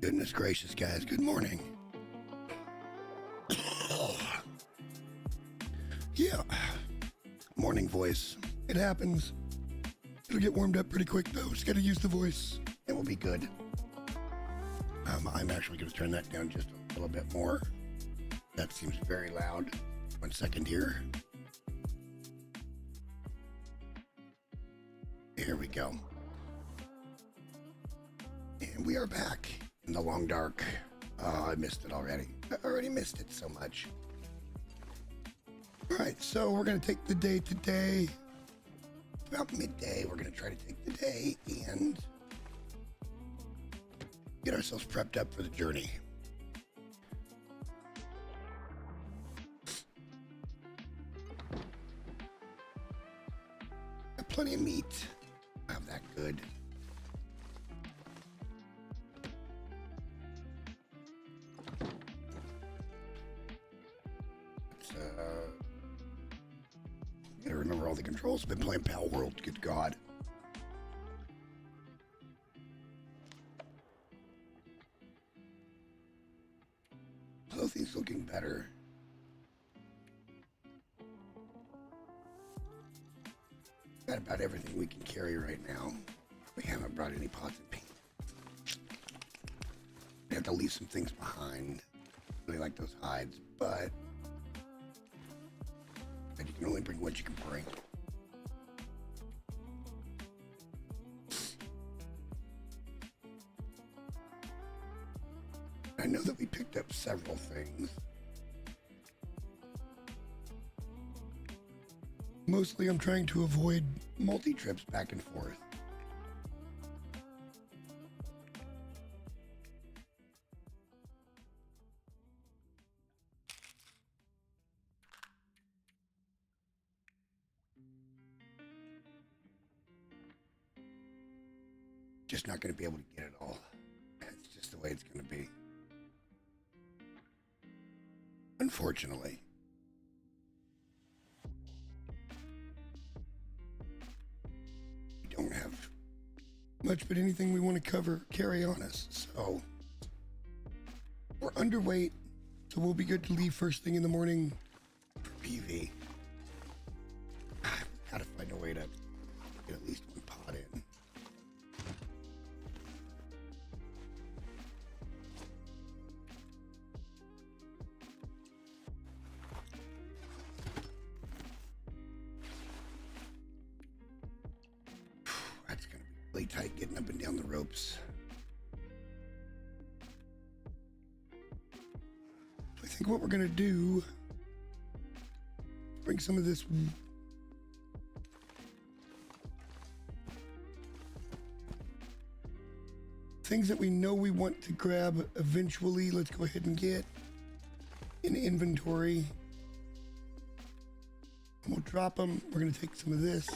Goodness gracious, guys. Good morning. Yeah. Morning voice. It happens. It'll get warmed up pretty quick, though. Just got to use the voice. It will be good. I'm actually going to turn that down just a little bit more. That seems very loud. 1 second here. Here we go. And we are back in the long dark. Oh, I missed it already. I already missed it so much. All right, so we're going to take the day today. About midday, we're going to try to take the day and get ourselves prepped up for the journey. Got plenty of meat. Not that good. Gotta remember all the controls. I've been playing Pal World, good God. Clothing's looking better. Got about everything we can carry right now. We haven't brought any pots and pans. We have to leave some things behind. Really like those hides, but you can only bring what you can bring. I know that we picked up several things. Mostly I'm trying to avoid multi-trips back and forth. Just not going to be able to get it all. It's just the way it's going to be. Unfortunately. We don't have much but anything we want to carry on us, so we're underweight, so we'll be good to leave first thing in the morning for PV. I've got to find a way to get at least one pot in. That's going to be really tight getting up and down the ropes. So I think what we're going to do, bring some of this things that we know we want to grab eventually. Let's go ahead and get in inventory. We'll drop them. We're going to take some of this.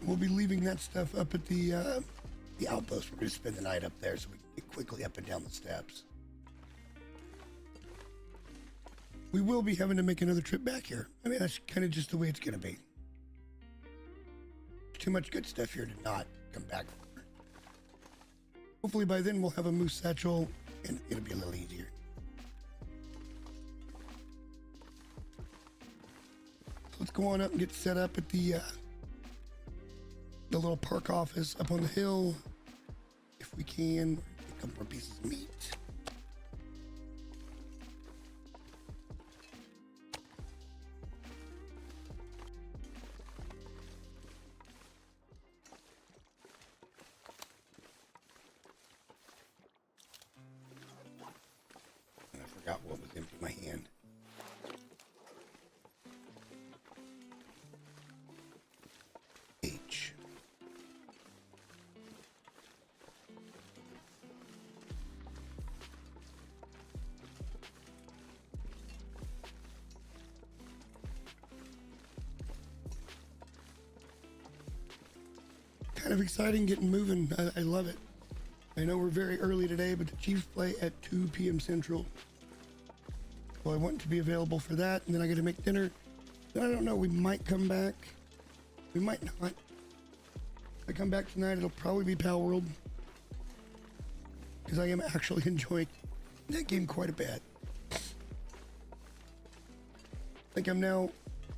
We'll be leaving that stuff up at the outpost. We're going to spend the night up there so we can get quickly up and down the steps. We will be having to make another trip back here. I mean, that's kind of just the way it's going to be. Too much good stuff here to not come back for. Hopefully by then we'll have a moose satchel and it'll be a little easier. So let's go on up and get set up at the little park office up on the hill. If we can, get a couple more pieces of meat. And I forgot what was empty my hand. H. Kind of exciting getting moving. I love it. I know we're very early today, but the Chiefs play at 2 p.m. Central. So I want to be available for that, and then I got to make dinner. Then I don't know, we might come back. We might not. If I come back tonight, it'll probably be Pal World. Because I am actually enjoying that game quite a bit. I think I'm now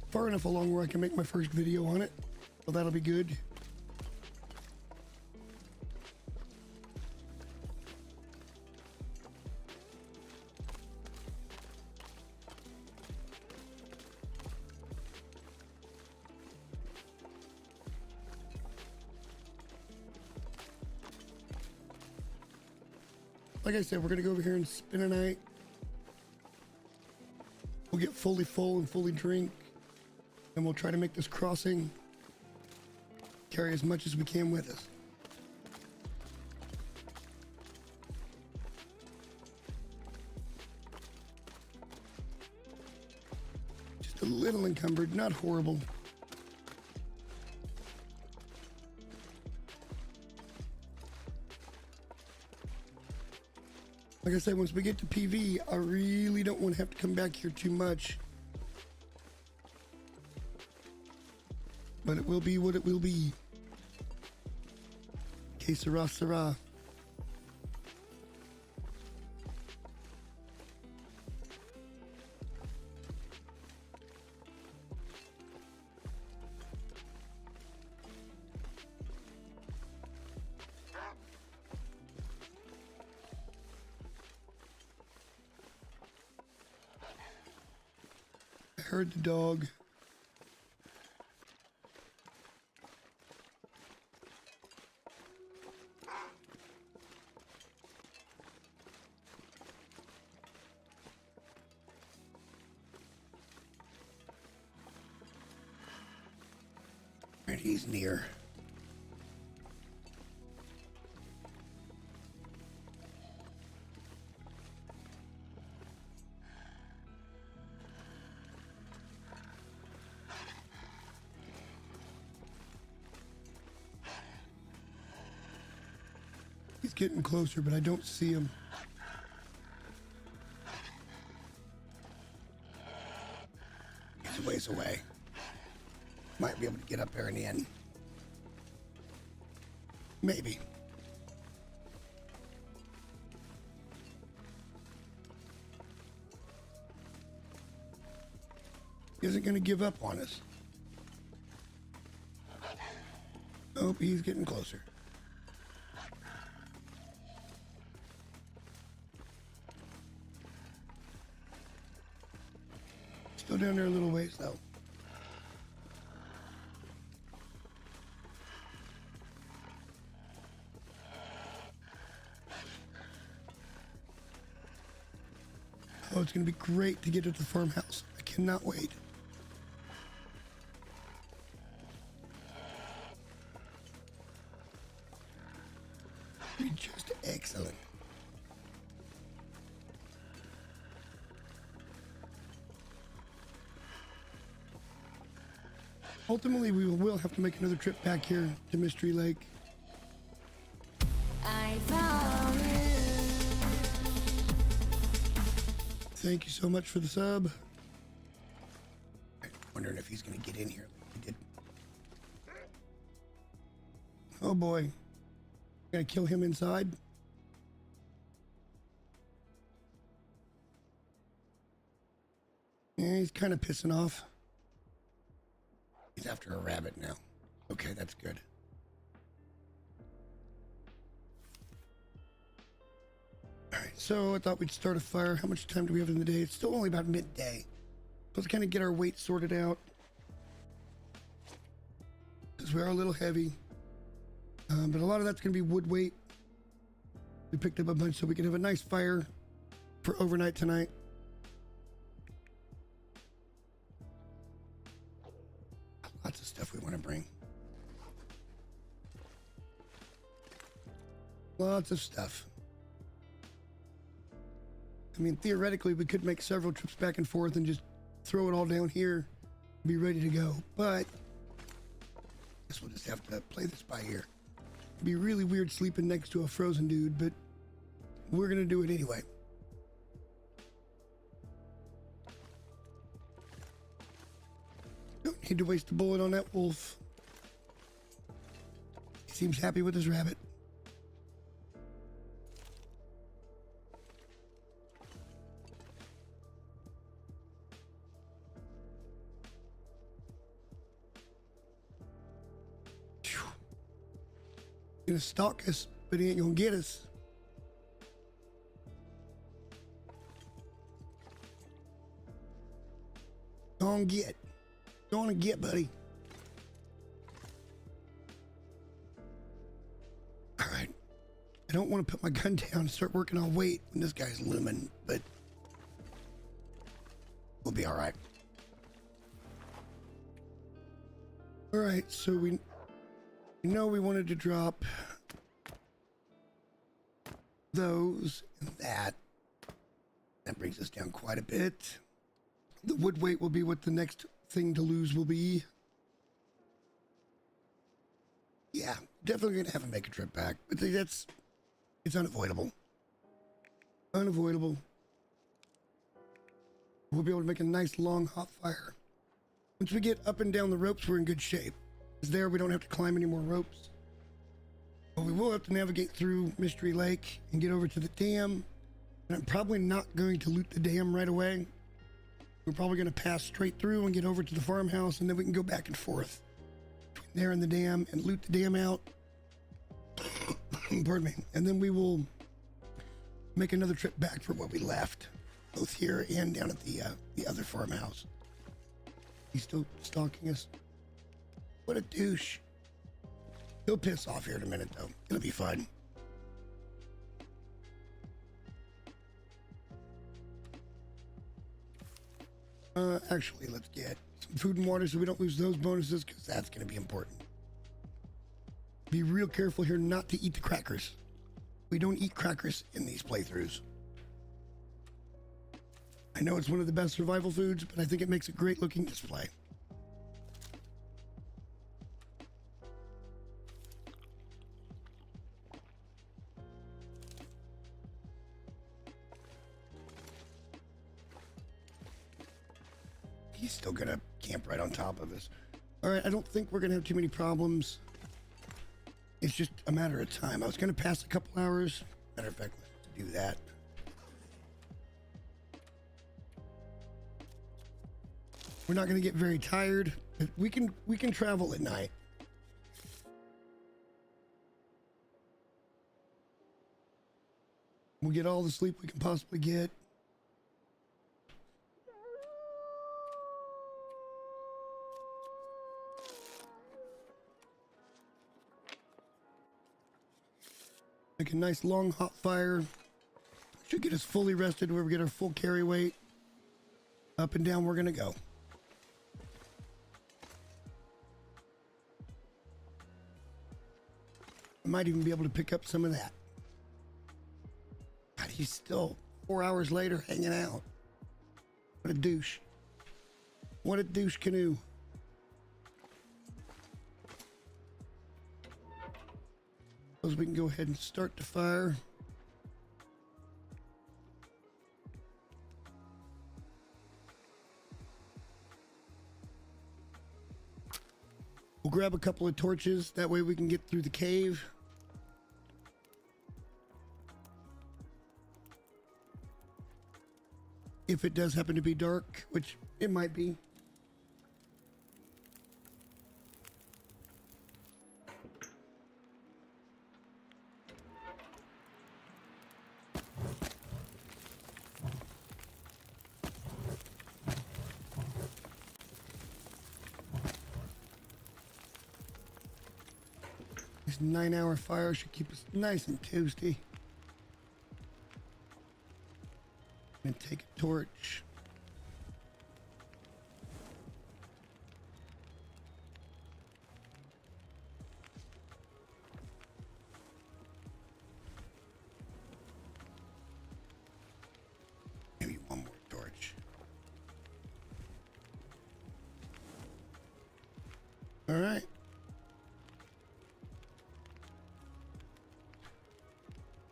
far enough along where I can make my first video on it. So that'll be good. Like I said, we're gonna go over here and spend a night. We'll get fully full and fully drink, and we'll try to make this crossing carry as much as we can with us. Just a little encumbered, not horrible. Like I said, once we get to PV, I really don't want to have to come back here too much. But it will be what it will be. Que sera, sera. I heard the dog. And he's near. He's getting closer, but I don't see him. He's a ways away. Might be able to get up there in the end. Maybe. He isn't going to give up on us. Oh, he's getting closer. Still down there a little ways, though. Oh, it's going to be great to get to the farmhouse. I cannot wait. Be just excellent. Ultimately, we will have to make another trip back here to Mystery Lake. I found you. Thank you so much for the sub. I'm wondering if he's going to get in here like he did. Oh boy. Gonna kill him inside. Yeah, he's kind of pissing off. He's after a rabbit now. Okay, that's good. Alright, so I thought we'd start a fire. How much time do we have in the day? It's still only about midday. Let's kind of get our weight sorted out. Because we are a little heavy. But a lot of that's going to be wood weight. We picked up a bunch so we can have a nice fire for overnight tonight. Lots of stuff we want to bring. Lots of stuff. I mean, theoretically, we could make several trips back and forth and just throw it all down here and be ready to go. But I guess we'll just have to play this by ear. It'd be really weird sleeping next to a frozen dude, but we're going to do it anyway. need to waste a bullet on that wolf. He seems happy with his rabbit. He's gonna stalk us, but he ain't gonna get us. Go on, get. Go on and get, buddy. All right. I don't want to put my gun down and start working on weight when this guy's looming, but we'll be all right. All right, so we know we wanted to drop those and that. That brings us down quite a bit. The wood weight will be what the next thing to lose will be. Yeah, definitely gonna have to make a trip back, but it's unavoidable. Unavoidable. We'll be able to make a nice long hot fire. Once we get up and down the ropes, we're in good shape. Because there we don't have to climb any more ropes. But we will have to navigate through Mystery Lake and get over to the dam. And I'm probably not going to loot the dam right away. We're probably going to pass straight through and get over to the farmhouse, and then we can go back and forth between there and the dam and loot the dam out. Pardon me. And then we will make another trip back for what we left, both here and down at the other farmhouse. He's still stalking us. What a douche. He'll piss off here in a minute, though. It'll be fun. Actually, let's get some food and water so we don't lose those bonuses, because that's going to be important. Be real careful here not to eat the crackers. We don't eat crackers in these playthroughs. I know it's one of the best survival foods, but I think it makes a great looking display. He's still gonna camp right on top of us. All right, I don't think we're gonna have too many problems. It's just a matter of time. I was gonna pass a couple hours. Matter of fact, let's do that. We're not gonna get very tired. We can travel at night. We'll get all the sleep we can possibly get. Make a nice long hot fire. Should get us fully rested where we get our full carry weight. Up and down we're gonna go. I might even be able to pick up some of that. God, he's still 4 hours later hanging out. What a douche. What a douche canoe. Suppose we can go ahead and start the fire. We'll grab a couple of torches. That way we can get through the cave. If it does happen to be dark, which it might be. This 9-hour fire should keep us nice and toasty. And take a torch. Maybe one more torch. All right.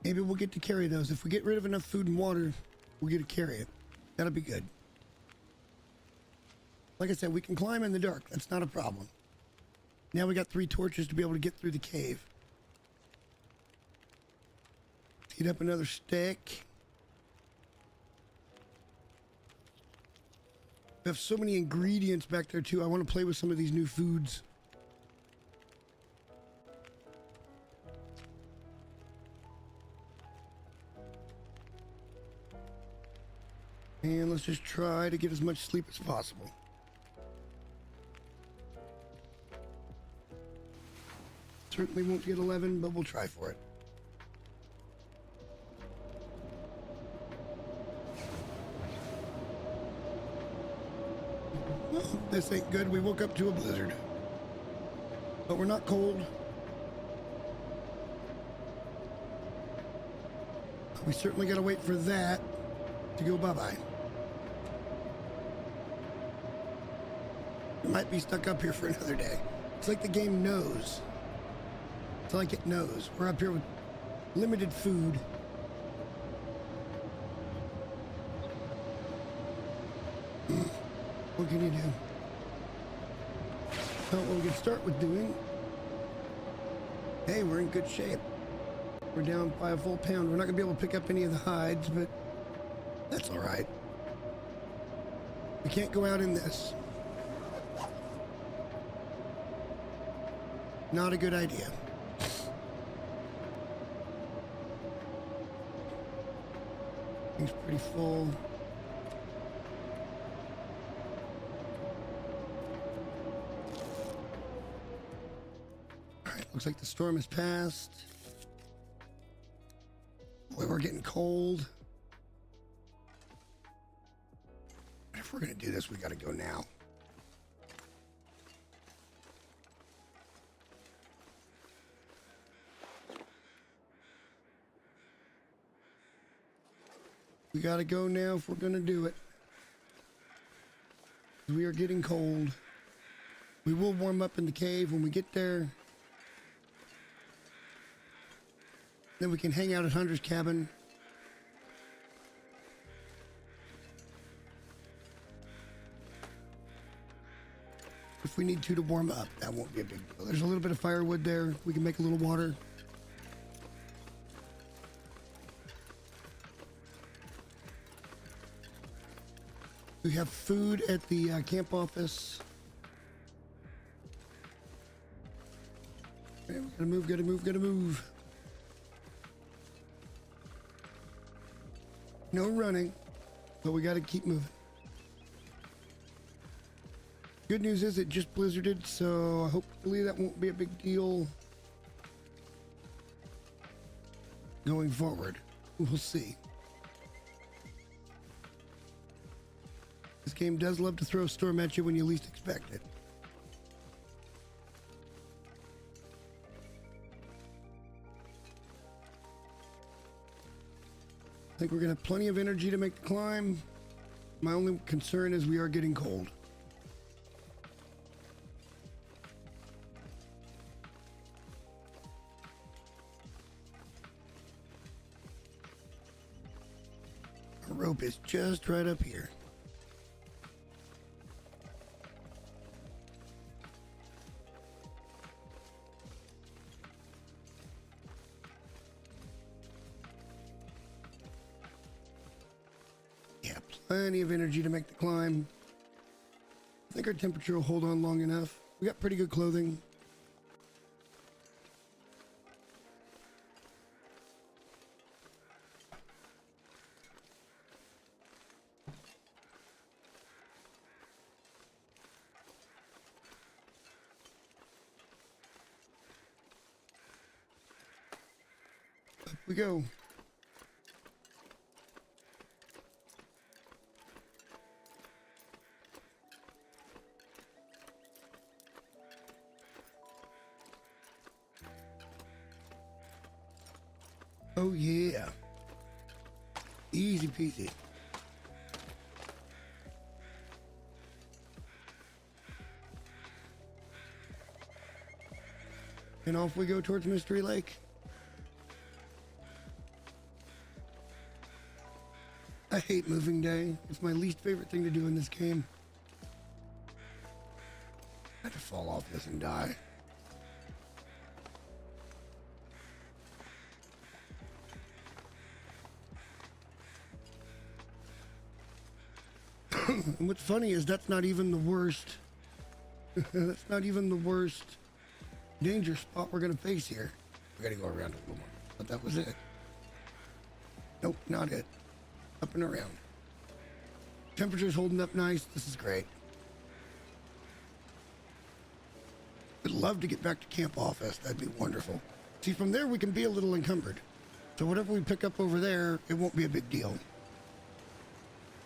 Maybe we'll get to carry those. If we get rid of enough food and water, we'll get to carry it. That'll be good. Like I said, we can climb in the dark. That's not a problem. Now we got 3 torches to be able to get through the cave. Heat up another stick. We have so many ingredients back there too. I want to play with some of these new foods. And let's just try to get as much sleep as possible. Certainly won't get 11, but we'll try for it. Well, this ain't good. We woke up to a blizzard. But we're not cold. We certainly gotta wait for that to go bye-bye. We might be stuck up here for another day. It's like the game knows. It's like it knows. We're up here with limited food. What can you do? Well, what we can start with doing... Hey, we're in good shape. We're down by a full pound. We're not going to be able to pick up any of the hides, but that's all right. We can't go out in this. Not a good idea. Thing's pretty full. All right, looks like the storm has passed. Boy, we're getting cold. If we're gonna do this, we gotta go now. We gotta go now if we're gonna do it. We are getting cold. We will warm up in the cave when we get there. Then we can hang out at Hunter's cabin. If we need to warm up, that won't be a big deal. There's a little bit of firewood there. We can make a little water. We have food at the camp office. Okay, we gotta move, gotta move, gotta move. No running, but we gotta keep moving. Good news is it just blizzarded, so hopefully that won't be a big deal going forward. We'll see. This game does love to throw a storm at you when you least expect it. I think we're gonna have plenty of energy to make the climb. My only concern is we are getting cold. Our rope is just right up here. Plenty of energy to make the climb. I think our temperature will hold on long enough. We got pretty good clothing. Up we go. Oh yeah. Easy peasy. And off we go towards Mystery Lake. I hate moving day. It's my least favorite thing to do in this game. this and die. And what's funny is that's not even the worst. That's not even the worst danger spot we're gonna face here. We gotta go around a little more. But that was it. Nope, not it. Up and around. Temperature's holding up nice. This is great. I'd love to get back to Camp Office. That'd be wonderful. See, from there we can be a little encumbered. So whatever we pick up over there, it won't be a big deal.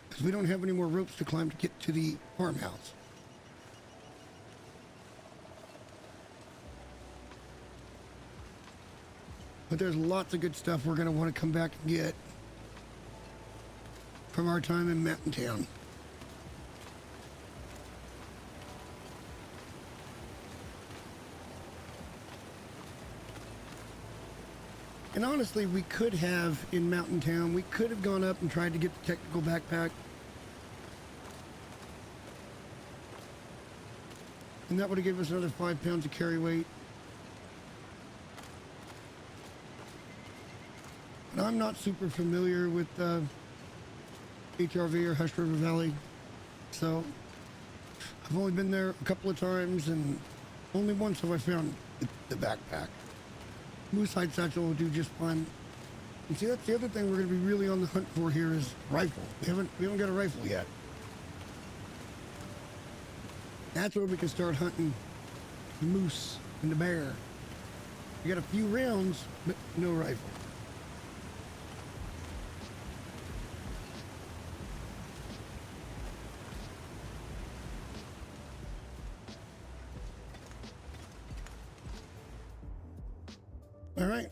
Because we don't have any more ropes to climb to get to the farmhouse. But there's lots of good stuff we're going to want to come back and get from our time in Mountain Town. And honestly, we could have, in Mountain Town, we could have gone up and tried to get the technical backpack. And that would have given us another 5 pounds of carry weight. And I'm not super familiar with HRV or Hush River Valley. So I've only been there a couple of times, and only once have I found the backpack. Moose hide satchel will do just fine. And see, that's the other thing we're going to be really on the hunt for here is rifle. We haven't got a rifle yet. That's where we can start hunting the moose and the bear. We got a few rounds, but no rifle. All right,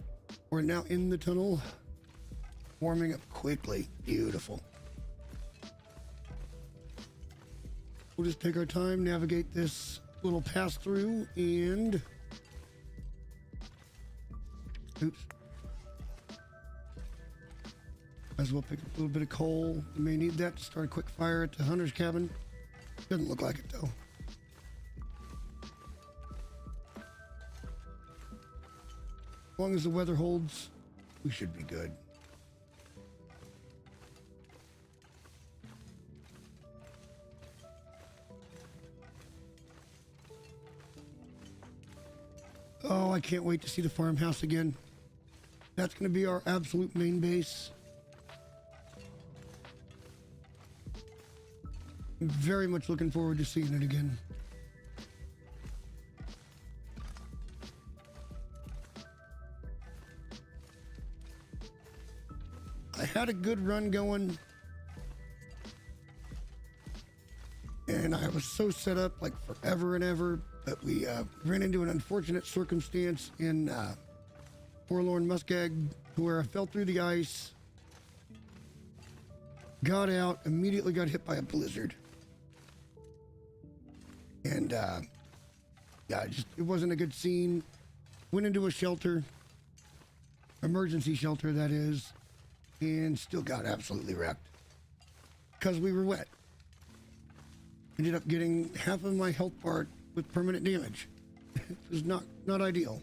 we're now in the tunnel, warming up quickly. Beautiful. We'll just take our time, navigate this little pass through, and oops. Might as well pick up a little bit of coal. We may need that to start a quick fire at the hunter's cabin. Doesn't look like it though. As long as the weather holds, we should be good. Oh, I can't wait to see the farmhouse again. That's going to be our absolute main base. I'm very much looking forward to seeing it again. I had a good run going, and I was so set up like forever and ever, but we ran into an unfortunate circumstance in Forlorn Muskeg where I fell through the ice, got out, immediately got hit by a blizzard. And yeah, it wasn't a good scene. Went into a shelter, emergency shelter that is, and still got absolutely wrecked because we were wet. Ended up getting half of my health bar with permanent damage. It was not ideal.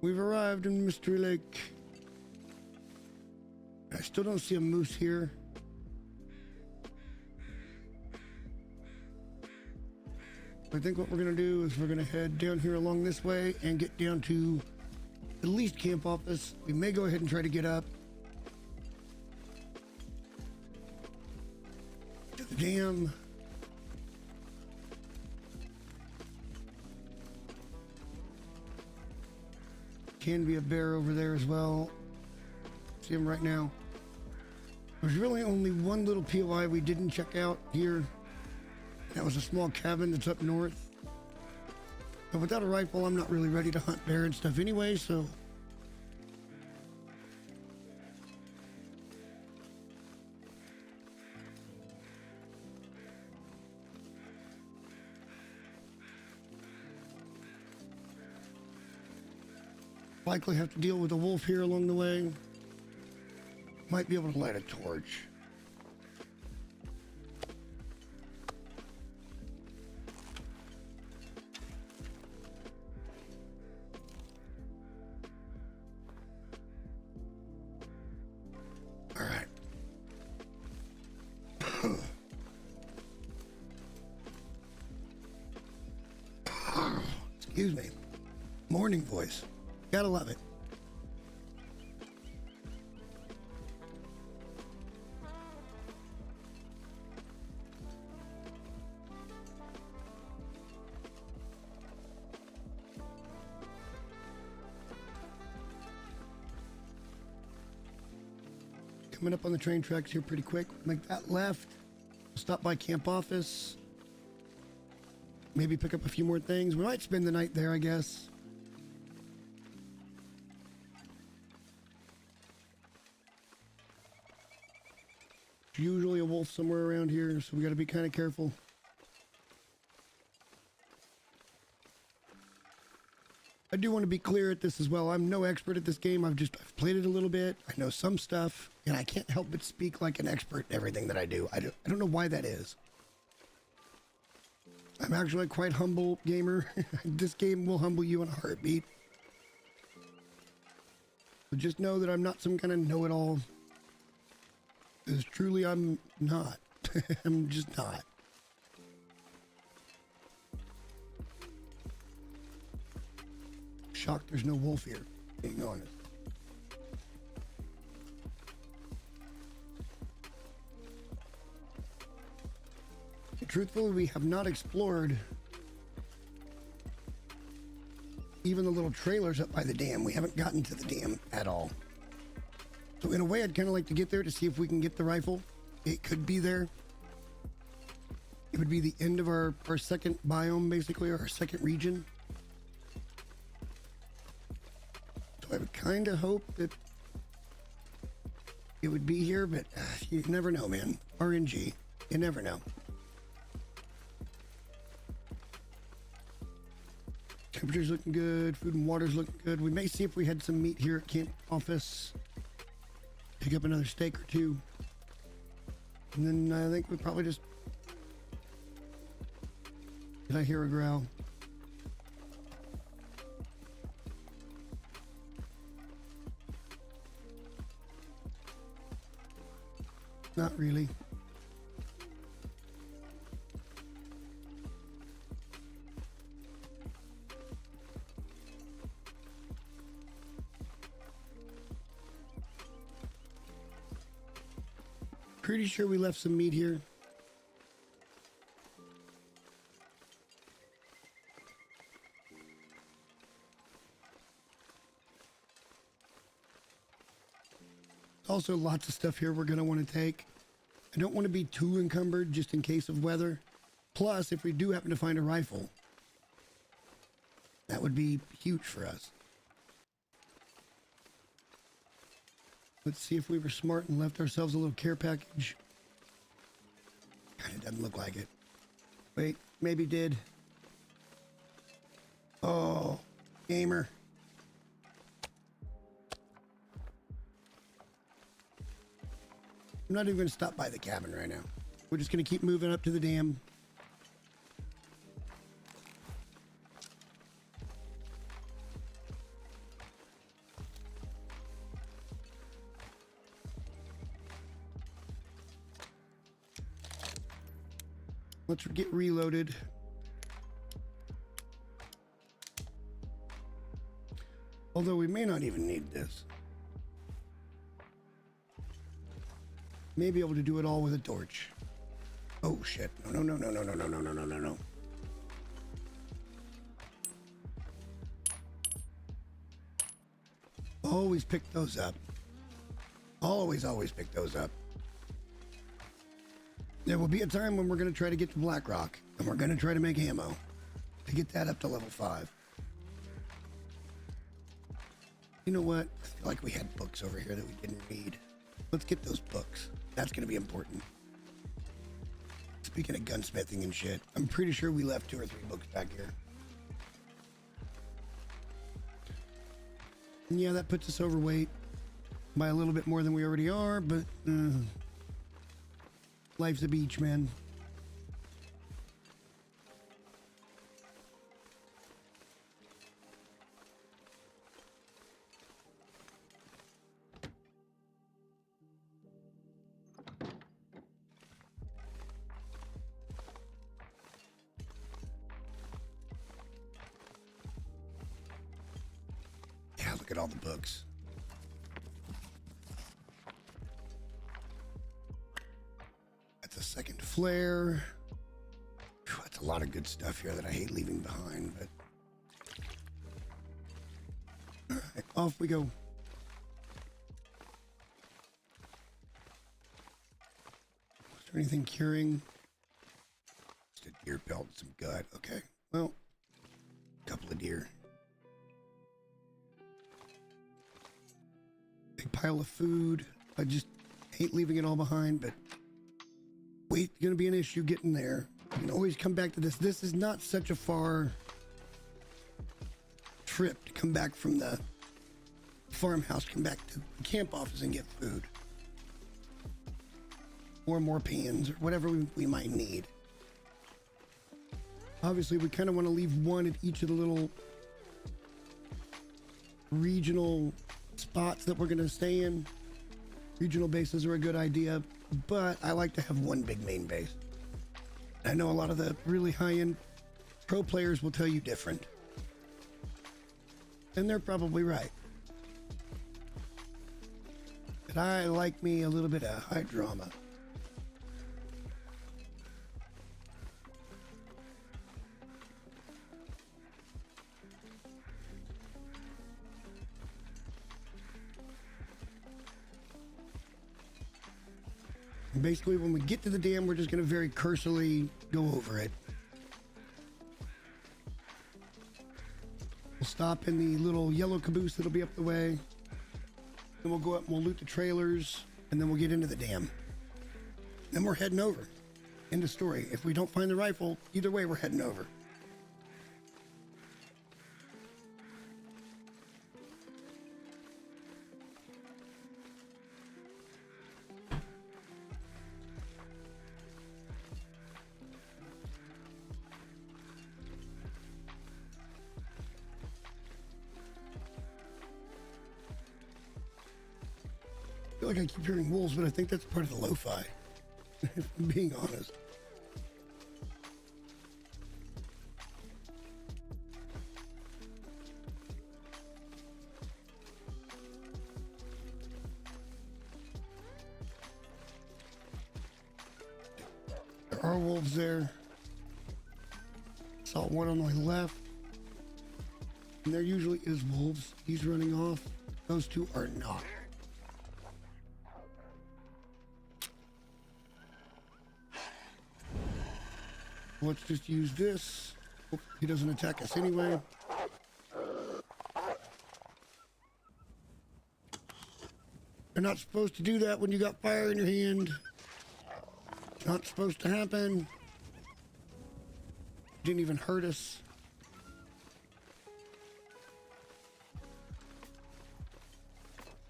We've arrived in Mystery Lake. I still don't see a moose here. I think what we're going to do is we're going to head down here along this way and get down to at least Camp Office. We may go ahead and try to get up to the dam. Can be a bear over there as well. See him right now. There's really only one little POI we didn't check out here. That was a small cabin that's up north. But without a rifle, I'm not really ready to hunt bear and stuff anyway, so. Likely have to deal with a wolf here along the way. Might be able to light a torch. All right. Excuse me. Morning voice. Gotta love it. Coming up on the train tracks here pretty quick. Make that left. Stop by camp office. Maybe pick up a few more things. We might spend the night there, I guess. There's usually a wolf somewhere around here, so we got to be kind of careful. I do want to be clear at this as well. I'm no expert at this game. I've played it a little bit. I know some stuff, and I can't help but speak like an expert in everything that I do. I don't know why that is. I'm actually a quite humble gamer. This game will humble you in a heartbeat. But just know that I'm not some kind of know-it-all. Because truly I'm not. I'm just not. Shocked there's no wolf here, being honest. Truthfully, we have not explored even the little trailers up by the dam. We haven't gotten to the dam at all. So in a way, I'd kind of like to get there to see if we can get the rifle. It could be there. It would be the end of our second biome, basically, or our second region. So I would kind of hope that it would be here, but you never know, man. RNG. You never know. Temperature's looking good. Food and water's looking good. We may see if we had some meat here at camp office. Pick up another steak or two. And then I think we probably just... Did I hear a growl? Not really. Pretty sure we left some meat here. Also, lots of stuff here we're going to want to take. I don't want to be too encumbered just in case of weather. Plus, if we do happen to find a rifle, that would be huge for us. Let's see if we were smart and left ourselves a little care package. Kind of doesn't look like it. Wait, maybe did. Oh, gamer. I'm not even going to stop by the cabin right now. We're just going to keep moving up to the dam. Let's get reloaded. Although we may not even need this. May be able to do it all with a torch. Oh shit. No, no, no, no, no, no, no, no, no, no, no. Always pick those up. Always pick those up. There will be a time when we're going to try to get to Blackrock, and we're going to try to make ammo to get that up to level 5. You know what? I feel like we had books over here that we didn't read. Let's get those books. That's going to be important. Speaking of gunsmithing and shit, I'm pretty sure we left 2 or 3 books back here. And yeah, that puts us overweight. by a little bit more than we already are, but life's a beach, man. Yeah, look at all the books. That's a second flare. Whew, that's a lot of good stuff here that I hate leaving behind, but all right, off we go. Is there anything curing? Just a deer pelt and some gut. Okay, well, a couple of deer. Big pile of food. I just hate leaving it all behind, but weight's gonna be an issue getting there. You can always come back to this. This is not such a far trip to come back from the farmhouse, come back to the camp office and get food. Or more pans, or whatever we might need. Obviously, we kind of want to leave one at each of the little regional spots that we're going to stay in. Regional bases are a good idea, but I like to have one big main base. I know a lot of the really high-end pro players will tell you different. And they're probably right. But I like me a little bit of high drama. Basically, when we get to the dam, we're just going to very cursorily go over it. We'll stop in the little yellow caboose that'll be up the way. Then we'll go up and we'll loot the trailers, and then we'll get into the dam. Then we're heading over. End of story. If we don't find the rifle, either way, we're heading over. I feel like I keep hearing wolves, but I think that's part of the lo-fi, if I'm being honest. There are wolves there. Saw one on my left. And there usually is wolves. He's running off. Those two are not. Let's just use this. Hope he doesn't attack us anyway. You're not supposed to do that when you got fire in your hand. Not supposed to happen. Didn't even hurt us.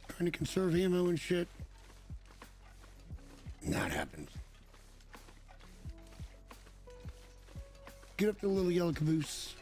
Trying to conserve ammo and shit. That happens. Get up to the little yellow caboose.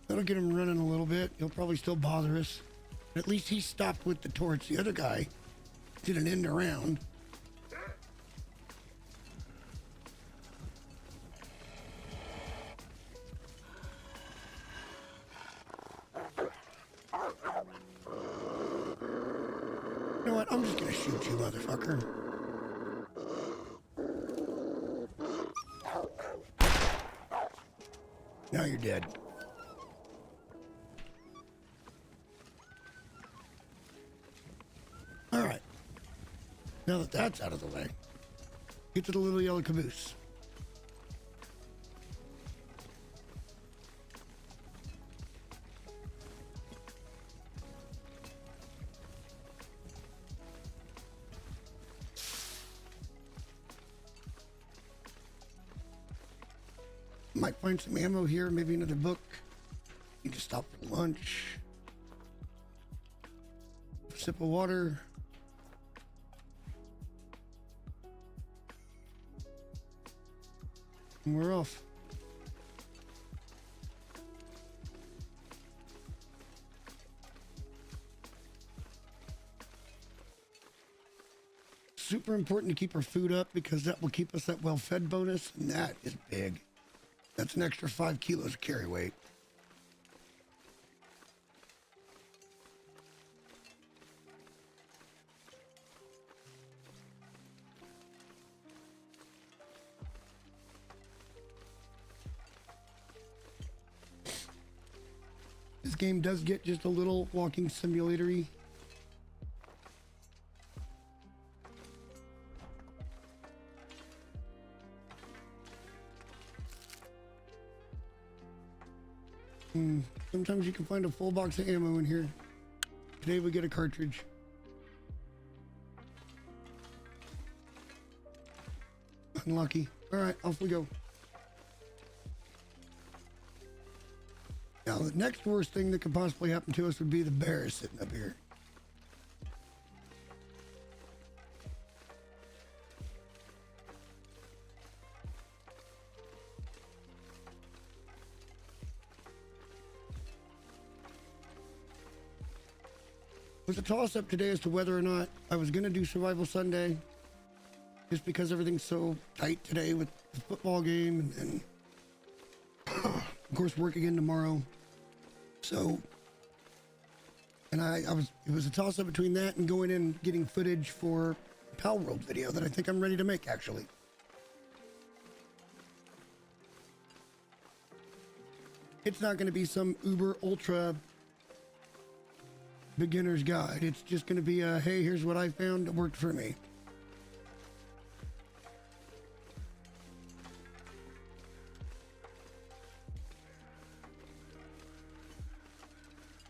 That'll get him running a little bit. He'll probably still bother us. At least he stopped with the torch. The other guy did an end around. You know what? I'm just gonna shoot you, motherfucker. Now you're dead. All right. Now that that's out of the way, Get to the little yellow caboose. Might find some ammo here, maybe another book. Need to stop for lunch. A sip of water. And we're off. Super important to keep our food up because that will keep us that well-fed bonus, and that is big. That's an extra 5 kilos of carry weight. This game does get just a little walking simulatory. Sometimes you can find a full box of ammo in here. Today we get a cartridge. Unlucky. Alright, off we go. Now the next worst thing that could possibly happen to us would be the bears sitting up here. It was a toss-up today as to whether or not I was going to do Survival Sunday, just because everything's so tight today with the football game and of course work again tomorrow. So, and it was a toss-up between that and going in and getting footage for Pal World video that I think I'm ready to make, actually. It's not going to be some uber ultra beginner's guide. It's just going to be a, hey, here's what I found that worked for me.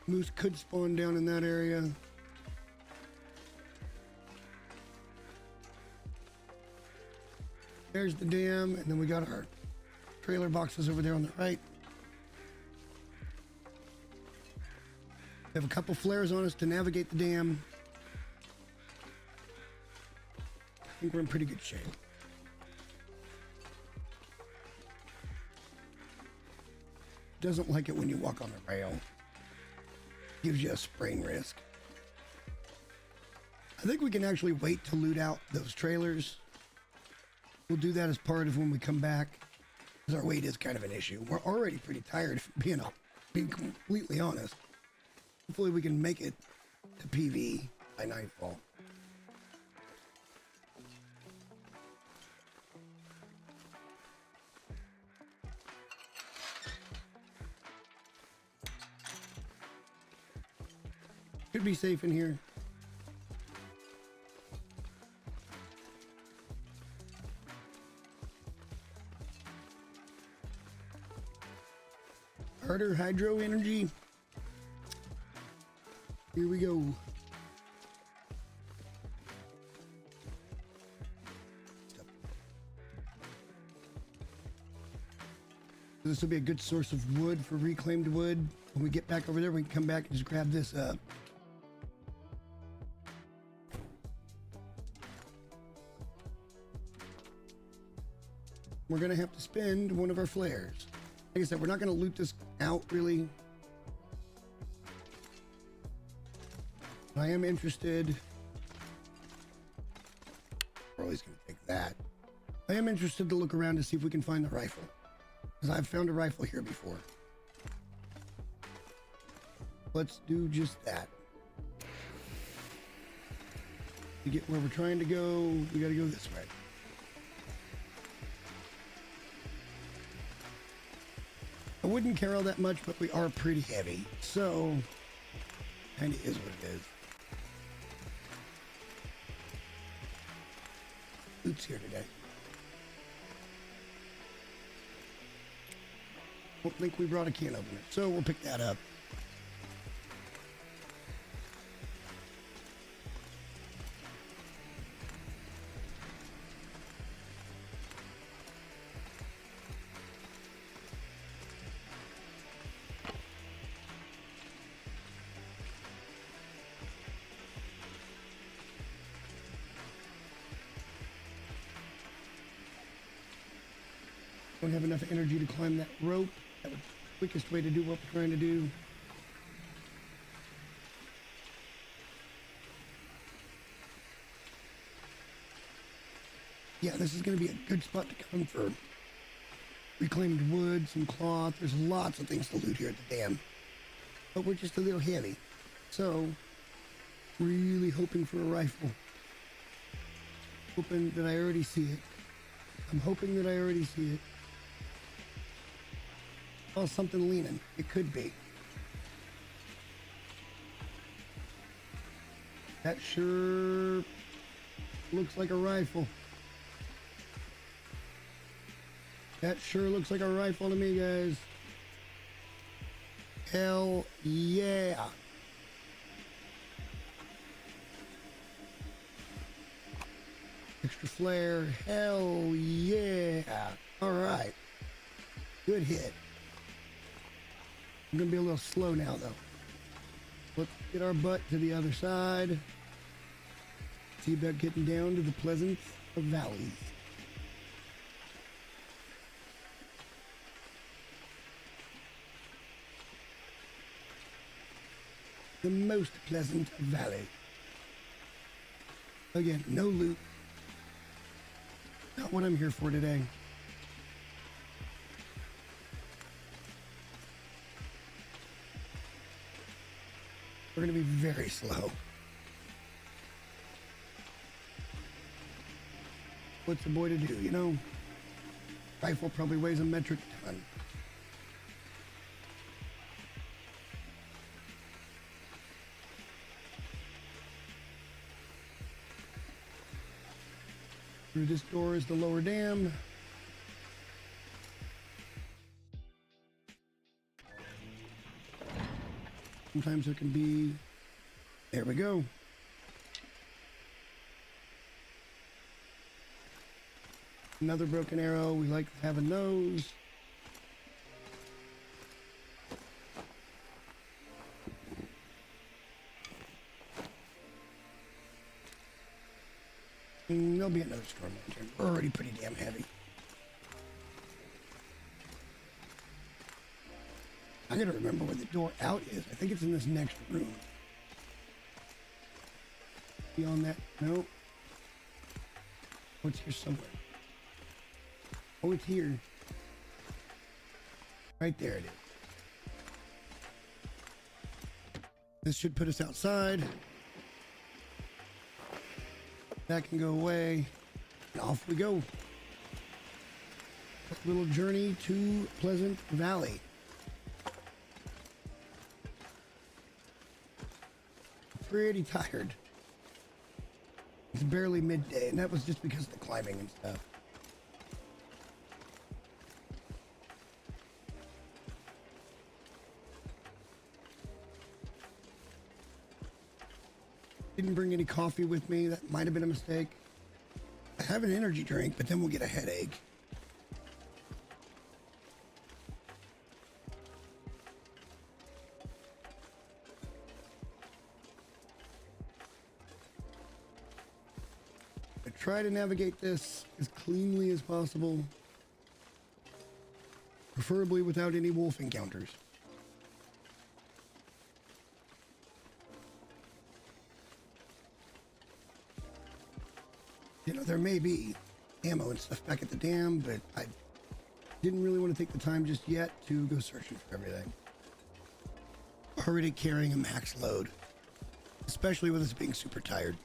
Moose could spawn down in that area. There's the dam, and then we got our trailer boxes over there on the right. We have a couple flares on us to navigate the dam. I think we're in pretty good shape. Doesn't like it when you walk on the rail. Gives you a sprain risk. I think we can actually wait to loot out those trailers. We'll do that as part of when we come back, because our weight is kind of an issue. We're already pretty tired, being completely honest. Hopefully we can make it to PV by nightfall. Should be safe in here. Harder hydro energy. Here we go. This will be a good source of wood for reclaimed wood. When we get back over there, we can come back and just grab this up. We're gonna have to spend one of our flares. Like I said, we're not gonna loot this out really. I am interested. We're always gonna take that. I am interested to look around to see if we can find the rifle, because I've found a rifle here before. Let's do just that. To get where we're trying to go, we gotta go this way. I wouldn't care all that much, but we are pretty heavy, so kind of is what it is. Loot's here today. Don't think we brought a can opener, so we'll pick that up. Don't have enough energy to climb that rope. That was the quickest way to do what we're trying to do. Yeah, this is going to be a good spot to come for reclaimed wood, some cloth. There's lots of things to loot here at the dam. But we're just a little heavy. So, really hoping for a rifle. Hoping that I already see it. I'm hoping that I already see it. Oh, something leaning. It could be. That sure looks like a rifle. That sure looks like a rifle to me, guys. Hell yeah. Extra flare. Hell yeah. All right. Good hit. I'm going to be a little slow now, though. Let's get our butt to the other side. See about getting down to the Pleasant Valleys. The most pleasant valley. Again, no loot. Not what I'm here for today. We're going to be very slow. What's a boy to do, you know? Rifle probably weighs a metric ton. Through this door is the lower dam. Sometimes there can be... There we go. Another broken arrow. We like having those. There'll be another storm lantern. We're already pretty damn heavy. I gotta remember where the door out is. I think it's in this next room. Beyond that, no. Oh, it's here somewhere. Oh, it's here. Right there it is. This should put us outside. That can go away. And off we go. A little journey to Pleasant Valley. Pretty tired. It's barely midday, and that was just because of the climbing and stuff. Didn't bring any coffee with me. That might have been a mistake. I have an energy drink, but then we'll get a headache. Try to navigate this as cleanly as possible, preferably without any wolf encounters. You know, there may be ammo and stuff back at the dam, but I didn't really want to take the time just yet to go searching for everything. Already carrying a max load, especially with us being super tired.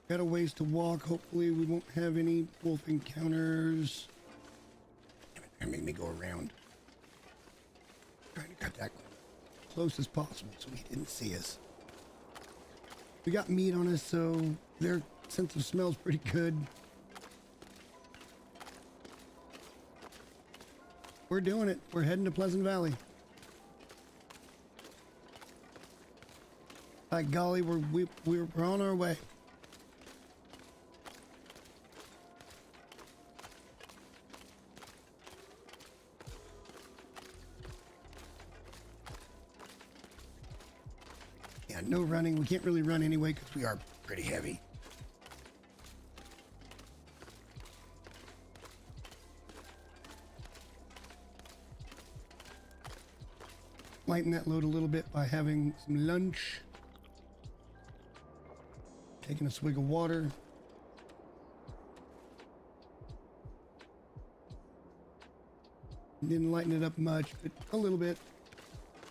Got a ways to walk. Hopefully we won't have any wolf encounters. Damn it, that made me go around. Trying to cut that close as possible so he didn't see us. We got meat on us, so their sense of smell is pretty good. We're doing it. We're heading to Pleasant Valley. By golly, we're on our way. Yeah, no running. We can't really run anyway because we are pretty heavy. Lighten that load a little bit by having some lunch. Taking a swig of water. Didn't lighten it up much, but a little bit.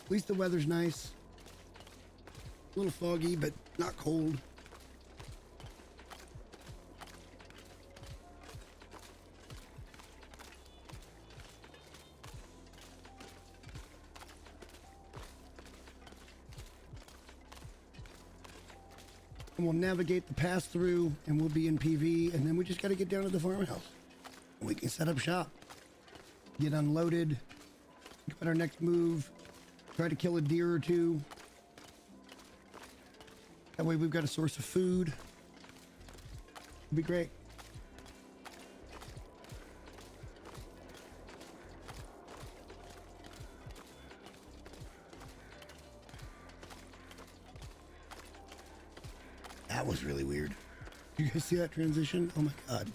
At least the weather's nice. A little foggy, but not cold. And we'll navigate the pass through and we'll be in PV, and then we just got to get down to the farmhouse. And we can set up shop, get unloaded, think about our next move, try to kill a deer or two. That way we've got a source of food. It'll be great. That was really weird. You guys see that transition? Oh my God.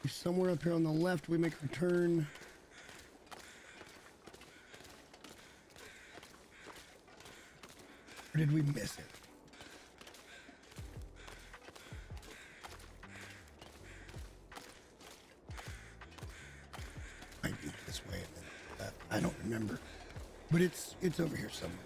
Somewhere up here on the left, we make our turn. Or did we miss it? Might be this way and then I don't remember. But it's over here somewhere.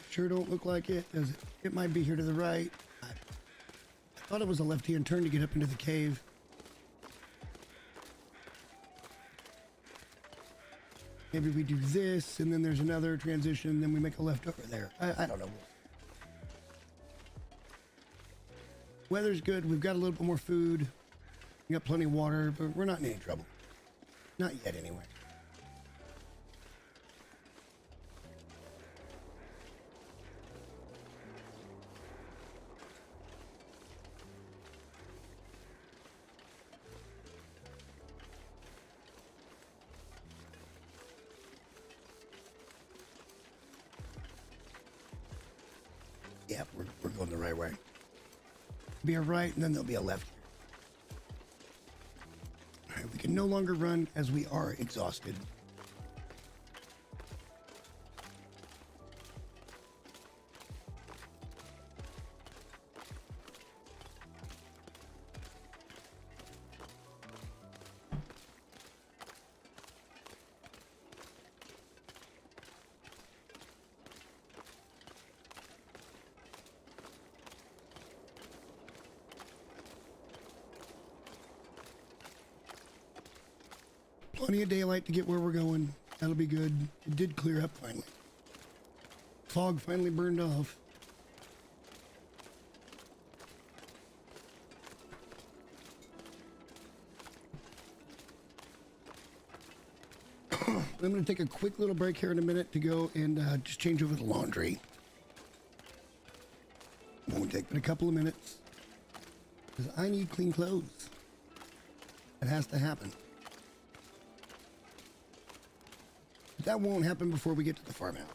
Sure don't look like it, does it? It might be here to the right. I thought it was a left-hand turn to get up into the cave. Maybe we do this, and then there's another transition, then we make a left over there. I don't know. Weather's good. We've got a little bit more food. We got plenty of water, but we're not in any trouble. Not yet, anyway. Yeah, we're going the right way. Be a right, and then there'll be a left. All right, we can no longer run as we are exhausted. Plenty of daylight to get where we're going. That'll be good. It did clear up finally. Fog finally burned off. I'm going to take a quick little break here in a minute to go and just change over the laundry. Won't take but a couple of minutes. Because I need clean clothes. It has to happen. That won't happen before we get to the farmhouse.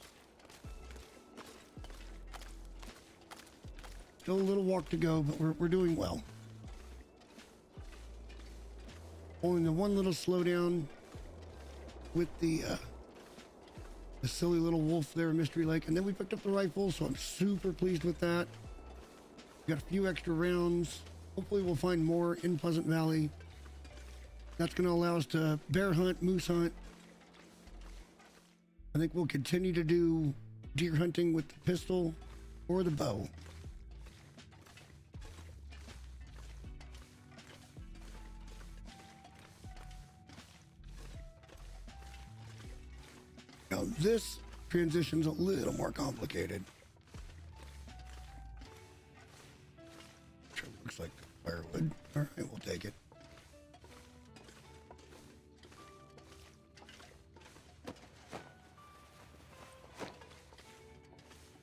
Still a little walk to go, but we're doing well. Only the one little slowdown with the silly little wolf there in Mystery Lake. And then we picked up the rifle, so I'm super pleased with that. We got a few extra rounds. Hopefully we'll find more in Pleasant Valley. That's going to allow us to bear hunt, moose hunt. I think we'll continue to do deer hunting with the pistol or the bow. Now this transition's a little more complicated. Sure looks like firewood. All right, we'll take it.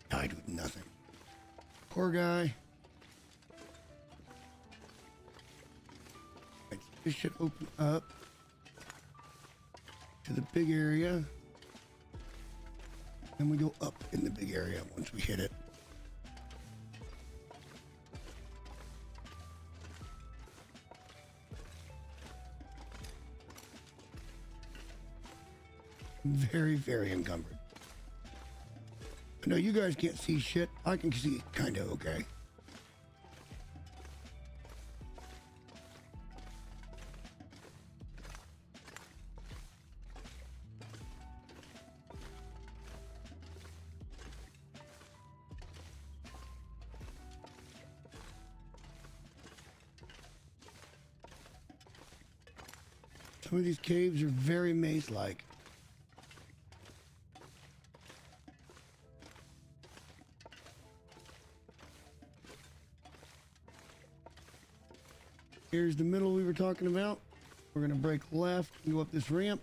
Died with nothing. Poor guy. Right, so this should open up to the big area. Then we go up in the big area once we hit it. Very, very encumbered. I know you guys can't see shit. I can see kind of okay. Some of these caves are very maze-like. Here's the middle we were talking about. We're going to break left and go up this ramp.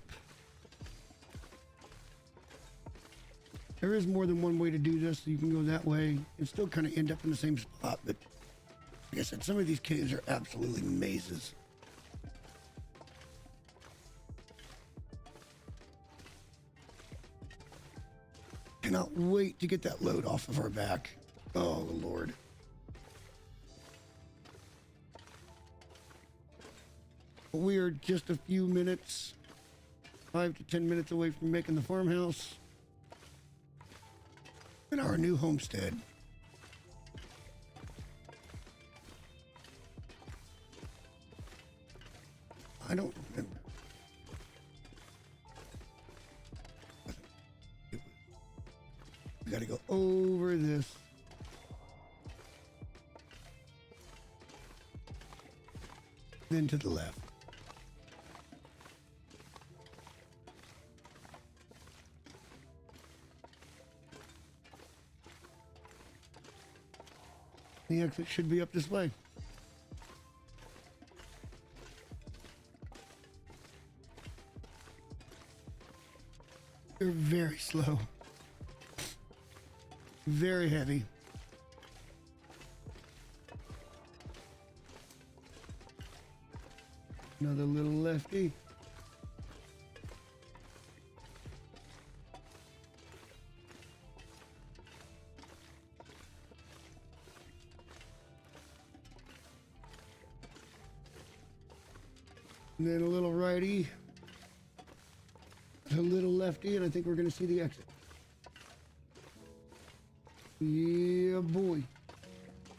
There is more than one way to do this. So you can go that way and still kind of end up in the same spot. But like I said, some of these caves are absolutely mazes. Cannot wait to get that load off of our back. Oh, Lord. We are just a few minutes, 5 to 10 minutes away from making the farmhouse and our new homestead. I don't remember. We got to go over this. Then to the left. The exit should be up this way. They're very slow. Very heavy. Another little lefty. And then a little righty, a little lefty, and I think we're going to see the exit. Yeah, boy.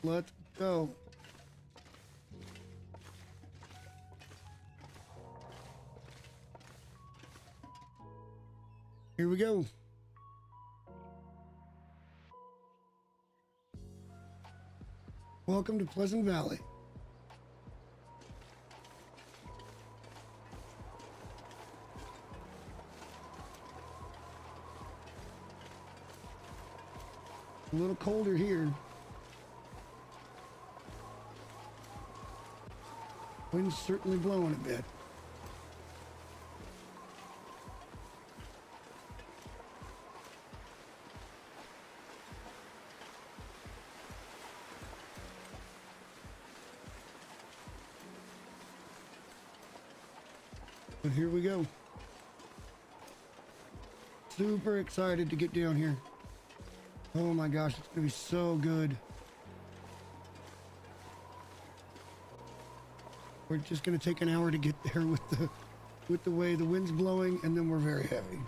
Let's go. Here we go. Welcome to Pleasant Valley. A little colder here. Wind's certainly blowing a bit. But here we go. Super excited to get down here. Oh my gosh, it's gonna be so good. We're just going to take an hour to get there with the way the wind's blowing, and then we're very heavy.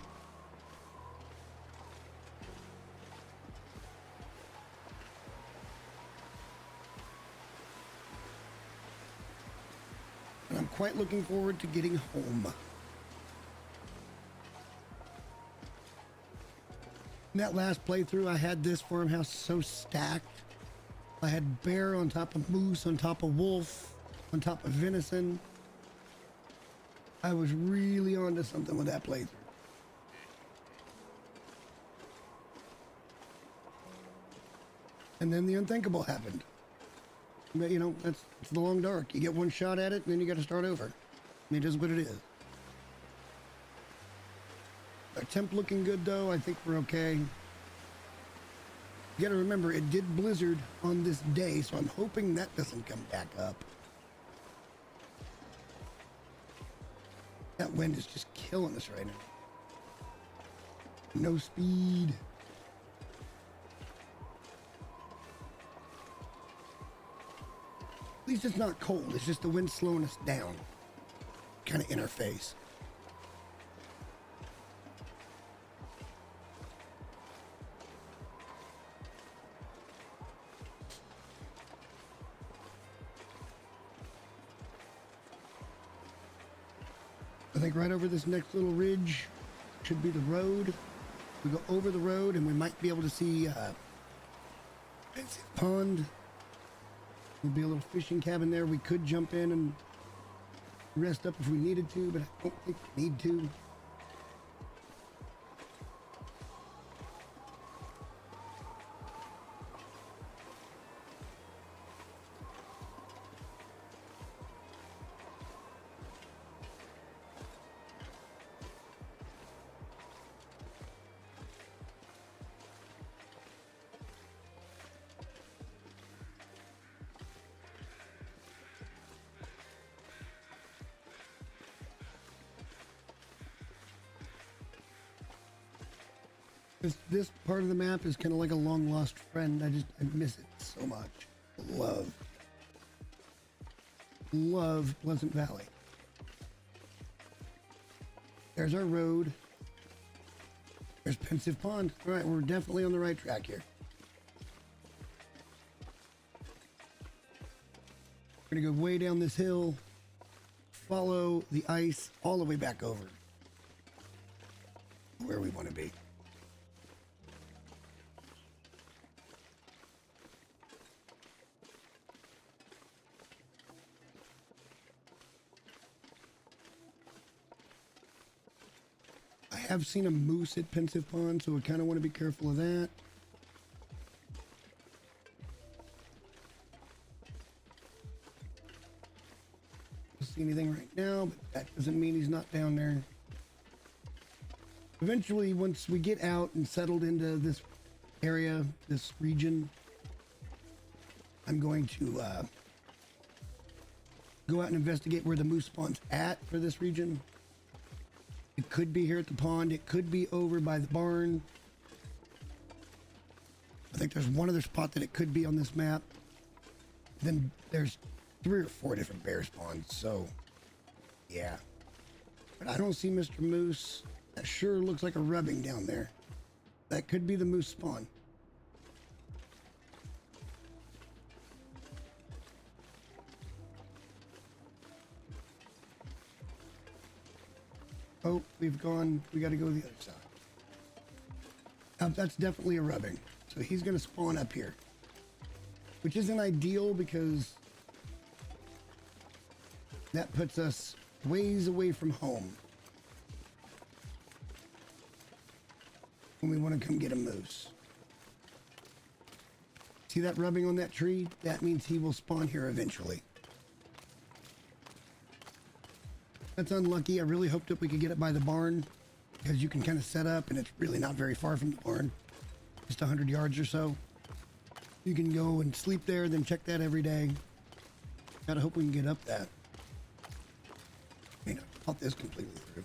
And I'm quite looking forward to getting home. In that last playthrough, I had this farmhouse so stacked. I had bear on top of moose, on top of wolf, on top of venison. I was really onto something with that playthrough. And then the unthinkable happened. But, you know, it's the long dark. You get one shot at it, and then you got to start over. I mean, it is what it is. Our temp looking good, though. I think we're okay. You got to remember, it did blizzard on this day, so I'm hoping that doesn't come back up. That wind is just killing us right now. No speed. At least it's not cold. It's just the wind slowing us down. Kind of in our face. I think right over this next little ridge should be the road. We go over the road and we might be able to see Pensive Pond. There'll be a little fishing cabin there. We could jump in and rest up if we needed to, but I don't think we need to. This part of the map is kind of like a long lost friend. I miss it so much. Love Pleasant Valley. There's our road. There's Pensive Pond. All right, we're definitely on the right track here. We're gonna go way down this hill, follow the ice all the way back over where we want to be. I have seen a moose at Pensive Pond, so we kind of want to be careful of that. Don't see anything right now, but that doesn't mean he's not down there. Eventually, once we get out and settled into this area, this region, I'm going to go out and investigate where the moose spawn's at for this region. It could be here at the pond. It could be over by the barn. I think there's one other spot that it could be on this map. Then there's 3 or 4 different bear spawns, so yeah. But I don't see Mr. Moose. That sure looks like a rubbing down there. That could be the moose spawn. Oh, we got to go to the other side. That's definitely a rubbing. So he's going to spawn up here. Which isn't ideal because that puts us ways away from home when we want to come get a moose. See that rubbing on that tree? That means he will spawn here eventually. That's unlucky. I really hoped that we could get it by the barn because you can kind of set up and it's really not very far from the barn. Just 100 yards or so. You can go and sleep there, then check that every day. Gotta hope we can get up that. I mean, I thought this completely through.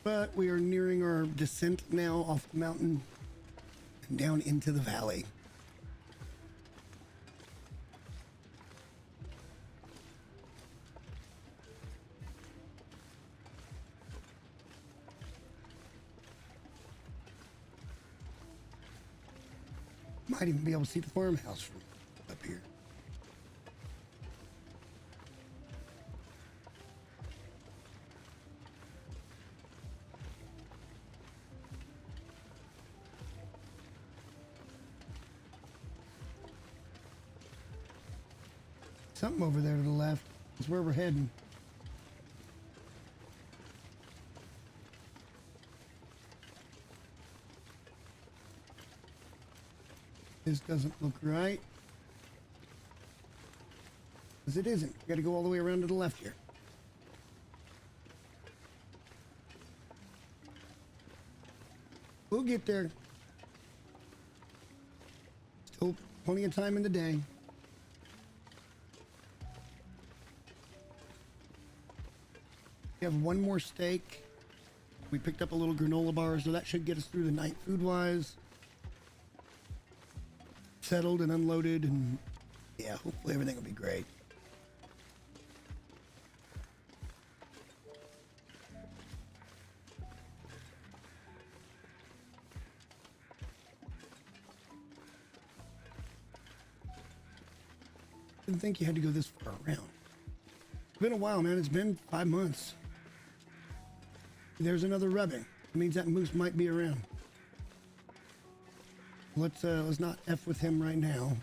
But we are nearing our descent now off the mountain and down into the valley. Might even be able to see the farmhouse from up here. Something over there to the left. That's where we're heading. This doesn't look right. Because it isn't. We gotta go all the way around to the left here. We'll get there. Still plenty of time in the day. We have one more steak. We picked up a little granola bar, so that should get us through the night food-wise. Settled and unloaded, and yeah, hopefully everything will be great. Didn't think you had to go this far around. It's been a while, man. It's been 5 months. There's another rubbing. It means that moose might be around. Let's not F with him right now.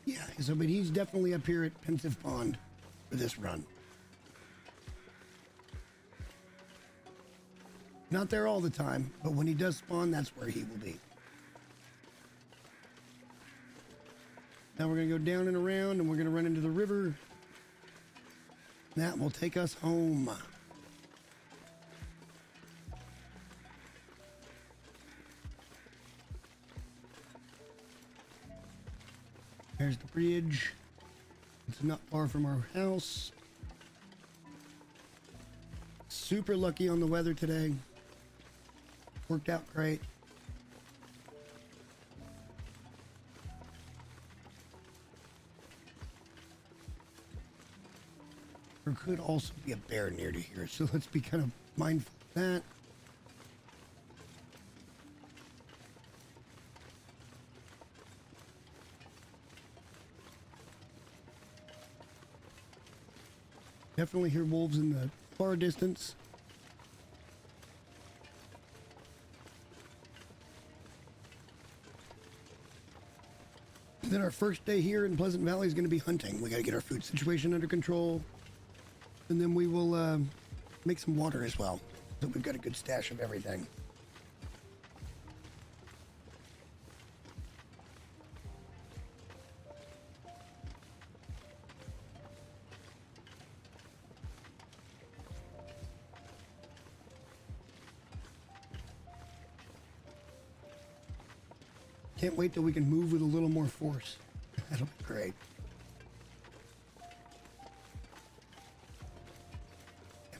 Yeah, so but he's definitely up here at Pensive Pond for this run. Not there all the time, but when he does spawn, that's where he will be. Now we're gonna go down and around, and we're gonna run into the river. That will take us home. There's the bridge. It's not far from our house. Super lucky on the weather today. Worked out great. There could also be a bear near to here, so let's be kind of mindful of that. Definitely hear wolves in the far distance. Then our first day here in Pleasant Valley is going to be hunting. We got to get our food situation under control. And then we will make some water as well. So we've got a good stash of everything. Can't wait till we can move with a little more force. That'll be great.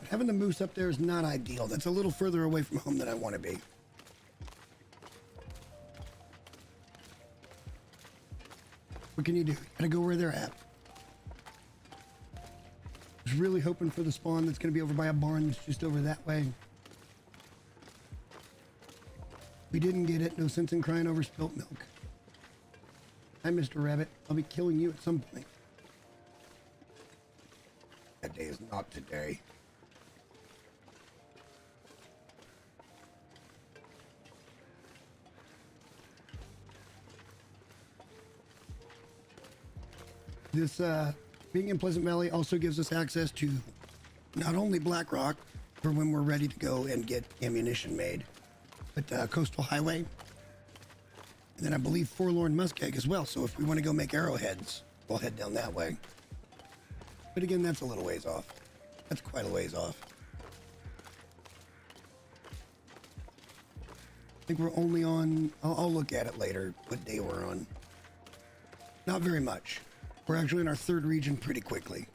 Having the moose up there is not ideal. That's a little further away from home than I want to be. What can you do? You gotta go where they're at. I was really hoping for the spawn that's gonna be over by a barn that's just over that way. We didn't get it. No sense in crying over spilt milk. Hi, Mr. Rabbit. I'll be killing you at some point. That day is not today. This, being in Pleasant Valley also gives us access to not only Black Rock for when we're ready to go and get ammunition made, but Coastal Highway. And then I believe Forlorn Muskeg as well. So if we want to go make arrowheads, we'll head down that way. But again, that's a little ways off. That's quite a ways off. I think we're only on, I'll look at it later, what day we're on. Not very much. We're actually in our third region pretty quickly.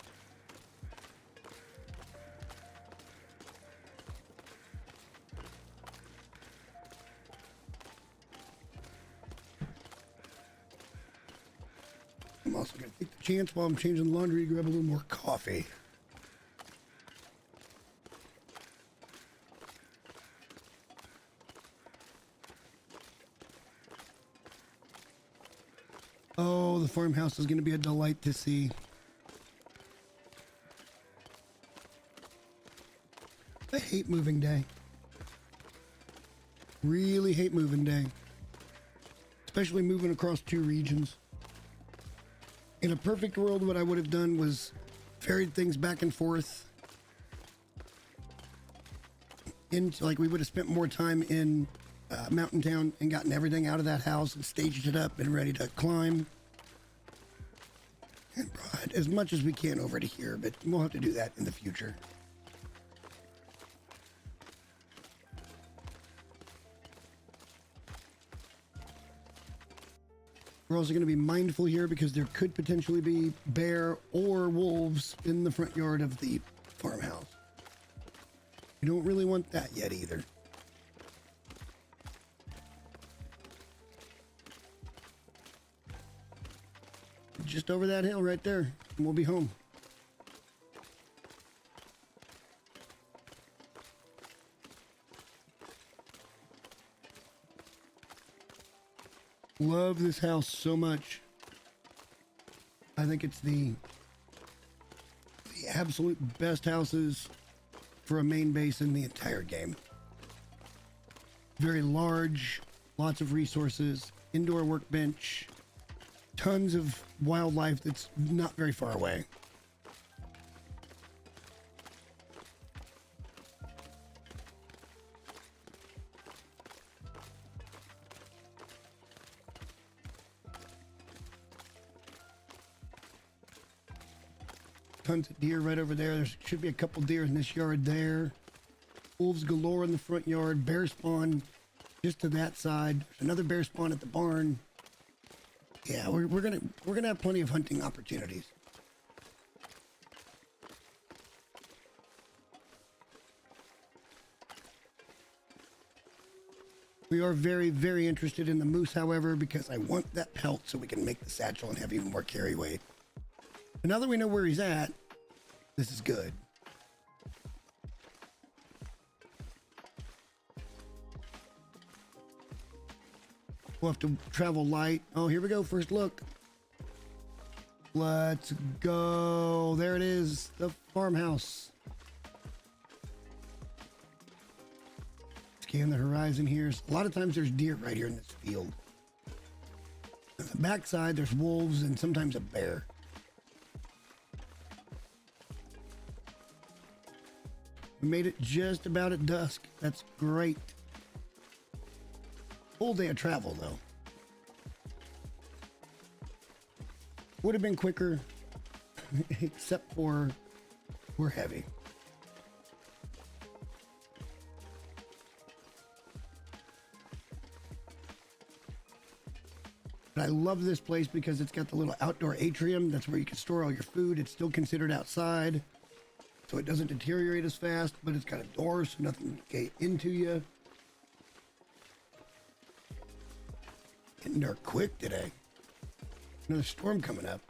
I'm also going to take the chance while I'm changing the laundry to grab a little more coffee. Oh, the farmhouse is going to be a delight to see. I hate moving day. Really hate moving day. Especially moving across 2 regions. In a perfect world, what I would have done was ferried things back and forth. Like we would have spent more time in Mountain Town and gotten everything out of that house and staged it up and ready to climb. And brought as much as we can over to here, but we'll have to do that in the future. We're also going to be mindful here because there could potentially be bear or wolves in the front yard of the farmhouse. We don't really want that yet either. Just over that hill right there, and we'll be home. Love this house so much. I think it's the absolute best houses for a main base in the entire game. Very large, lots of resources, indoor workbench, tons of wildlife that's not very far away. Tons of deer right over there. There should be a couple deer in this yard there. Wolves galore in the front yard. Bear spawn just to that side. There's another bear spawn at the barn. Yeah, we're gonna have plenty of hunting opportunities. We are very, very interested in the moose, however, because I want that pelt so we can make the satchel and have even more carry weight. And now that we know where he's at, this is good. We'll have to travel light. Oh, here we go. First look. Let's go. There it is. The farmhouse. Scan the horizon here. A lot of times there's deer right here in this field. On the backside, there's wolves and sometimes a bear. We made it just about at dusk. That's great. Full day of travel, though. Would have been quicker, except for we're heavy. But I love this place because it's got the little outdoor atrium. That's where you can store all your food. It's still considered outside, so it doesn't deteriorate as fast, but it's got a door so nothing can get into you. Getting dark quick today. Another storm coming up.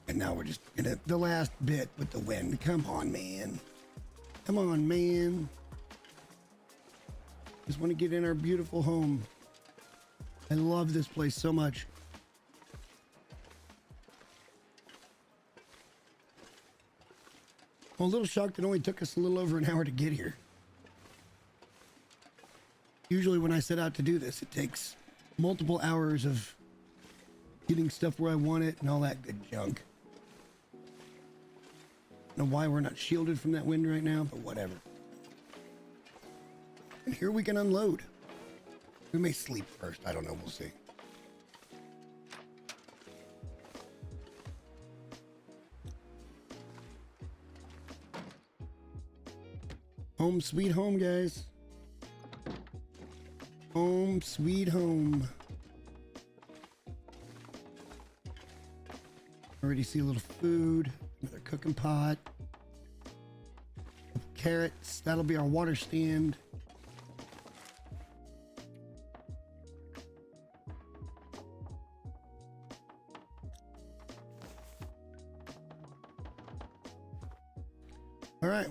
And now we're just in the last bit with the wind. Come on, man. Come on, man. Just want to get in our beautiful home. I love this place so much. I'm a little shocked it only took us a little over an hour to get here. Usually when I set out to do this, it takes multiple hours of getting stuff where I want it and all that good junk. I don't know why we're not shielded from that wind right now, but whatever. And here we can unload. We may sleep first. I don't know. We'll see. Home sweet home, guys. Home sweet home. Already see a little food, another cooking pot, carrots. That'll be our water stand. All right.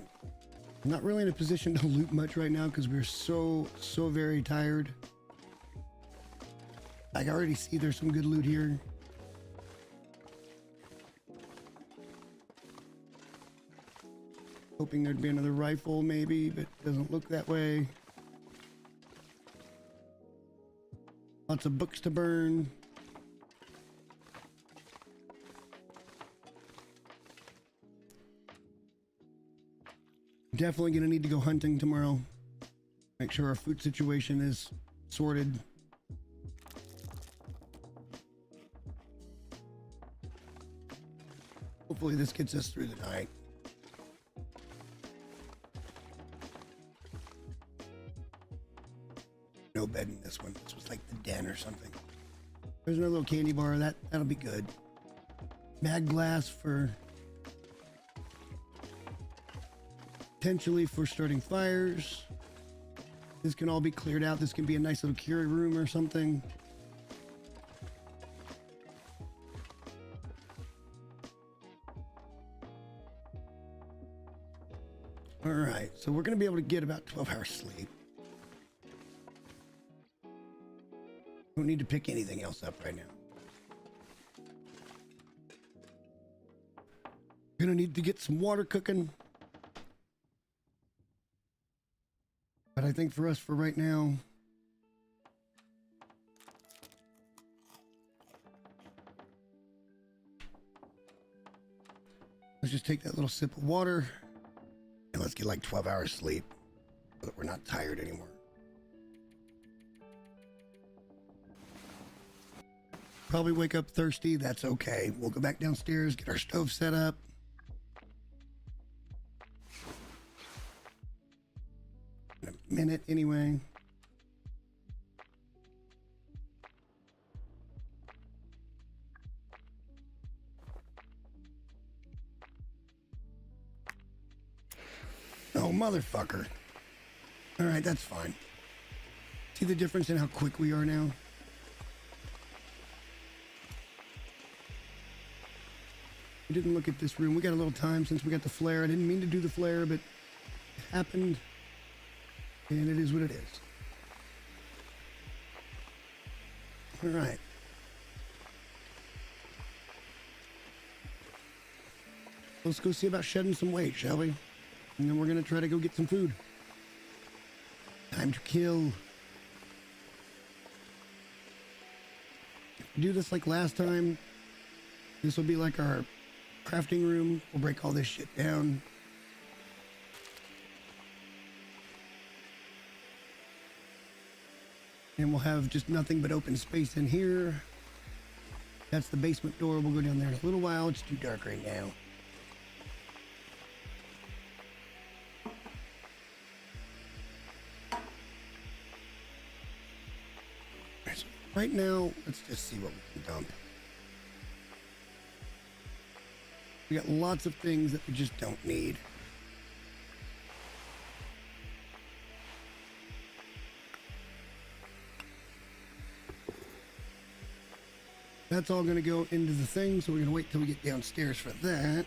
I'm not really in a position to loot much right now because we're so very tired. I can already see there's some good loot here. Hoping there'd be another rifle maybe, but doesn't look that way. Lots of books to burn. Definitely gonna need to go hunting tomorrow. Make sure our food situation is sorted. Hopefully this gets us through the night. No bed in this one. This was like the den or something. There's another little candy bar. That'll be good. Mag glass for potentially for starting fires. This can all be cleared out. This can be a nice little curie room or something. All right, so we're going to be able to get about 12 hours sleep. Don't need to pick anything else up right now. Gonna need to get some water cooking. But I think for us, for right now, let's just take that little sip of water and let's get like 12 hours sleep so that we're not tired anymore. Probably wake up thirsty. That's okay. We'll go back downstairs, get our stove set up. In a minute anyway. Oh, motherfucker. All right, that's fine. See the difference in how quick we are now? We didn't look at this room. We got a little time since we got the flare. I didn't mean to do the flare, but it happened. And it is what it is. All right. Let's go see about shedding some weight, shall we? And then we're going to try to go get some food. Time to kill. If we do this like last time, this will be like our crafting room. We'll break all this shit down. And we'll have just nothing but open space in here. That's the basement door. We'll go down there in a little while. It's too dark right now. So right now, let's just see what we can dump. We got lots of things that we just don't need. That's all going to go into the thing, so we're going to wait till we get downstairs for that.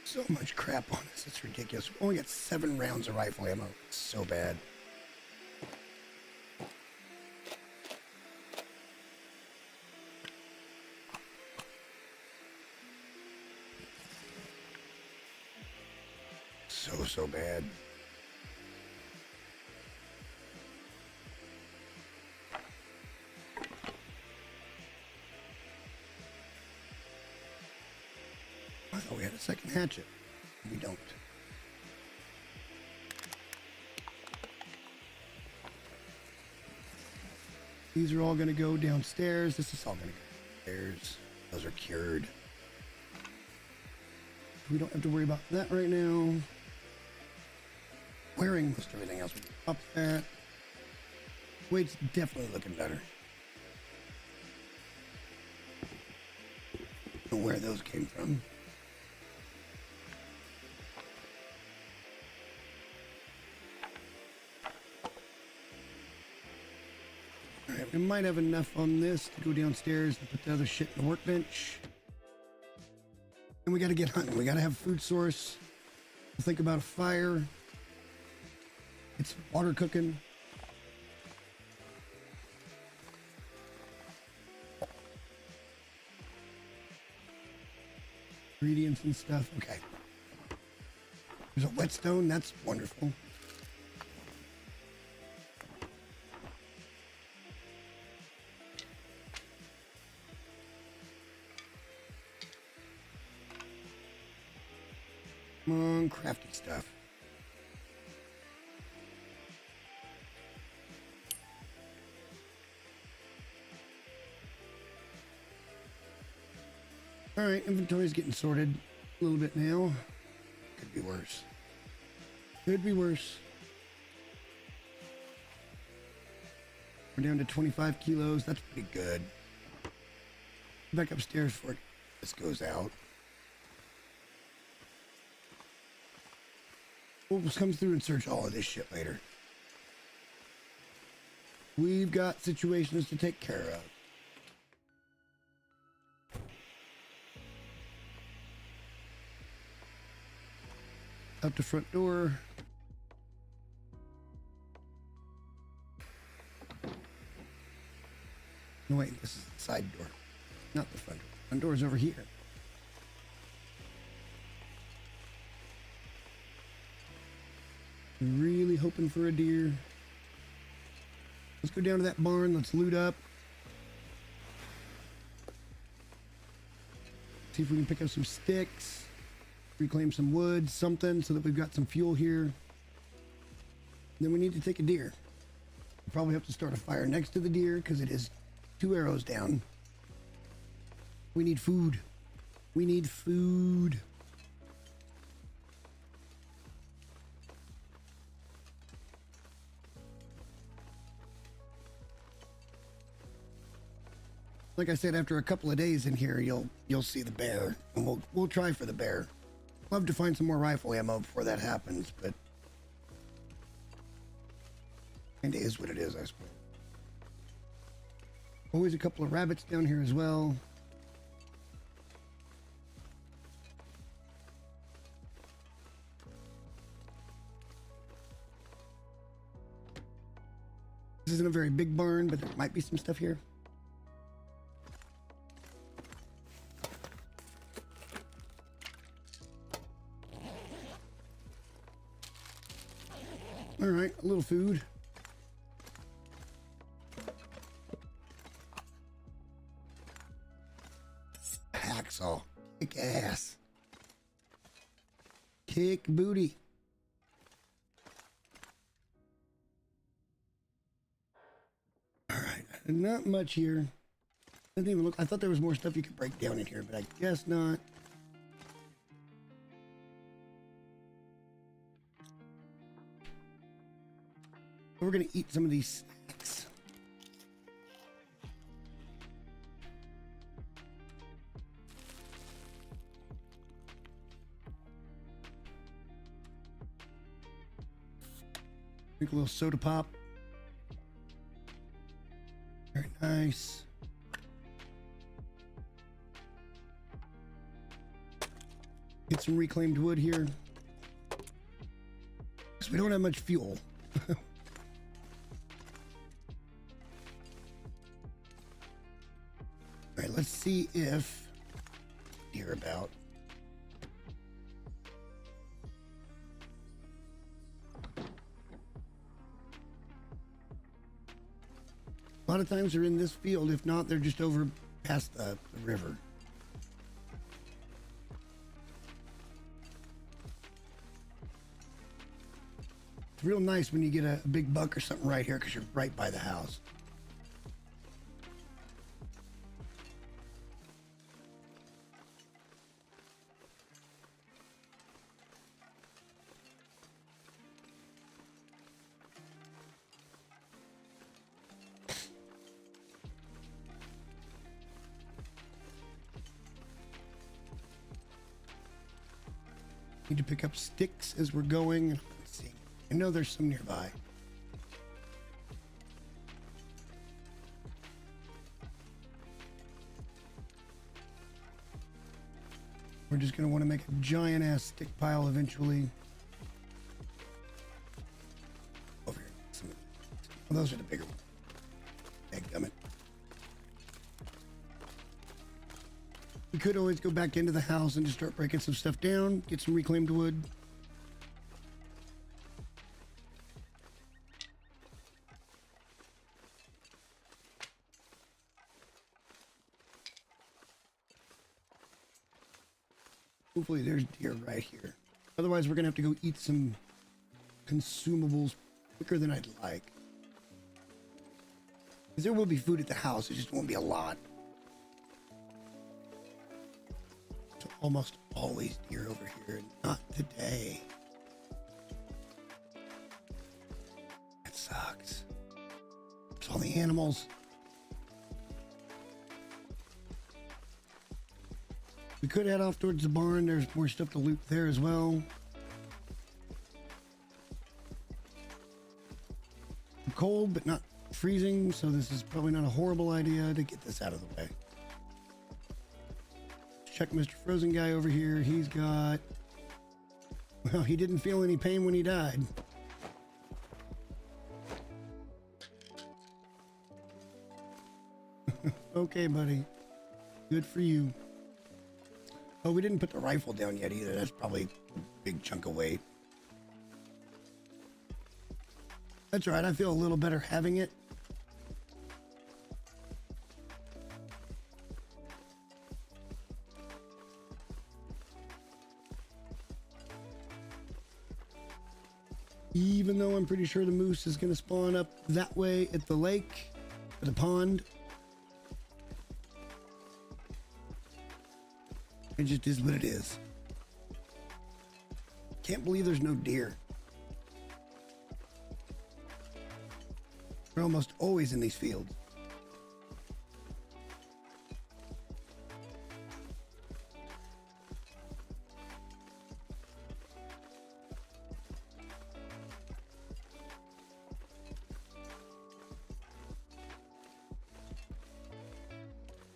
So much crap on us, it's ridiculous. We only got 7 rounds of rifle ammo. It's so bad. So bad. I thought we had a second hatchet. We don't. These are all going to go downstairs. This is all going to go downstairs. Those are cured. We don't have to worry about that right now. Wearing most everything else. We can up that. Weight's definitely looking better. Don't know where those came from. Alright, we might have enough on this to go downstairs and put the other shit in the workbench. And we gotta get hunting. We gotta have a food source. We'll think about a fire. It's water cooking. Ingredients and stuff. Okay. There's a whetstone. That's wonderful. Come on, crafty stuff. All right, inventory's getting sorted a little bit now. Could be worse. Could be worse. We're down to 25 kilos. That's pretty good. Back upstairs before this goes out. We'll just come through and search all of this shit later. We've got situations to take care of. Up the front door. No, wait, this is the side door, not the front door. Front door's over here. Really hoping for a deer. Let's go down to that barn. Let's loot up. See if we can pick up some sticks. Reclaim some wood, something, so that we've got some fuel here. Then we need to take a deer. We'll probably have to start a fire next to the deer because it is 2 arrows down. We need food. We need food. Like I said, after a couple of days in here, you'll see the bear, and we'll try for the bear. Love to find some more rifle ammo before that happens, but it is what it is, I suppose. Always a couple of rabbits down here as well. This isn't a very big barn, but there might be some stuff here. All right, a little food. Hacksaw. Kick ass. Kick booty. All right, not much here. Doesn't even look. I thought there was more stuff you could break down in here, but I guess not. We're gonna eat some of these snacks. Drink a little soda pop. Very nice. Get some reclaimed wood here. Because we don't have much fuel. All right, let's see if you're about. A lot of times they're in this field. If not, they're just over past the river. It's real nice when you get a big buck or something right here because you're right by the house. Need to pick up sticks as we're going. Let's see. I know there's some nearby. We're just going to want to make a giant ass stick pile eventually. Over here. Well, those are the bigger ones. Dadgummit. We could always go back into the house and just start breaking some stuff down, get some reclaimed wood. Hopefully there's deer right here. Otherwise, we're going to have to go eat some consumables quicker than I'd like. Because there will be food at the house. It just won't be a lot. So almost always deer over here. Not today. That sucks. There's all the animals. We could head off towards the barn. There's more stuff to loot there as well. I'm cold, but not freezing, so this is probably not a horrible idea to get this out of the way. Check Mr. Frozen Guy over here. He's got... Well, he didn't feel any pain when he died. Okay, buddy. Good for you. Oh, we didn't put the rifle down yet either. That's probably a big chunk of weight. That's right. I feel a little better having it. Even though I'm pretty sure the moose is going to spawn up that way at the lake, or the pond. It just is what it is. Can't believe there's no deer. They're almost always in these fields.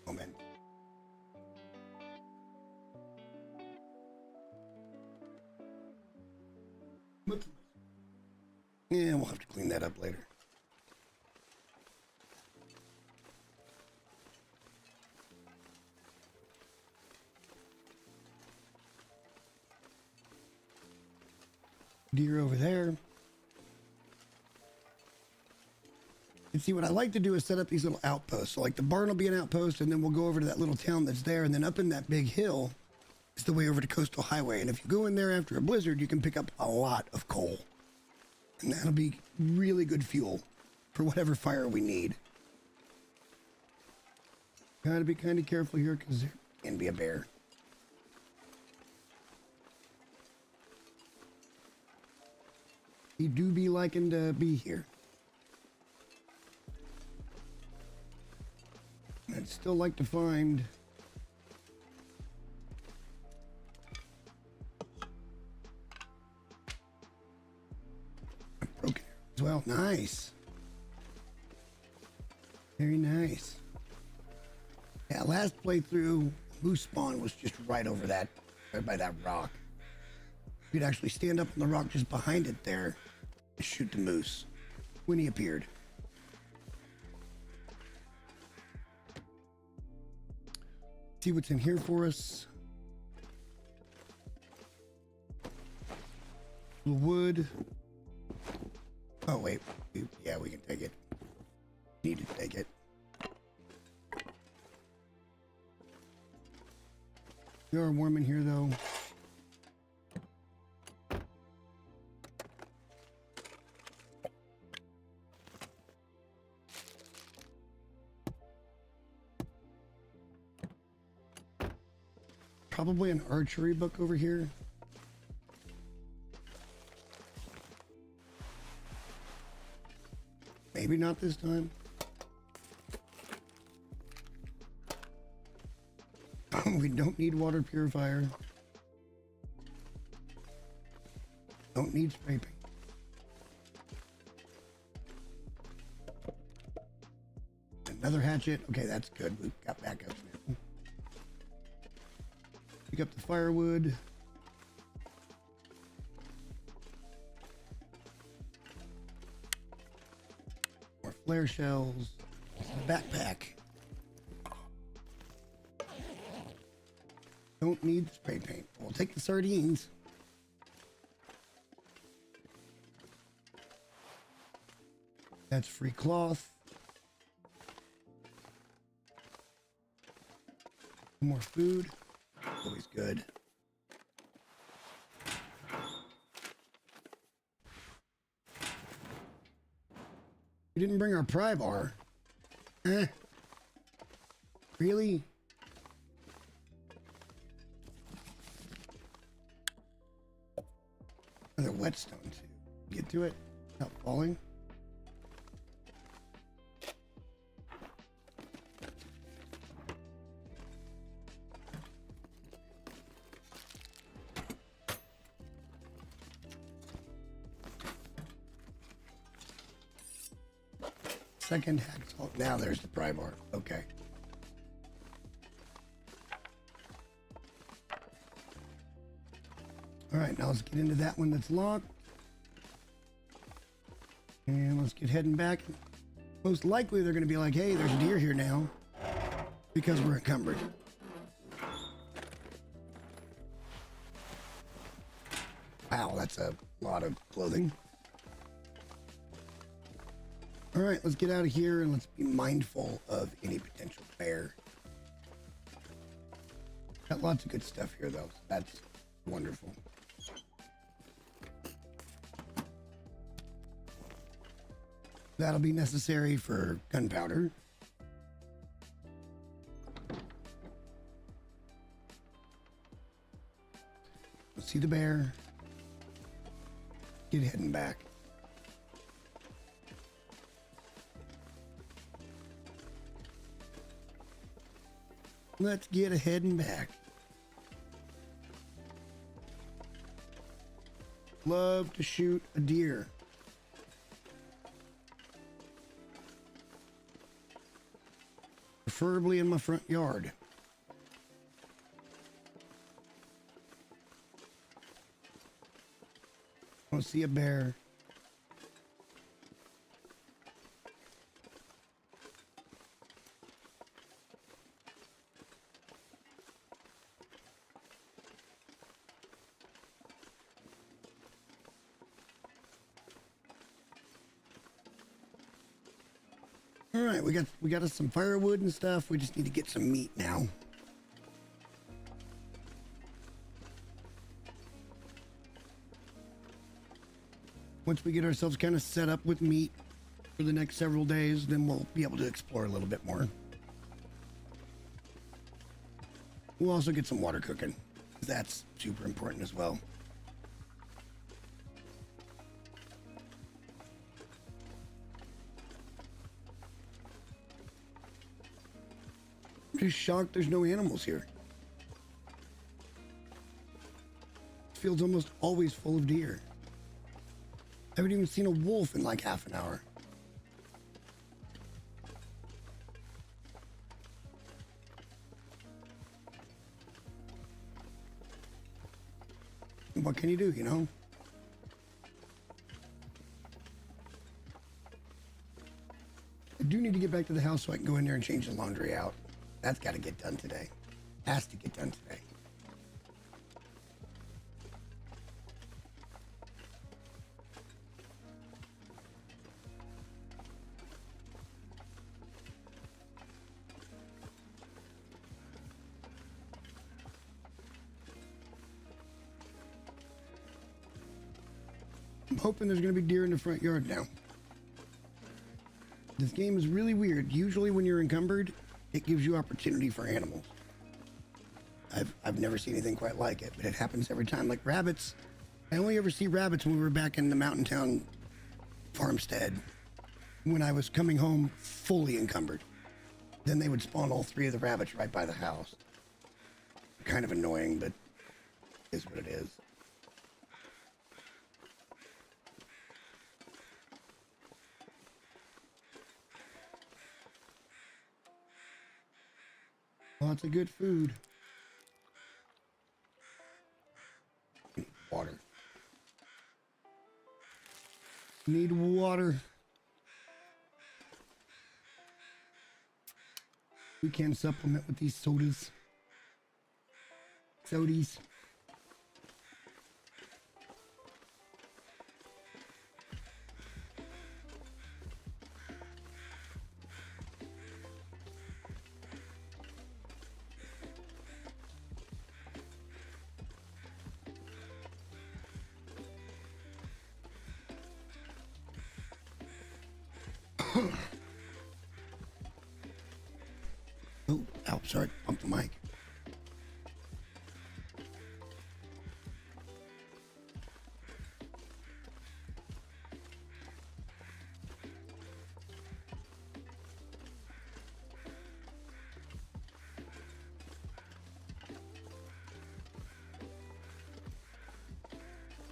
Oh man. Yeah, we'll have to clean that up later. Deer over there. And see, what I like to do is set up these little outposts. So like the barn will be an outpost, and then we'll go over to that little town that's there, and then up in that big hill is the way over to Coastal Highway. And if you go in there after a blizzard, you can pick up a lot of coal. And that'll be really good fuel for whatever fire we need. Gotta be kind of careful here because there can be a bear. He do be liking to be here. I'd still like to find... broken as well. Nice. Very nice. Yeah, last playthrough, moose spawn was just right over that, right by that rock. You could actually stand up on the rock just behind it there and shoot the moose when he appeared. See what's in here for us. The wood. Oh wait, yeah, we can take it. Need to take it. We are warm in here though. Probably an archery book over here. Maybe not this time. We don't need water purifier. Don't need spray paint. Another hatchet. Okay, that's good. We've got backups now. Pick up the firewood. More flare shells. Backpack. Don't need the spray paint. We'll take the sardines. That's free cloth. More food. Always good. We didn't bring our pry bar. Really? Another whetstone too. Get to it without falling. Second hacksaw. Now there's the pry bar. Okay. All right, now let's get into that one that's locked. And let's get heading back. Most likely they're going to be like, hey, there's a deer here now because we're encumbered. Wow, that's a lot of clothing. All right, let's get out of here and let's be mindful of any potential bear. Got lots of good stuff here, though. So that's wonderful. That'll be necessary for gunpowder. Let's see the bear. Get heading back. Let's get ahead and back. Love to shoot a deer. Preferably in my front yard. I want to see a bear. All right, we got us some firewood and stuff. We just need to get some meat now. Once we get ourselves kind of set up with meat for the next several days, then we'll be able to explore a little bit more. We'll also get some water cooking. That's super important as well. I'm just shocked there's no animals here. This field's almost always full of deer. I haven't even seen a wolf in like half an hour. What can you do, you know? I do need to get back to the house so I can go in there and change the laundry out. That's got to get done today. Has to get done today. I'm hoping there's going to be deer in the front yard now. This game is really weird. Usually when you're encumbered, it gives you opportunity for animals. I've never seen anything quite like it, but it happens every time. Like rabbits, I only ever see rabbits when we were back in the mountain town farmstead, when I was coming home fully encumbered. Then they would spawn all three of the rabbits right by the house. Kind of annoying, but it is what it is. Lots of good food. Water. Need water. We can supplement with these sodas. Sodies. Oh, ow, sorry, bumped the mic.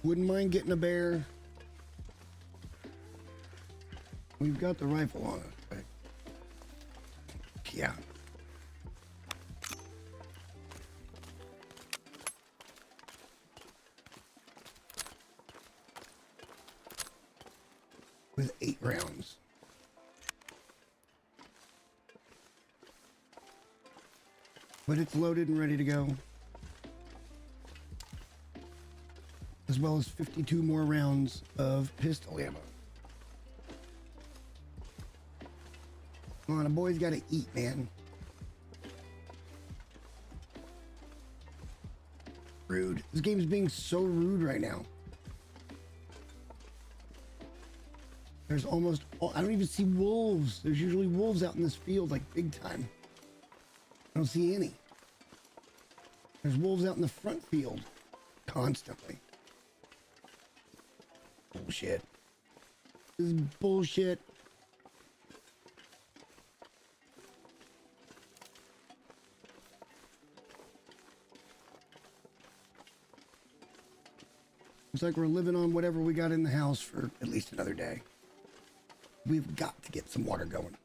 Wouldn't mind getting a bear. We've got the rifle on us, right? Yeah. With 8 rounds. But it's loaded and ready to go. As well as 52 more rounds of pistol ammo. Come on, a boy's gotta eat, man. Rude. This game's being so rude right now. There's almost, I don't even see wolves. There's usually wolves out in this field, like big time. I don't see any. There's wolves out in the front field. Constantly. Bullshit. This is bullshit. Looks like we're living on whatever we got in the house for at least another day. We've got to get some water going.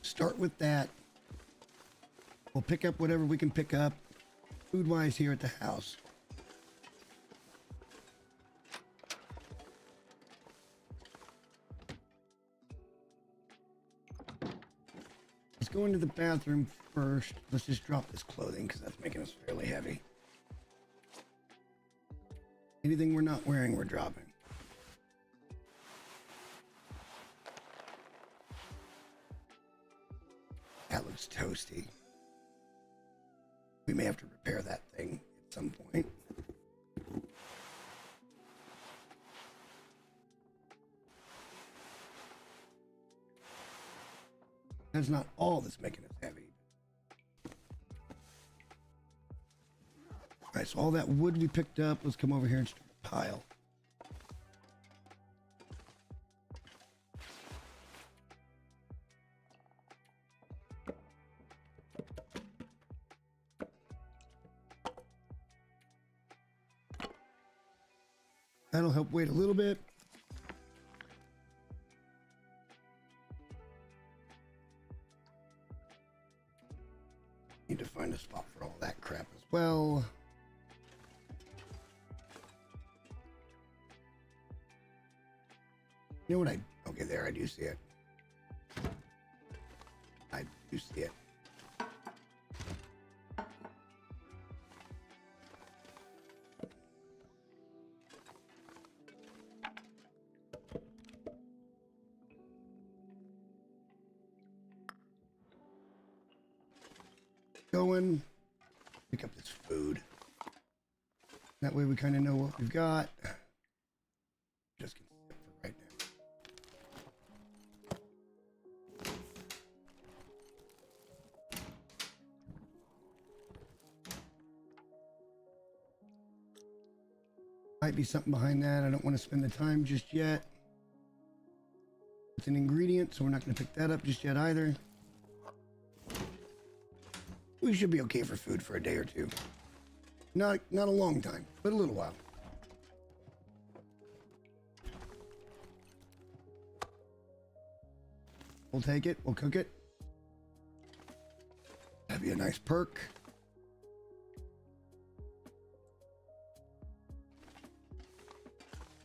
Start with that. We'll pick up whatever we can pick up food-wise here at the house. Let's go into the bathroom first. Let's just drop this clothing because that's making us fairly heavy. Anything we're not wearing, we're dropping. That looks toasty. We may have to repair that thing at some point. That's not all that's making us heavy. All right, so all that wood we picked up, let's come over here and start a pile. That'll help wait a little bit. Need to find a spot for all that crap as well. You know what okay, there, I do see it. I do see it. Going, pick up this food. That way we kind of know what we've got. Just gonna sit for right now. Might be something behind that. I don't want to spend the time just yet. It's an ingredient, so we're not going to pick that up just yet either. We should be okay for food for a day or two. Not a long time, but a little while. We'll take it. We'll cook it. That'd be a nice perk.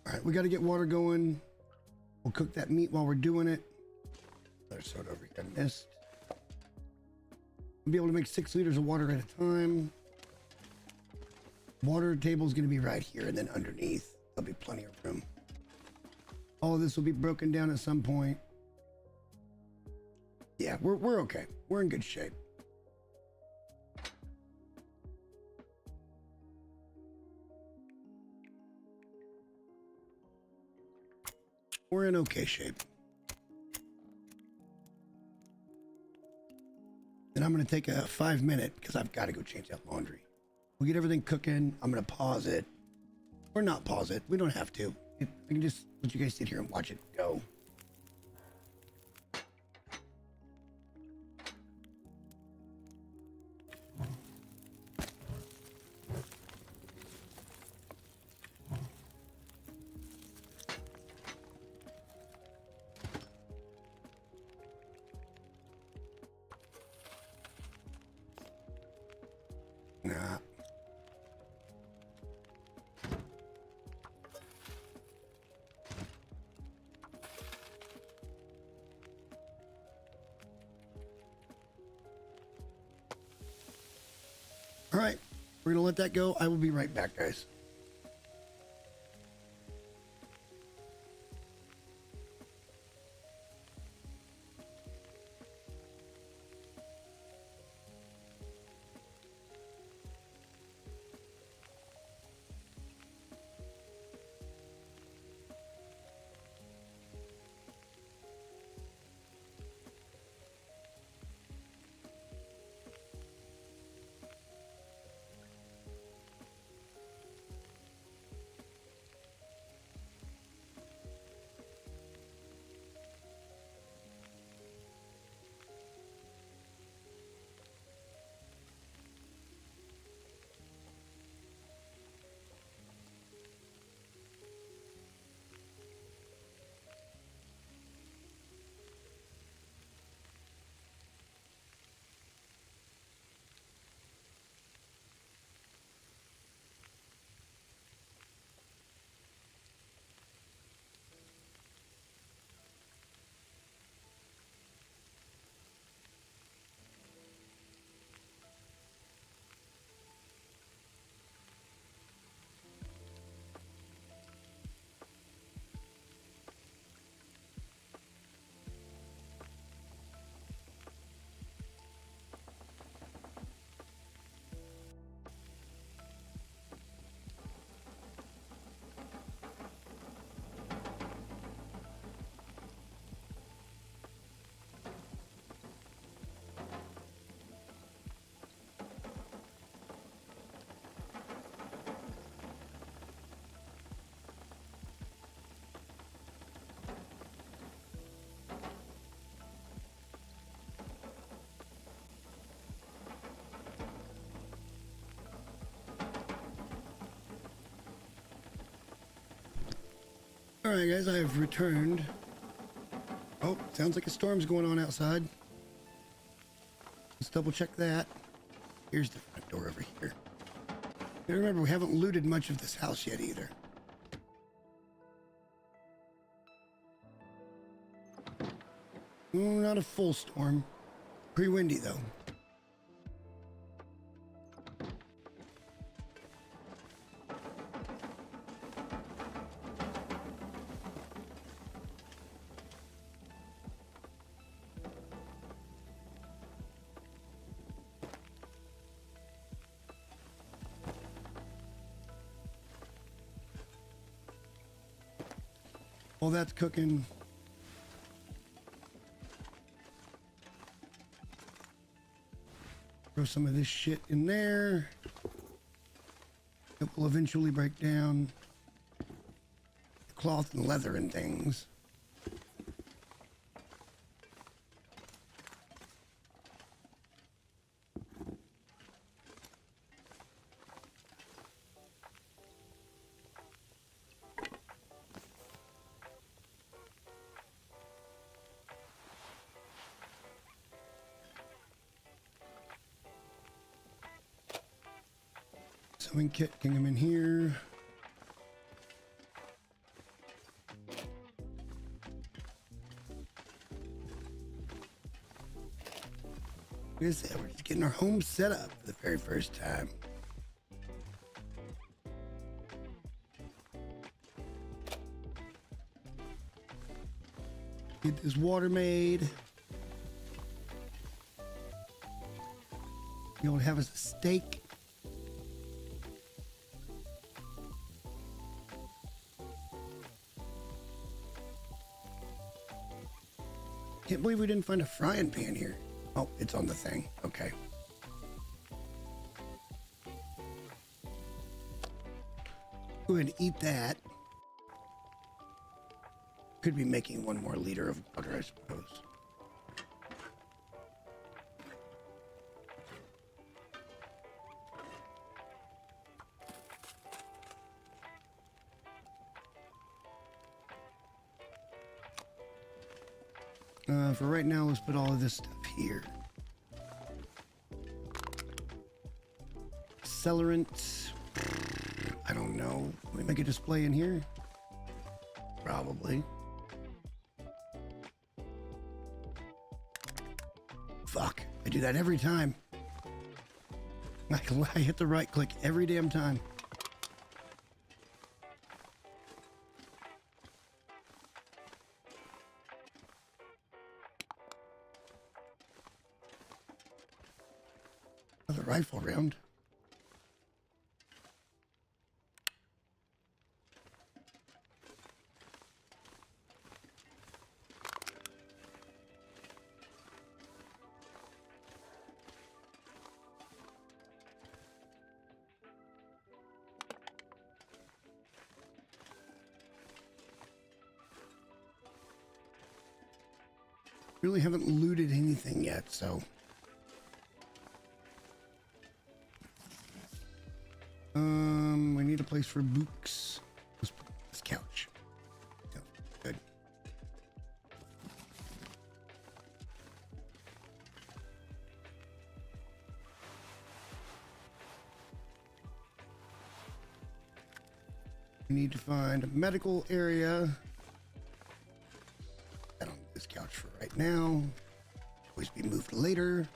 All right, we got to get water going. We'll cook that meat while we're doing it. Another soda over here I missed. We'll be able to make 6 liters of water at a time. Water table is going to be right here, and then underneath there'll be plenty of room. All of this will be broken down at some point. Yeah, we're okay. We're in good shape. We're in okay shape. And I'm going to take a 5-minute because I've got to go change that laundry. We'll get everything cooking. I'm going to pause it. Or not pause it. We don't have to. I can just let you guys sit here and watch it go. Nah. All right, we're gonna let that go. I will be right back, guys. All right, guys, I have returned. Oh, sounds like a storm's going on outside. Let's double check that. Here's the front door over here. Now remember, we haven't looted much of this house yet either. Not a full storm. Pretty windy though. While that's cooking, throw some of this shit in there. It will eventually break down the cloth and leather and things. Sewing kit can come in here. What is that? We're just getting our home set up for the very first time. Get this water made. You know what have us a steak. Can't believe we didn't find a frying pan here. Oh, it's on the thing. Okay. Go ahead and eat that. Could be making 1 more liter of water, I suppose. For right now, let's put all of this stuff here. Accelerant. I don't know. Can we make a display in here? Probably. Fuck. I do that every time. I hit the right click every damn time. Another rifle round. Really haven't looted anything yet, so. We need a place for books. Let's put this couch. So, good. We need to find a medical area. I don't need this couch for right now. Always be moved later.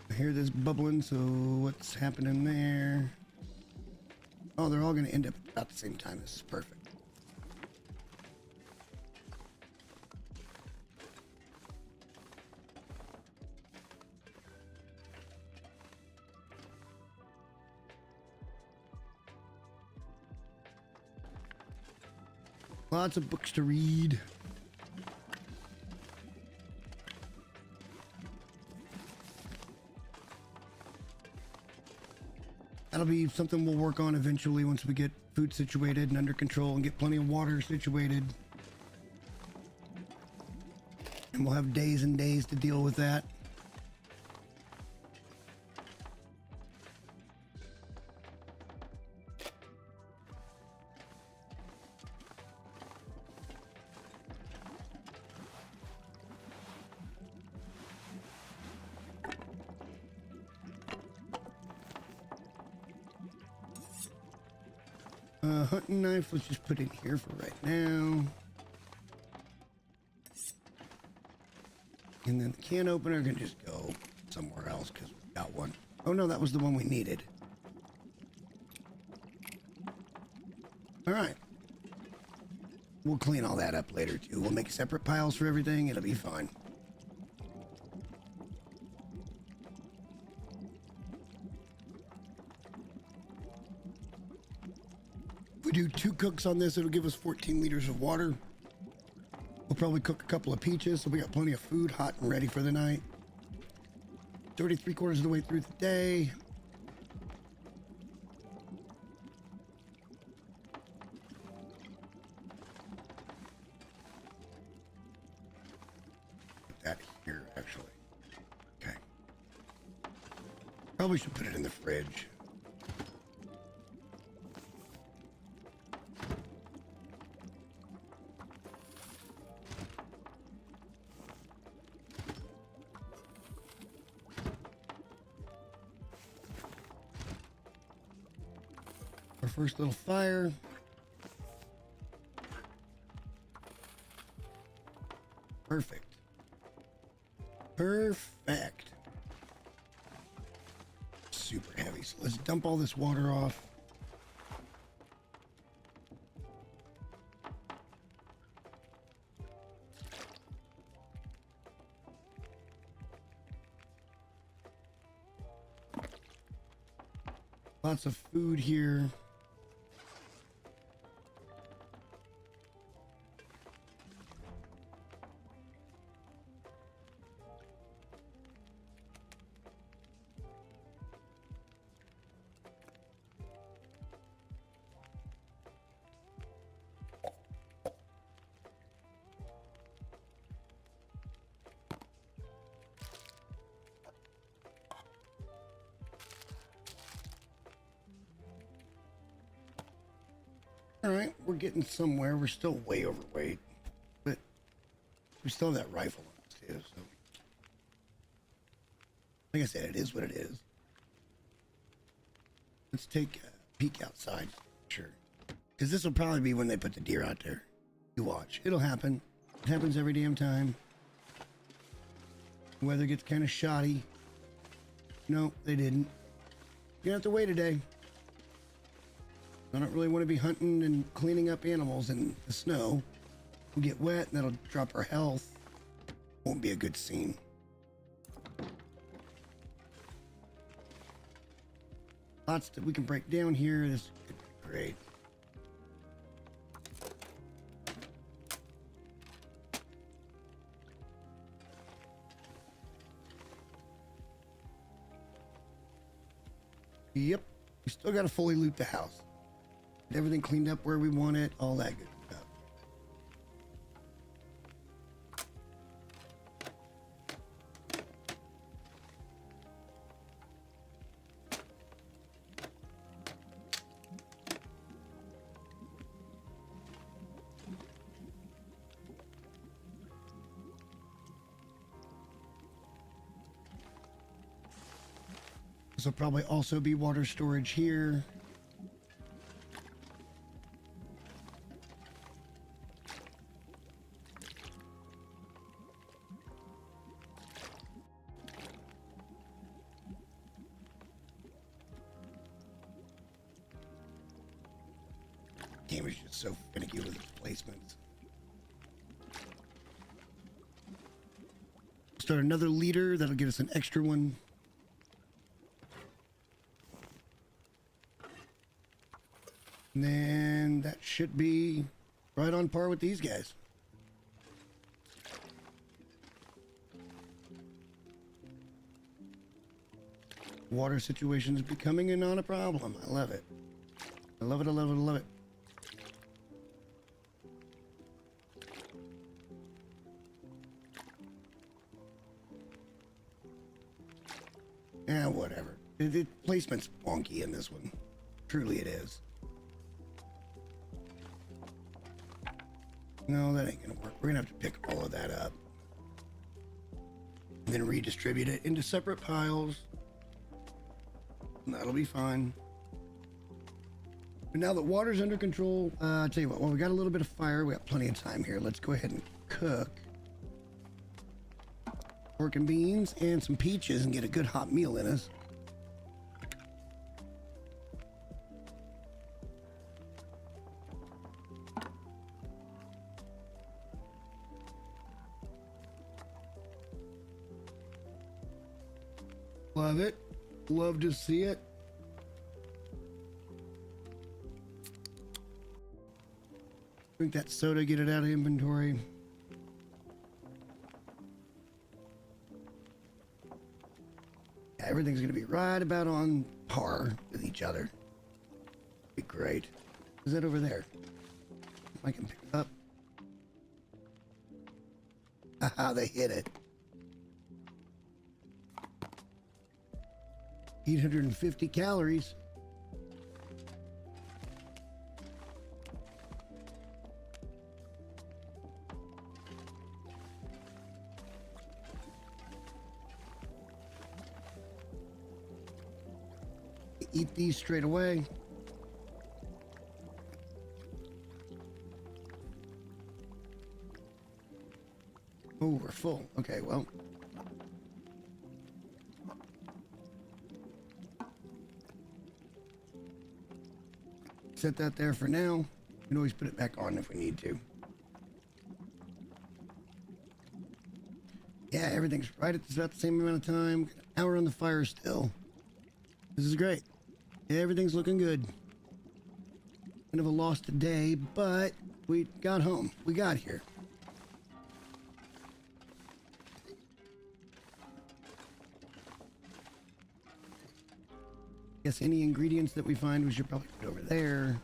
I hear this bubbling, so what's happening there? Oh, they're all going to end up about the same time. This is perfect. Lots of books to read. That'll be something we'll work on eventually once we get food situated and under control and get plenty of water situated. And we'll have days and days to deal with that. Hunting knife, let's just put it here for right now. And then the can opener can just go somewhere else because we got one. Oh no, that was the one we needed. All right. We'll clean all that up later too. We'll make separate piles for everything. It'll be fine. We do 2 cooks on this, it'll give us 14 liters of water. We'll probably cook a couple of peaches, so we got plenty of food hot and ready for the night. already 3/4 of the way through the day. Put that here, actually. Okay. Probably should put it in the fridge. Our first little fire. Perfect. Perfect. Super heavy. So let's dump all this water off. Lots of food here. All right, we're getting somewhere. We're still way overweight, but we still have that rifle on us too. So, like I said, it is what it is. Let's take a peek outside, sure, because this will probably be when they put the deer out there. You watch, it'll happen. It happens every damn time. The weather gets kind of shoddy. No, they didn't. You don't have to wait a day. I don't really want to be hunting and cleaning up animals in the snow. We'll get wet and that'll drop our health. Won't be a good scene. Lots that we can break down here. This could be great. Yep, we still got to fully loot the house. Everything cleaned up where we want it, all that good stuff. This will probably also be water storage here. Game is just so finicky with its placements. Start another leader. That'll get us an extra one. And then that should be right on par with these guys. Water situation is becoming not a problem. I love it. I love it, I love it, I love it. Yeah, whatever. The placement's wonky in this one. Truly it is. No, that ain't gonna work. We're gonna have to pick all of that up. And then redistribute it into separate piles. And that'll be fine. But now that water's under control, I'll tell you what, well, we got a little bit of fire. We got plenty of time here. Let's go ahead and cook pork and beans and some peaches and get a good hot meal in us. Love it. Love to see it. Drink that soda, get it out of inventory. everything's going to be right about on par with each other. Be great. Is that over there? I can pick it up. Haha, they hit it. 850 calories. Eat these straight away. Oh, we're full. Okay, well. Set that there for now. We can always put it back on if we need to. Yeah, everything's right at about the same amount of time. An hour on the fire still. This is great. Yeah, everything's looking good. Kind of a lost day, but we got home. We got here. Guess any ingredients that we find we should probably put over there.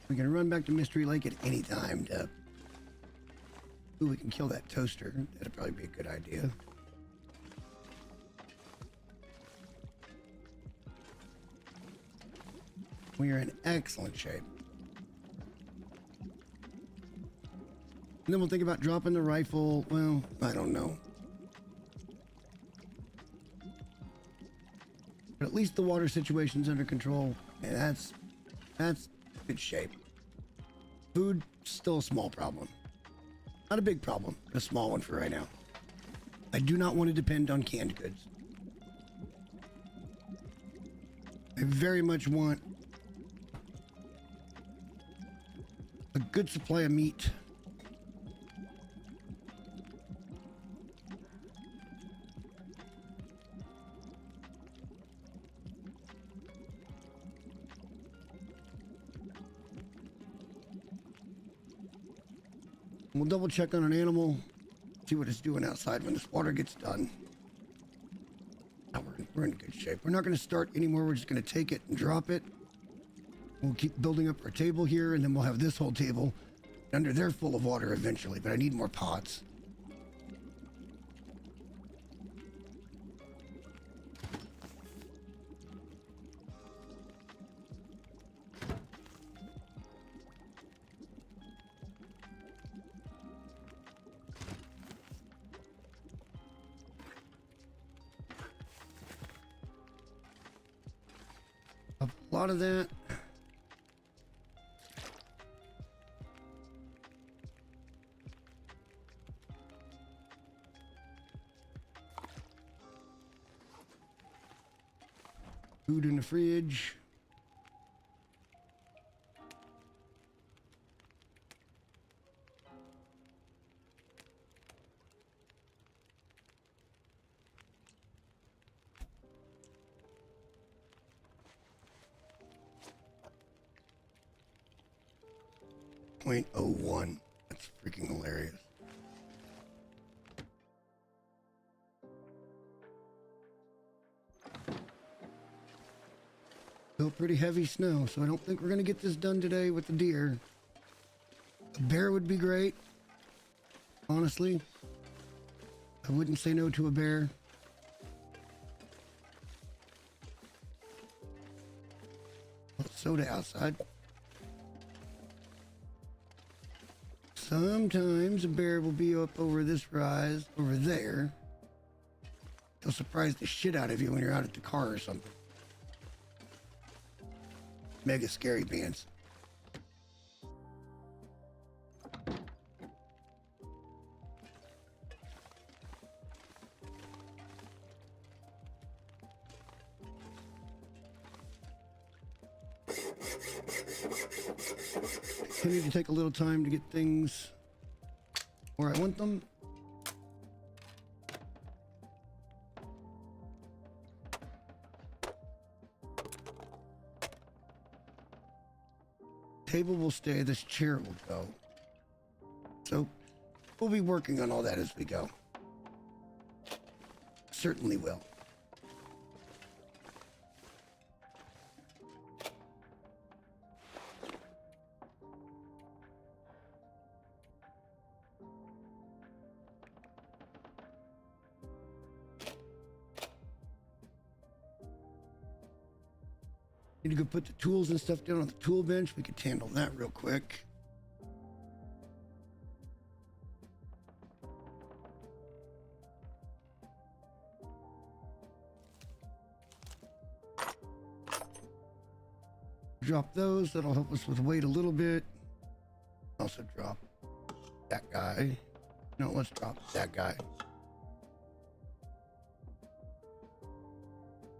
We can run back to Mystery Lake at any time to... Ooh, we can kill that toaster. That'd probably be a good idea. We are in excellent shape. And then we'll think about dropping the rifle. Well, I don't know. But at least the water situation's under control. And that's good shape. Food, still a small problem. Not a big problem, but a small one for right now. I do not want to depend on canned goods. I very much want a good supply of meat. We'll double check on an animal, see what it's doing outside when this water gets done. Now we're in good shape. We're not going to start anymore. We're just going to take it and drop it. We'll keep building up our table here, and then we'll have this whole table under there full of water eventually, but I need more pots. A lot of that. Food in the fridge. .01. That's freaking hilarious. Still pretty heavy snow, so I don't think we're going to get this done today with the deer. A bear would be great. Honestly, I wouldn't say no to a bear. Soda outside. Sometimes a bear will be up over this rise, over there. He'll surprise the shit out of you when you're out at the car or something. Mega scary pants. I need to take a little time to get things where I want them. Table will stay, this chair will go. So we'll be working on all that as we go. certainly will. Need to go put the tools and stuff down on the tool bench. We could handle that real quick. Drop those. That'll help us with weight a little bit. Also drop that guy. No, let's drop that guy.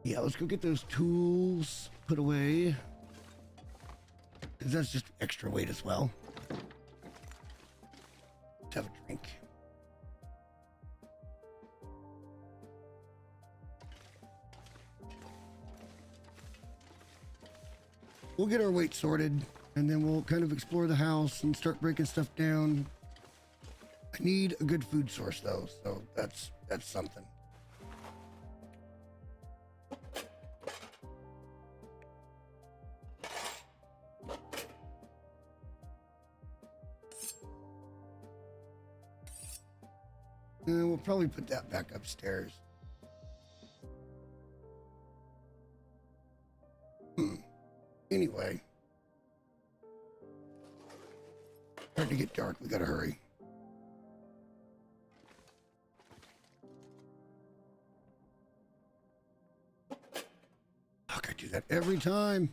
Yeah, let's go get those tools put away, because that's just extra weight as well. Let's have a drink. We'll get our weight sorted, and then we'll kind of explore the house and start breaking stuff down. I need a good food source though, so that's something. And we'll probably put that back upstairs. Anyway. Starting to get dark. We gotta hurry. Fuck, I do that every time.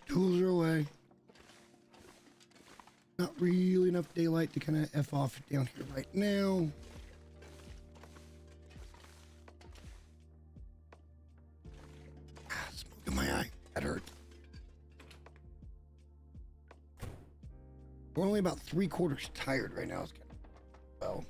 Tools are away. Not really enough daylight to kind of F off down here right now. Smoke in my eye. That hurt. We're only about 3/4 tired right now. It's kind of well.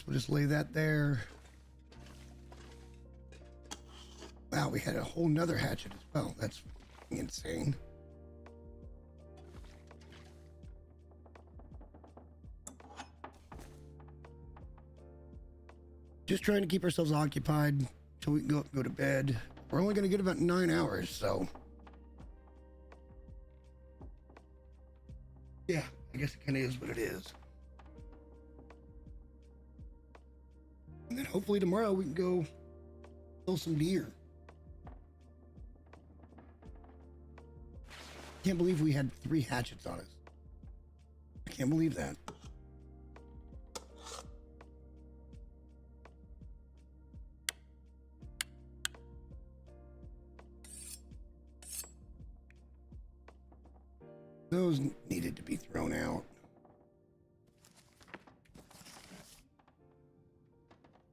We'll just lay that there. Wow, we had a whole nother hatchet as well. That's insane. Just trying to keep ourselves occupied until we can go to bed. We're only going to get about 9 hours, so. Yeah, I guess it kind of is what it is. And then hopefully tomorrow we can go kill some deer. Can't believe we had 3 hatchets on us. I can't believe that. Those needed to be thrown out.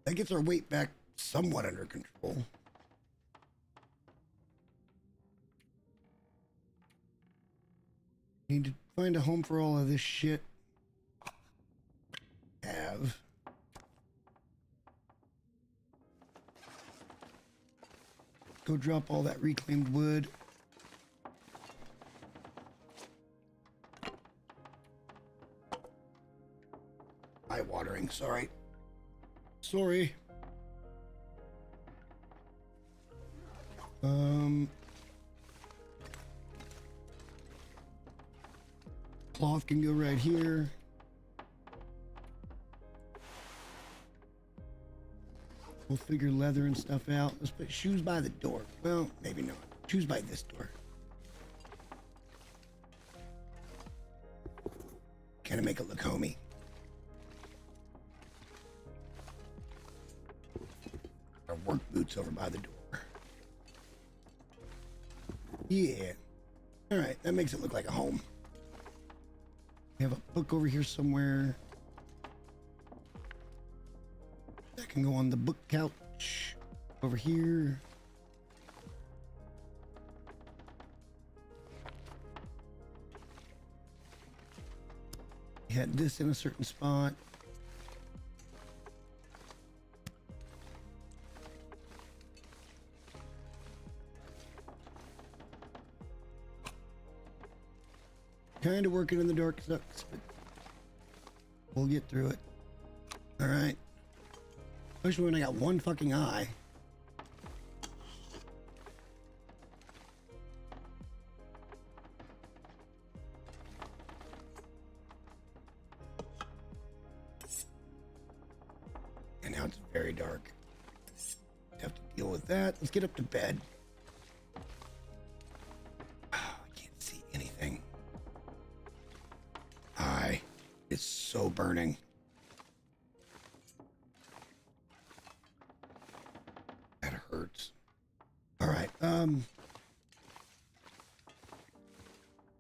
That gets our weight back somewhat under control. Need to find a home for all of this shit. Have. Go drop all that reclaimed wood. Eye watering, sorry. Sorry. Cloth can go right here. We'll figure leather and stuff out. Let's put shoes by the door. Well, maybe not. Shoes by this door. Kind of make it look homey. Our work boots over by the door. Yeah. All right, that makes it look like a home. We have a book over here somewhere. can go on the book couch over here. Had this in a certain spot. Kind of working in the dark sucks, but we'll get through it. All right. Especially when I got one fucking eye. And now it's very dark. Have to deal with that. Let's get up to bed. Oh, I can't see anything. Eye. It's so burning. That hurts. All right.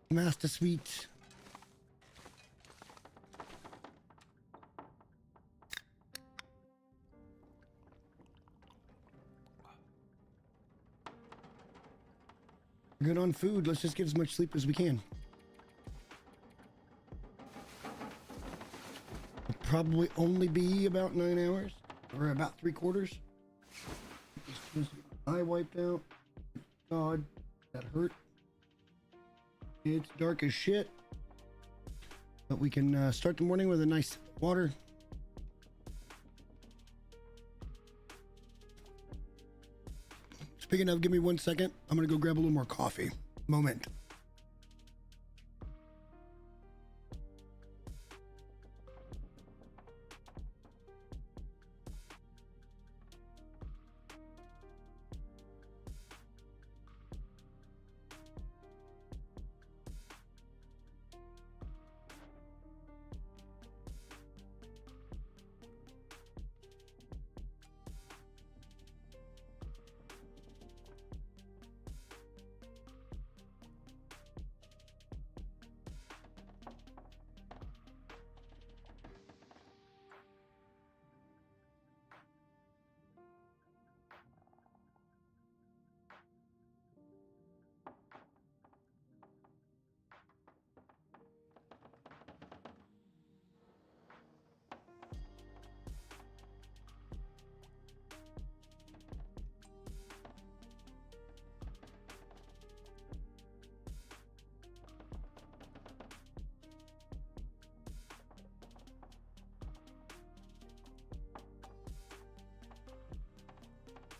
Master Suite. Good on food. Let's just get as much sleep as we can. It'll probably only be about 9 hours, or about 3/4. Just eye wiped out. God, that hurt. It's dark as shit, but we can start the morning with a nice water. Speaking of, give me 1 second. I'm gonna go grab a little more coffee. Moment.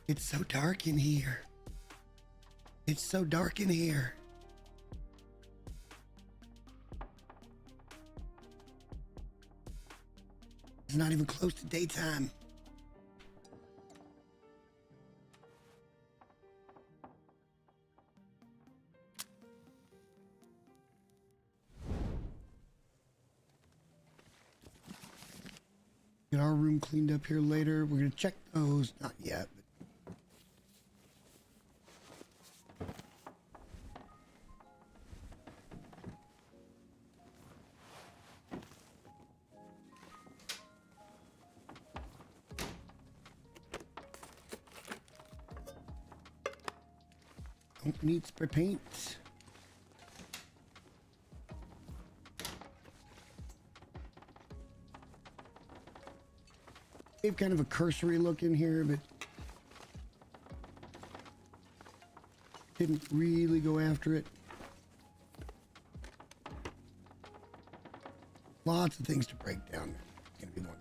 It's so dark in here. It's so dark in here. It's not even close to daytime. Get our room cleaned up here later. We're gonna check those. Not yet. Don't need spray paint. Gave kind of a cursory look in here, but didn't really go after it. Lots of things to break down. It's gonna be one.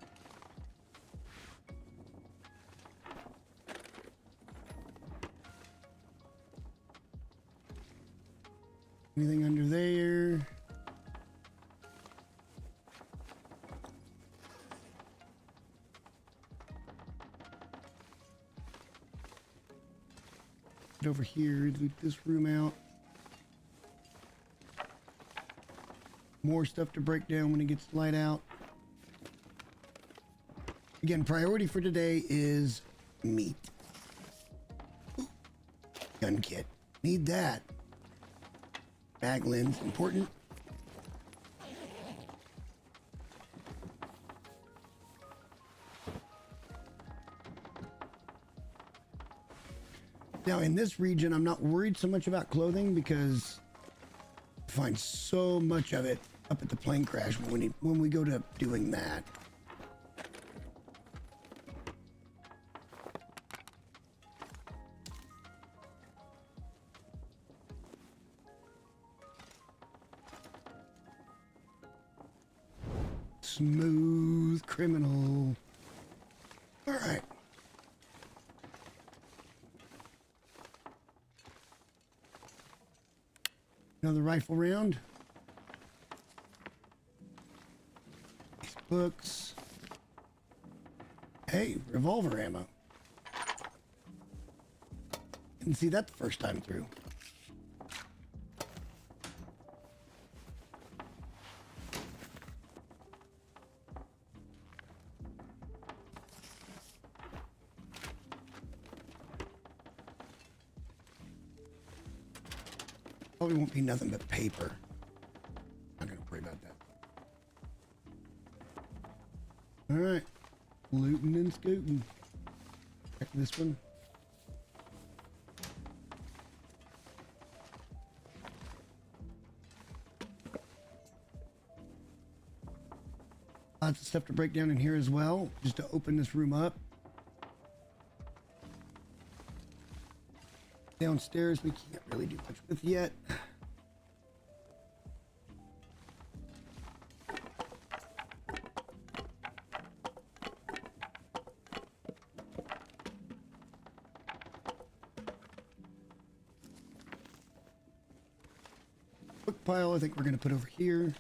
Anything under there? Get over here, loot this room out. More stuff to break down when it gets light out. Again, priority for today is meat. Ooh, gun kit. Need that. Bag lens, important. Now in this region, I'm not worried so much about clothing because I find so much of it up at the plane crash when we go to doing that. Smooth criminal. All right. Another rifle round. These books. Hey, revolver ammo. Didn't see that the first time through. Probably won't be nothing but paper. Not gonna worry about that. All right, looting and scooting. Check this one. Lots of stuff to break down in here as well, just to open this room up. Downstairs we can't really do much with yet. Book pile I think we're going to put over here.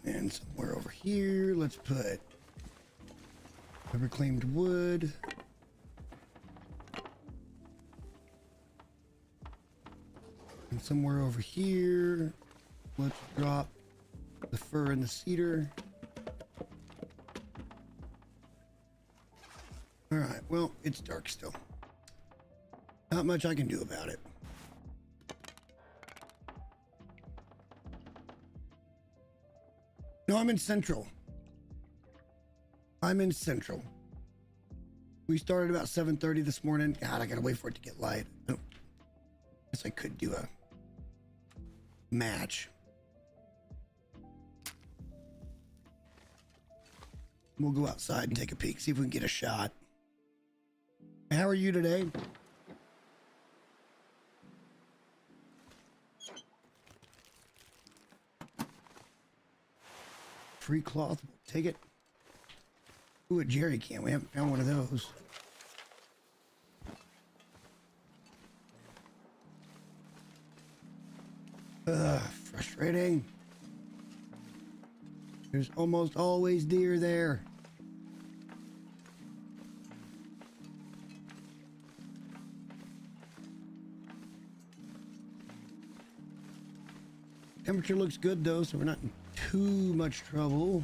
And somewhere over here, let's put the reclaimed wood. And somewhere over here, let's drop the fir and the cedar. All right, well, it's dark still. Not much I can do about it. No, I'm in Central. I'm in Central. We started about 7:30 this morning. God, I gotta wait for it to get light. Oh, guess I could do a match. We'll go outside and take a peek, see if we can get a shot. How are you today? Free cloth, we'll take it. Ooh, a jerry can. We haven't found one of those. Frustrating. There's almost always deer there. Temperature looks good though, so we're not in too much trouble.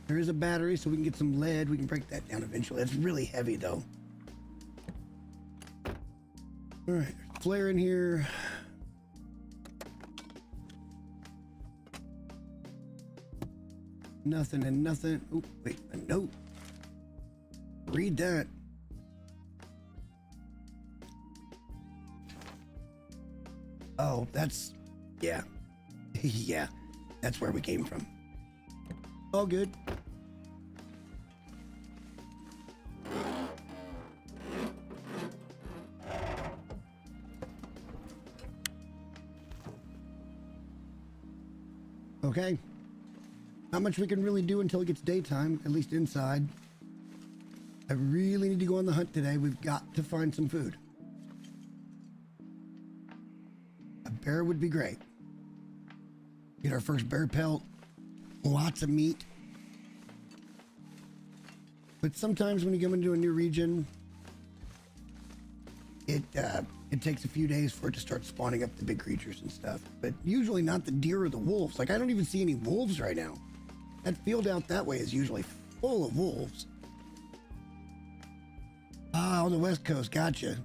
There is a battery, so we can get some lead. We can break that down eventually. It's really heavy though. All right, there's a flare in here. Nothing and nothing. Oh, wait, a note. Read that. Oh, that's, yeah. Yeah, that's where we came from. All good. Okay. Not much we can really do until it gets daytime, at least inside. I really need to go on the hunt today. We've got to find some food. A bear would be great. Get our first bear pelt. Lots of meat. But sometimes when you come into a new region, it takes a few days for it to start spawning up the big creatures and stuff. But usually not the deer or the wolves. Like, I don't even see any wolves right now. That field out that way is usually full of wolves. Ah, on the West Coast, gotcha.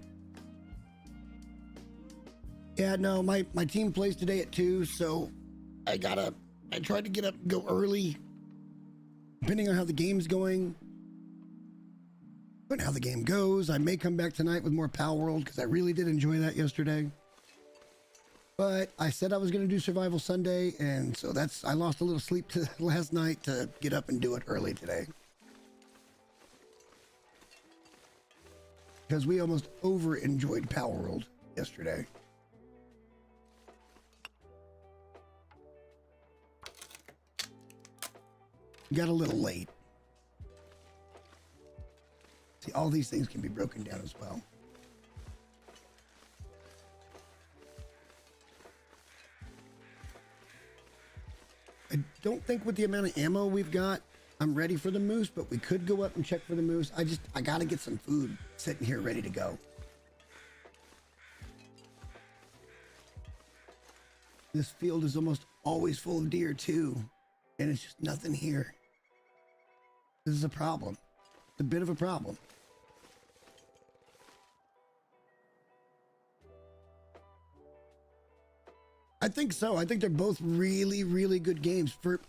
Yeah, no, my team plays today at 2, so I gotta I tried to go early, depending on how the game's going. But how the game goes, I may come back tonight with more Pal World because I really did enjoy that yesterday. But I said I was going to do Survival Sunday, and so I lost a little sleep last night to get up and do it early today. Because we almost over-enjoyed Pal World yesterday. Got a little late. See, all these things can be broken down as well. I don't think with the amount of ammo we've got, I'm ready for the moose, but we could go up and check for the moose. I gotta get some food sitting here ready to go. This field is almost always full of deer too, and it's just nothing here. This is a problem. It's a bit of a problem. I think so. I think they're both really, really good games. For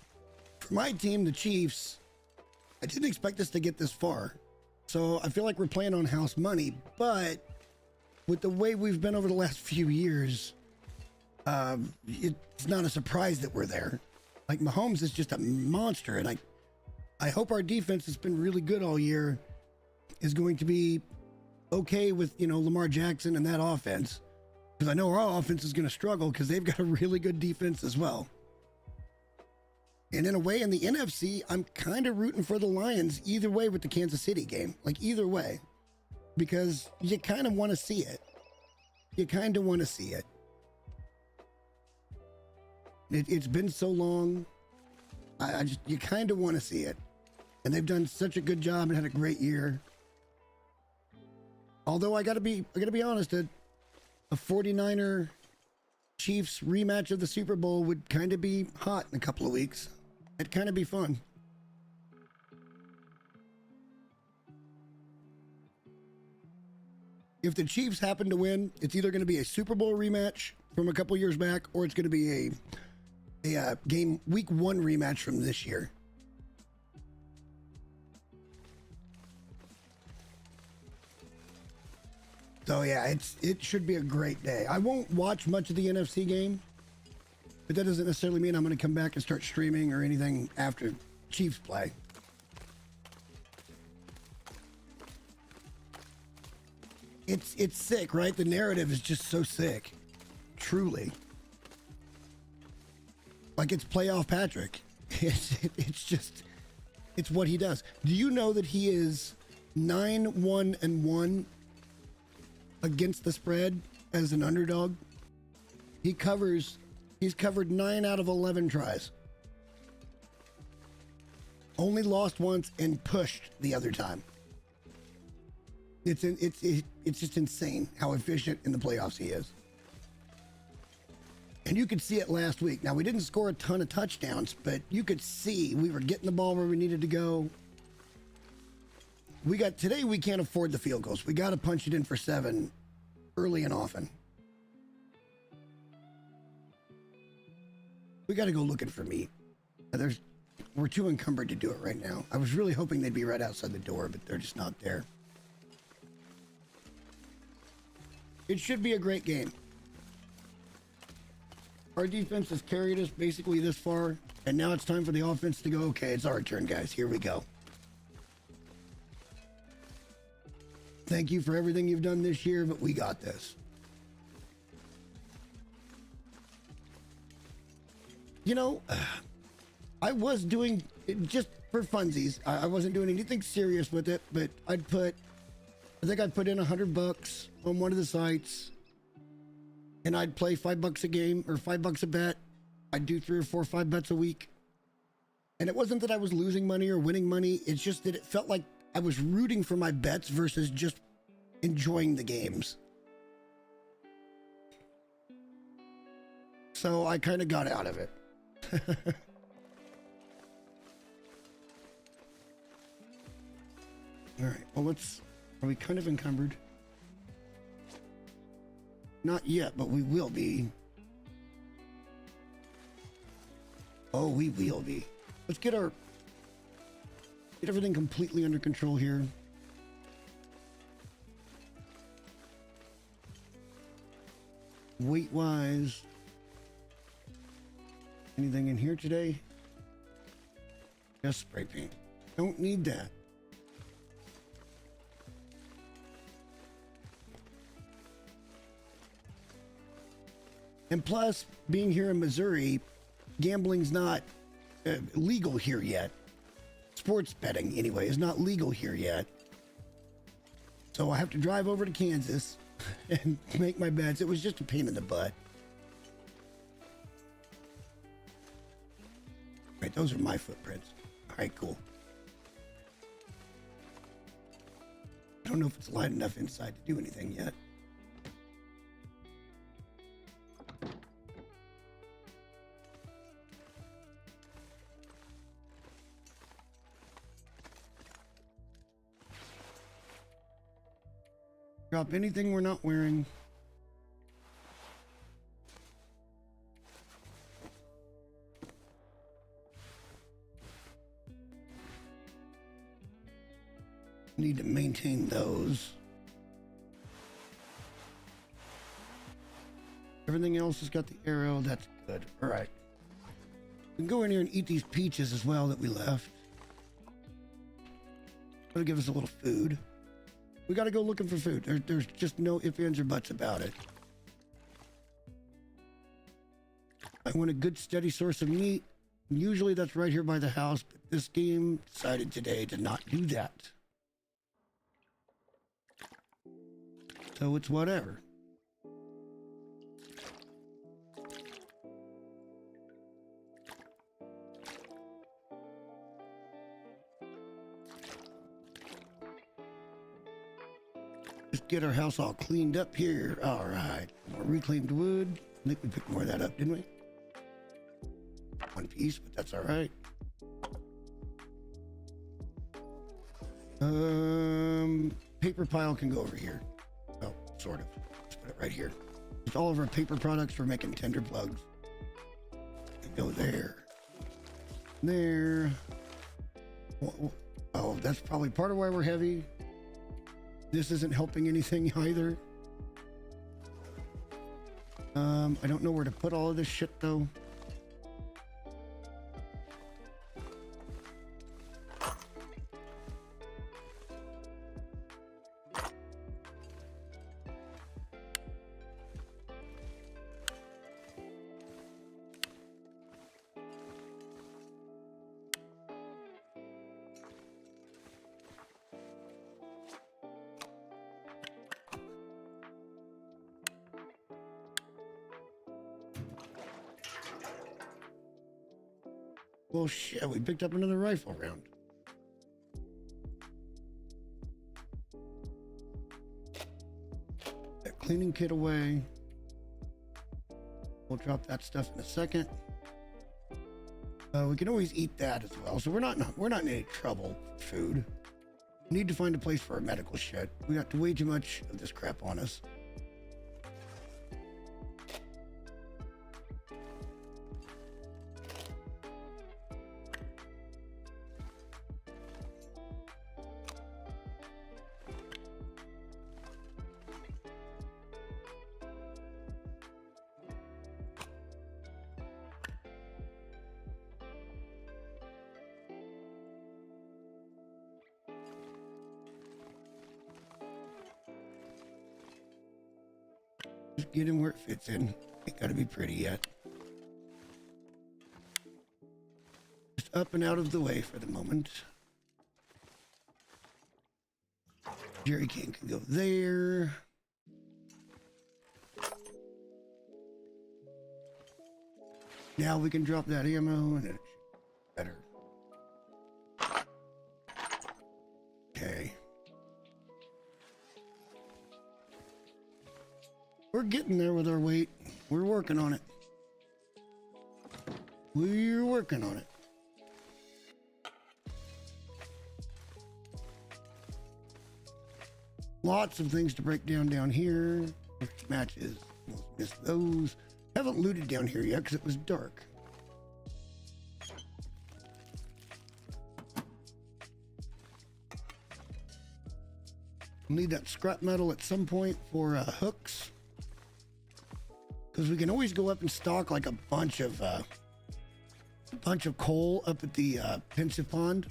my team, the Chiefs, I didn't expect us to get this far. So I feel like we're playing on house money. But with the way we've been over the last few years, it's not a surprise that we're there. Like, Mahomes is just a monster. And I hope our defense has been really good all year is going to be okay with, Lamar Jackson and that offense. Because I know our offense is going to struggle because they've got a really good defense as well. And in a way, in the NFC, I'm kind of rooting for the Lions either way with the Kansas City game. Like, either way. Because you kind of want to see it. You kind of want to see it. It's been so long. You kind of want to see it. And they've done such a good job and had a great year. Although I gotta be honest, a 49er Chiefs rematch of the Super Bowl would kind of be hot in a couple of weeks. It'd kind of be fun. If the Chiefs happen to win, it's either going to be a Super Bowl rematch from a couple years back, or it's going to be a game week 1 rematch from this year. So yeah, it should be a great day. I won't watch much of the NFC game, but that doesn't necessarily mean I'm going to come back and start streaming or anything after Chiefs play. It's sick, right? The narrative is just so sick. Truly. Like, it's playoff Patrick. It's what he does. Do you know that he is 9-1-1 against the spread as an underdog? He's covered 9 out of 11 tries. Only lost once and pushed the other time. It's just insane how efficient in the playoffs he is. And you could see it last week. Now, we didn't score a ton of touchdowns, but you could see we were getting the ball where we needed to go. Today we can't afford the field goals. We got to punch it in for 7 early and often. We got to go looking for meat. We're too encumbered to do it right now. I was really hoping they'd be right outside the door, but they're just not there. It should be a great game. Our defense has carried us basically this far, and now it's time for the offense to go, okay, it's our turn, guys. Here we go. Thank you for everything you've done this year, but we got this. I was doing it just for funsies. I wasn't doing anything serious with it, but I think I'd put in $100 on one of the sites, and I'd play $5 a game or $5 a bet. I'd do 3 or 4 5 bets a week. And it wasn't that I was losing money or winning money. It's just that it felt like I was rooting for my bets versus just enjoying the games. So I kind of got out of it. All right, well, are we kind of encumbered? Not yet, but we will be. Oh, we will be. Let's get everything completely under control here. Weight wise, anything in here today? Just spray paint. Don't need that. And plus, being here in Missouri, gambling's not legal here yet. Sports betting, anyway, is not legal here yet. So I have to drive over to Kansas and make my bets. It was just a pain in the butt. Right, those are my footprints. All right, cool. I don't know if it's light enough inside to do anything yet. Drop anything we're not wearing. Need to maintain those. Everything else has got the arrow. That's good. All right. We can go in here and eat these peaches as well that we left. That'll give us a little food. We got to go looking for food. There's just no ifs, ands, or buts about it. I want a good, steady source of meat. Usually that's right here by the house, but this game decided today to not do that. So it's whatever. Just get our house all cleaned up here. All right. More reclaimed wood. I think we picked more of that up, didn't we? One piece, but that's all right. Paper pile can go over here. Oh, sort of. Let's put it right here. Just all of our paper products for making tender plugs. Can go there. There. Oh, that's probably part of why we're heavy. This isn't helping anything either. I don't know where to put all of this shit though. Well, shit, we picked up another rifle round. That cleaning kit away. We'll drop that stuff in a second. We can always eat that as well. So we're not in any trouble for food. We need to find a place for our medical shit. We got way too much of this crap on us. Just get in where it fits in. Ain't gotta be pretty yet. Just up and out of the way for the moment. Jerry can go there. Now we can drop that ammo and it should be better. Okay. We're getting there with our weight. We're working on it. We're working on it. Lots of things to break down here. Matches. Missed those. Haven't looted down here yet because it was dark. We'll need that scrap metal at some point for hooks. Because we can always go up and stock like a bunch of coal up at the Pensive Pond.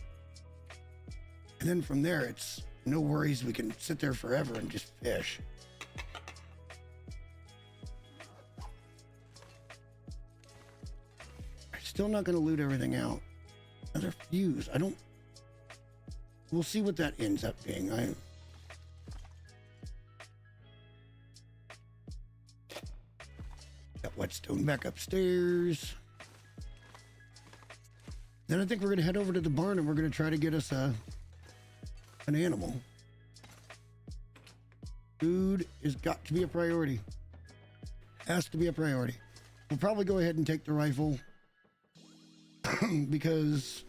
And then from there, it's no worries. We can sit there forever and just fish. I'm still not going to loot everything out. Another fuse. We'll see what that ends up being. Got whetstone back upstairs. Then I think we're going to head over to the barn and we're going to try to get us an animal. Food has got to be a priority. Has to be a priority. We'll probably go ahead and take the rifle because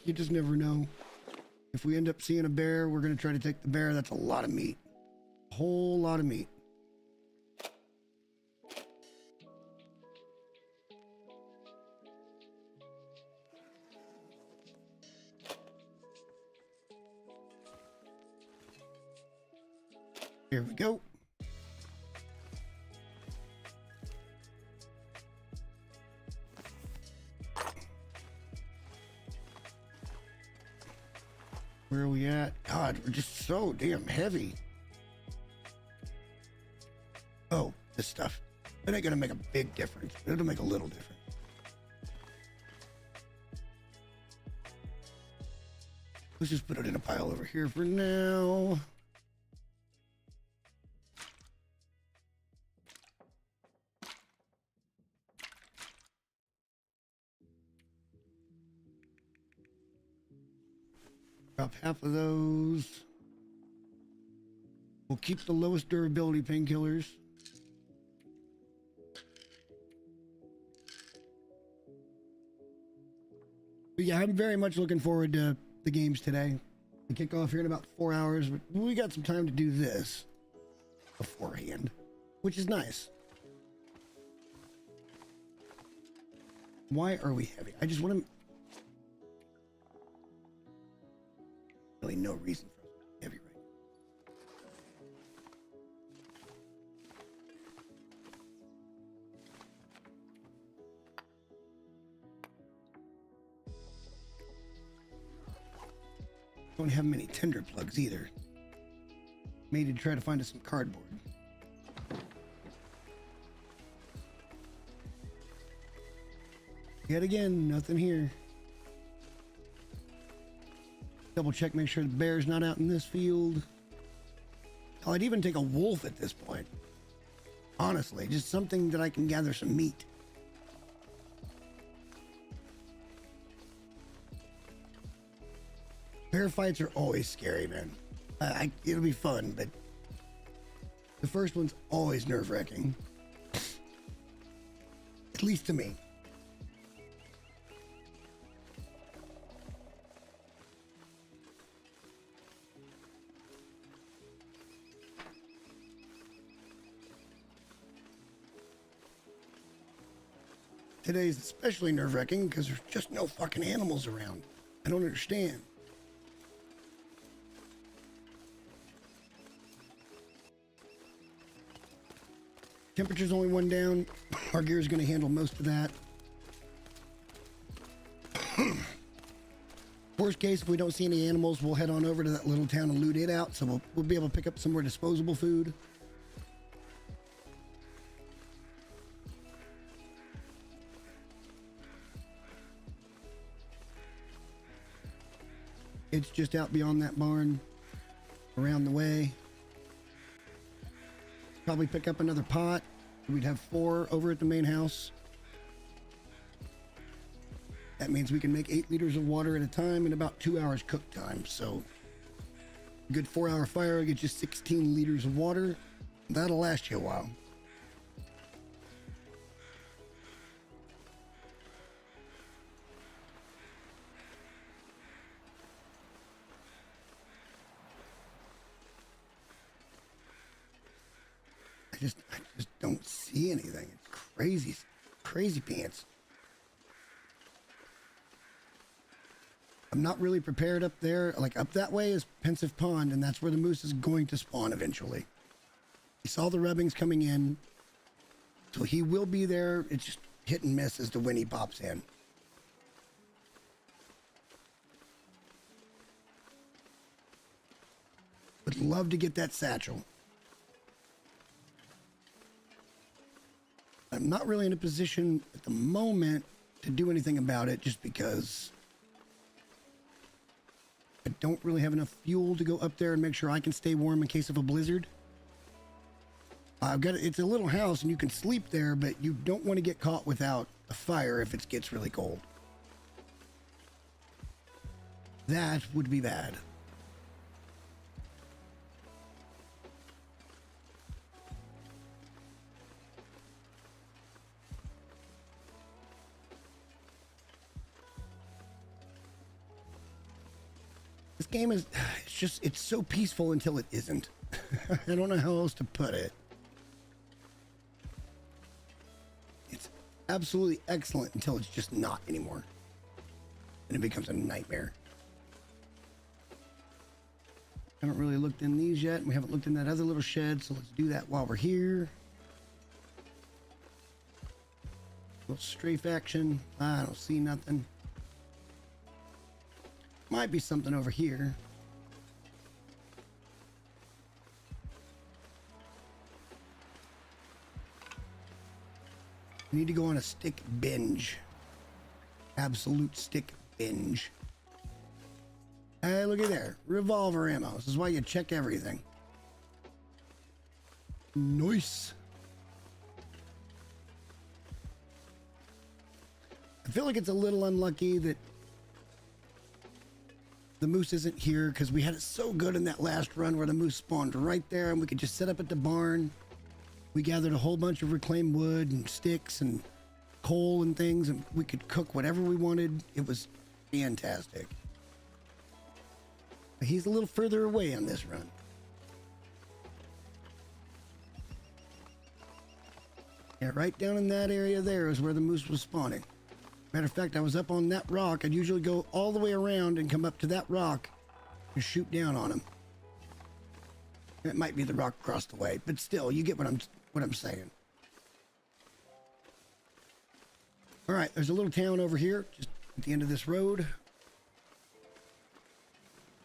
you just never know. If we end up seeing a bear, we're going to try to take the bear. That's a lot of meat. A whole lot of meat. Here we go. Where are we at? God, we're just so damn heavy. Oh, this stuff. It ain't gonna make a big difference. It'll make a little difference. Let's just put it in a pile over here for now. Drop half of those. We'll keep the lowest durability painkillers. But yeah, I'm very much looking forward to the games today. We kick off here in about 4 hours, but we got some time to do this beforehand, which is nice. Why are we heavy? I just want to... Really no reason for us to be heavy right now. Don't have many tinder plugs either. Maybe to try to find us some cardboard. Yet again, nothing here. Double check, make sure the bear's not out in this field. Oh, I'd even take a wolf at this point. Honestly, just something that I can gather some meat. Bear fights are always scary, man. It'll be fun, but the first one's always nerve-wracking. At least to me. Today's especially nerve-wracking because there's just no fucking animals around. I don't understand. Temperature's only one down. Our gear's going to handle most of that. Worst case, if we don't see any animals, we'll head on over to that little town and loot it out. So we'll be able to pick up some more disposable food. It's just out beyond that barn, around the way. Probably pick up another pot. We'd have 4 over at the main house. That means we can make 8 liters of water at a time in about 2 hours cook time. So a good 4-hour fire will get you 16 liters of water. That'll last you a while. I just don't see anything. It's crazy, crazy pants. I'm not really prepared up there. Like up that way is Pensive Pond, and that's where the moose is going to spawn eventually. He saw the rubbings coming in, so he will be there. It's just hit and miss as to when he pops in. Would love to get that satchel. I'm not really in a position at the moment to do anything about it just because I don't really have enough fuel to go up there and make sure I can stay warm in case of a blizzard. It's a little house and you can sleep there, but you don't want to get caught without a fire if it gets really cold. That would be bad. This game is, it's so peaceful until it isn't. I don't know how else to put it. It's absolutely excellent until it's just not anymore. And it becomes a nightmare. I haven't really looked in these yet, and we haven't looked in that other little shed, so let's do that while we're here. Little strafe action. I don't see nothing. Might be something over here. We need to go on a stick binge. Absolute stick binge. Hey, look at there. Revolver ammo. This is why you check everything. Nice. I feel like it's a little unlucky that the moose isn't here because we had it so good in that last run where the moose spawned right there and we could just set up at the barn. We gathered a whole bunch of reclaimed wood and sticks and coal and things, and we could cook whatever we wanted. It was fantastic. But he's a little further away on this run. Yeah, right down in that area there is where the moose was spawning. Matter of fact, I was up on that rock. I'd usually go all the way around and come up to that rock and shoot down on him. It might be the rock across the way, but still, you get what I'm saying. All right, there's a little town over here, just at the end of this road.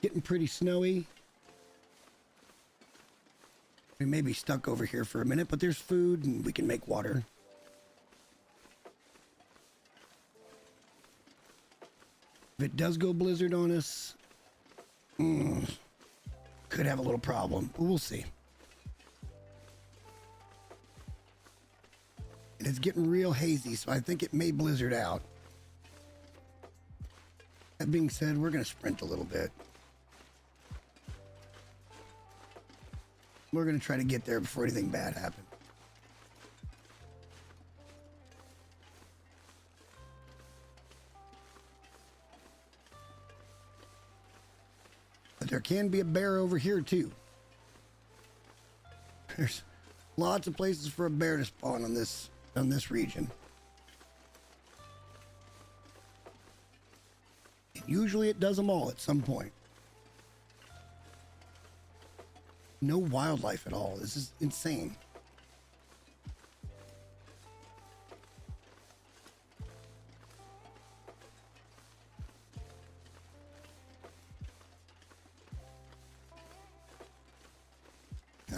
Getting pretty snowy. We may be stuck over here for a minute, but there's food and we can make water. If it does go blizzard on us, could have a little problem, but we'll see. And it's getting real hazy, so I think it may blizzard out. That being said, we're going to sprint a little bit. We're going to try to get there before anything bad happens. But there can be a bear over here too. There's lots of places for a bear to spawn on this region. And usually it does them all at some point. No wildlife at all. This is insane.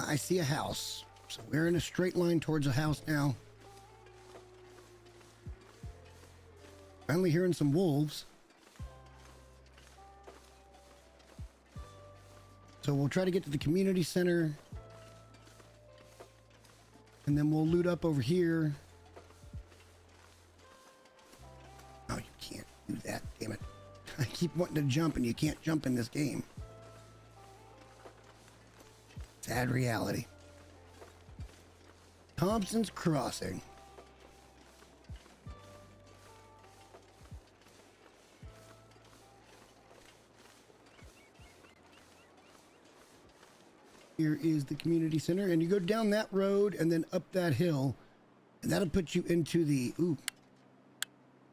I see a house. So we're in a straight line towards a house now. Finally hearing some wolves. So we'll try to get to the community center. And then we'll loot up over here. Oh, you can't do that. Damn it. I keep wanting to jump and you can't jump in this game. Sad reality. Thompson's Crossing. Here is the community center, and you go down that road and then up that hill, and that'll put you into the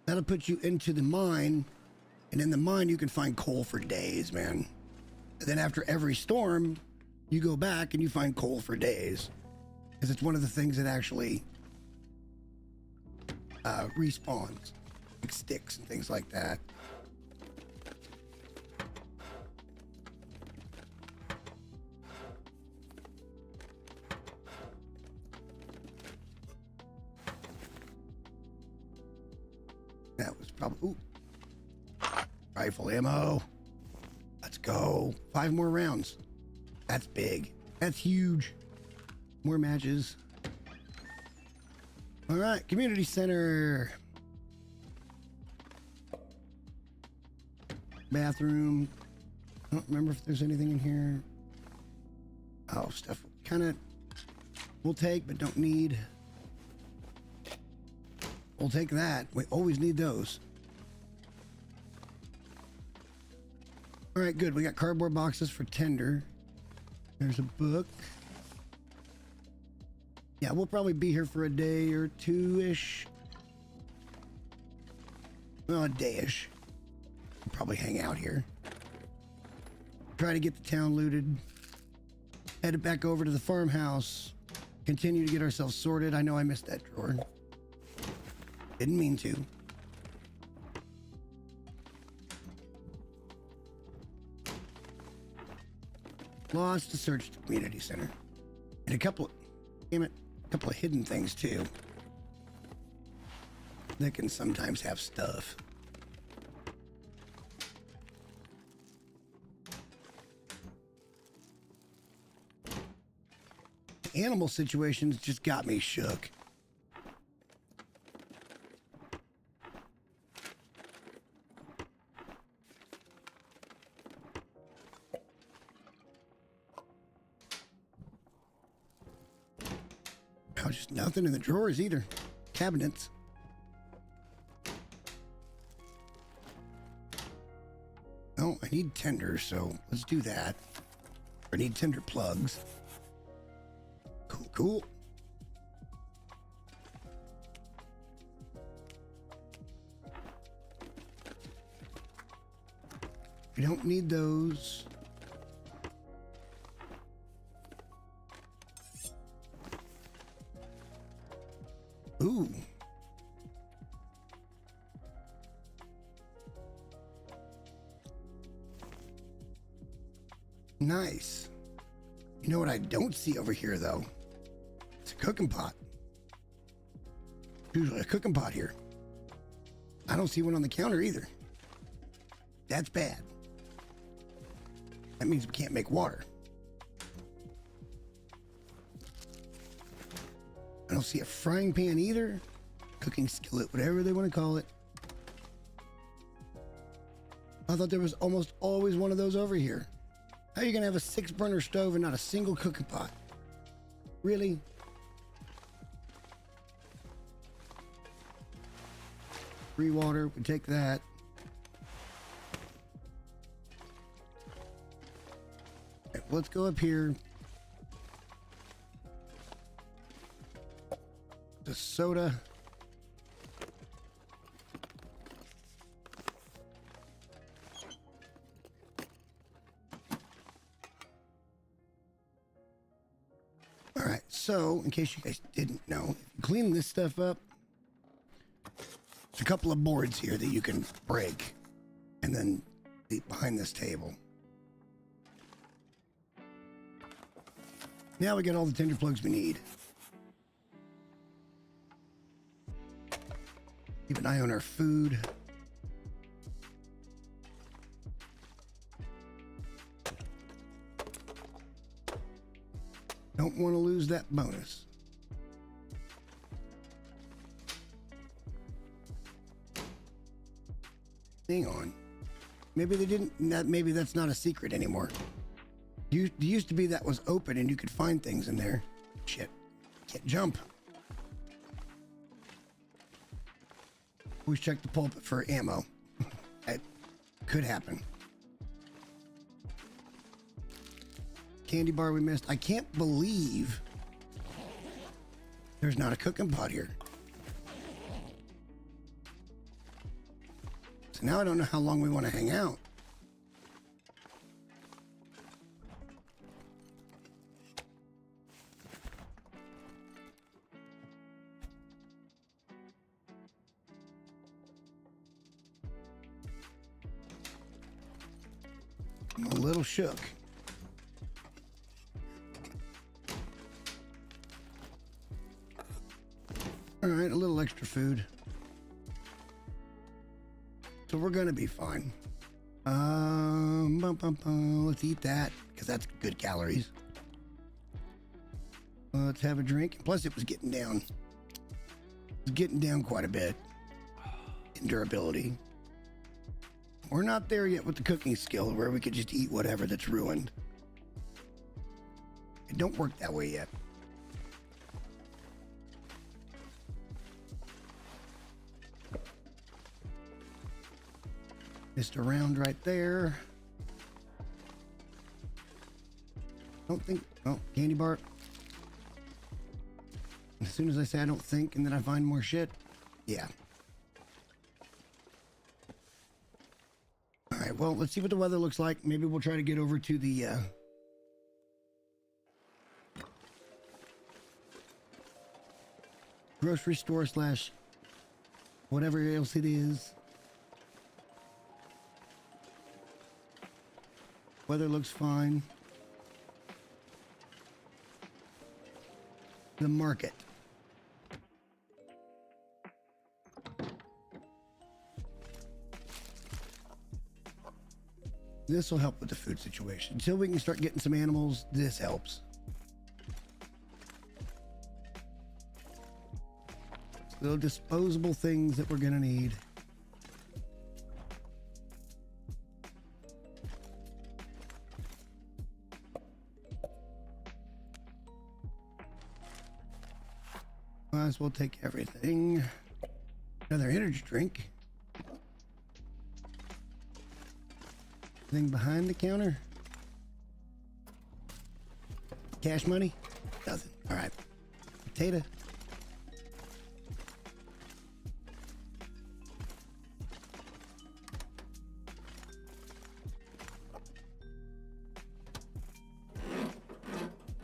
that'll put you into the mine And in the mine, you can find coal for days, man. And then after every storm, you go back and you find coal for days. Because it's one of the things that actually respawns. Like sticks and things like that. That was probably... Ooh. Rifle ammo. Let's go. 5 more rounds. That's big. That's huge. More matches. All right, community center. Bathroom. I don't remember if there's anything in here. Oh, stuff kind of we'll take but don't need. We'll take that. We always need those. All right, good. We got cardboard boxes for tender. There's a book. Yeah, we'll probably be here for a day or two-ish. Well, a day-ish. We'll probably hang out here. Try to get the town looted. Head back over to the farmhouse. Continue to get ourselves sorted. I know I missed that drawer. Didn't mean to. Lost to search the community center. And a couple of hidden things too. That can sometimes have stuff. Animal situations just got me shook. Oh, just nothing in the drawers either. Cabinets. Oh, I need tender, so let's do that. I need tender plugs. Cool, cool. We don't need those. Ooh. Nice. You know what I don't see over here, though? It's a cooking pot. Usually a cooking pot here. I don't see one on the counter either. That's bad. That means we can't make water. I don't see a frying pan either. Cooking skillet, whatever they want to call it. I thought there was almost always one of those over here. How are you going to have a 6-burner stove and not a single cooking pot? Really? Free water, we take that. Okay, let's go up here. The soda. All right, so in case you guys didn't know, if you clean this stuff up, there's a couple of boards here that you can break and then behind this table. Now we got all the tender plugs we need. Keep an eye on our food. Don't want to lose that bonus. Hang on. Maybe they didn't. Maybe that's not a secret anymore. Used to be that was open and you could find things in there. Shit. Can't jump. Always check the pulpit for ammo. That could happen. Candy bar we missed. I can't believe there's not a cooking pot here. So now I don't know how long we want to hang out. I'm a little shook. All right, a little extra food. So we're gonna be fine. Let's eat that, because that's good calories. Let's have a drink. Plus it was getting down. It was getting down quite a bit in durability. We're not there yet with the cooking skill where we could just eat whatever that's ruined. It don't work that way yet. Just a round right there. Don't think, oh, candy bar. As soon as I say I don't think and then I find more shit, yeah. All right, well, let's see what the weather looks like. Maybe we'll try to get over to the grocery store slash whatever else it is. Weather looks fine. The market. This will help with the food situation. Until we can start getting some animals, this helps. So disposable things that we're gonna need. Might as well take everything. Another energy drink. Thing behind the counter. Cash money? Nothing. All right. Potato.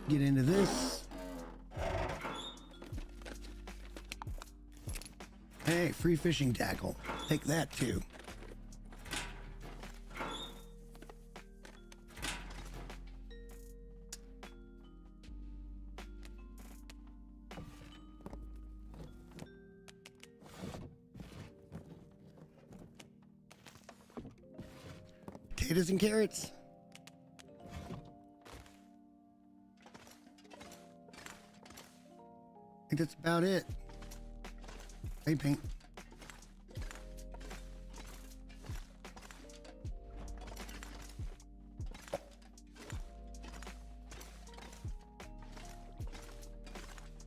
Get into this. Hey, free fishing tackle. Take that too. Potatoes and carrots. I think that's about it. Hey, paint.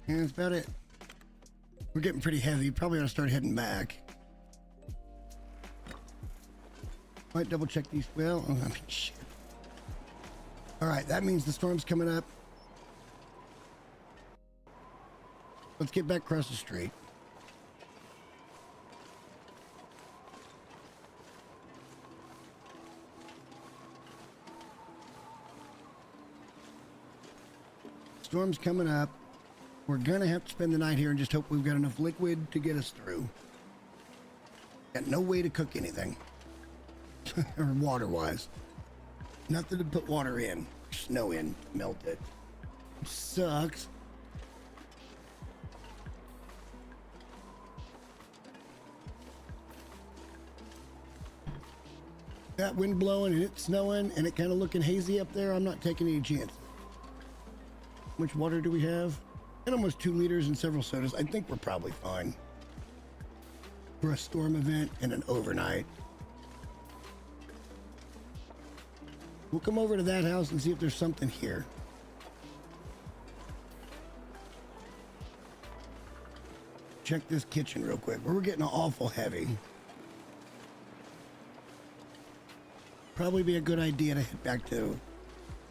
And that's about it. We're getting pretty heavy. Probably ought to start heading back. Might double check these. Well, I mean, shit. All right, that means the storm's coming up. Let's get back across the street. Storm's coming up. We're gonna have to spend the night here and just hope we've got enough liquid to get us through. Got no way to cook anything. Or water-wise. Nothing to put water in. Snow in. Melt it. Sucks. That wind blowing and it's snowing and it kind of looking hazy up there. I'm not taking any chances. How much water do we have? And almost 2 liters and several sodas. I think we're probably fine for a storm event and an overnight. We'll come over to that house and see if there's something here. Check this kitchen real quick. We're getting awful heavy. Probably be a good idea to head back to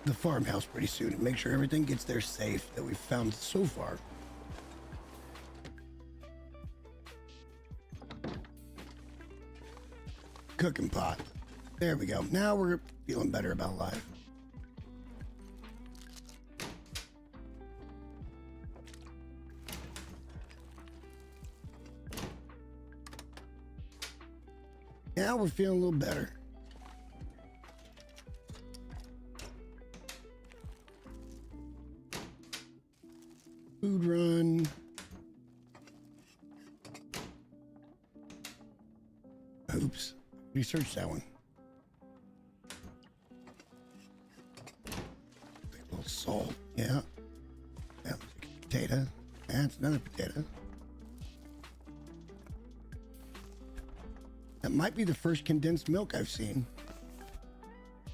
the farmhouse pretty soon and make sure everything gets there safe that we've found so far. cooking pot. There we go. Now we're feeling better about life. Now we're feeling a little better. Food run. Oops. Research that one. A little salt. Yeah. That was a potato. That's another potato. That might be the first condensed milk I've seen.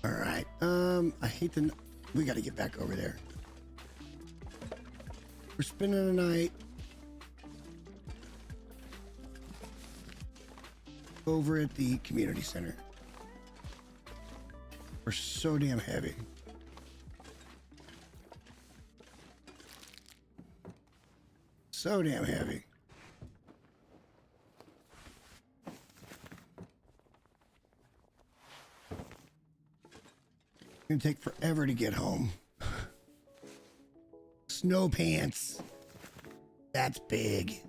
All right. I hate to... We got to get back over there. We're spending the night over at the community center. We're so damn heavy. So damn heavy. It's gonna take forever to get home. Snow pants. That's big.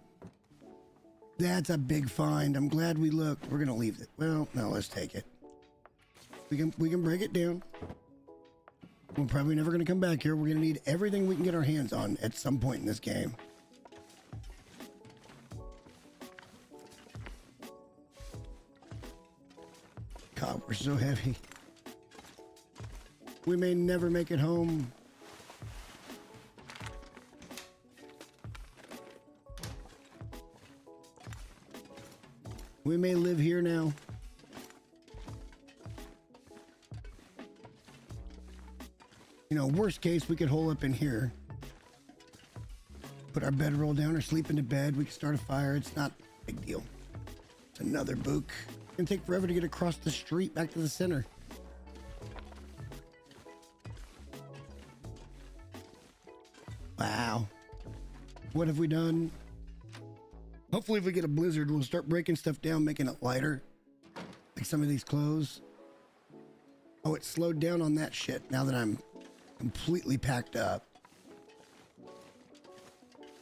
That's a big find. I'm glad we looked. We're gonna leave it. Well, no, let's take it. We can break it down. We're probably never gonna come back here. We're gonna need everything we can get our hands on at some point in this game. God, we're so heavy. We may never make it home. We may live here now. You know, worst case, we could hole up in here. Put our bedroll down or sleep into bed. We can start a fire. It's not a big deal. It's another book. It's gonna take forever to get across the street back to the center. Wow. What have we done? Hopefully if we get a blizzard, we'll start breaking stuff down, making it lighter. Like some of these clothes. Oh, it slowed down on that shit now that I'm completely packed up.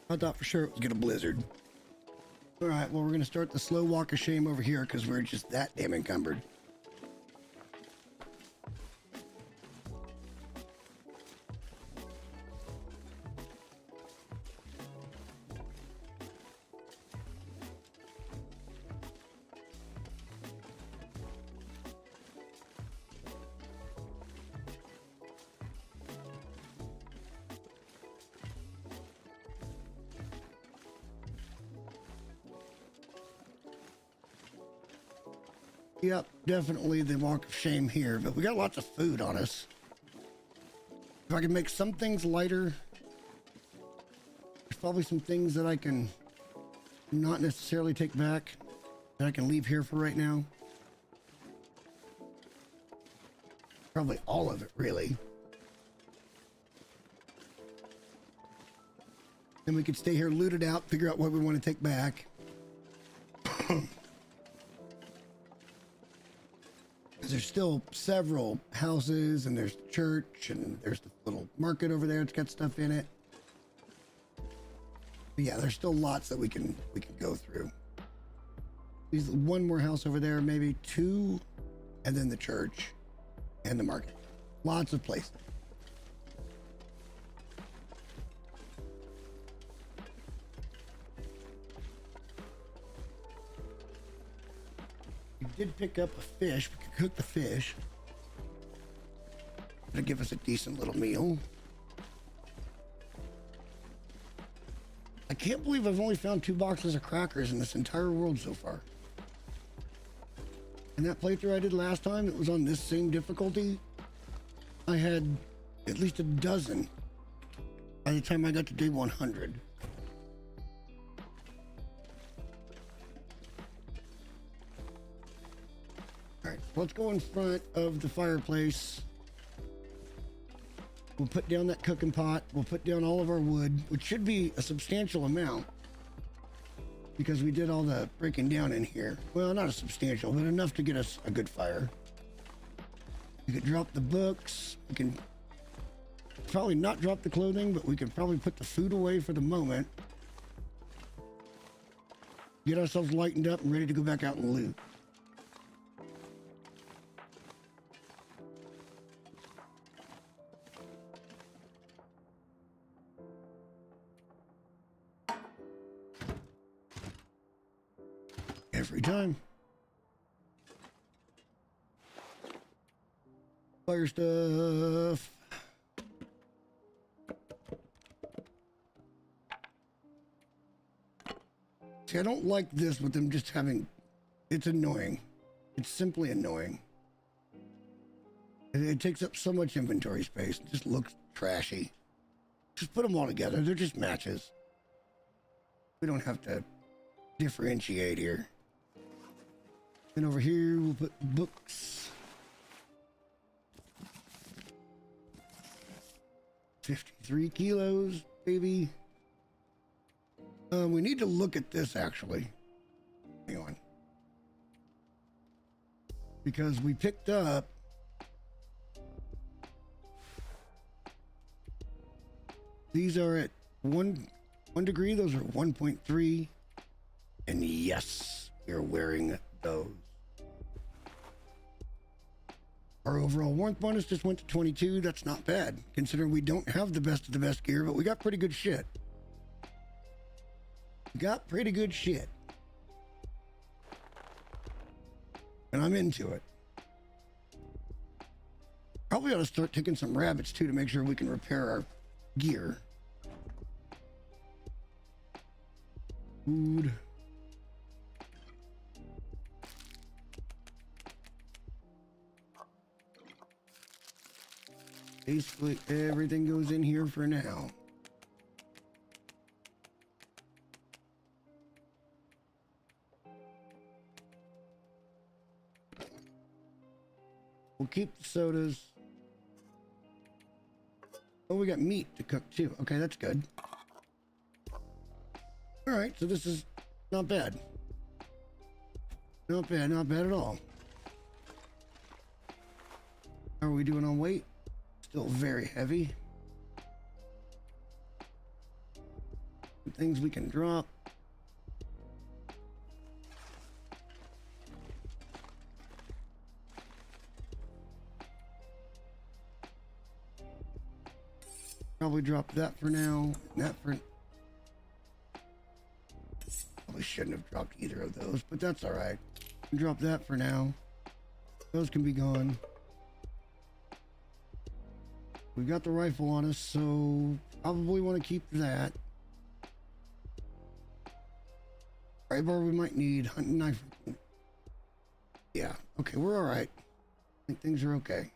I thought for sure it was gonna blizzard. All right, well, we're gonna start the slow walk of shame over here because we're just that damn encumbered. Yep, definitely the walk of shame here, but we got lots of food on us. If I can make some things lighter, there's probably some things that I can not necessarily take back, that I can leave here for right now. Probably all of it, really. Then we could stay here, loot it out, figure out what we want to take back. There's still several houses, and there's the church, and there's the little market over there. It's got stuff in it. But yeah, there's still lots that we can go through. There's one more house over there, maybe two, and then the church and the market. Lots of places. We did pick up a fish. We could cook the fish. That'll give us a decent little meal. I can't believe I've only found 2 boxes of crackers in this entire world so far. And that playthrough I did last time, it was on this same difficulty. I had at least a dozen by the time I got to day 100. All right, let's go in front of the fireplace. We'll put down that cooking pot. We'll put down all of our wood, which should be a substantial amount. because we did all the breaking down in here. Well, not a substantial, but enough to get us a good fire. We could drop the books. We can probably not drop the clothing, but we can probably put the food away for the moment. Get ourselves lightened up and ready to go back out and loot. Every time. Fire stuff. See, I don't like this with them just having... It's annoying. It's simply annoying. It takes up so much inventory space. It just looks trashy. Just put them all together. They're just matches. We don't have to differentiate here. And over here, we'll put books. 53 kilos, baby. We need to look at this, actually. Hang on. Because we picked up... These are at 1 degree. Those are 1.3. And yes, we're wearing those. Our overall warmth bonus just went to 22. That's not bad, considering we don't have the best of the best gear, but we got pretty good shit. We got pretty good shit. And I'm into it. Probably ought to start taking some rabbits, too, to make sure we can repair our gear. Food. Basically, everything goes in here for now. We'll keep the sodas. Oh, we got meat to cook too. Okay, that's good. All right, so this is not bad. Not bad, not bad at all. How are we doing on weight? Still very heavy. Things we can drop. Probably drop that for now. That for... Probably shouldn't have dropped either of those, but that's all right. Drop that for now. Those can be gone. We've got the rifle on us, so probably want to keep that. Right bar we might need. Hunting knife. Yeah, okay, we're all right. I think things are okay.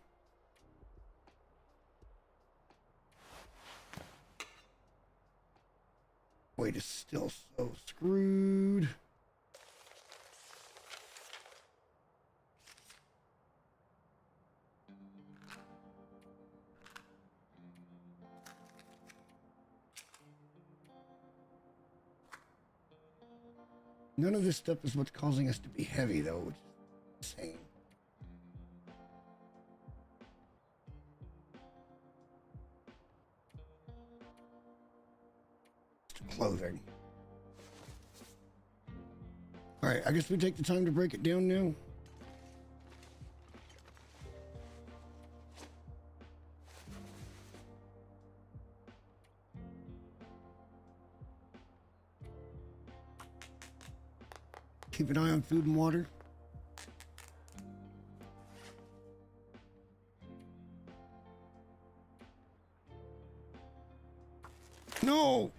Weight is still so screwed. None of this stuff is what's causing us to be heavy, though, which is insane. Just clothing. All right, I guess we take the time to break it down now. Keep an eye on food and water. No!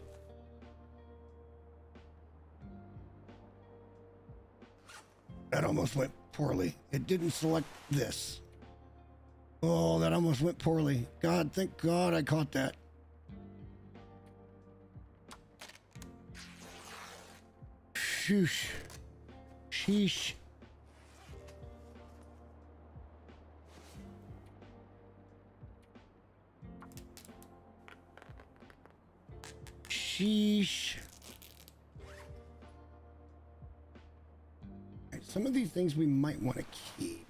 That almost went poorly. It didn't select this. Oh, that almost went poorly. God, thank God I caught that. Shoosh. Sheesh. Sheesh. Some of these things we might want to keep.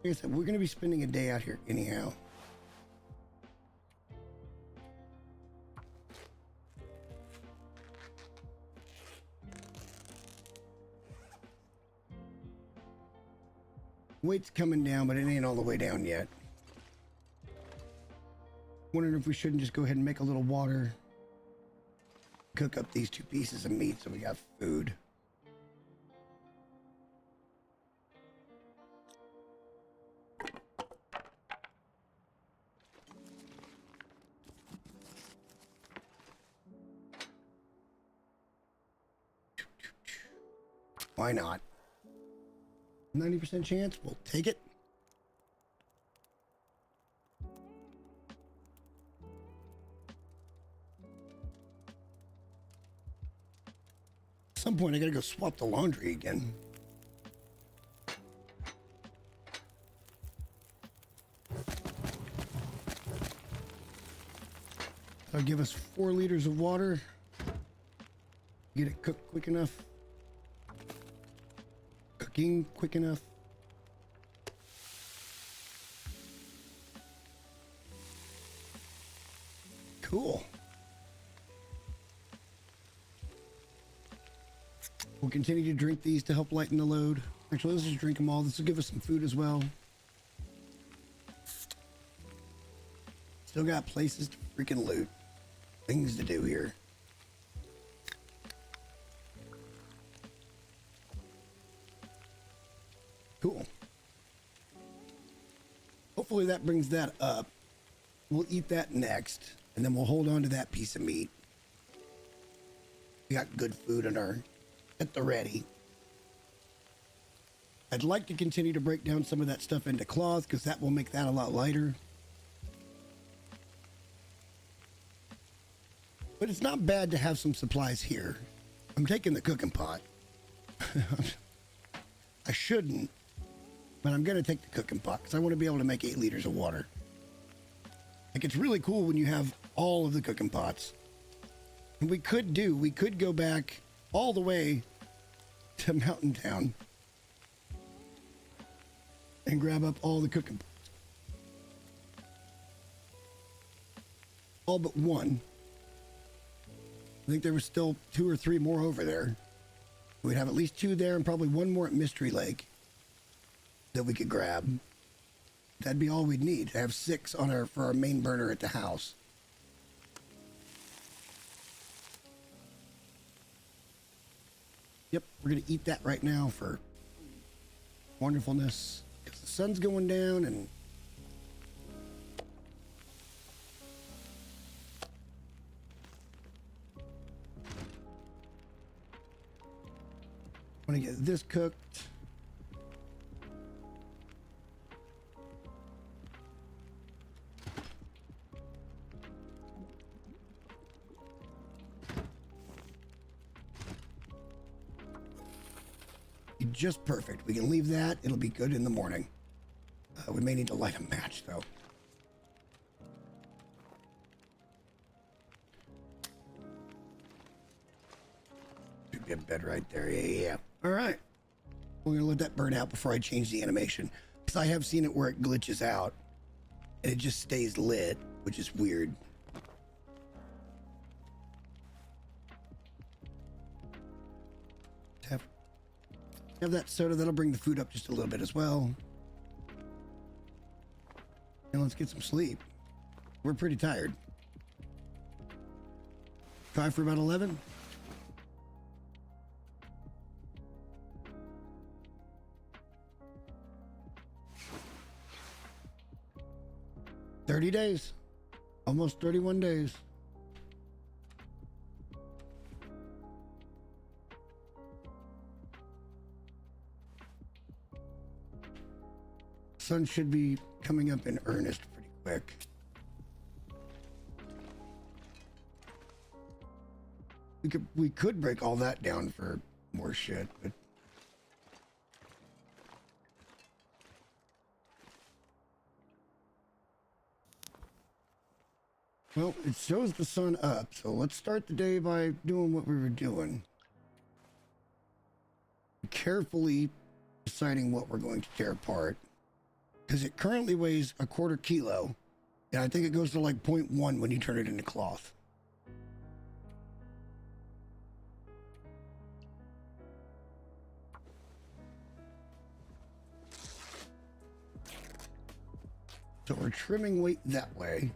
Like I said, we're going to be spending a day out here anyhow. Weight's coming down, but it ain't all the way down yet. Wondering if we shouldn't just go ahead and make a little water. Cook up these 2 pieces of meat so we got food. Why not? 90% chance, we'll take it. At some point, I gotta go swap the laundry again. That'll give us 4 liters of water. Get it cooked quick enough. Cooking quick enough. Cool. We'll continue to drink these to help lighten the load. Actually, let's just drink them all. This will give us some food as well. Still got places to freaking loot. Things to do here. Cool. Hopefully that brings that up. We'll eat that next, and then we'll hold on to that piece of meat. We got good food at the ready. I'd like to continue to break down some of that stuff into cloth because that will make that a lot lighter. But it's not bad to have some supplies here. I'm taking the cooking pot. I shouldn't, but I'm going to take the cooking pot because I want to be able to make 8 liters of water. Like, it's really cool when you have all of the cooking pots. And we could go back all the way to Mountain Town and grab up all the cooking pots. All but one. I think there was still 2 or 3 more over there. We'd have at least 2 there and probably 1 more at Mystery Lake that we could grab. That'd be all we'd need to have 6 on for our main burner at the house. Yep, we're gonna eat that right now for wonderfulness. Because the sun's going down and I want to get this cooked. Just perfect. We can leave that. It'll be good in the morning. We may need to light a match, though. Should be a bed right there. Yeah. All right. We're going to let that burn out before I change the animation. Because I have seen it where it glitches out. And it just stays lit, which is weird. Have that soda. That'll bring the food up just a little bit as well. And let's get some sleep. We're pretty tired. Try for about 11. $30 days. Almost 31 days. Sun should be coming up in earnest pretty quick. We could break all that down for more shit, but Well, it shows the sun up, so let's start the day by doing what we were doing. Carefully deciding what we're going to tear apart, because it currently weighs a quarter kilo, and I think it goes to like 0.1 when you turn it into cloth. So we're trimming weight that way.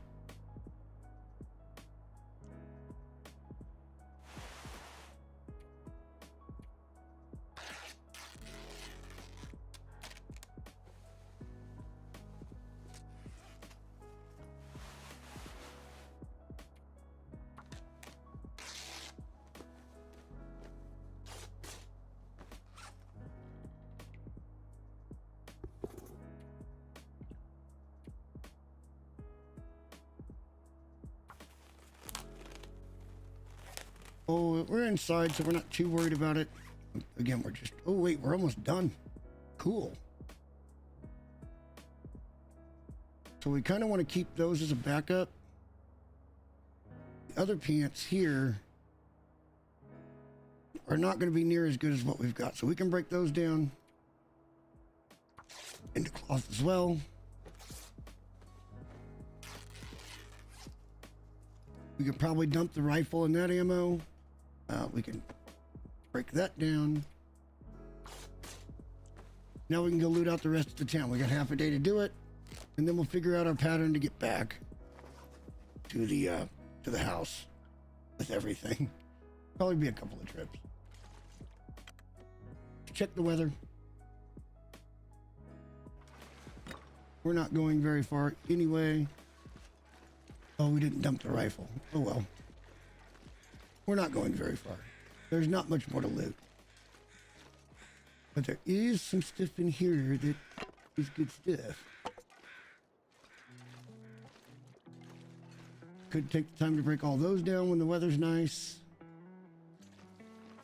Oh, we're inside, so we're not too worried about it. Again, we're just... Oh, wait, we're almost done. Cool. So we kind of want to keep those as a backup. The other pants here are not going to be near as good as what we've got. So we can break those down into cloth as well. We could probably dump the rifle and that ammo. We can break that down. Now we can go loot out the rest of the town. We got half a day to do it, and then we'll figure out our pattern to get back to the house with everything. Probably be a couple of trips. Check the weather. We're not going very far anyway. Oh, we didn't dump the rifle. Oh well. We're not going very far. There's not much more to loot. But there is some stuff in here that is good stuff. Could take the time to break all those down when the weather's nice.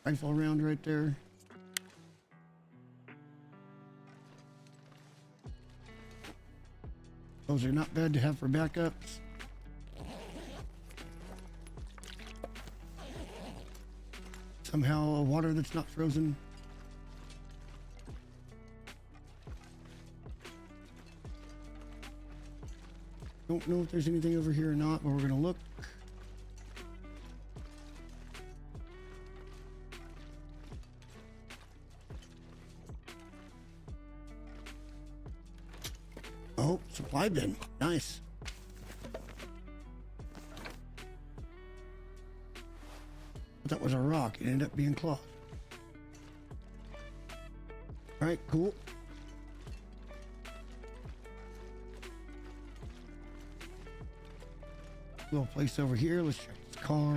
Rifle round right there. Those are not bad to have for backups. Somehow water that's not frozen. Don't know if there's anything over here or not, but we're gonna look. Oh, supply bin. Nice. That was a rock. It ended up being cloth. All right, cool. Little place over here. Let's check this car.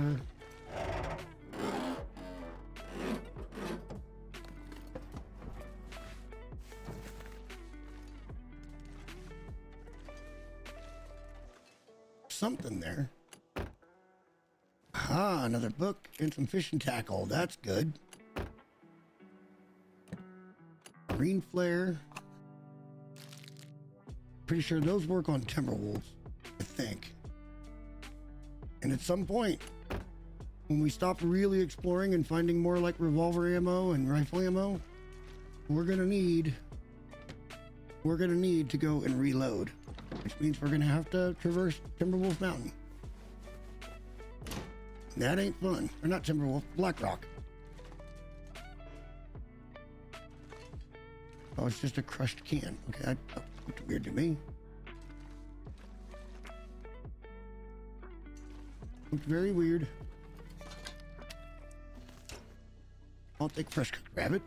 Something there. Ah, another book and some fishing tackle. That's good. Green flare. Pretty sure those work on Timberwolves, I think. And at some point, when we stop really exploring and finding more like revolver ammo and rifle ammo, we're gonna need to go and reload, which means we're gonna have to traverse Timberwolf Mountain. That ain't fun. Or not Timberwolf, Blackrock. Oh, it's just a crushed can. Okay, that looked weird to me. Looked very weird. I'll take fresh cooked rabbit.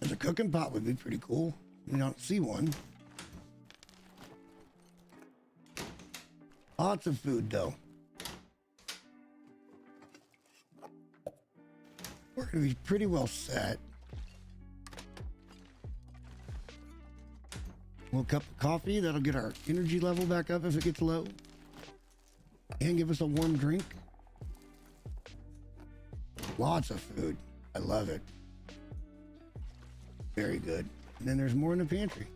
A cooking pot would be pretty cool. You don't see one. Lots of food though. We're gonna be pretty well set. A little cup of coffee, that'll get our energy level back up if it gets low. And give us a warm drink. Lots of food. I love it. Very good. And then there's more in the pantry.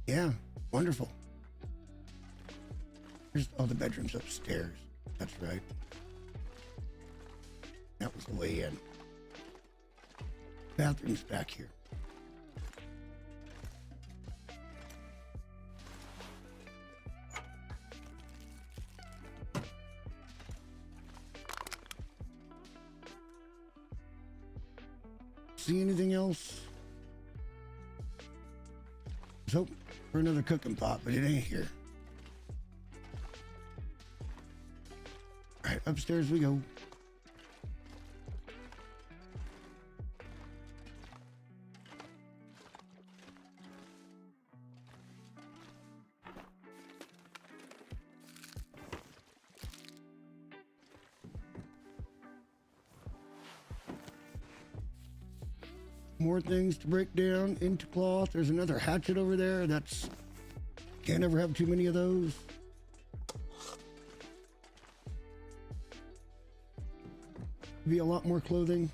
Yeah, wonderful. There's all the bedrooms upstairs. That's right. That was the way in. Bathroom's back here. See anything else? Let's hope for another cooking pot, but it ain't here. All right, upstairs we go. More things to break down into cloth. There's another hatchet over there. That's... Can't ever have too many of those. Be a lot more clothing.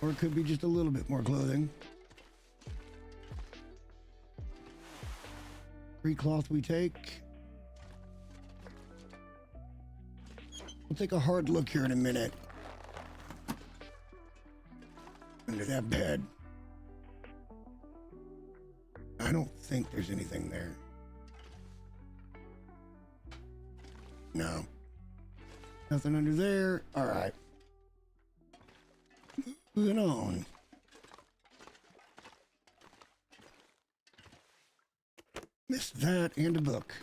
Or it could be just a little bit more clothing. Free cloth we take. We'll take a hard look here in a minute. Under that bed. I don't think there's anything there. No. Nothing under there. All right. Moving on. Missed that and a book.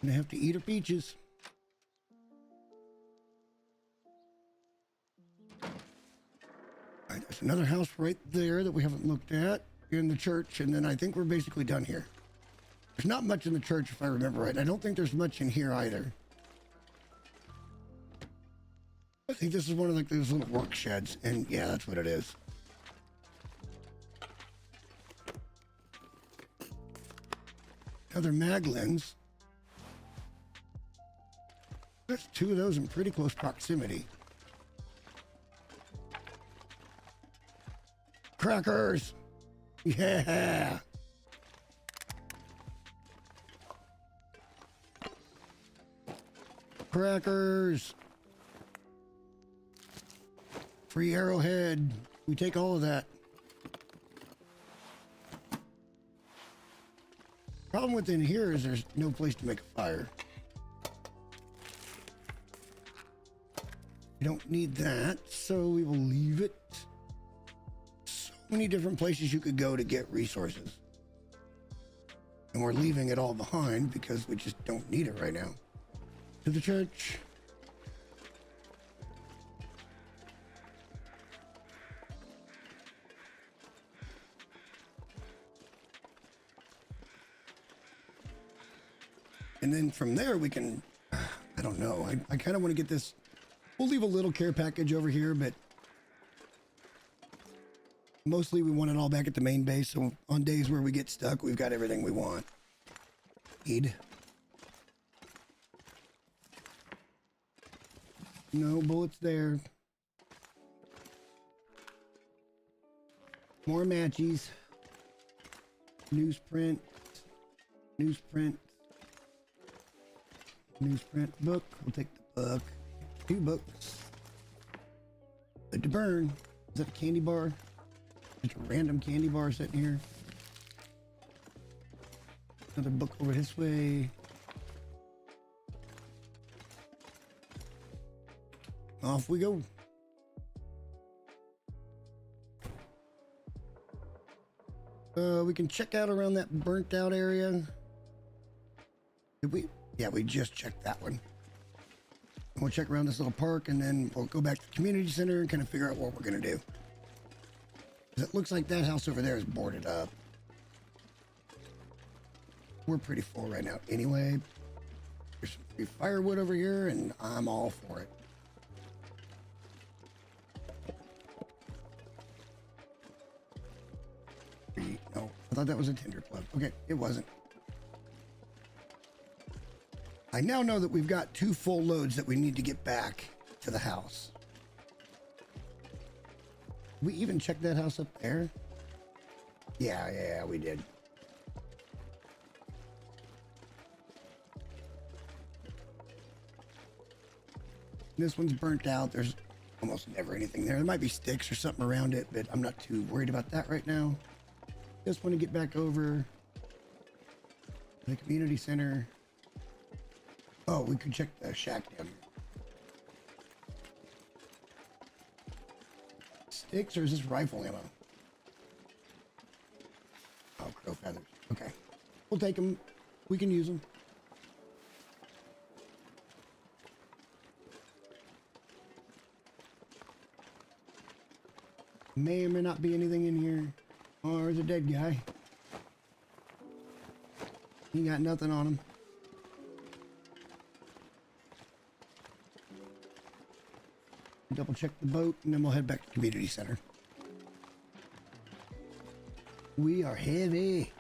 Gonna have to eat her peaches. All right, there's another house right there that we haven't looked at in the church, and then I think we're basically done here. There's not much in the church if I remember right. I don't think there's much in here either. I think this is one of like those little work sheds, and yeah, that's what it is. Another Maglins. There's two of those in pretty close proximity. Crackers! Yeah! Crackers! Free arrowhead. We take all of that. Problem within here is there's no place to make a fire. We don't need that, so we will leave it. So many different places you could go to get resources. And we're leaving it all behind because we just don't need it right now. To the church. And then from there we can, I don't know, I kind of want to get this. We'll leave a little care package over here, but mostly we want it all back at the main base. So on days where we get stuck, we've got everything we want. Need. No bullets there. More matchies. Newsprint. Newsprint. Newsprint book. We'll take the book. 2 books. Good to burn. Is that a candy bar? Just a random candy bar sitting here. Another book over this way. Off we go. We can check out around that burnt out area. Did we? Yeah, we just checked that one. We'll check around this little park and then we'll go back to the community center and kind of figure out what we're going to do. Because it looks like that house over there is boarded up. We're pretty full right now anyway. There's some free firewood over here and I'm all for it. I thought that was a tinder plug. Okay, it wasn't. I now know that we've got 2 full loads that we need to get back to the house. We even checked that house up there? Yeah, we did. This one's burnt out. There's almost never anything there. There might be sticks or something around it, but I'm not too worried about that right now. Just want to get back over to the community center. Oh, we could check the shack down here. Sticks, or is this rifle ammo? Oh, crow feathers. Okay. We'll take them. We can use them. May or may not be anything in here. Oh, there's a dead guy. He got nothing on him. Double check the boat, and then we'll head back to the community center. We are heavy.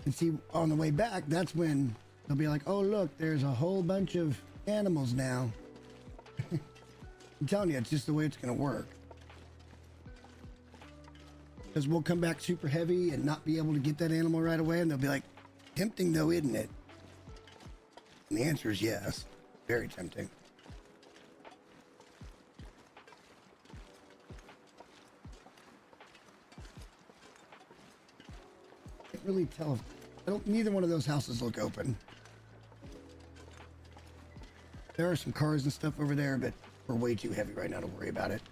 And see, on the way back, that's when they'll be like, oh, look, there's a whole bunch of animals now. I'm telling you, it's just the way it's going to work. Because we'll come back super heavy and not be able to get that animal right away, and they'll be like, tempting though, isn't it? And the answer is yes. Very tempting. Can't really tell. Neither one of those houses look open. There are some cars and stuff over there, but we're way too heavy right now to worry about it.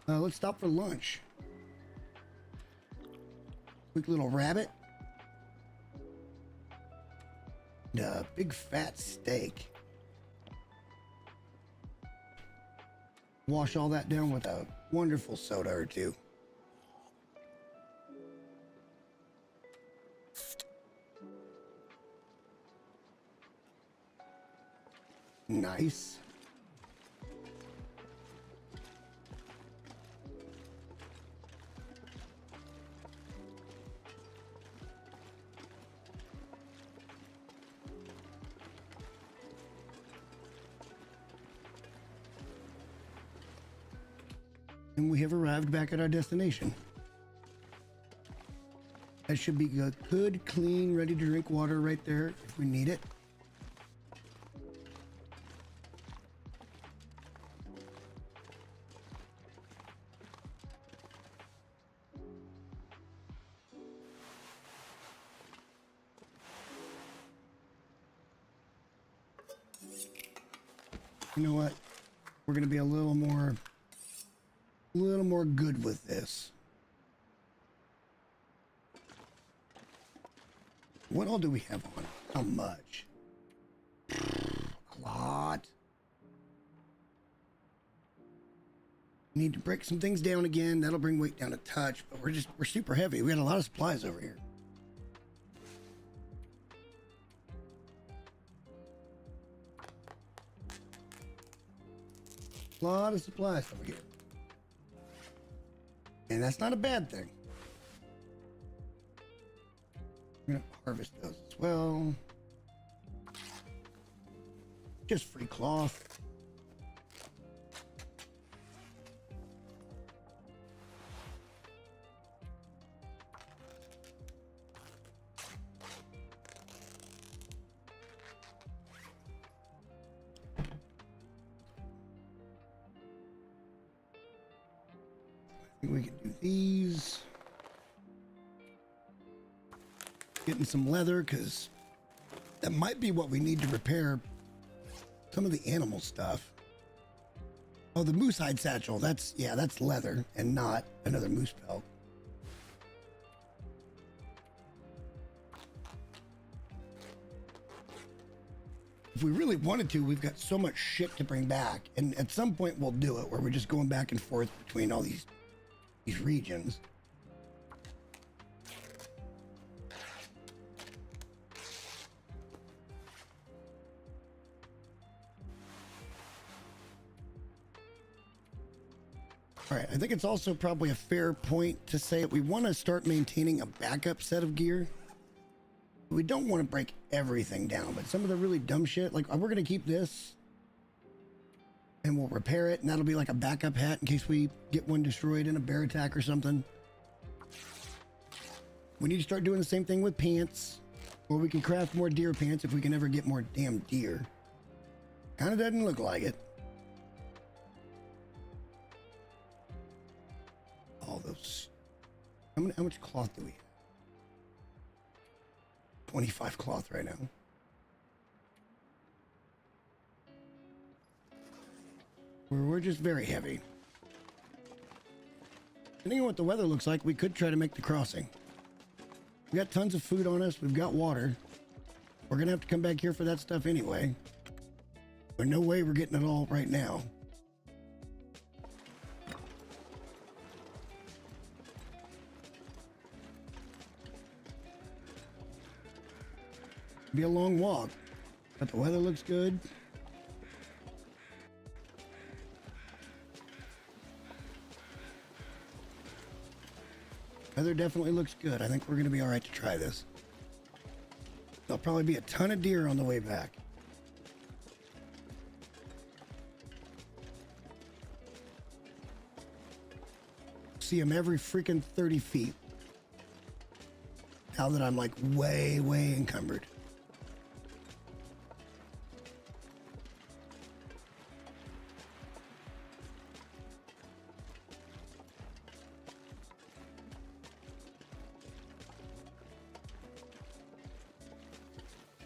Let's stop for lunch. Quick little rabbit. And a big fat steak. Wash all that down with a wonderful soda or two. Nice. And we have arrived back at our destination. That should be good, clean, ready to drink water right there if we need it. You know what? We're going to be a little more good with this. What all do we have on? How much? A lot. Need to break some things down again. That'll bring weight down a touch, but we're super heavy. We got a lot of supplies over here. A lot of supplies over here. And that's not a bad thing. We're gonna harvest those as well. Just free cloth. We can do these. Getting some leather, because that might be what we need to repair some of the animal stuff. Oh, the moose hide satchel. That's leather and not another moose pelt. If we really wanted to, we've got so much shit to bring back, and at some point we'll do it where we're just going back and forth between all these regions. All right, I think it's also probably a fair point to say that we want to start maintaining a backup set of gear. We don't want to break everything down, but some of the really dumb shit, like we're going to keep this and we'll repair it, and that'll be like a backup hat in case we get one destroyed in a bear attack or something. We need to start doing the same thing with pants, or we can craft more deer pants if we can ever get more damn deer. Kind of doesn't look like it. All those. How much cloth do we have? 25 cloth right now. We're just very heavy. Depending on what the weather looks like, we could try to make the crossing. We got tons of food on us. We've got water. We're gonna have to come back here for that stuff anyway. There's no way we're getting it all right now. Be a long walk, but the weather looks good. Weather definitely looks good. I think we're gonna be all right to try this. There'll probably be a ton of deer on the way back. See them every freaking 30 feet. Now that I'm like way encumbered.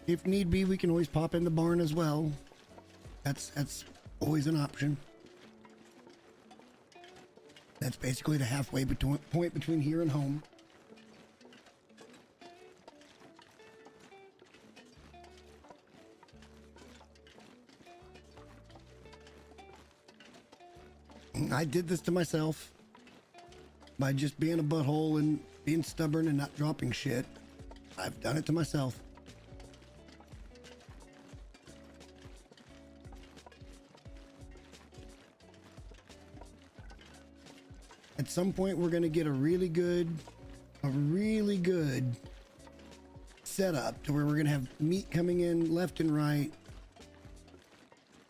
If need be, we can always pop in the barn as well. That's always an option. That's basically the halfway point between here and home. I did this to myself by just being a butthole and being stubborn and not dropping shit. I've done it to myself. At some point, we're going to get a really good setup to where we're going to have meat coming in left and right.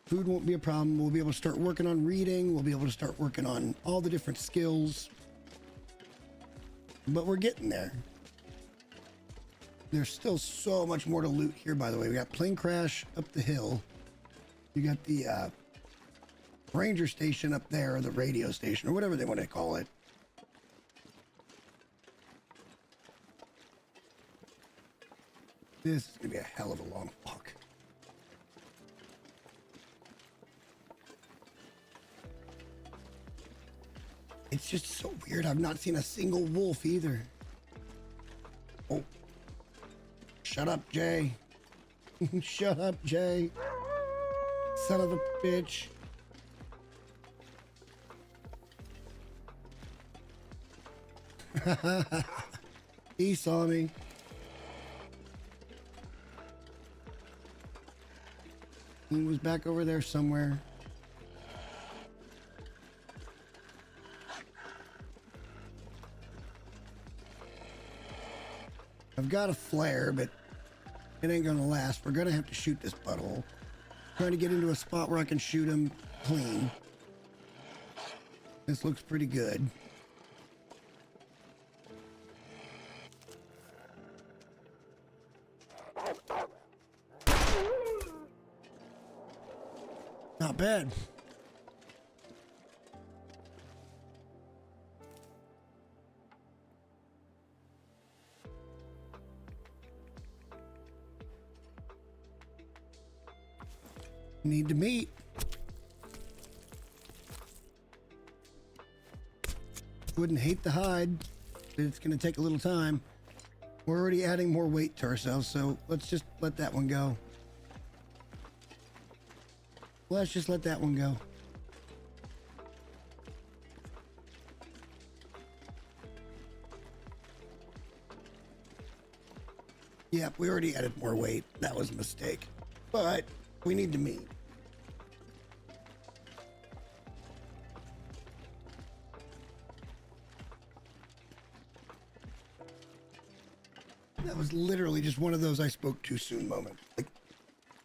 Food won't be a problem. We'll be able to start working on reading. We'll be able to start working on all the different skills. But we're getting there. There's still so much more to loot here, by the way. We got Plane Crash up the hill. You got the ranger station up there, or the radio station, or whatever they want to call it. This is going to be a hell of a long walk. It's just so weird. I've not seen a single wolf either. Oh. Shut up, Jay. Shut up, Jay. Son of a bitch. He saw me. He was back over there somewhere. I've got a flare, but it ain't gonna last. We're gonna have to shoot this butthole. Trying to get into a spot where I can shoot him clean. This looks pretty good. Not bad. Need to meet. Wouldn't hate the hide, but it's going to take a little time. We're already adding more weight to ourselves, so let's just let that one go. Let's just let that one go. Yep, we already added more weight. That was a mistake. But we need to meet. That was literally just one of those I spoke too soon moments. Like,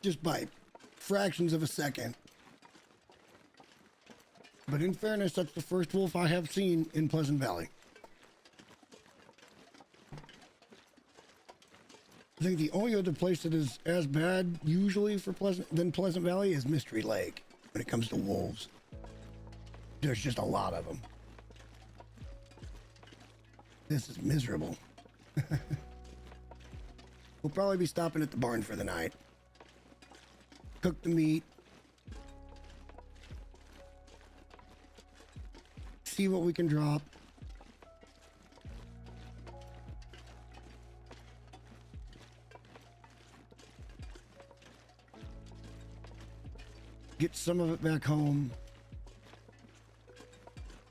just by fractions of a second. But in fairness, that's the first wolf I have seen in Pleasant Valley. I think the only other place that is as bad usually for Pleasant Valley is Mystery Lake when it comes to wolves. There's just a lot of them. This is miserable. We'll probably be stopping at the barn for the night. Cook the meat. See what we can drop. Get some of it back home.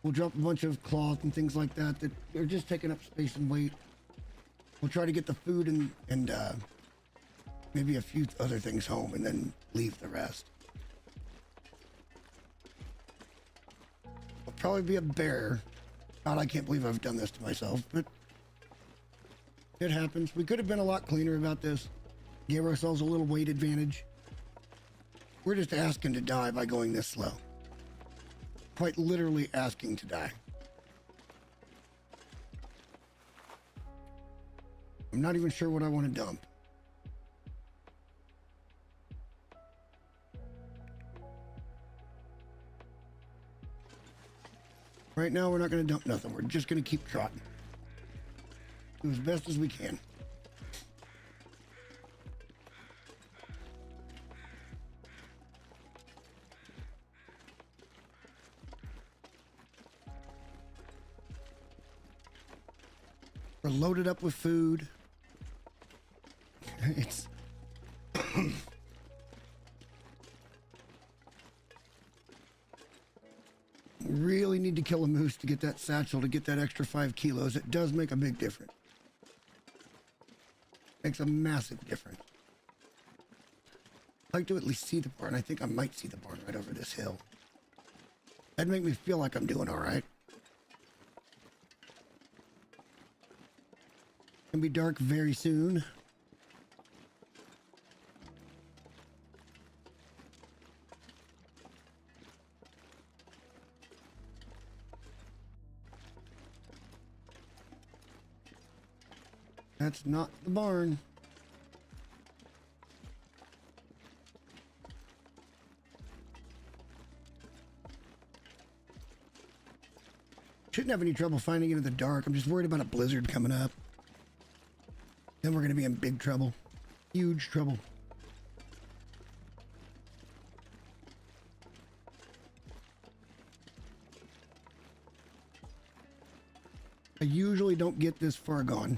We'll drop a bunch of cloth and things like that that are just taking up space and weight. We'll try to get the food and maybe a few other things home and then leave the rest. There'll probably be a bear. God, I can't believe I've done this to myself, but it happens. We could have been a lot cleaner about this. Gave ourselves a little weight advantage. We're just asking to die by going this slow. Quite literally asking to die. I'm not even sure what I want to dump. Right now, we're not going to dump nothing. We're just going to keep trotting. Do as best as we can. We're loaded up with food. It's really need to kill a moose to get that satchel, to get that extra 5 kilos. It does make a big difference. Makes a massive difference. I'd like to at least see the barn. I think I might see the barn right over this hill. That'd make me feel like I'm doing all right. Gonna be dark very soon. That's not the barn. Shouldn't have any trouble finding it in the dark. I'm just worried about a blizzard coming up. Then we're going to be in big trouble. Huge trouble. I usually don't get this far gone.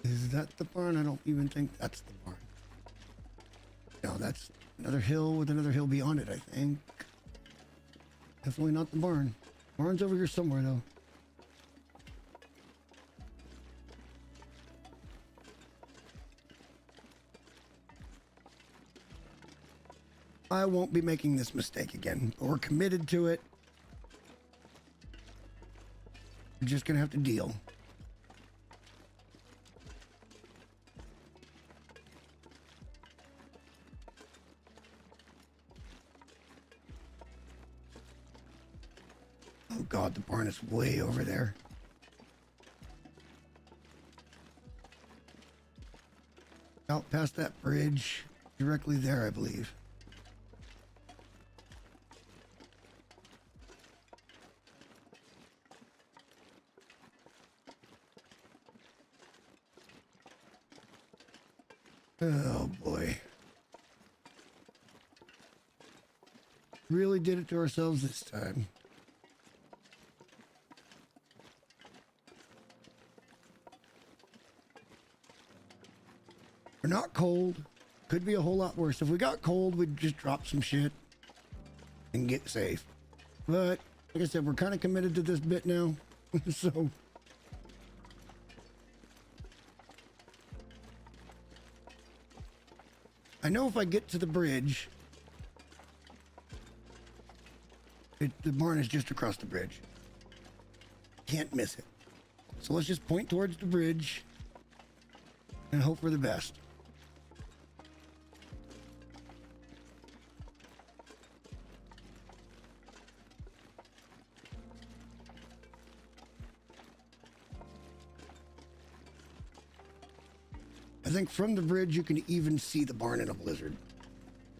Is that the barn? I don't even think that's the barn. No, that's another hill with another hill beyond it, I think. Definitely not the barn. Barn's over here somewhere, though. I won't be making this mistake again. We're committed to it. We're just gonna have to deal. Oh God, the barn is way over there. Out past that bridge, directly there, I believe. Oh boy. Really did it to ourselves this time. We're not cold. Could be a whole lot worse. If we got cold, we'd just drop some shit and get safe. But like I said, we're kind of committed to this bit now. So I know if I get to the bridge The barn is just across the bridge. Can't miss it. So let's just point towards the bridge and hope for the best. I think from the bridge you can even see the barn in a blizzard.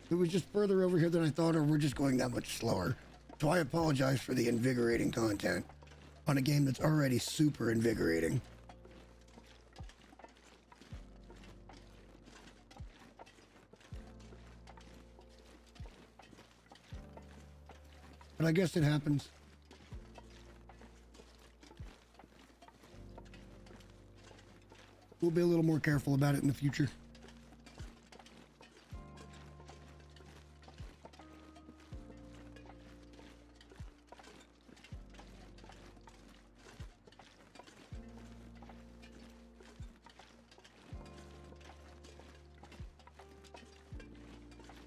It was just further over here than I thought, or we're just going that much slower. So I apologize for the invigorating content on a game that's already super invigorating. But I guess it happens. We'll be a little more careful about it in the future.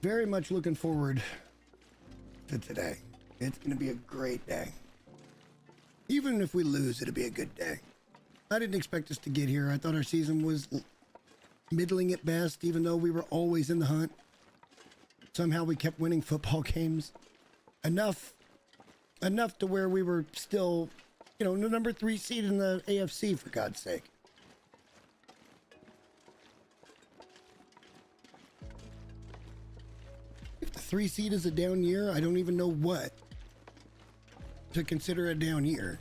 Very much looking forward to today. It's going to be a great day. Even if we lose, it'll be a good day. I didn't expect us to get here. I thought our season was middling at best, even though we were always in the hunt. Somehow we kept winning football games. Enough to where we were still, the number 3 seed in the AFC, for God's sake. If the 3 seed is a down year, I don't even know what to consider a down year.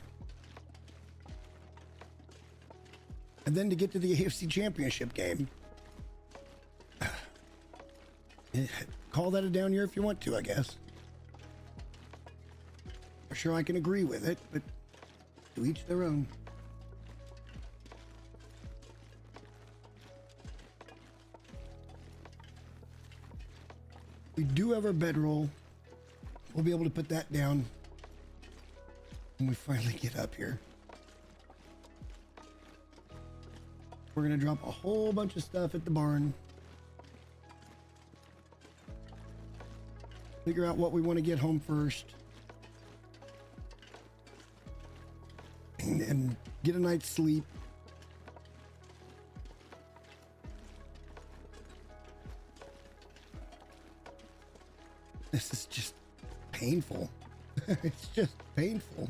And then to get to the AFC Championship game. Call that a down year if you want to, I guess. I'm sure I can agree with it, but to each their own. We do have our bedroll. We'll be able to put that down when we finally get up here. We're going to drop a whole bunch of stuff at the barn. Figure out what we want to get home first. And get a night's sleep. This is just painful. It's just painful.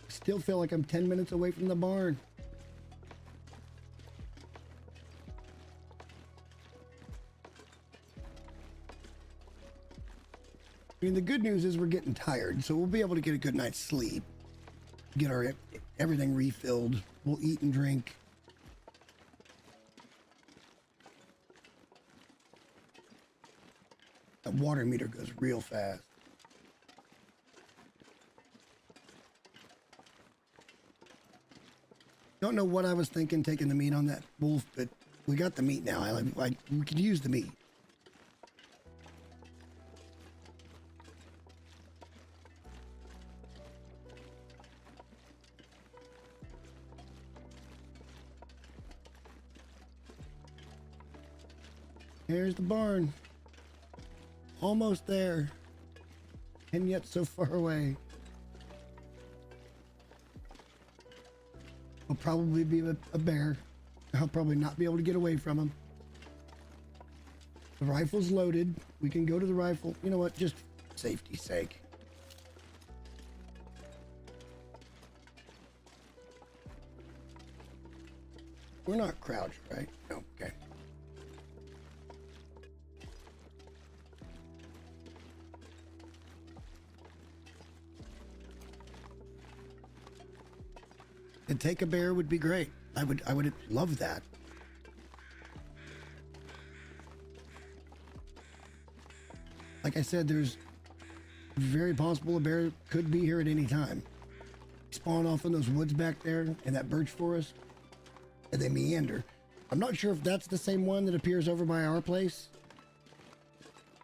Still feel like I'm 10 minutes away from the barn. I mean, the good news is we're getting tired, so we'll be able to get a good night's sleep. Get our everything refilled. We'll eat and drink. That water meter goes real fast. Don't know what I was thinking taking the meat on that wolf, but we got the meat now. We could use the meat. Here's the barn. Almost there. And yet so far away. Will probably be a bear. I'll probably not be able to get away from him. The rifle's loaded. We can go to the rifle. You know what? Just for safety's sake. We're not crouched, right? No, okay. And take a bear would be great. I would love that. Like I said, there's very possible a bear could be here at any time. Spawn off in those woods back there in that birch forest, and they meander. I'm not sure if that's the same one that appears over by our place,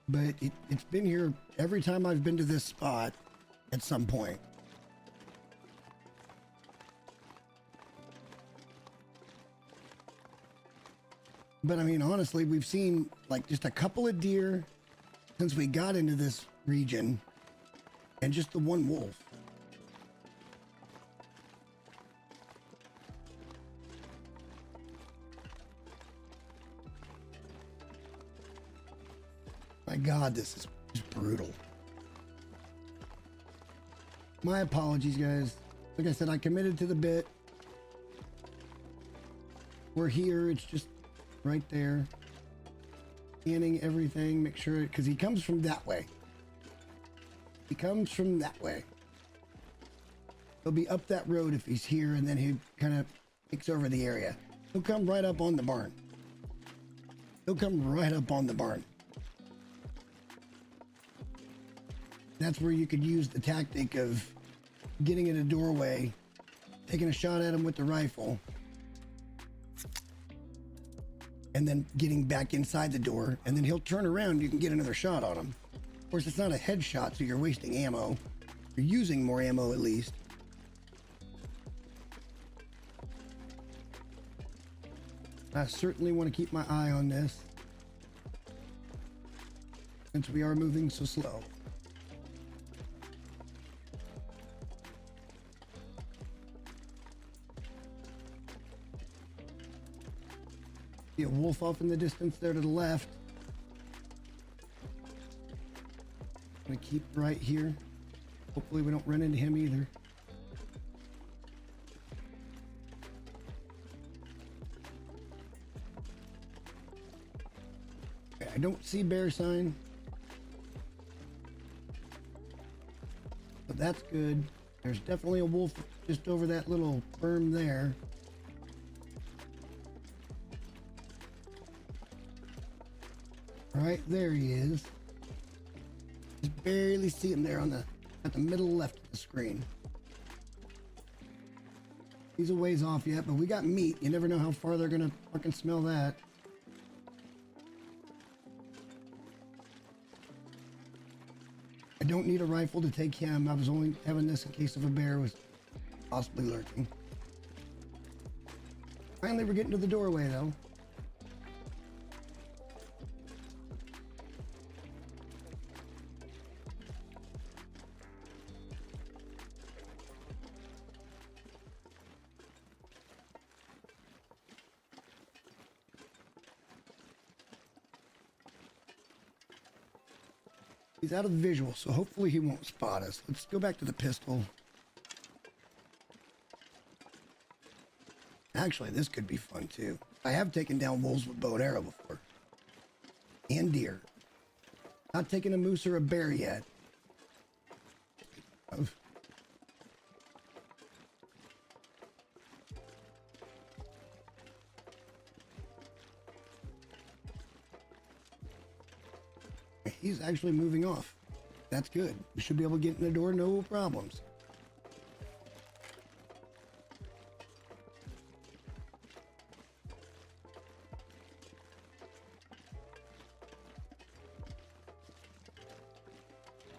but it's been here every time I've been to this spot at some point. But I mean, honestly, we've seen like just a couple of deer since we got into this region and just the one wolf. My God, this is just brutal. My apologies, guys. Like I said, I committed to the bit. We're here. It's just right there. Scanning everything. Make sure, because he comes from that way. He comes from that way. He'll be up that road if he's here, and then he kind of takes over the area. He'll come right up on the barn. He'll come right up on the barn. That's where you could use the tactic of getting in a doorway, taking a shot at him with the rifle, and then getting back inside the door, and then he'll turn around, you can get another shot on him. Of course, it's not a headshot, so you're wasting ammo. You're using more ammo at least. I certainly want to keep my eye on this, since we are moving so slow. See a wolf off in the distance there to the left. I'm gonna keep right here. Hopefully we don't run into him either. Okay, I don't see bear sign, but that's good. There's definitely a wolf just over that little berm there. Right there he is. Just barely see him there on at the middle left of the screen. He's a ways off yet, but we got meat. You never know how far they're gonna fucking smell that. I don't need a rifle to take him. I was only having this in case of a bear was possibly lurking. Finally, we're getting to the doorway though. He's out of visual, so hopefully he won't spot us. Let's go back to the pistol. Actually, this could be fun too. I have taken down wolves with bow and arrow before. And deer. Not taking a moose or a bear yet. He's actually moving off. That's good. We should be able to get in the door, no problems.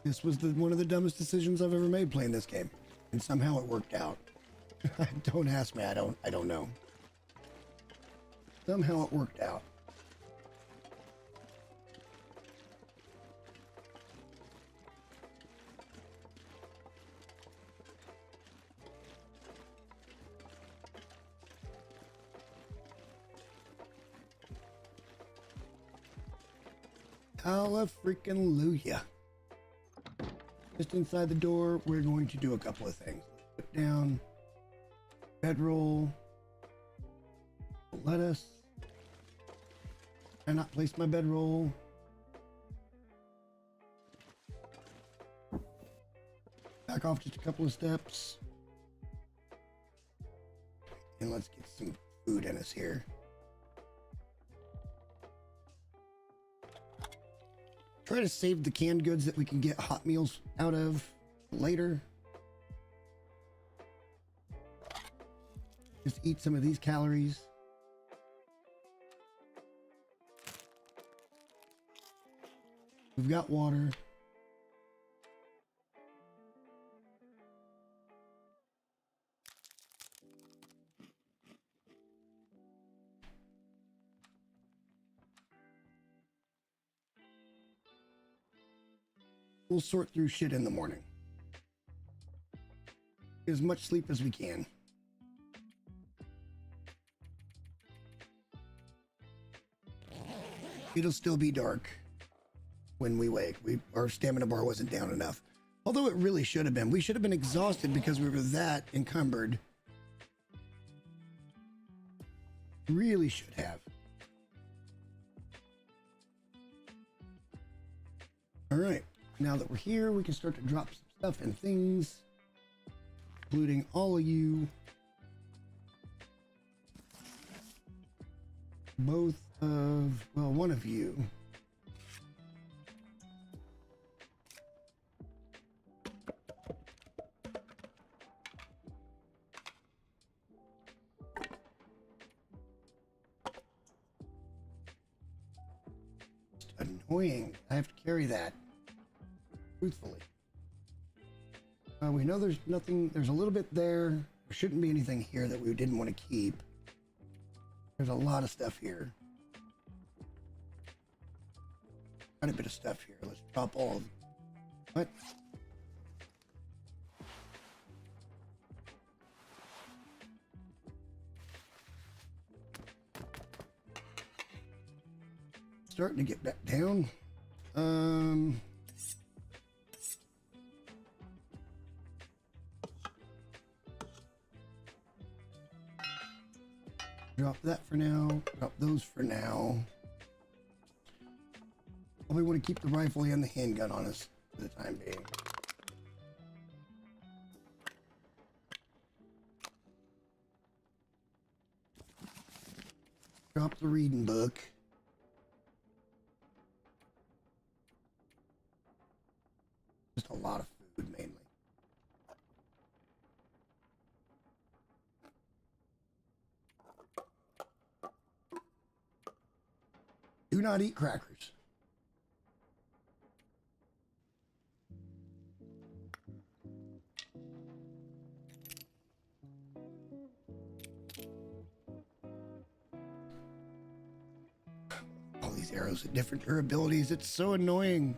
This was one of the dumbest decisions I've ever made playing this game, and somehow it worked out. Don't ask me. I don't know. Somehow it worked out. Hallelujah. Just inside the door, we're going to do a couple of things. Put down bedroll, lettuce. I not place my bedroll. Back off just a couple of steps. And let's get some food in us here. Try to save the canned goods that we can get hot meals out of later. Just eat some of these calories. We've got water. we'll sort through shit in the morning. Get as much sleep as we can. It'll still be dark when we wake. Our stamina bar wasn't down enough. Although it really should have been. We should have been exhausted because we were that encumbered. Really should have. All right. Now that we're here, we can start to drop some stuff and things, including all of you. Both of, well, one of you. It's annoying. I have to carry that. Truthfully. We know there's nothing, there's a little bit there. There shouldn't be anything here that we didn't want to keep. There's a lot of stuff here. Quite a bit of stuff here. Let's drop all of them. What? Starting to get back down. Drop that for now. Drop those for now. Probably want to keep the rifle and the handgun on us for the time being. Drop the reading book. Just a lot of food mainly. Do not eat crackers. All these arrows with different durabilities. It's so annoying.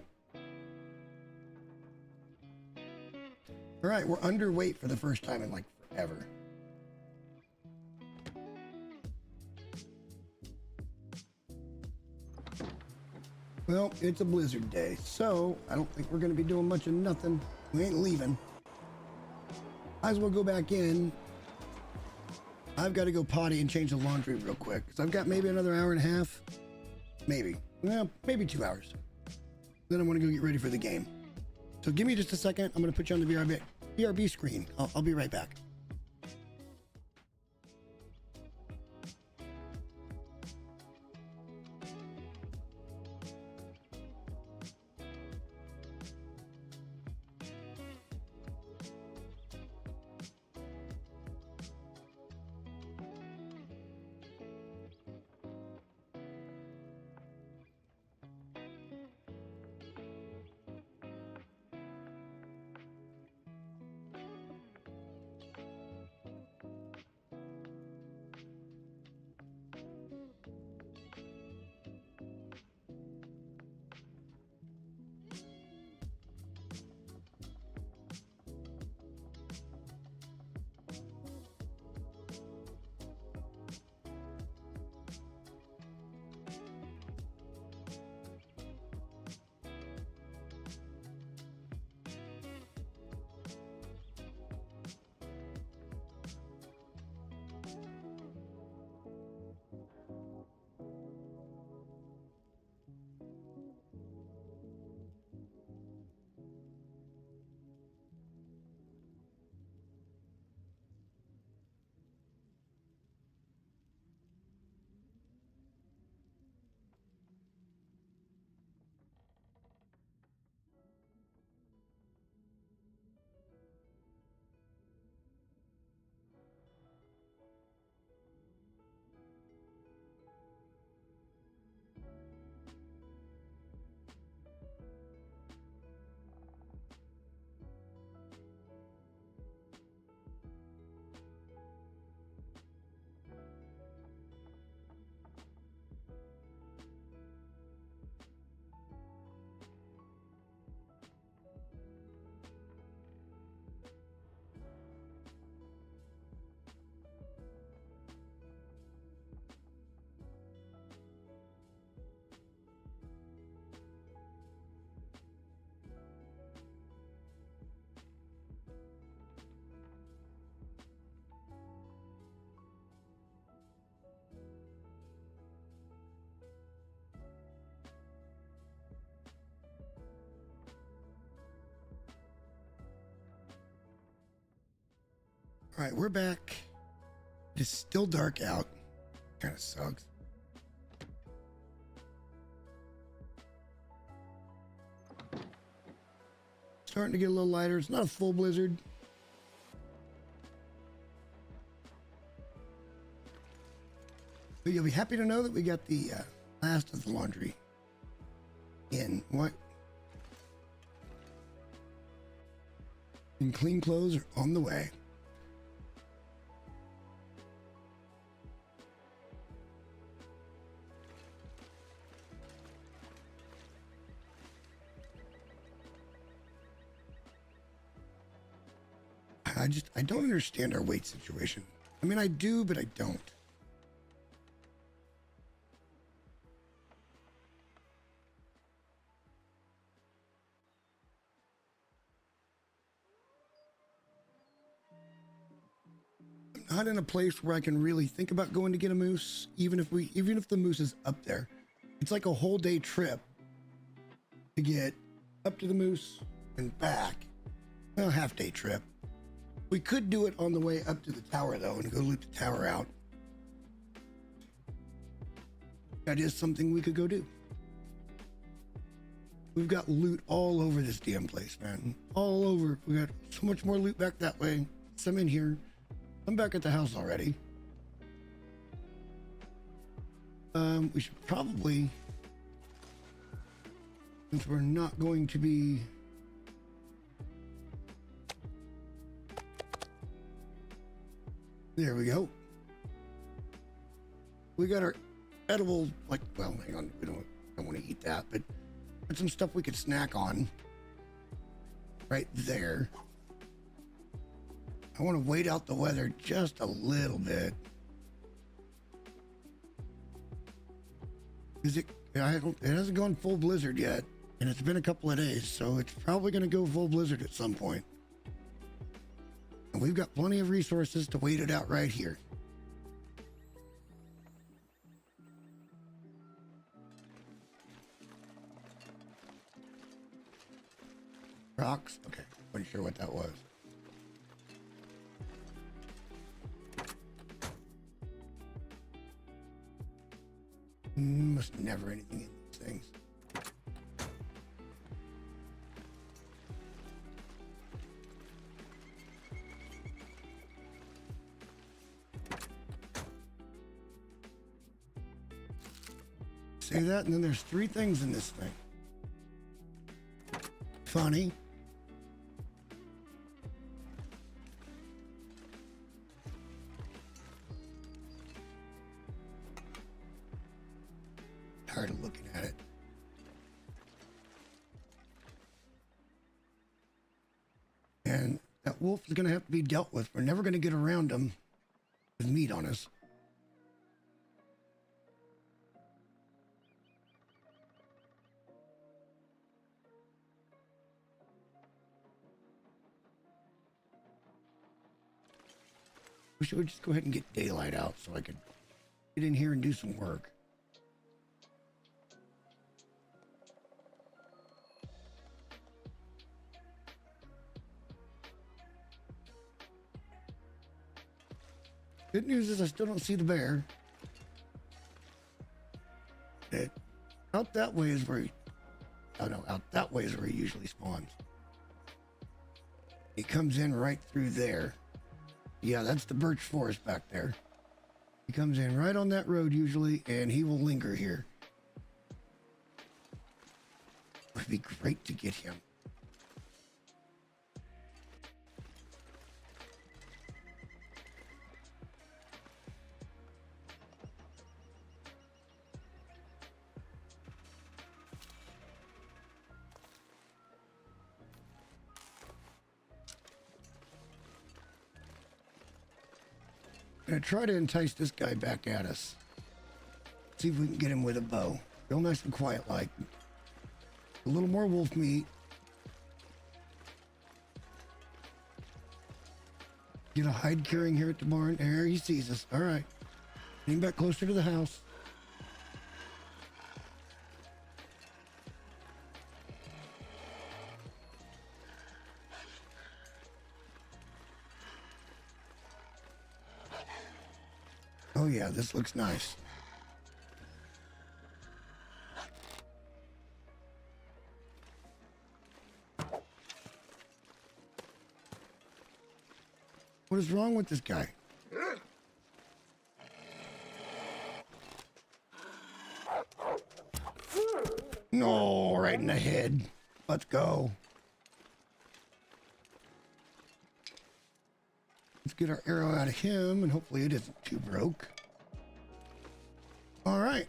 All right, we're underweight for the first time in like forever. Well, it's a blizzard day, so I don't think we're going to be doing much of nothing. We ain't leaving. Might as well go back in. I've got to go potty and change the laundry real quick, because I've got maybe another hour and a half. Maybe. Well, maybe 2 hours. Then I want to go get ready for the game. So give me just a second. I'm going to put you on the BRB screen. I'll be right back. All right, we're back. It's still dark out. Kind of sucks. Starting to get a little lighter. It's not a full blizzard. But you'll be happy to know that we got the last of the laundry in. What? And clean clothes are on the way. I don't understand our weight situation. I mean, I do, but I don't. I'm not in a place where I can really think about going to get a moose, even if the moose is up there. It's like a whole day trip to get up to the moose and back. Well, half day trip. We could do it on the way up to the tower, though, and go loot the tower out. That is something we could go do. We've got loot all over this damn place, man. All over. We got so much more loot back that way. Some in here. I'm back at the house already. We should probably, since we're not going to be... There we go. We got our edible, like, well, hang on, we don't want to eat that, but some stuff we could snack on right there. I want to wait out the weather just a little bit. It hasn't gone full blizzard yet, and it's been a couple of days, so it's probably going to go full blizzard at some point. And we've got plenty of resources to wait it out right here. Rocks? Okay, wasn't sure what that was. Must never anything in these things. Say that, and then there's 3 things in this thing. Funny. Tired of looking at it. And that wolf is going to have to be dealt with. We're never going to get around him with meat on us. We should just go ahead and get daylight out so I can get in here and do some work. Good news is I still don't see the bear. Out that way is where out that way is where he usually spawns. He comes in right through there. Yeah, that's the birch forest back there. He comes in right on that road usually, and he will linger here. It would be great to get him. Gonna try to entice this guy back at us. See if we can get him with a bow. Real nice and quiet like. A little more wolf meat. Get a hide carrying here at the barn. There he sees us. All right. Getting back closer to the house. Oh yeah, this looks nice. What is wrong with this guy? No, right in the head. Let's go. Let's get our arrow out of him, and hopefully it isn't too broke. All right.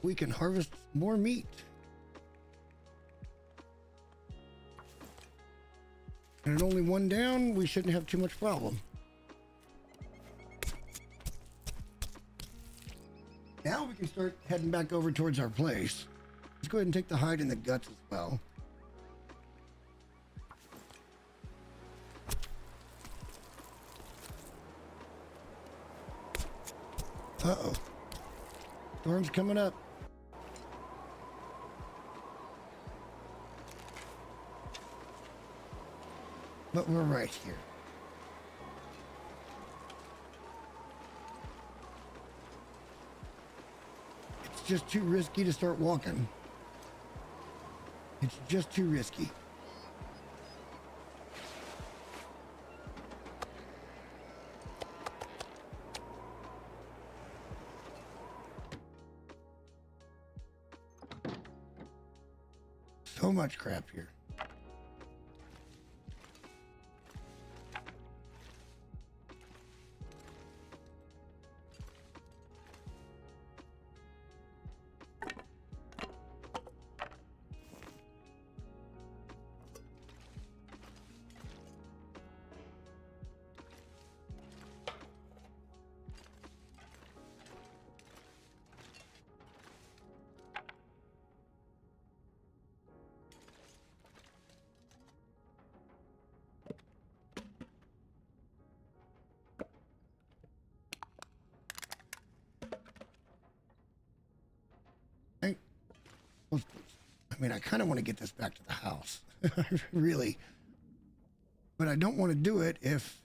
We can harvest more meat. And at only one down, we shouldn't have too much problem. Now we can start heading back over towards our place. Let's go ahead and take the hide and the guts as well. Uh-oh. Storm's coming up. But we're right here. It's just too risky to start walking. It's just too risky. So much crap here. I mean, I kind of want to get this back to the house. Really. But I don't want to do it if...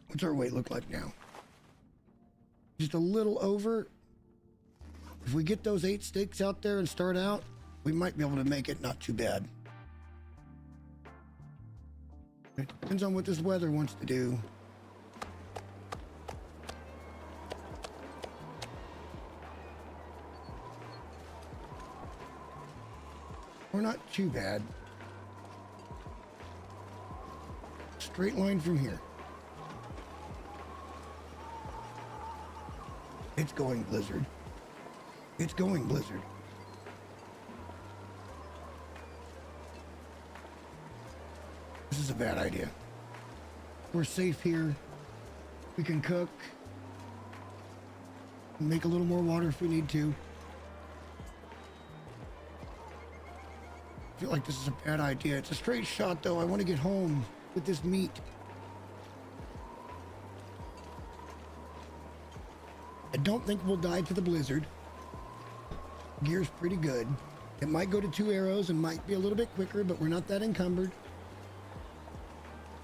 What's our weight look like now? Just a little over. If we get those 8 steaks out there and start out, we might be able to make it not too bad. It depends on what this weather wants to do. We're not too bad. Straight line from here. It's going blizzard. It's going blizzard. This is a bad idea. We're safe here. We can cook. Make a little more water if we need to. I feel like this is a bad idea. It's a straight shot though. I want to get home with this meat. I don't think we'll die to the blizzard. Gear's pretty good. It might go to 2 arrows and might be a little bit quicker, but we're not that encumbered.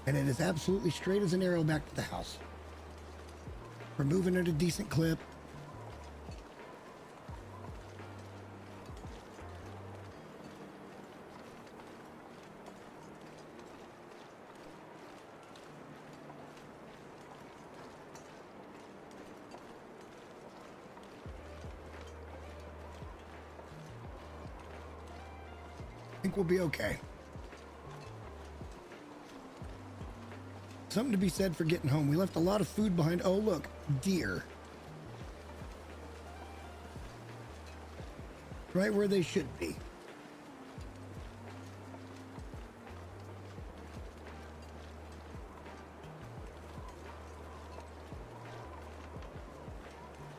And it is absolutely straight as an arrow back to the house. We're moving at a decent clip. I think we'll be okay. Something to be said for getting home. We left a lot of food behind. Oh, look, deer. Right where they should be.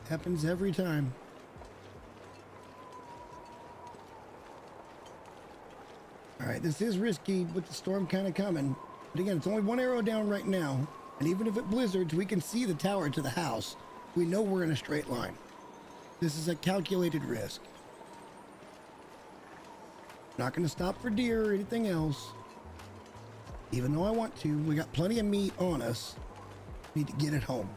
Happens every time. All right, this is risky with the storm kind of coming. But again, it's only 1 arrow down right now. And even if it blizzards, we can see the tower to the house. We know we're in a straight line. This is a calculated risk. Not going to stop for deer or anything else. Even though I want to, we got plenty of meat on us. Need to get it home.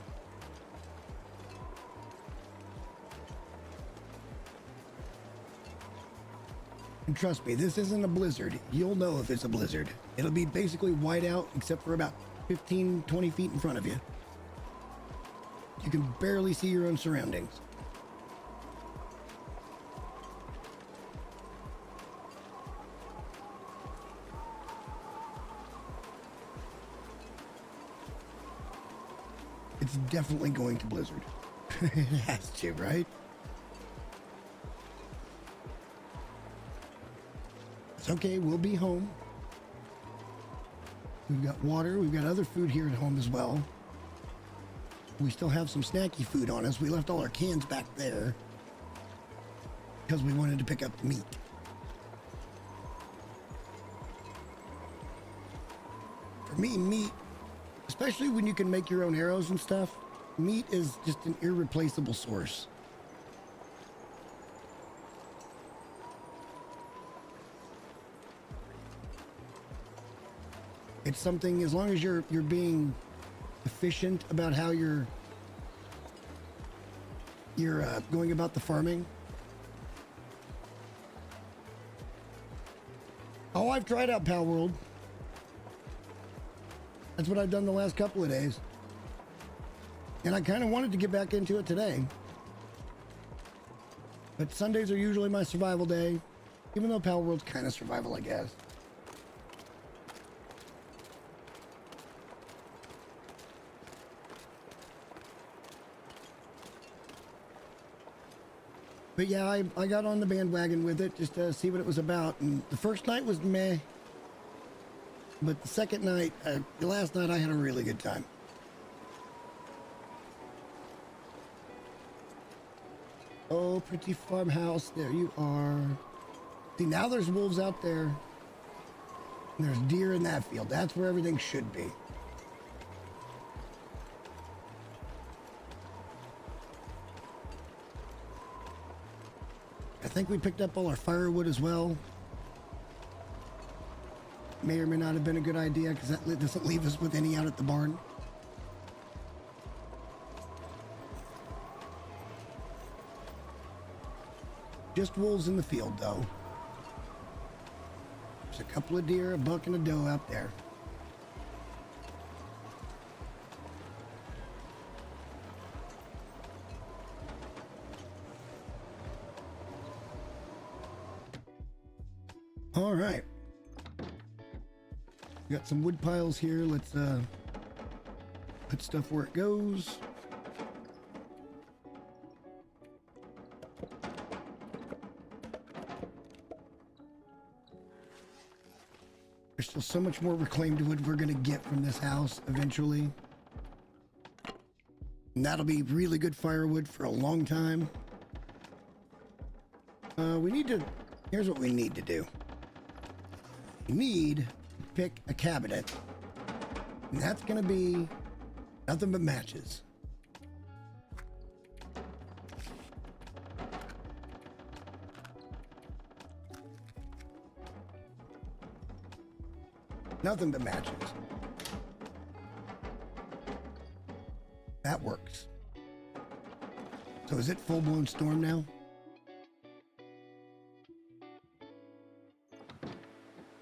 And trust me, this isn't a blizzard. You'll know if it's a blizzard. It'll be basically white out except for about 15, 20 feet in front of you. You can barely see your own surroundings. It's definitely going to blizzard. It has to, right? It's okay, we'll be home. We've got water, we've got other food here at home as well. We still have some snacky food on us. We left all our cans back there because we wanted to pick up the meat. For me, meat, especially when you can make your own arrows and stuff, meat is just an irreplaceable source. It's something, as long as you're being efficient about how you're going about the farming. Oh, I've tried out Pal World. That's what I've done the last couple of days. And I kind of wanted to get back into it today. But Sundays are usually my survival day, even though Pal World's kind of survival, I guess. But yeah, I got on the bandwagon with it just to see what it was about. And the first night was meh. But the second night, the last night, I had a really good time. Oh, pretty farmhouse. There you are. See, now there's wolves out there. And there's deer in that field. That's where everything should be. I think we picked up all our firewood as well. May or may not have been a good idea because that doesn't leave us with any out at the barn. Just wolves in the field, though. There's a couple of deer, a buck, and a doe out there. All right. We got some wood piles here. Let's put stuff where it goes. There's still so much more reclaimed wood we're gonna get from this house eventually. And that'll be really good firewood for a long time. Here's what we need to do. We need to pick a cabinet. And that's gonna be nothing but matches. Nothing but matches. That works. So is it full-blown storm now?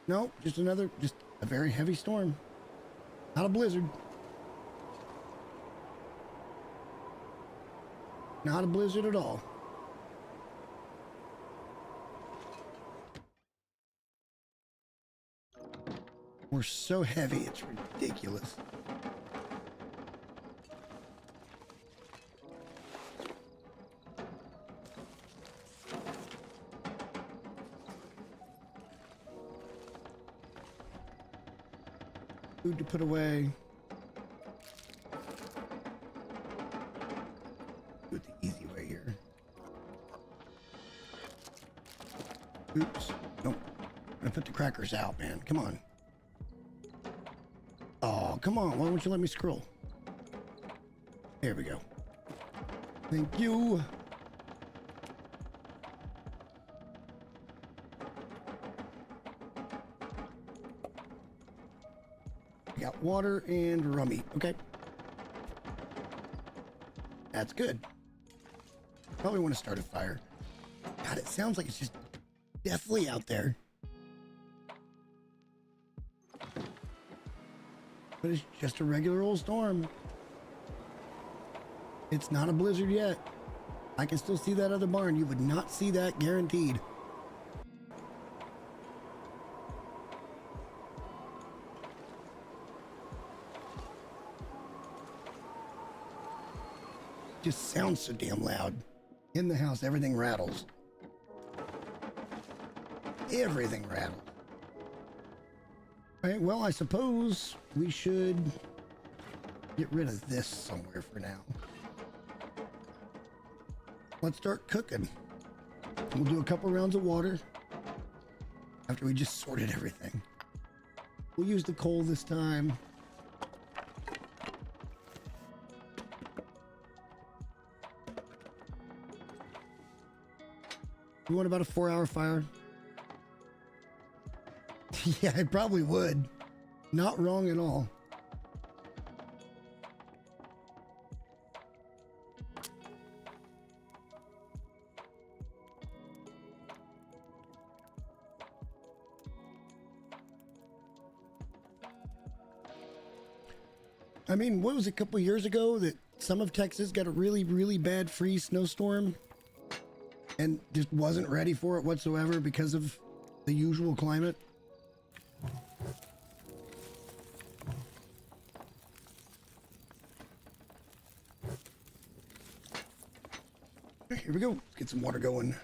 No, just a very heavy storm. Not a blizzard. Not a blizzard at all. We're so heavy, it's ridiculous. Food to put away. Do it the easy way here. Oops. Nope. I'm gonna put the crackers out, man. Come on. Oh, come on. Why won't you let me scroll? There we go. Thank you. We got water and raw meat. Okay. That's good. Probably want to start a fire. God, it sounds like it's just deathly out there. But it's just a regular old storm. It's not a blizzard yet. I can still see that other barn. You would not see that, guaranteed. Just sounds so damn loud. In the house, everything rattles. Everything rattles. All right, well, I suppose we should get rid of this somewhere for now. Let's start cooking. We'll do a couple rounds of water after we just sorted everything. We'll use the coal this time. You want about a 4-hour fire? Yeah, I probably would. Not wrong at all. I mean, what was it, a couple years ago that some of Texas got a really, really bad freeze snowstorm and just wasn't ready for it whatsoever because of the usual climate? Here we go. Let's get some water going.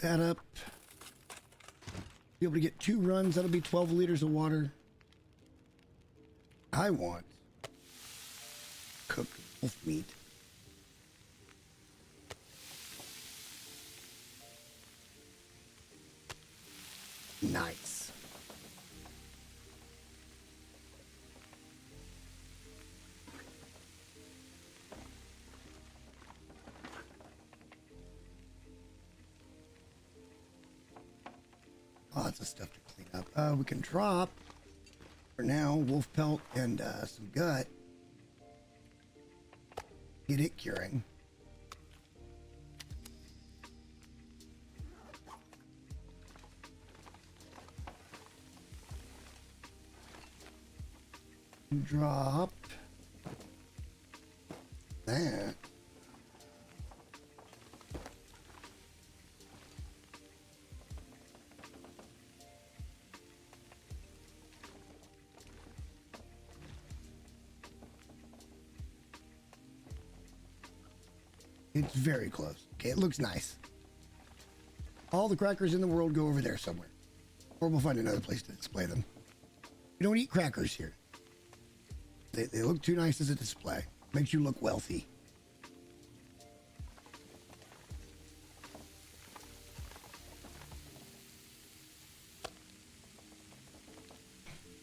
That up. Be able to get 2 runs. That'll be 12 liters of water. I want cooked wolf meat. Nice. Lots of stuff to clean up. We can drop, for now, wolf pelt and some gut. Get it curing. Drop that. It's very close. Okay, it looks nice. All the crackers in the world go over there somewhere. Or we'll find another place to display them. We don't eat crackers here. They look too nice as a display. Makes you look wealthy.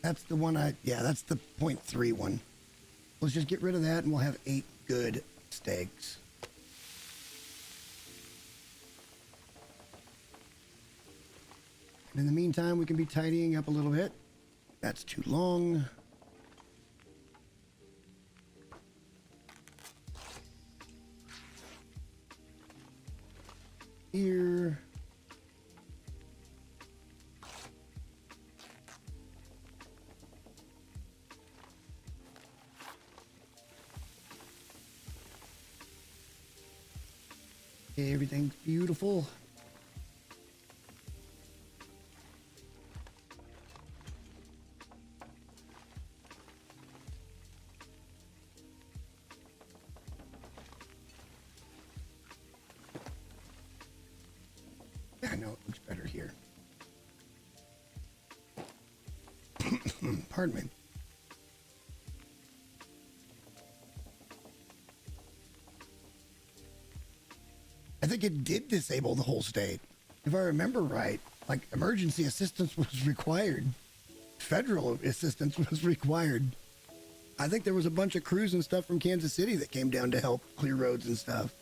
That's the one that's the 0.3 one. Let's just get rid of that and we'll have 8 good steaks. And in the meantime, we can be tidying up a little bit. That's too long. Here. Okay, everything's beautiful. I know it looks better here. Pardon me. I think it did disable the whole state. If I remember right, like emergency assistance was required. Federal assistance was required. I think there was a bunch of crews and stuff from Kansas City that came down to help clear roads and stuff.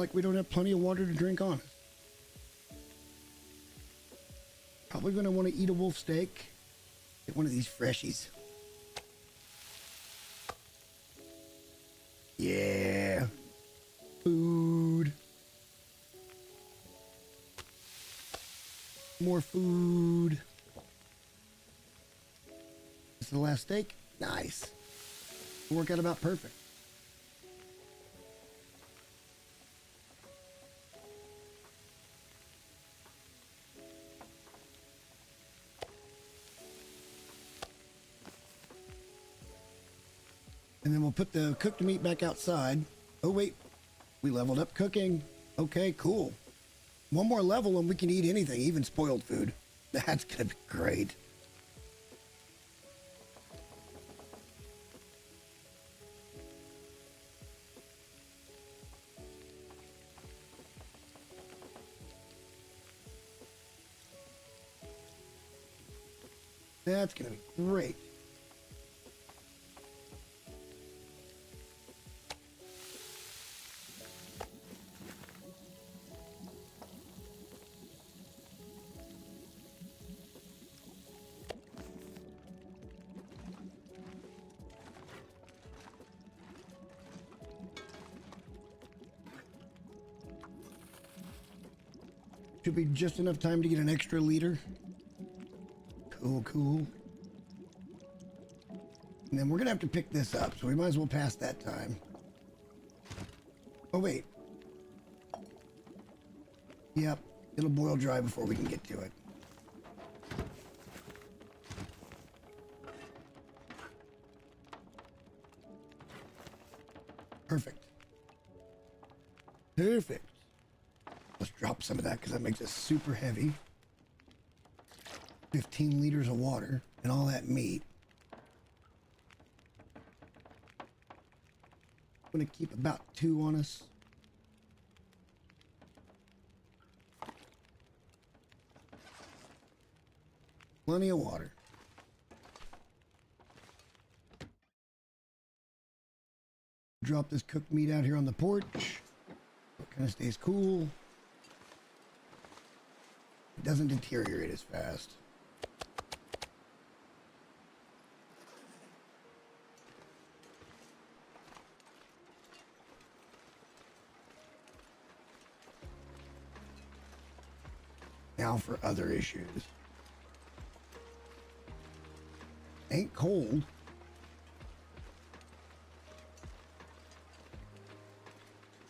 like we don't have plenty of water to drink on us. Probably gonna want to eat a wolf steak. Get one of these freshies. Yeah. Food. More food. This is the last steak. Nice. It'll work out about perfect. And then we'll put the cooked meat back outside. Oh, wait. We leveled up cooking. Okay, cool. One more level and we can eat anything, even spoiled food. That's going to be great. That's going to be great. Should be just enough time to get an extra liter. Cool, cool. And then we're gonna have to pick this up, so we might as well pass that time. Oh, wait. Yep, it'll boil dry before we can get to it. Perfect. Perfect. Let's drop some of that because that makes it super heavy. 15 liters of water and all that meat. I'm gonna keep about 2 on us. Plenty of water. Drop this cooked meat out here on the porch. So it kind of stays cool. It doesn't deteriorate as fast. Now for other issues. Ain't cold.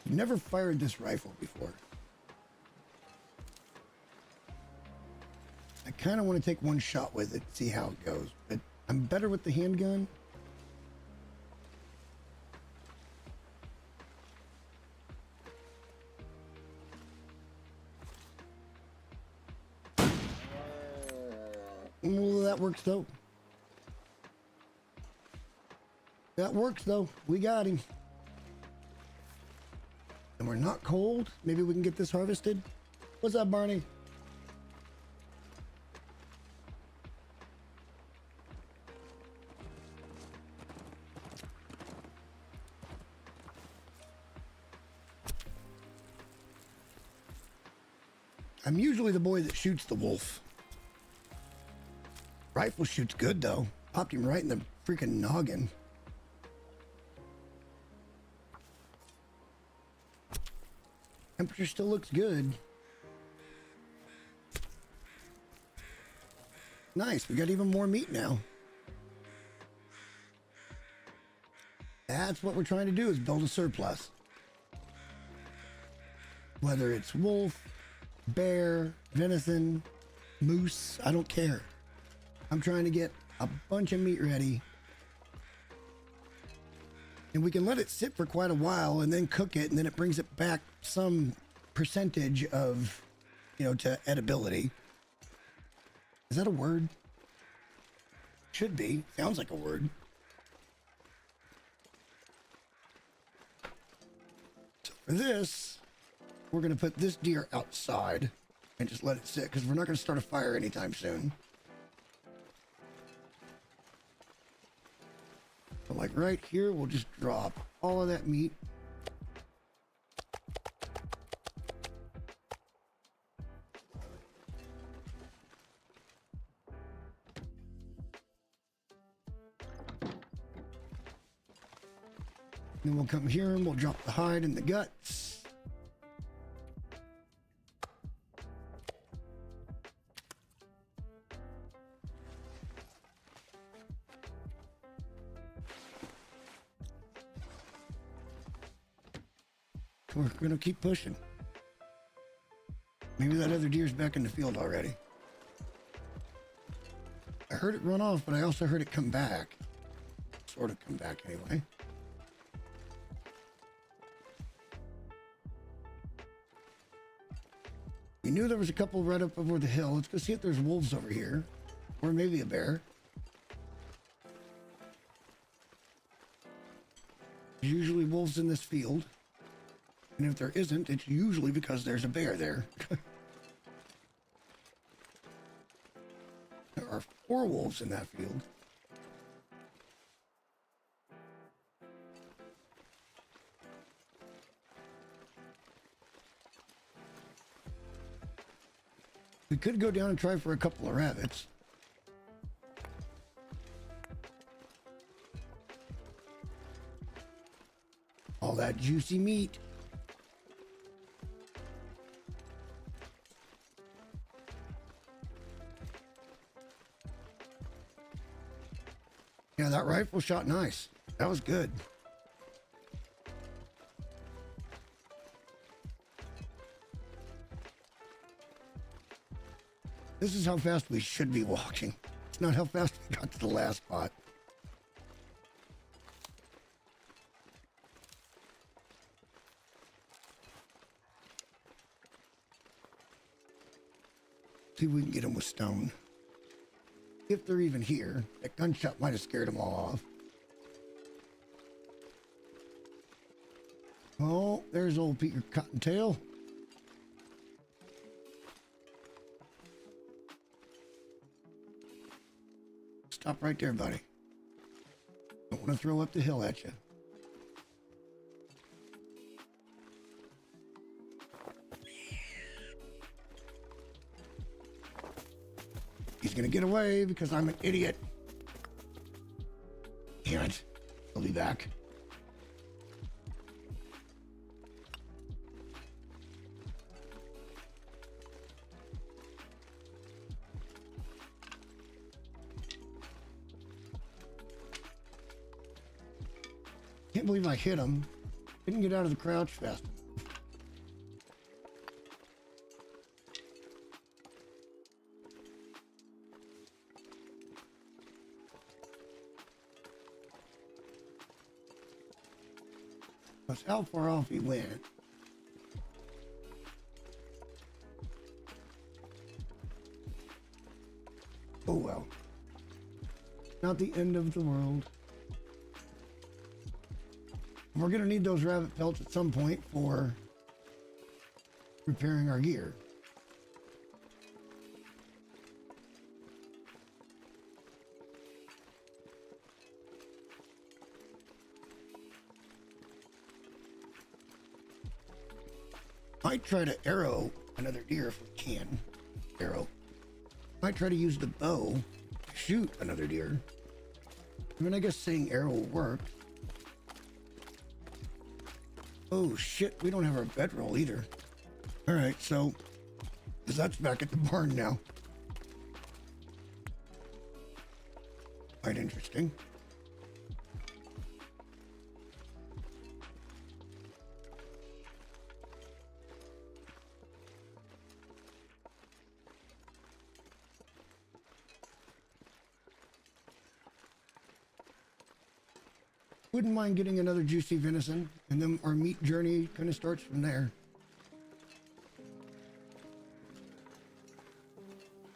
Never fired this rifle before. I kind of want to take one shot with it, see how it goes, but I'm better with the handgun. Well, that works though. That works though. We got him. And we're not cold. Maybe we can get this harvested. What's up, Barney? I'm usually the boy that shoots the wolf. Rifle shoots good though. Popped him right in the freaking noggin. Temperature still looks good. Nice, we got even more meat now. That's what we're trying to do, is build a surplus. Whether it's wolf, bear, venison, moose, I don't care. I'm trying to get a bunch of meat ready. And we can let it sit for quite a while and then cook it, and then it brings it back some percentage of, you know, to edibility. Is that a word? Should be. Sounds like a word. So for this, we're going to put this deer outside and just let it sit, because we're not going to start a fire anytime soon. So like right here, we'll just drop all of that meat. Then we'll come here and we'll drop the hide and the guts. We're gonna keep pushing. Maybe that other deer's back in the field already. I heard it run off, but I also heard it come back. Sort of come back anyway. We knew there was a couple right up over the hill. Let's go see if there's wolves over here. Or maybe a bear. There's usually wolves in this field. And if there isn't, it's usually because there's a bear there. There are 4 wolves in that field. We could go down and try for a couple of rabbits. All that juicy meat. Yeah, that rifle shot nice. That was good. This is how fast we should be walking. It's not how fast we got to the last spot. See if we can get them with stone. If they're even here. That gunshot might have scared them all off. Oh, there's old Peter Cottontail. Stop right there, buddy. Don't want to throw up the hill at you. He's gonna get away because I'm an idiot. Damn it. He'll be back. Can't believe I hit him. Didn't get out of the crouch fast enough. That's how far off he went. Oh well. Not the end of the world. We're going to need those rabbit pelts at some point for repairing our gear. Might try to arrow another deer if we can. Arrow. Might try to use the bow to shoot another deer. I mean, I guess saying arrow will work. Oh shit, we don't have our bedroll either. Alright, so, because that's back at the barn now. Quite interesting. Wouldn't mind getting another juicy venison, and then our meat journey kind of starts from there.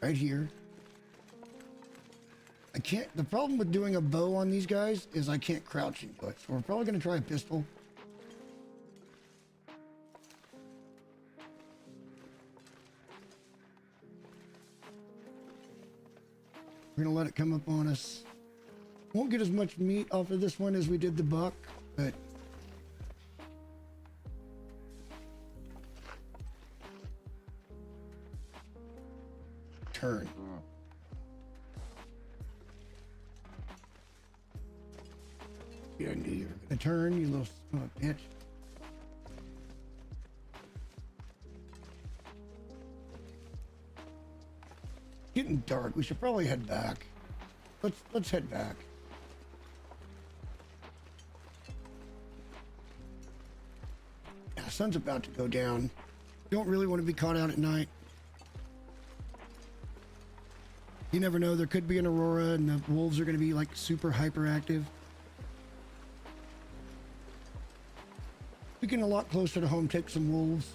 Right here. I can't, the problem with doing a bow on these guys is I can't crouch into it, so we're probably going to try a pistol. We're going to let it come up on us. Won't get as much meat off of this one as we did the buck, but turn. Yeah, I knew you were gonna turn, you little son of a bitch. Getting dark. We should probably head back. Let's head back. Yeah, sun's about to go down. Don't really want to be caught out at night. You never know. There could be an aurora, and the wolves are going to be like super hyperactive. We can a lot closer to home take some wolves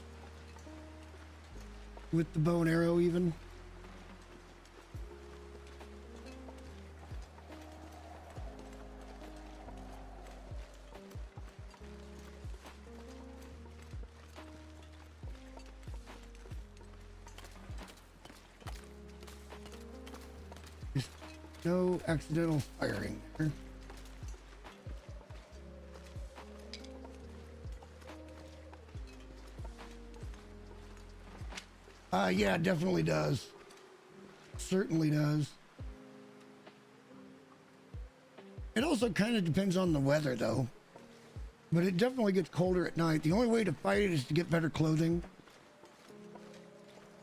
with the bow and arrow even. Just no accidental firing there. Yeah, it definitely does. Certainly does. It also kind of depends on the weather, though. But it definitely gets colder at night. The only way to fight it is to get better clothing.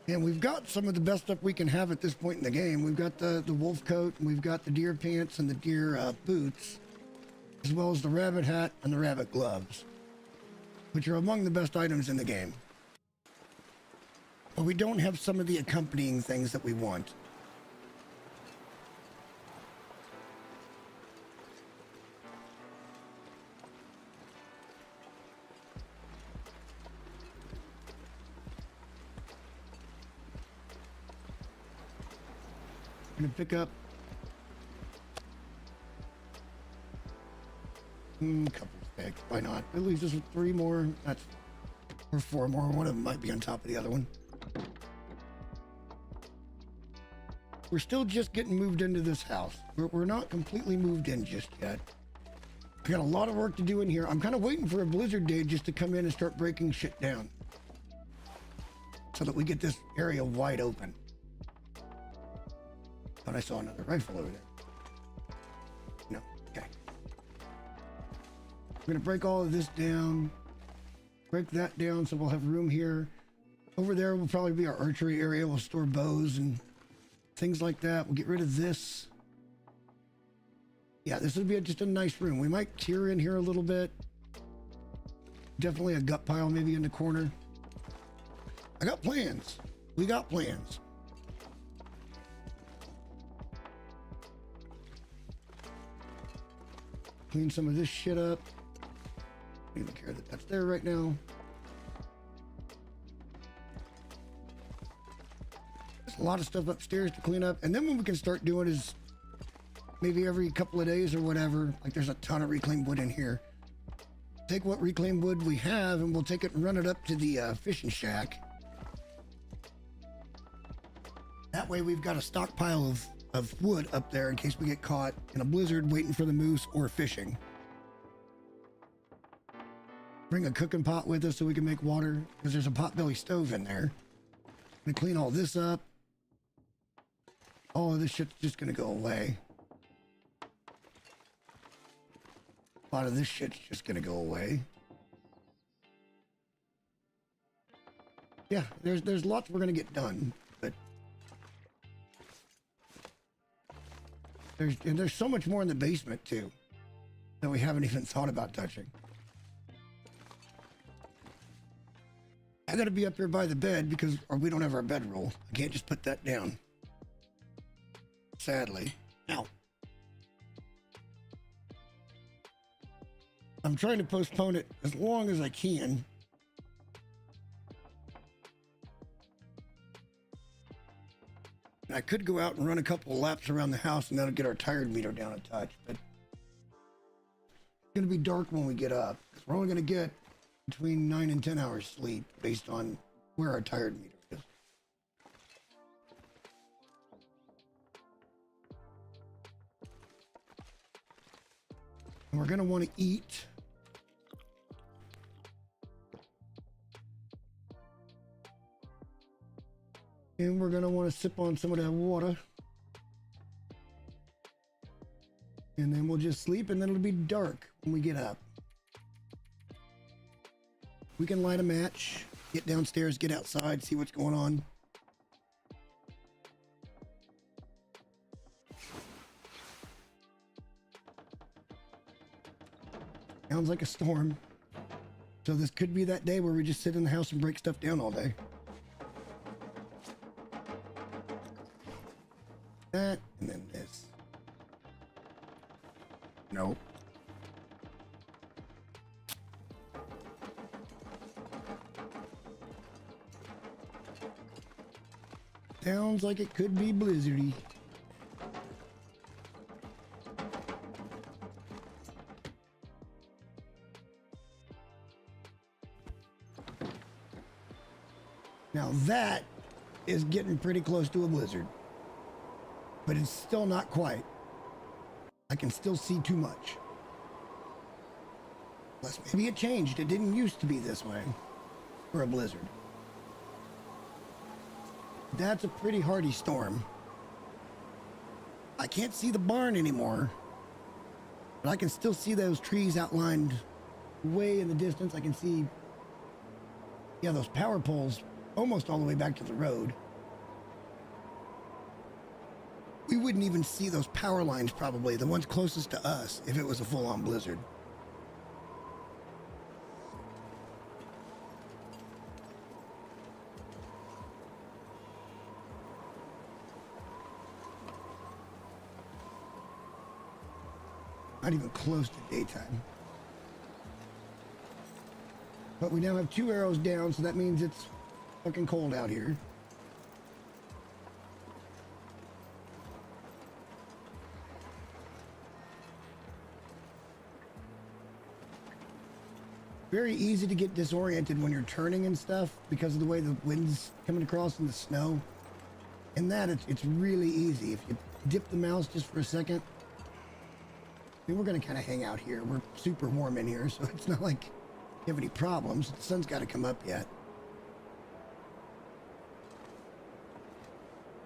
And we've got some of the best stuff we can have at this point in the game. We've got the wolf coat, and we've got the deer pants and the deer boots, as well as the rabbit hat and the rabbit gloves, which are among the best items in the game. But we don't have some of the accompanying things that we want. I'm gonna pick up a couple of sticks. Why not? At least just 3 more. That's or 4 more. One of them might be on top of the other one. We're still just getting moved into this house. We're not completely moved in just yet. We got a lot of work to do in here. I'm kind of waiting for a blizzard day just to come in and start breaking shit down, so that we get this area wide open. Thought I saw another rifle over there. No, okay. We're gonna break all of this down. Break that down so we'll have room here. Over there will probably be our archery area. We'll store bows and things like that. We'll get rid of this. Yeah, this would be just a nice room. We might tier in here a little bit. Definitely a gut pile maybe in the corner. I got plans. We got plans. Clean some of this shit up. I don't even care that that's there right now. There's a lot of stuff upstairs to clean up. And then what we can start doing is maybe every couple of days or whatever, like there's a ton of reclaimed wood in here. Take what reclaimed wood we have and we'll take it and run it up to the fishing shack. That way we've got a stockpile of wood up there in case we get caught in a blizzard waiting for the moose or fishing. Bring a cooking pot with us so we can make water, because there's a potbelly stove in there. Gonna clean all this up. All of this shit's just gonna go away. A lot of this shit's just gonna go away. Yeah, there's lots we're gonna get done, but there's so much more in the basement too that we haven't even thought about touching. I gotta be up here by the bed because we don't have our bedroll. I can't just put that down. Sadly. Ow. I'm trying to postpone it as long as I can. I could go out and run a couple of laps around the house and that'll get our tired meter down a touch, but it's gonna be dark when we get up. We're only gonna get between 9 and 10 hours sleep based on where our tired meter is. And we're gonna want to eat. And we're gonna want to sip on some of that water. And then we'll just sleep, and then it'll be dark when we get up. We can light a match, get downstairs, get outside, see what's going on. Sounds like a storm. So this could be that day where we just sit in the house and break stuff down all day. That, and then this. Nope. Sounds like it could be blizzardy. Now that is getting pretty close to a blizzard, but it's still not quite. I can still see too much. Plus, maybe it changed. It didn't used to be this way for a blizzard. That's a pretty hardy storm. I can't see the barn anymore, but I can still see those trees outlined way in the distance. I can see, yeah, those power poles almost all the way back to the road. We wouldn't even see those power lines, probably, the ones closest to us, if it was a full-on blizzard. Not even close to daytime. But we now have 2 arrows down, so that means it's fucking cold out here. Very easy to get disoriented when you're turning and stuff because of the way the wind's coming across in the snow. And that, it's really easy. If you dip the mouse just for a second. I mean, we're going to kind of hang out here. We're super warm in here, so it's not like you have any problems. The sun's got to come up yet.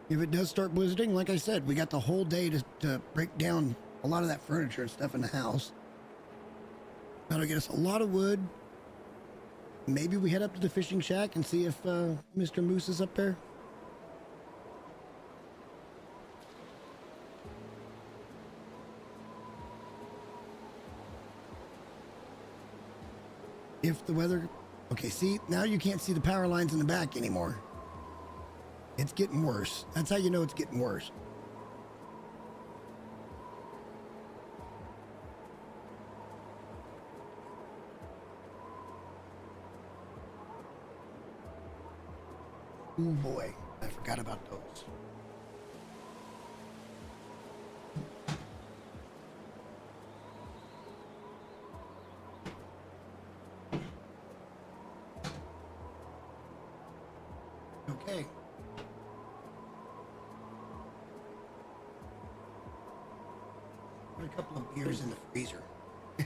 If it does start blizzarding, like I said, we got the whole day to break down a lot of that furniture and stuff in the house. That'll get us a lot of wood. Maybe we head up to the fishing shack and see if Mr. Moose is up there. If the weather... Okay, see, now you can't see the power lines in the back anymore. It's getting worse. That's how you know it's getting worse. Oh boy, I forgot about those. Okay. Put a couple of beers in the freezer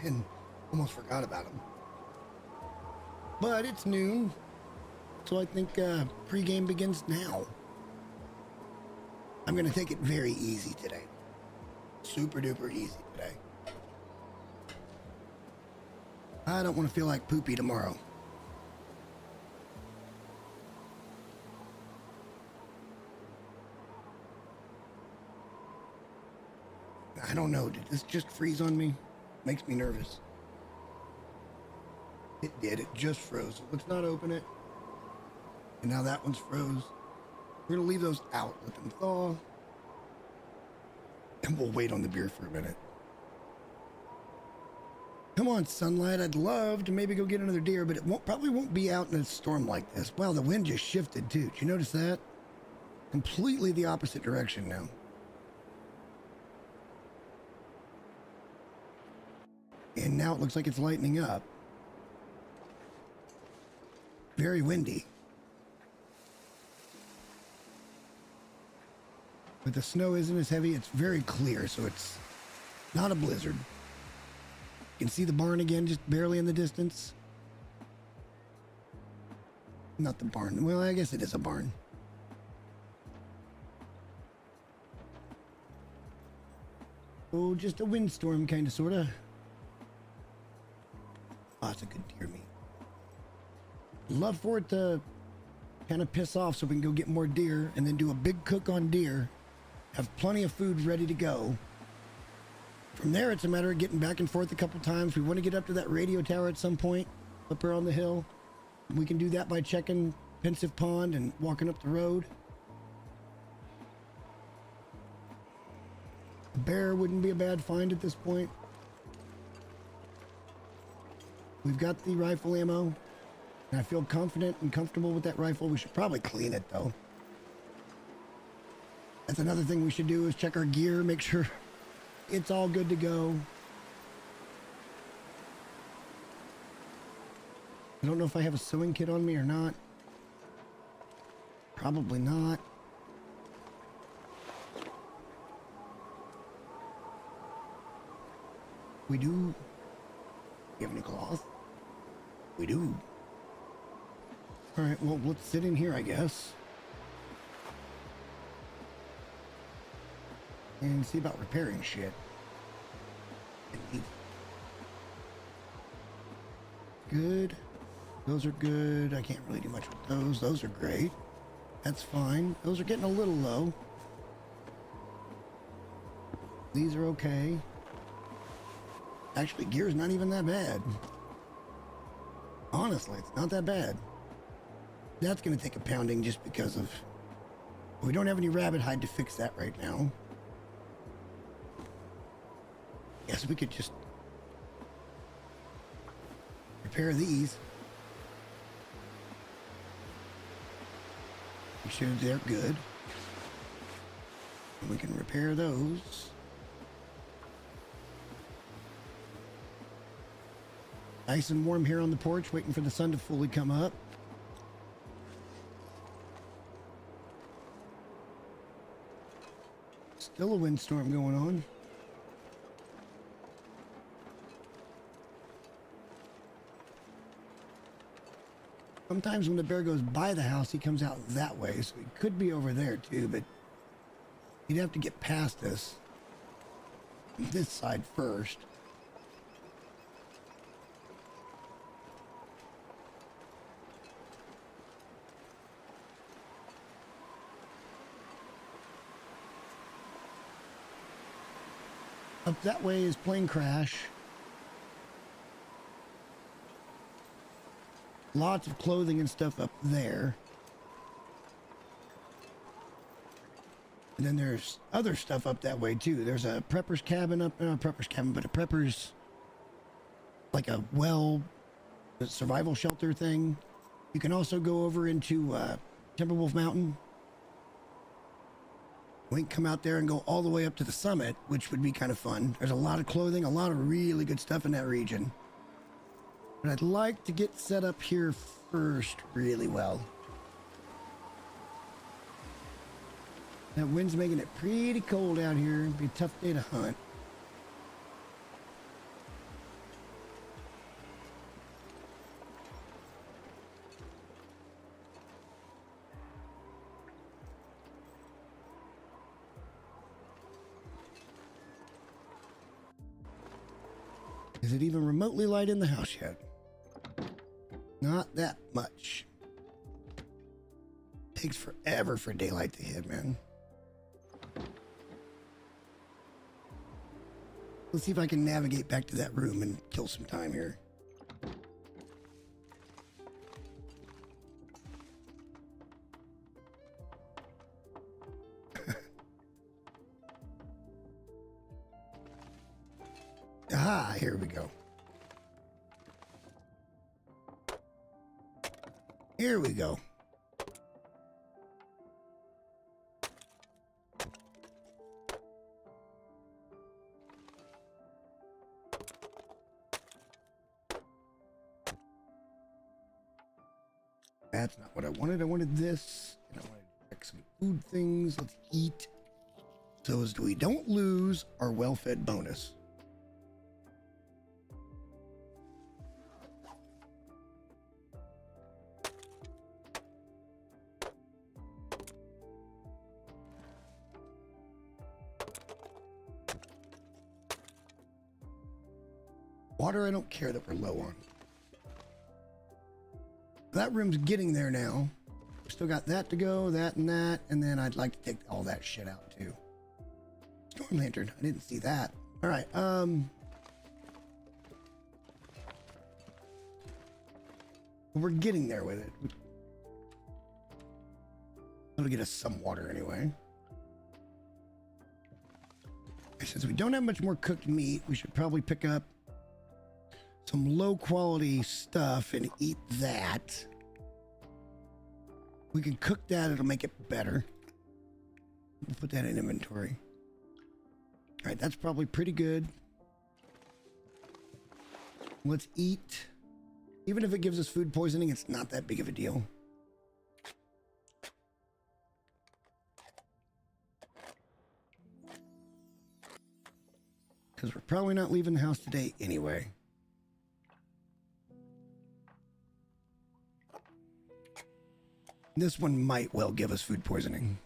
and almost forgot about them. But it's noon, so I think pregame begins now. I'm going to take it very easy today. Super duper easy today. I don't want to feel like poopy tomorrow. I don't know, did this just freeze on me? Makes me nervous. It did, it just froze. Let's not open it. And now that one's froze. We're gonna leave those out, let them thaw. And we'll wait on the beer for a minute. Come on, sunlight, I'd love to maybe go get another deer, but it probably won't be out in a storm like this. Wow, the wind just shifted too. Did you notice that? Completely the opposite direction now. And now it looks like it's lightening up. Very windy. But the snow isn't as heavy. It's very clear, so it's not a blizzard. You can see the barn again, just barely in the distance. Not the barn. Well, I guess it is a barn. Oh, just a windstorm, kind of, sort of. Lots of good deer meat. Love for it to kind of piss off so we can go get more deer and then do a big cook on deer. Have plenty of food ready to go. From there, it's a matter of getting back and forth a couple times. We want to get up to that radio tower at some point up there on the hill. We can do that by checking Pensive Pond and walking up the road. A bear wouldn't be a bad find at this point. We've got the rifle ammo, and I feel confident and comfortable with that rifle. We should probably clean it, though. That's another thing we should do is check our gear, make sure it's all good to go. I don't know if I have a sewing kit on me or not. Probably not. We do. You have any cloth? We do. Alright, well, let's sit in here, I guess. And see about repairing shit. Good. Those are good. I can't really do much with those. Those are great. That's fine. Those are getting a little low. These are okay. Actually, gear's not even that bad. Honestly, it's not that bad. That's going to take a pounding just because of... We don't have any rabbit hide to fix that right now. Yes, we could just repair these. Make sure they're good. And we can repair those. Nice and warm here on the porch, waiting for the sun to fully come up. Still a windstorm going on. Sometimes when the bear goes by the house, he comes out that way, so he could be over there too, but he'd have to get past us. This side first. Up that way is Plane Crash. Lots of clothing and stuff up there. And then there's other stuff up that way too. There's a prepper's cabin up, not a prepper's cabin, but a prepper's, like a a survival shelter thing. You can also go over into Timberwolf Mountain. We can come out there and go all the way up to the summit, which would be kind of fun. There's a lot of clothing, a lot of really good stuff in that region. But I'd like to get set up here first really well. That wind's making it pretty cold out here. It'd be a tough day to hunt. Is it even remotely light in the house yet? Not that much. Takes forever for daylight to hit, man. Let's see if I can navigate back to that room and kill some time here. Ah, here we go. Here we go. That's not what I wanted. I wanted this. And I wanted to check some food things. Let's eat. So as we don't lose our well-fed bonus. Water, I don't care that we're low on. That room's getting there now. We still got that to go, and then I'd like to take all that shit out too. Storm lantern, I didn't see that. All right, we're getting there with it. It'll get us some water anyway. Since we don't have much more cooked meat, we should probably pick up some low quality stuff and eat that. We can cook that, it'll make it better. We'll put that in inventory. All right, that's probably pretty good. Let's eat. Even if it gives us food poisoning, it's not that big of a deal. Because we're probably not leaving the house today anyway. This one might well give us food poisoning.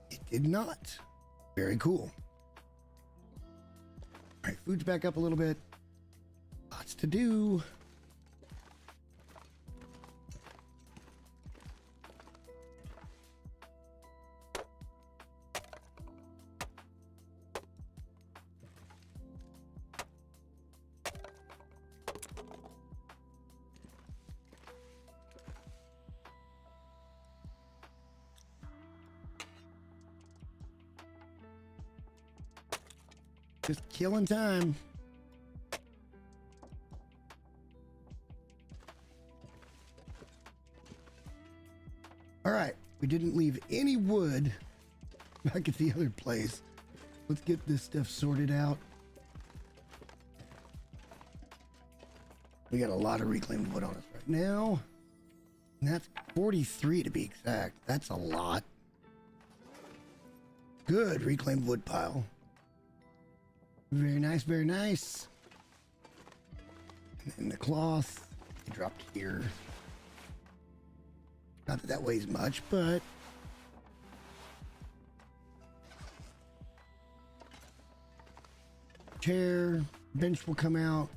It did not. Very cool. All right, food's back up a little bit. Lots to do. Just killing time. All right, we didn't leave any wood back at the other place. Let's get this stuff sorted out. We got a lot of reclaimed wood on us right now. And that's 43 to be exact. That's a lot. Good reclaimed wood pile. Very nice, very nice. And then the cloth, I dropped here. Not that that weighs much, but chair, bench will come out.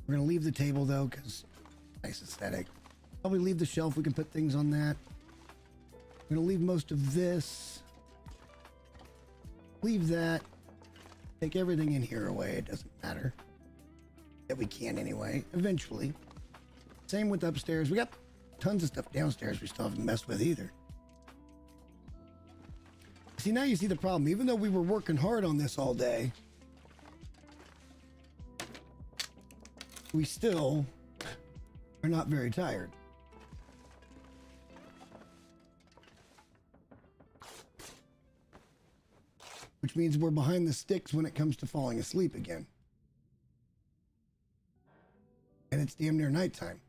We're gonna leave the table though, because nice aesthetic. Probably leave the shelf, we can put things on that. We're gonna leave most of this. Leave that. Take everything in here away, it doesn't matter. That we can anyway, eventually. Same with upstairs. We got tons of stuff downstairs we still haven't messed with either. See, now you see the problem. Even though we were working hard on this all day, we still are not very tired. Which means we're behind the sticks when it comes to falling asleep again. And it's damn near nighttime.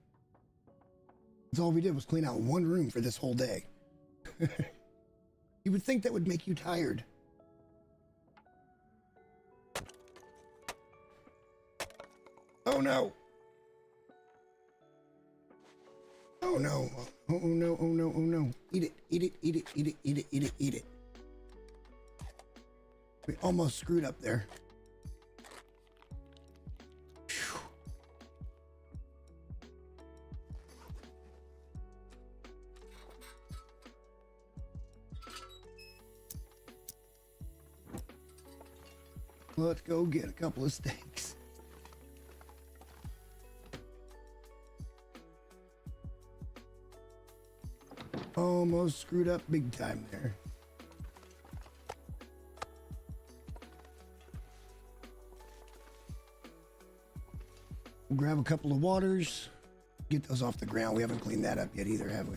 That's all we did was clean out one room for this whole day. You would think that would make you tired. Oh no. Oh no. Oh no, oh no, oh no. Eat it, eat it, eat it, eat it, eat it, eat it, eat it. We almost screwed up there. Whew. Let's go get a couple of steaks. Almost screwed up big time there. We'll grab a couple of waters, get those off the ground. We haven't cleaned that up yet either, have we?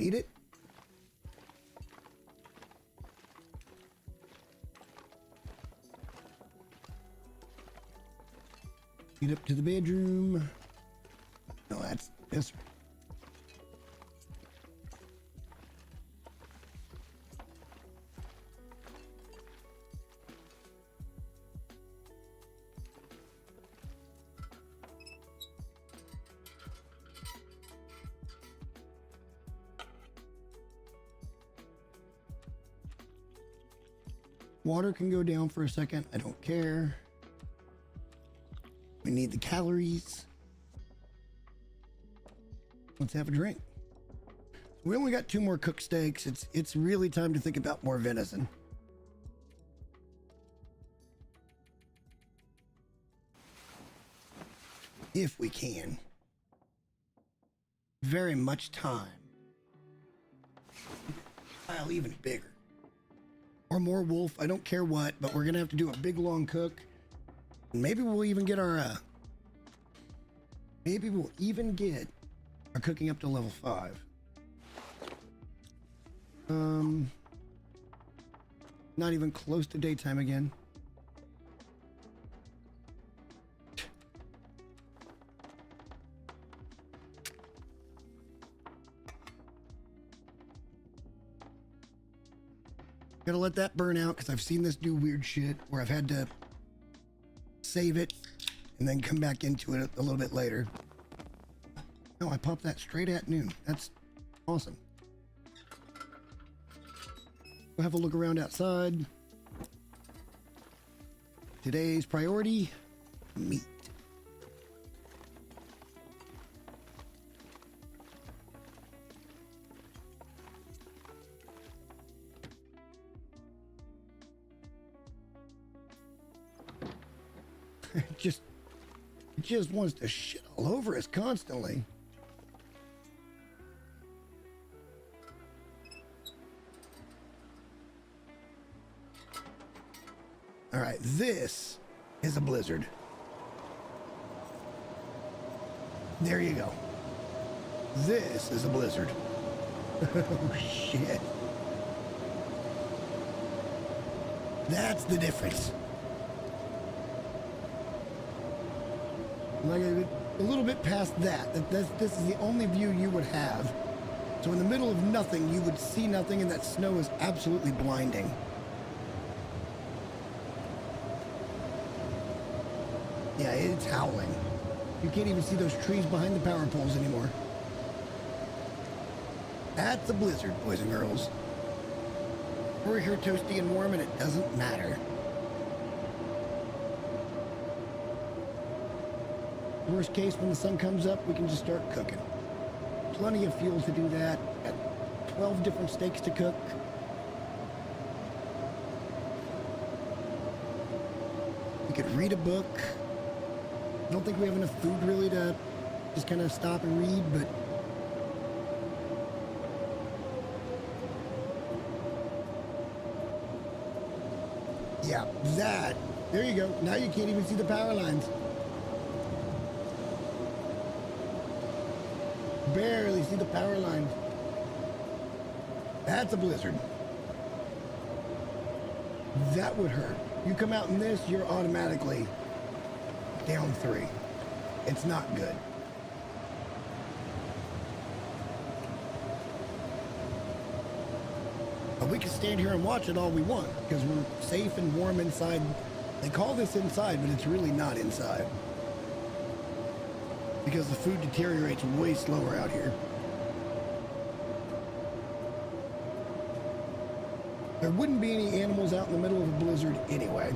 Eat it. Get up to the bedroom. No, that's this one. Water can go down for a second. I don't care. We need the calories. Let's have a drink. We only got 2 more cooked steaks. It's really time to think about more venison. If we can. Very much time. Pile even bigger. Or more wolf, I don't care what, but we're gonna have to do a big long cook. Maybe we'll even get our cooking up to level 5. Not even close to daytime again. Gotta let that burn out because I've seen this do weird shit where I've had to save it and then come back into it a little bit later. No, I popped that straight at noon. That's awesome. We'll have a look around outside. Today's priority, meat. It just wants to shit all over us constantly. All right, this is a blizzard. There you go. This is a blizzard. Oh, shit. That's the difference. Like a little bit past that, this is the only view you would have. So in the middle of nothing, you would see nothing, and that snow is absolutely blinding. Yeah, it's howling. You can't even see those trees behind the power poles anymore. That's a blizzard, boys and girls. We're here toasty and warm, and it doesn't matter. Worst case, when the sun comes up, we can just start cooking. Plenty of fuel to do that. Got 12 different steaks to cook. We could read a book. I don't think we have enough food really to just kind of stop and read, but yeah, that. There you go. Now you can't even see the power lines. Barely see the power lines. That's a blizzard. That would hurt. You come out in this, you're automatically down 3. It's not good. But we can stand here and watch it all we want because we're safe and warm inside. They call this inside, but it's really not inside. Because the food deteriorates way slower out here. There wouldn't be any animals out in the middle of a blizzard anyway.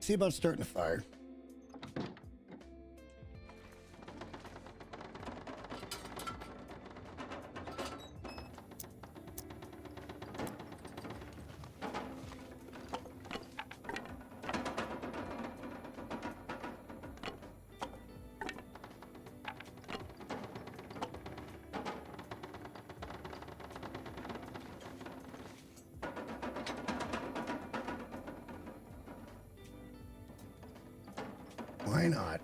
See about starting a fire. Why not?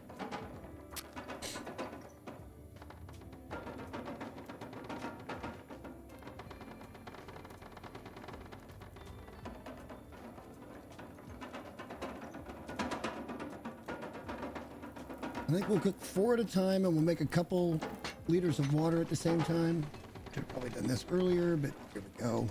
I think we'll cook 4 at a time, and we'll make a couple liters of water at the same time. Should have probably done this earlier, but here we go.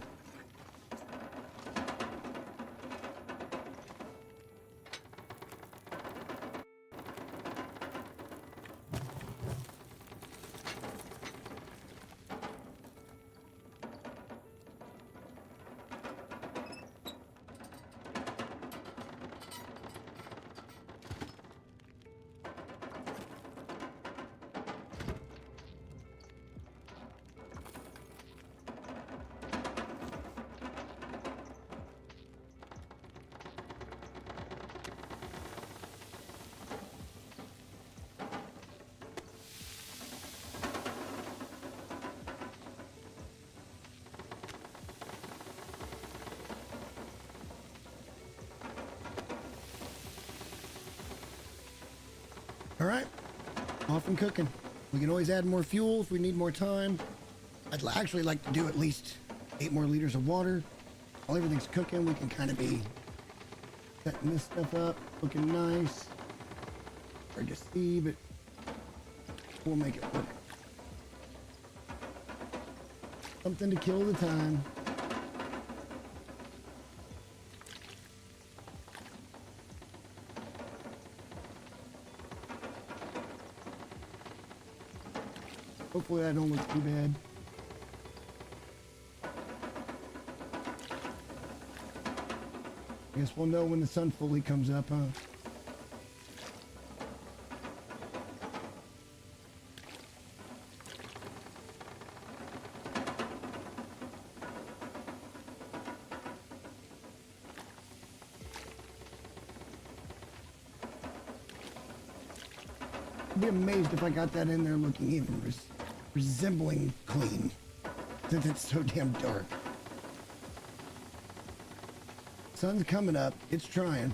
All right, off and cooking. We can always add more fuel if we need more time. I'd actually like to do at least 8 more liters of water. While everything's cooking, we can kind of be setting this stuff up, looking nice. Hard to see, but we'll make it work. Something to kill the time. Hopefully that don't look too bad. I guess we'll know when the sun fully comes up, huh? I'd be amazed if I got that in there looking even resembling clean, since it's so damn dark. Sun's coming up. It's trying.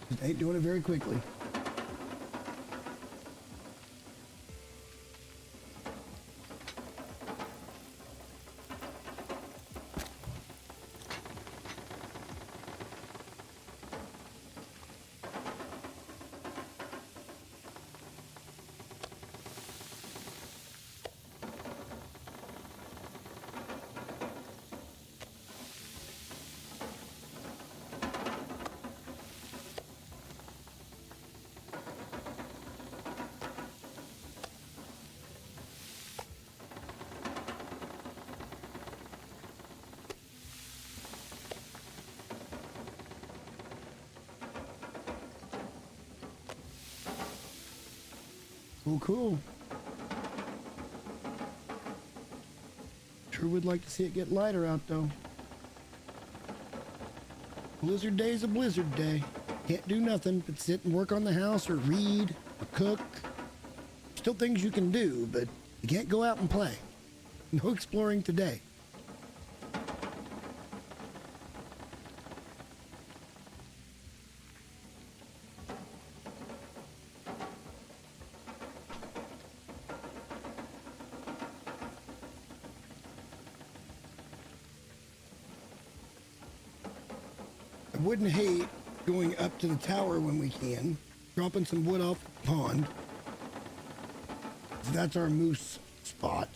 Just ain't doing it very quickly. Cool, cool. Sure would like to see it get lighter out, though. Blizzard day's a blizzard day. Can't do nothing but sit and work on the house or read or cook. Still things you can do, but you can't go out and play. No exploring today. I wouldn't hate going up to the tower when we can, dropping some wood off the pond. That's our moose spot.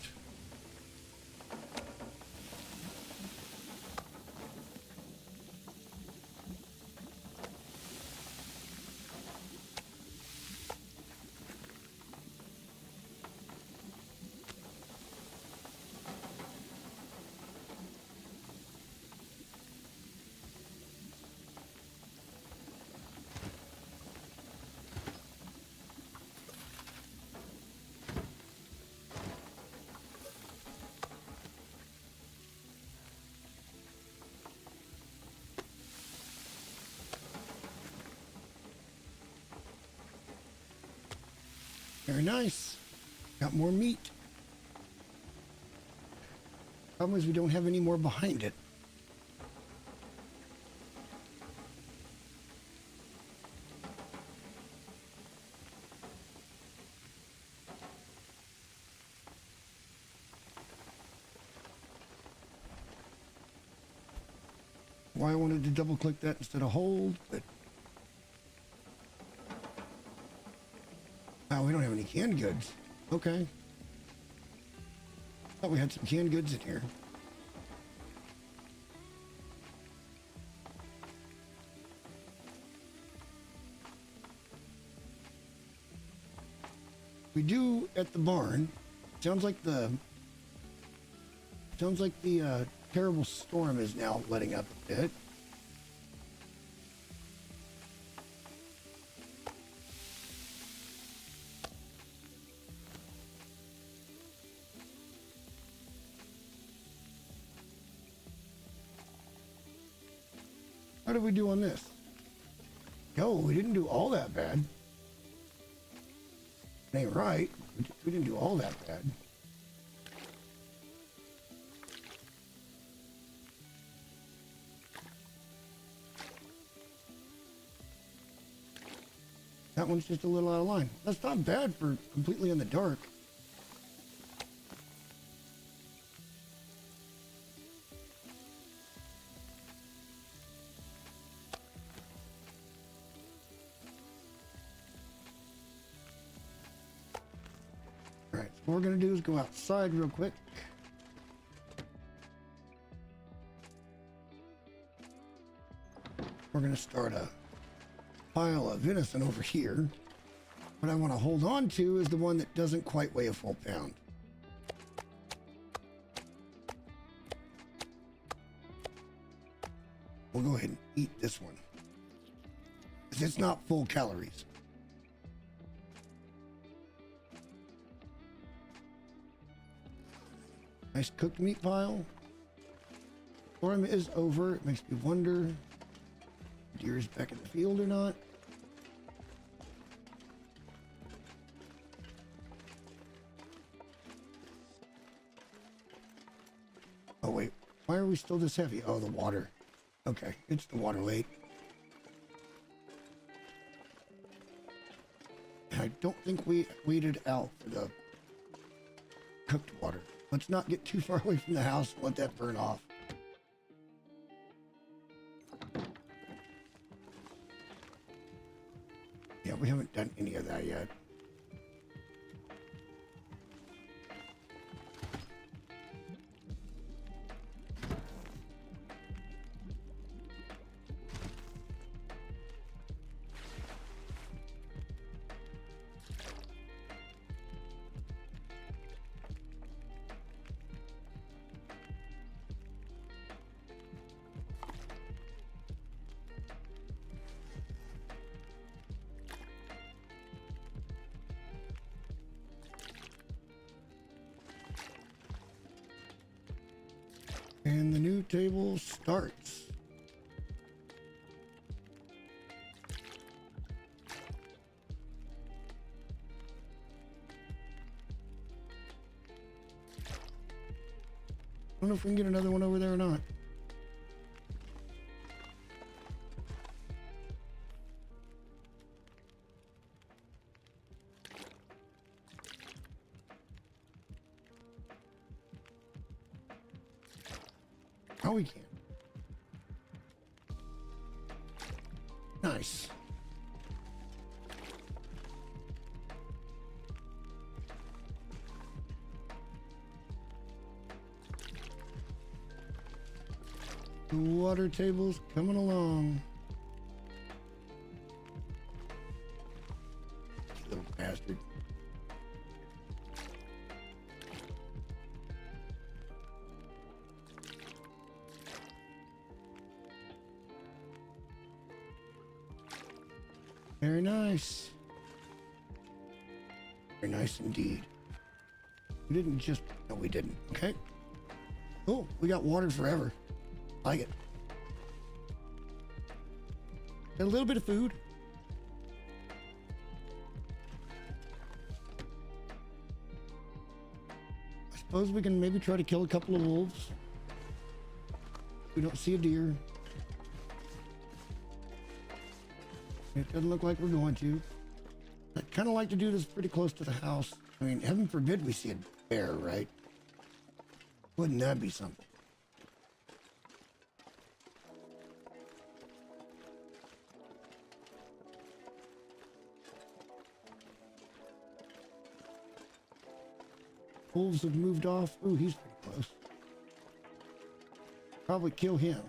Very nice. Got more meat. Problem is we don't have any more behind it. Why I wanted to double click that instead of hold, but Oh, we don't have any canned goods. Okay. Thought we had some canned goods in here. We do at the barn. Sounds like the terrible storm is now letting up a bit. How did we do on this? Yo, we didn't do all that bad. It ain't right. We didn't do all that bad. That one's just a little out of line. That's not bad for completely in the dark. Alright, so what we're gonna do is go outside real quick. We're gonna start a pile of venison over here. What I want to hold on to is the one that doesn't quite weigh a full pound. We'll go ahead and eat this one, because it's not full calories. Nice cooked meat pile. Storm is over. It makes me wonder if deer is back in the field or not. Oh wait, why are we still this heavy? Oh, the water. Okay, it's the water weight. I don't think we weeded out for the cooked water. Let's not get too far away from the house and let that burn off. Yeah, we haven't done any of that yet. And the new table starts. I don't know if we can get another one over there or not. Oh, we can. Nice. The water table's coming along. You little bastard. Very nice. Very nice indeed. We didn't just... No, we didn't. Okay. Oh, we got water forever. Like it. Got a little bit of food. I suppose we can maybe try to kill a couple of wolves. We don't see a deer. It doesn't look like we're going to. I'd kind of like to do this pretty close to the house. I mean, heaven forbid we see a bear, right? Wouldn't that be something? Wolves have moved off. Ooh, he's pretty close. Probably kill him.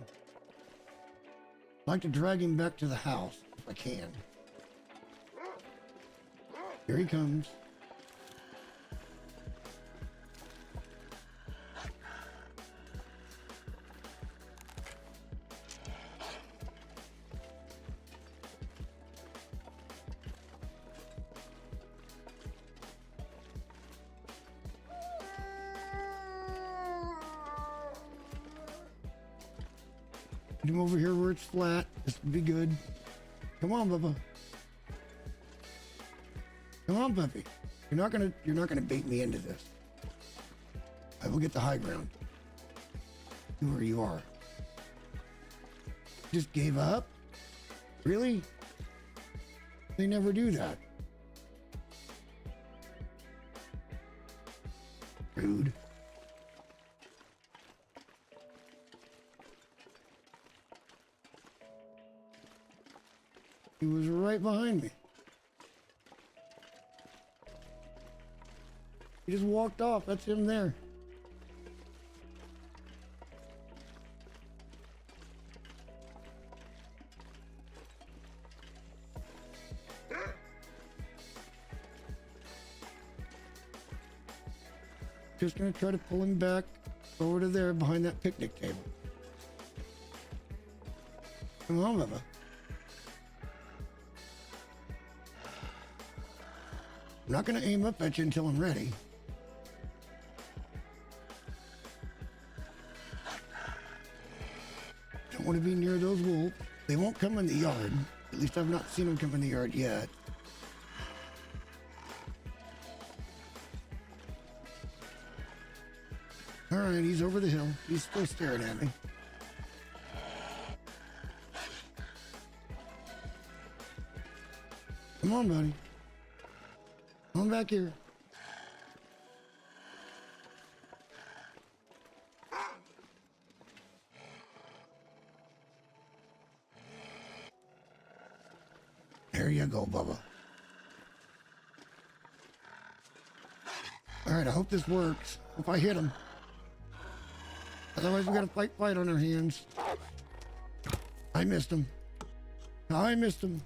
I'd like to drag him back to the house if I can. Here he comes. Get him over here where it's flat. This would be good. Come on, Bubba. Come on, puppy. You're not gonna bait me into this. I will get the high ground. See where you are. Just gave up? Really? They never do that. Rude. He was right behind me. He just walked off. That's him there. Just gonna try to pull him back over to there behind that picnic table. Come on, Bubba. I'm not gonna aim up at you until I'm ready. Don't want to be near those wolves. They won't come in the yard. At least I've not seen them come in the yard yet. All right, he's over the hill. He's still staring at me. Come on, buddy. Come back here. There you go, Bubba. All right, I hope this works. Hope I hit him. Otherwise, we got a fight on our hands. I missed him. I missed him.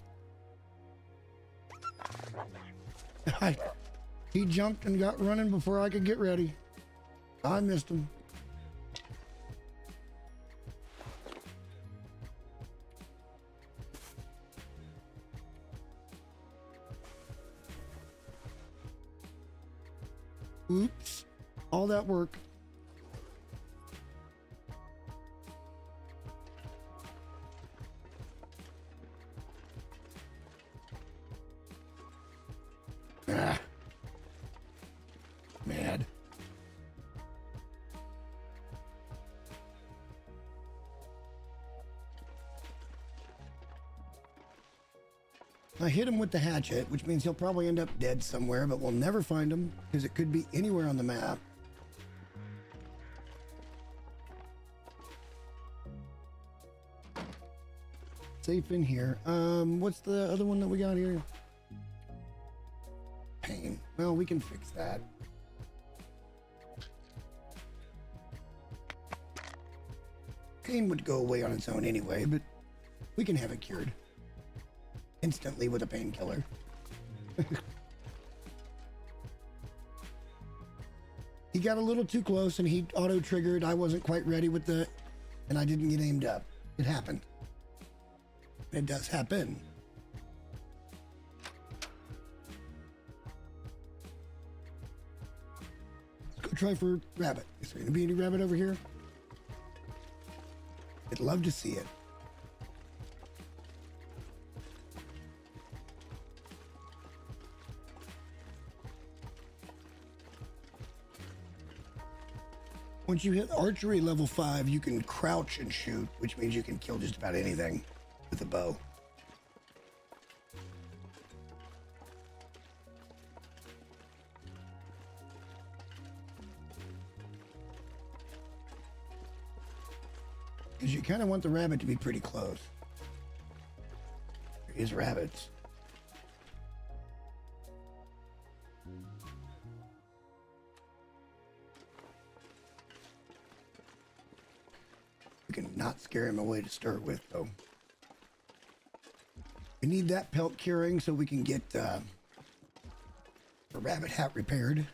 He jumped and got running before I could get ready. I missed him. Oops. All that work. Ah. Mad. I hit him with the hatchet, which means he'll probably end up dead somewhere, but we'll never find him because it could be anywhere on the map. Safe in here. What's the other one that we got here? Pain. Well, we can fix that. Pain would go away on its own anyway, but we can have it cured instantly with a painkiller. He got a little too close and he auto-triggered. I wasn't quite ready with the, and I didn't get aimed up. It happened. It does happen. Let's go try for rabbit. Is there gonna be any rabbit over here? I'd love to see it. Once you hit archery level 5, you can crouch and shoot, which means you can kill just about anything with a bow. Because you kind of want the rabbit to be pretty close. There is rabbits. can not scare him away to start with, though. We need that pelt curing so we can get the rabbit hat repaired.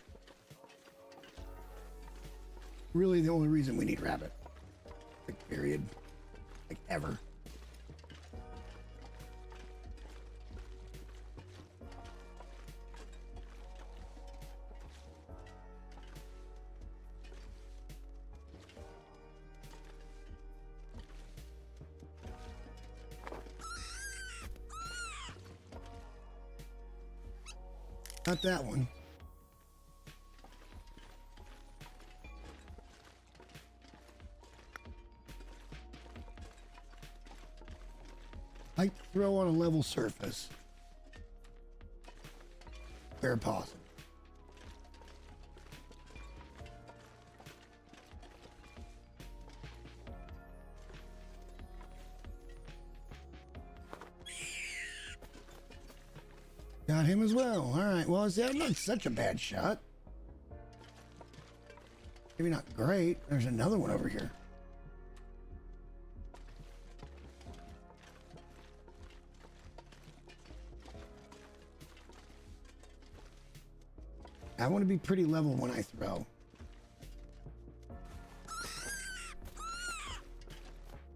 Really the only reason we need rabbit. Like, period. Like, ever. Not that one. I throw on a level surface where possible. Got him as well. All right. Well, that's not such a bad shot. Maybe not great. There's another one over here. I want to be pretty level when I throw.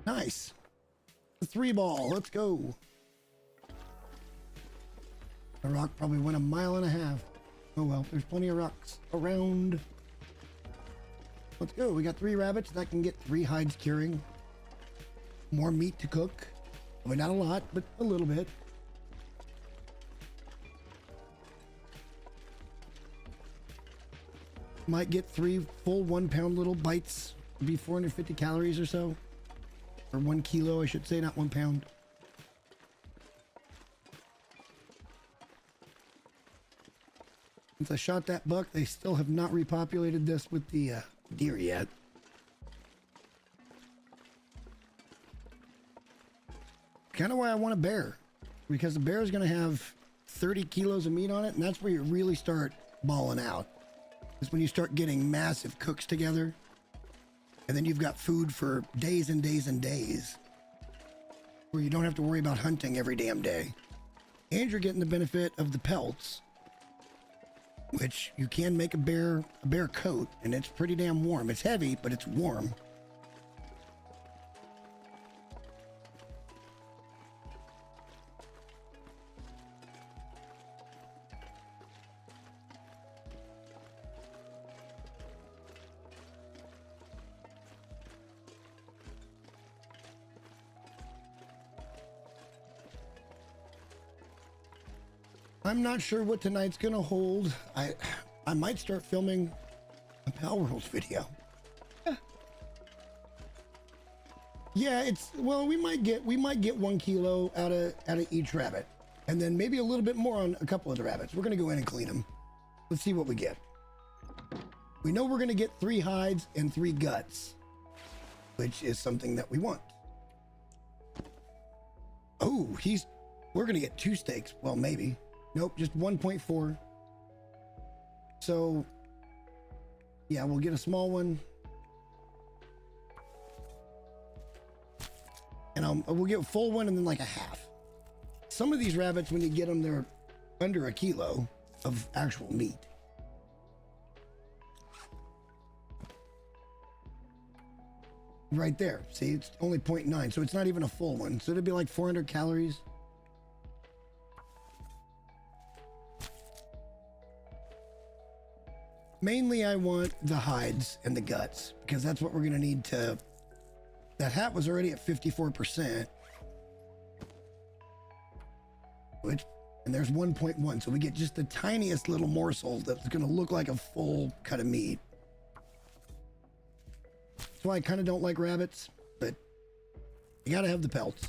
Nice. The 3-ball. Let's go. The rock probably went 1.5 miles. Oh well, there's plenty of rocks around. Let's go. We got 3 rabbits. That can get 3 hides curing. More meat to cook. I mean, not a lot, but a little bit. Might get 3 full 1 pound little bites. It'd be 450 calories or so. Or 1 kilo, I should say, not 1 pound. Since I shot that buck, they still have not repopulated this with the deer yet. Kind of why I want a bear. Because the bear is going to have 30 kilos of meat on it, and that's where you really start balling out. Is when you start getting massive cooks together, and then you've got food for days and days and days, where you don't have to worry about hunting every damn day. And you're getting the benefit of the pelts, which you can make a bear coat, and it's pretty damn warm. It's heavy, but it's warm. I'm not sure what tonight's gonna hold. I might start filming a Pal World video. Yeah, we might get 1 kilo out of each rabbit, and then maybe a little bit more on a couple of the rabbits. We're gonna go in and clean them. Let's see what we get. We know we're gonna get 3 hides and 3 guts, which is something that we want. Oh, we're gonna get 2 steaks. Well, maybe. Nope, just 1.4. So, yeah, we'll get a small one. And we'll get a full one and then like a half. Some of these rabbits, when you get them, they're under 1 kilo of actual meat. Right there. See, it's only 0.9, so it's not even a full one. So it'd be like 400 calories. Mainly, I want the hides and the guts, because that's what we're going to need to... That hat was already at 54%. And there's 1.1, so we get just the tiniest little morsel that's going to look like a full cut of meat. That's why I kind of don't like rabbits, but you got to have the pelts.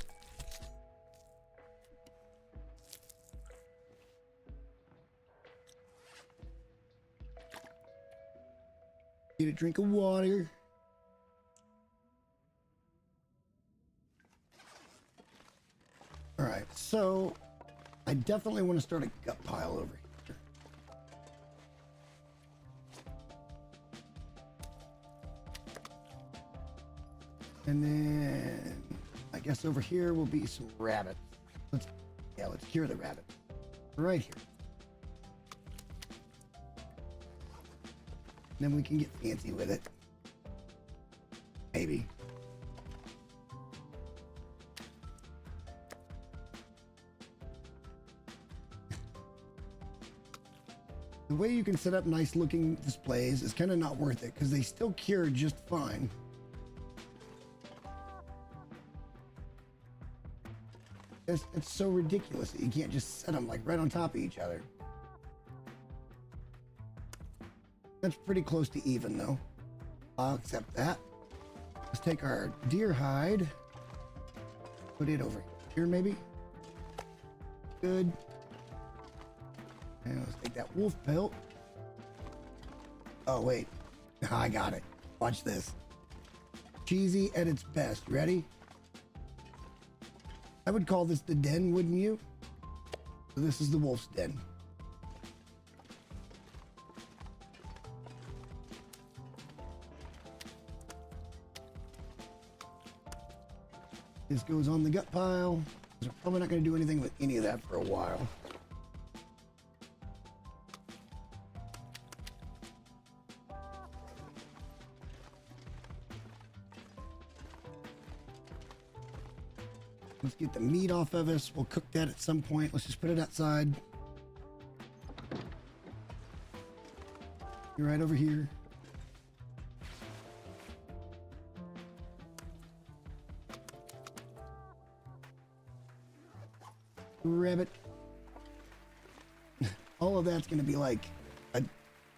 Get a drink of water. All right, so I definitely want to start a gut pile over here. And then I guess over here will be some rabbits. Let's cure the rabbit. Right here. Then we can get fancy with it. Maybe. The way you can set up nice looking displays is kind of not worth it because they still cure just fine. It's so ridiculous that you can't just set them like right on top of each other. That's pretty close to even though. I'll accept that. Let's take our deer hide. Put it over here maybe. Good. And let's take that wolf pelt. Oh wait, I got it. Watch this. Cheesy at its best. Ready? I would call this the den, wouldn't you? So this is the wolf's den. This goes on the gut pile. We're probably not going to do anything with any of that for a while. Let's get the meat off of us. We'll cook that at some point. Let's just put it outside. You're right over here. Rabbit. All of that's going to be like a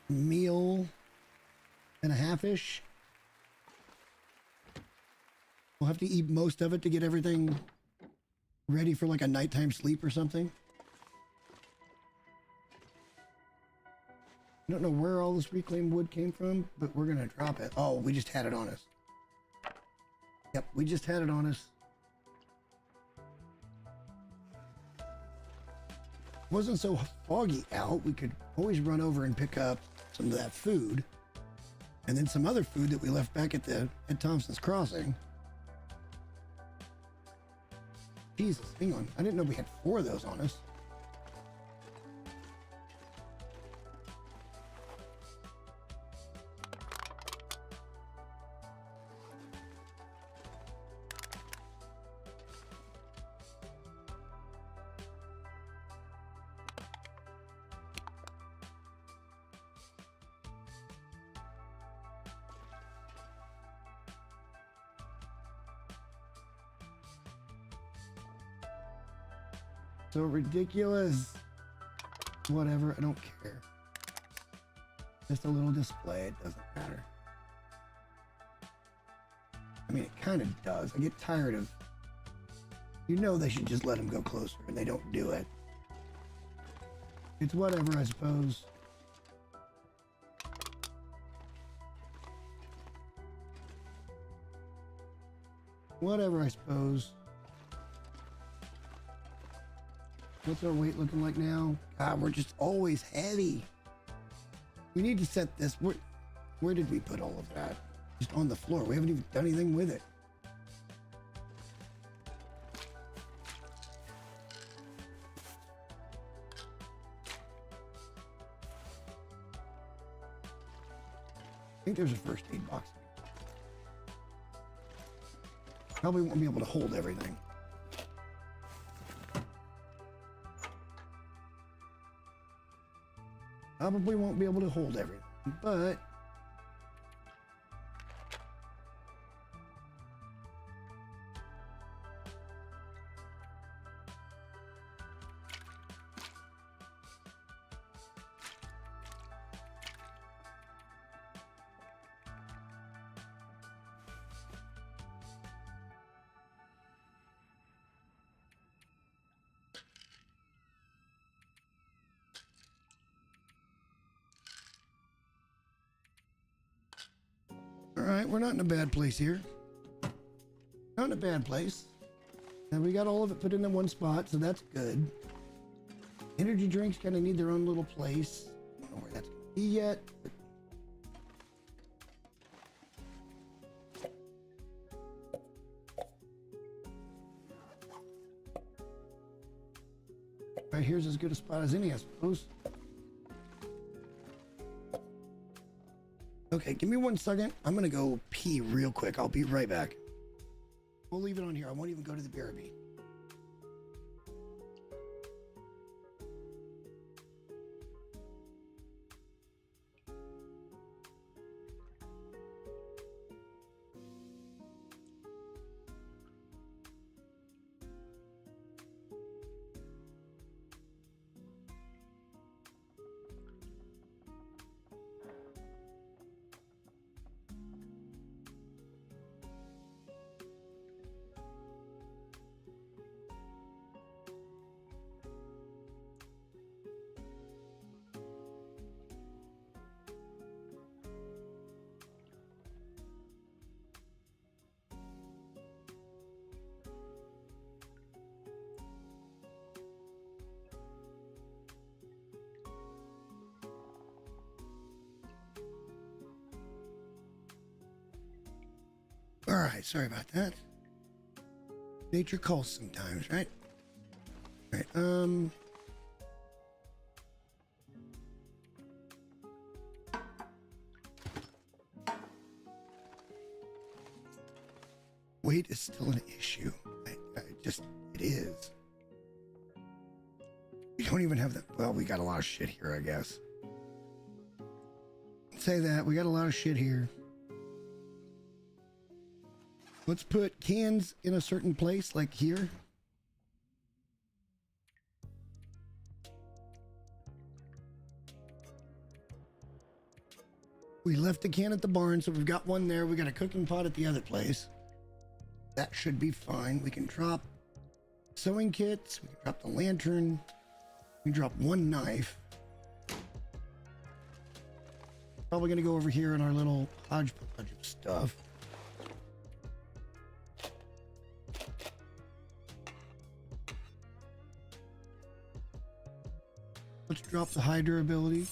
meal and a half-ish. We'll have to eat most of it to get everything ready for like a nighttime sleep or something. I don't know where all this reclaimed wood came from, but we're gonna drop it. Oh, we just had it on us. Yep, we just had it on us. Wasn't so foggy out. We could always run over and pick up some of that food, and then some other food that we left back at Thompson's Crossing. Jesus, hang on. I didn't know we had 4 of those on us. So ridiculous. Whatever, I don't care. Just a little display, it doesn't matter. I mean, it kind of does. I get tired of... You know they should just let them go closer, and they don't do it. It's whatever, I suppose. Whatever, I suppose. What's our weight looking like now? God, we're just always heavy. We need to set this. Where did we put all of that? Just on the floor. We haven't even done anything with it. I think there's a first aid box. Probably won't be able to hold everything. Probably won't be able to hold everything, but all right, we're not in a bad place here. Not in a bad place. And we got all of it put in one spot, so that's good. Energy drinks kind of need their own little place. I don't know where that's going to be yet. But Right here's as good a spot as any, I suppose. Okay, give me 1 second. I'm gonna go pee real quick. I'll be right back. We'll leave it on here. I won't even go to the BRB. All right, sorry about that. Nature calls sometimes, right? All right, weight is still an issue. It is. We don't even have that. Well, we got a lot of shit here, I guess. Say that. We got a lot of shit here. Let's put cans in a certain place, like here. We left a can at the barn, so we've got one there. We got a cooking pot at the other place. That should be fine. We can drop sewing kits. We can drop the lantern. We can drop 1 knife. Probably going to go over here in our little hodgepodge of stuff. Let's drop the high durability.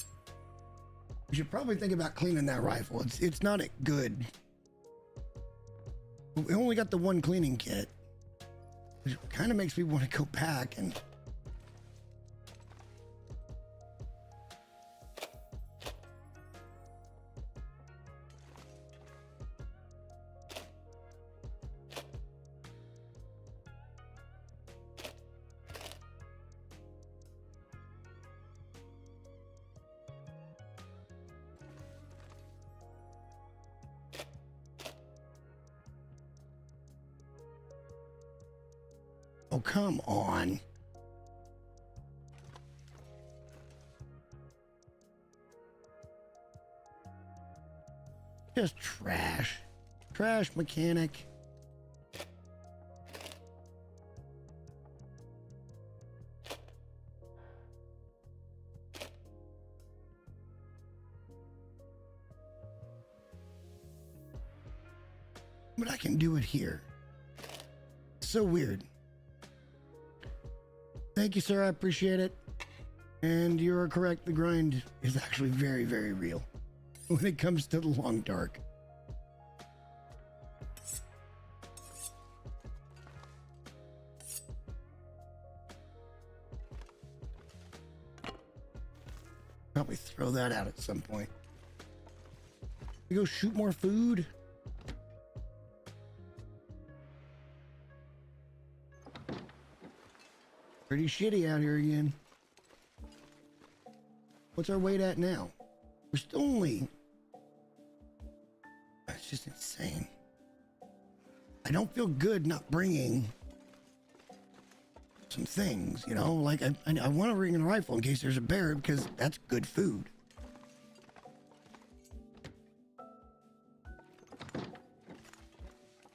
We should probably think about cleaning that rifle. It's not good. We only got the 1 cleaning kit, which kind of makes me want to go back and... Oh, come on. Just trash. Trash mechanic. But I can do it here. So weird. Thank you, sir. I appreciate it. And you are correct. The grind is actually very, very real when it comes to the long dark. Probably throw that out at some point. We go shoot more food. Pretty shitty out here again. What's our weight at now? We're still only... That's just insane. I don't feel good not bringing some things, you know? Like, I want to bring in a rifle in case there's a bear, because that's good food.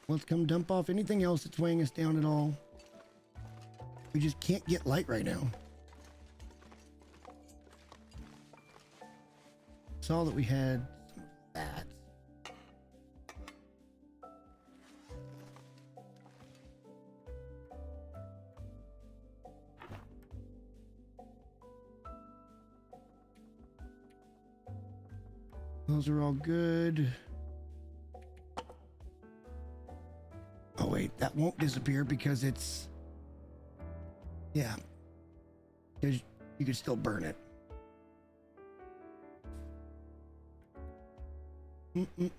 Let's come dump off anything else that's weighing us down at all. We just can't get light right now. Saw that we had some of that. Those are all good. Oh wait, that won't disappear because it's... Yeah. because you could still burn it.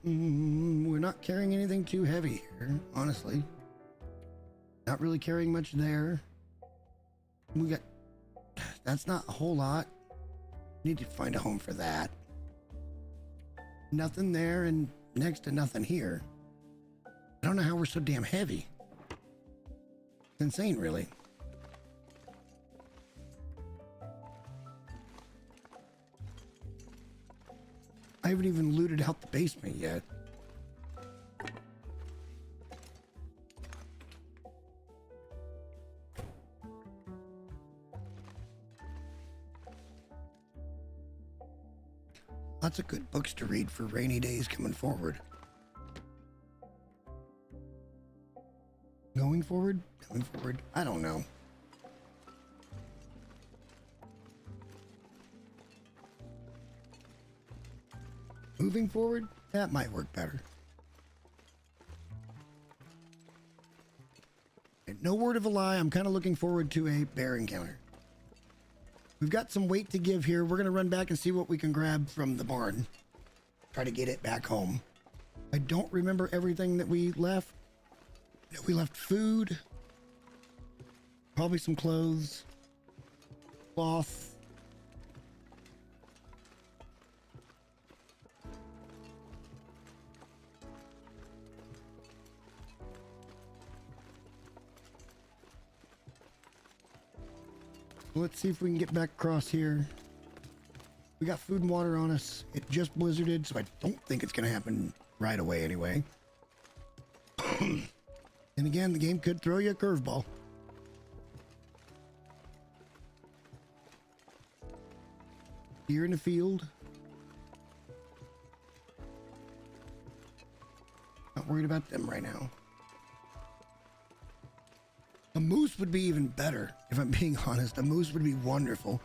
We're not carrying anything too heavy here, honestly. Not really carrying much there. We got... That's not a whole lot. Need to find a home for that. Nothing there and next to nothing here. I don't know how we're so damn heavy. It's insane, really. I haven't even looted out the basement yet. Lots of good books to read for rainy days coming forward. Going forward? Going forward? I don't know. Moving forward? That might work better. And no word of a lie, I'm kind of looking forward to a bear encounter. We've got some weight to give here. We're going to run back and see what we can grab from the barn. Try to get it back home. I don't remember everything that we left. We left food. Probably some clothes. Cloth. Let's see if we can get back across here. We got food and water on us. It just blizzarded, so I don't think it's going to happen right away anyway. And again, the game could throw you a curveball. Deer in the field. Not worried about them right now. A moose would be even better, if I'm being honest. A moose would be wonderful,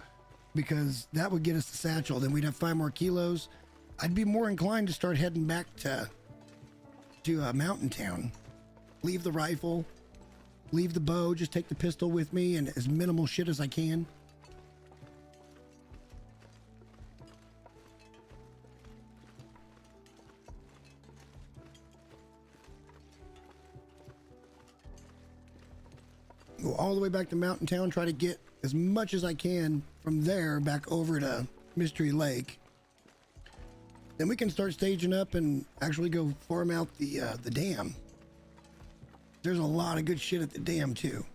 because that would get us the satchel. Then we'd have 5 more kilos. I'd be more inclined to start heading back to Mountain Town. Leave the rifle, leave the bow, just take the pistol with me and as minimal shit as I can. Go all the way back to Mountain Town, try to get as much as I can from there back over to Mystery Lake. Then we can start staging up and actually go farm out the dam. There's a lot of good shit at the dam too.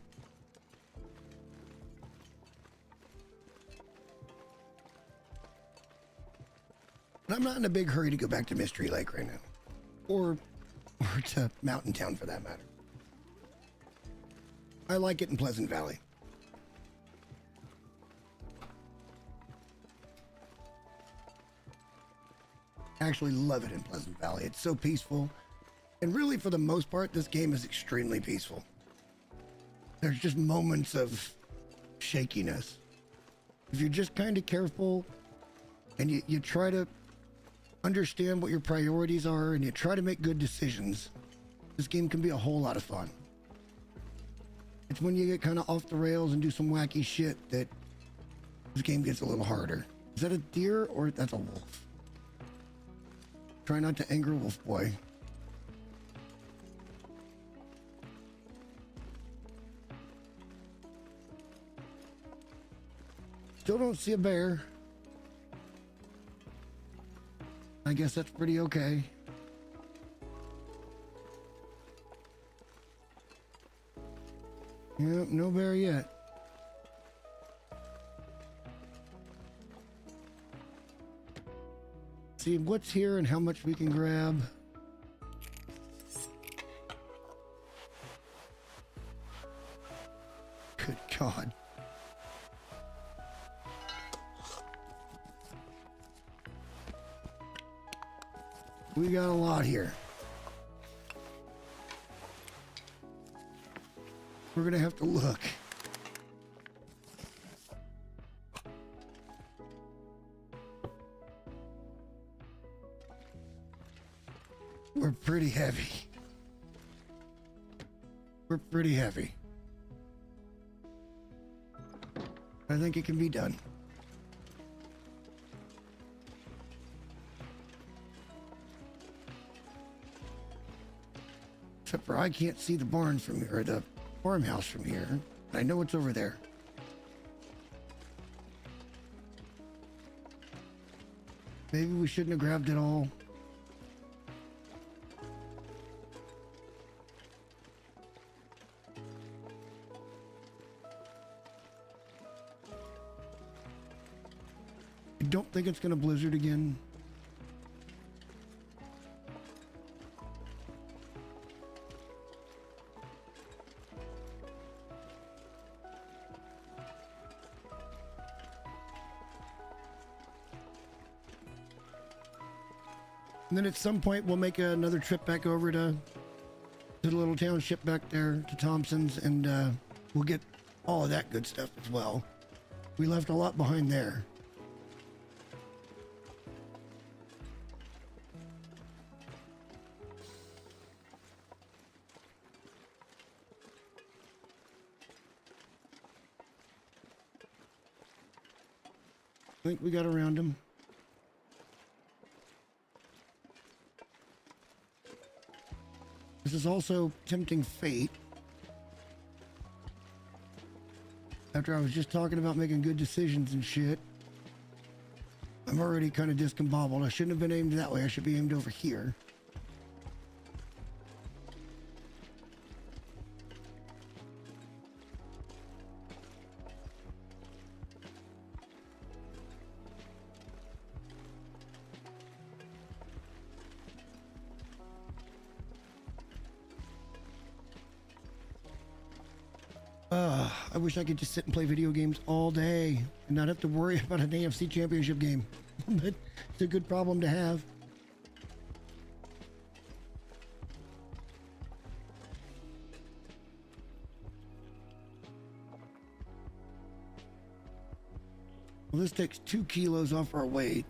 But I'm not in a big hurry to go back to Mystery Lake right now. Or to Mountain Town for that matter. I like it in Pleasant Valley. I actually love it in Pleasant Valley. It's so peaceful. And really, for the most part, this game is extremely peaceful. There's just moments of shakiness. If you're just kind of careful and you try to understand what your priorities are and you try to make good decisions, this game can be a whole lot of fun. It's when you get kind of off the rails and do some wacky shit that this game gets a little harder. Is that a deer or that's a wolf? Try not to anger Wolf Boy. Still don't see a bear. I guess that's pretty okay. Yep, no bear yet. See what's here and how much we can grab. Good God. We got a lot here. We're gonna have to look. We're pretty heavy. We're pretty heavy. I think it can be done. Except for I can't see the barns from here, or the farmhouse from here. I know it's over there. Maybe we shouldn't have grabbed it all. I don't think it's going to blizzard again. And then at some point we'll make another trip back over to the little township back there to Thompson's, and we'll get all of that good stuff as well. We left a lot behind there. I think we got around them. This is also tempting fate. After I was just talking about making good decisions and shit, I'm already kind of discombobbled. I shouldn't have been aimed that way. I should be aimed over here. I wish I could just sit and play video games all day and not have to worry about an AFC championship game. But it's a good problem to have. Well, this takes 2 kilos off our weight.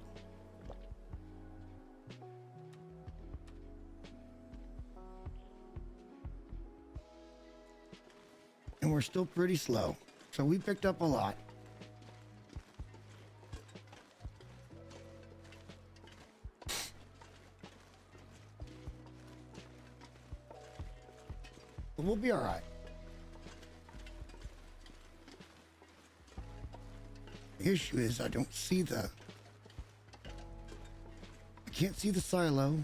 And we're still pretty slow. So we picked up a lot. But we'll be all right. The issue is I don't see I can't see the silo.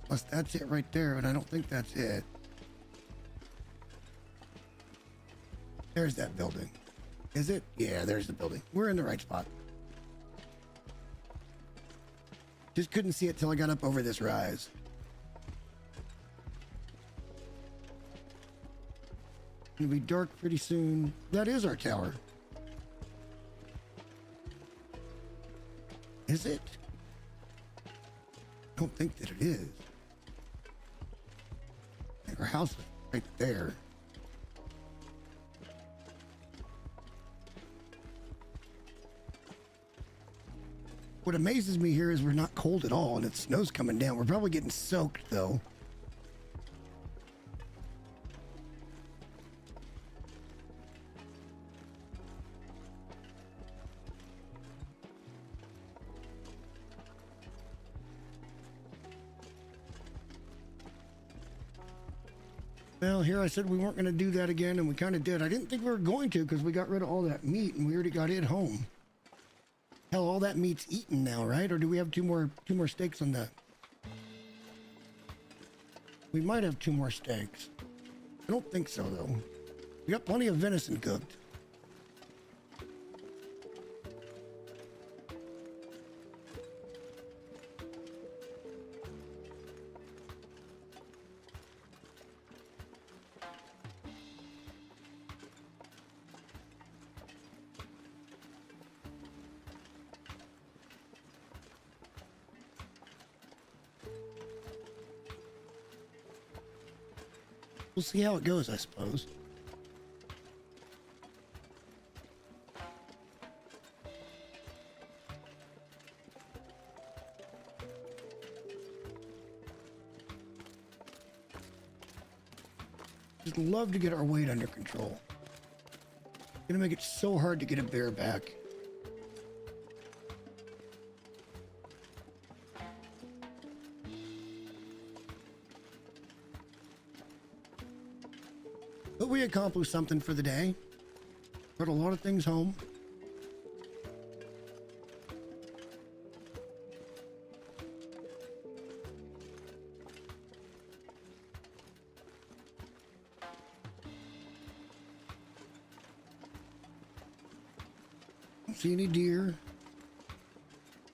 Plus that's it right there, and I don't think that's it. There's that building. Is it? Yeah, there's the building. We're in the right spot. Just couldn't see it till I got up over this rise. It'll be dark pretty soon. That is our tower. Is it? I don't think that it is. Our house is right there. What amazes me here is we're not cold at all, and it snow's coming down. We're probably getting soaked, though. Well, here I said we weren't going to do that again, and we kind of did. I didn't think we were going to because we got rid of all that meat, and we already got it home. Hell, all that meat's eaten now, right? Or do we have two more steaks on that? We might have 2 more steaks. I don't think so, though. We got plenty of venison cooked. We'll see how it goes, I suppose. Just love to get our weight under control. Gonna make it so hard to get a bear back. But we accomplished something for the day. Brought a lot of things home. Don't see any deer.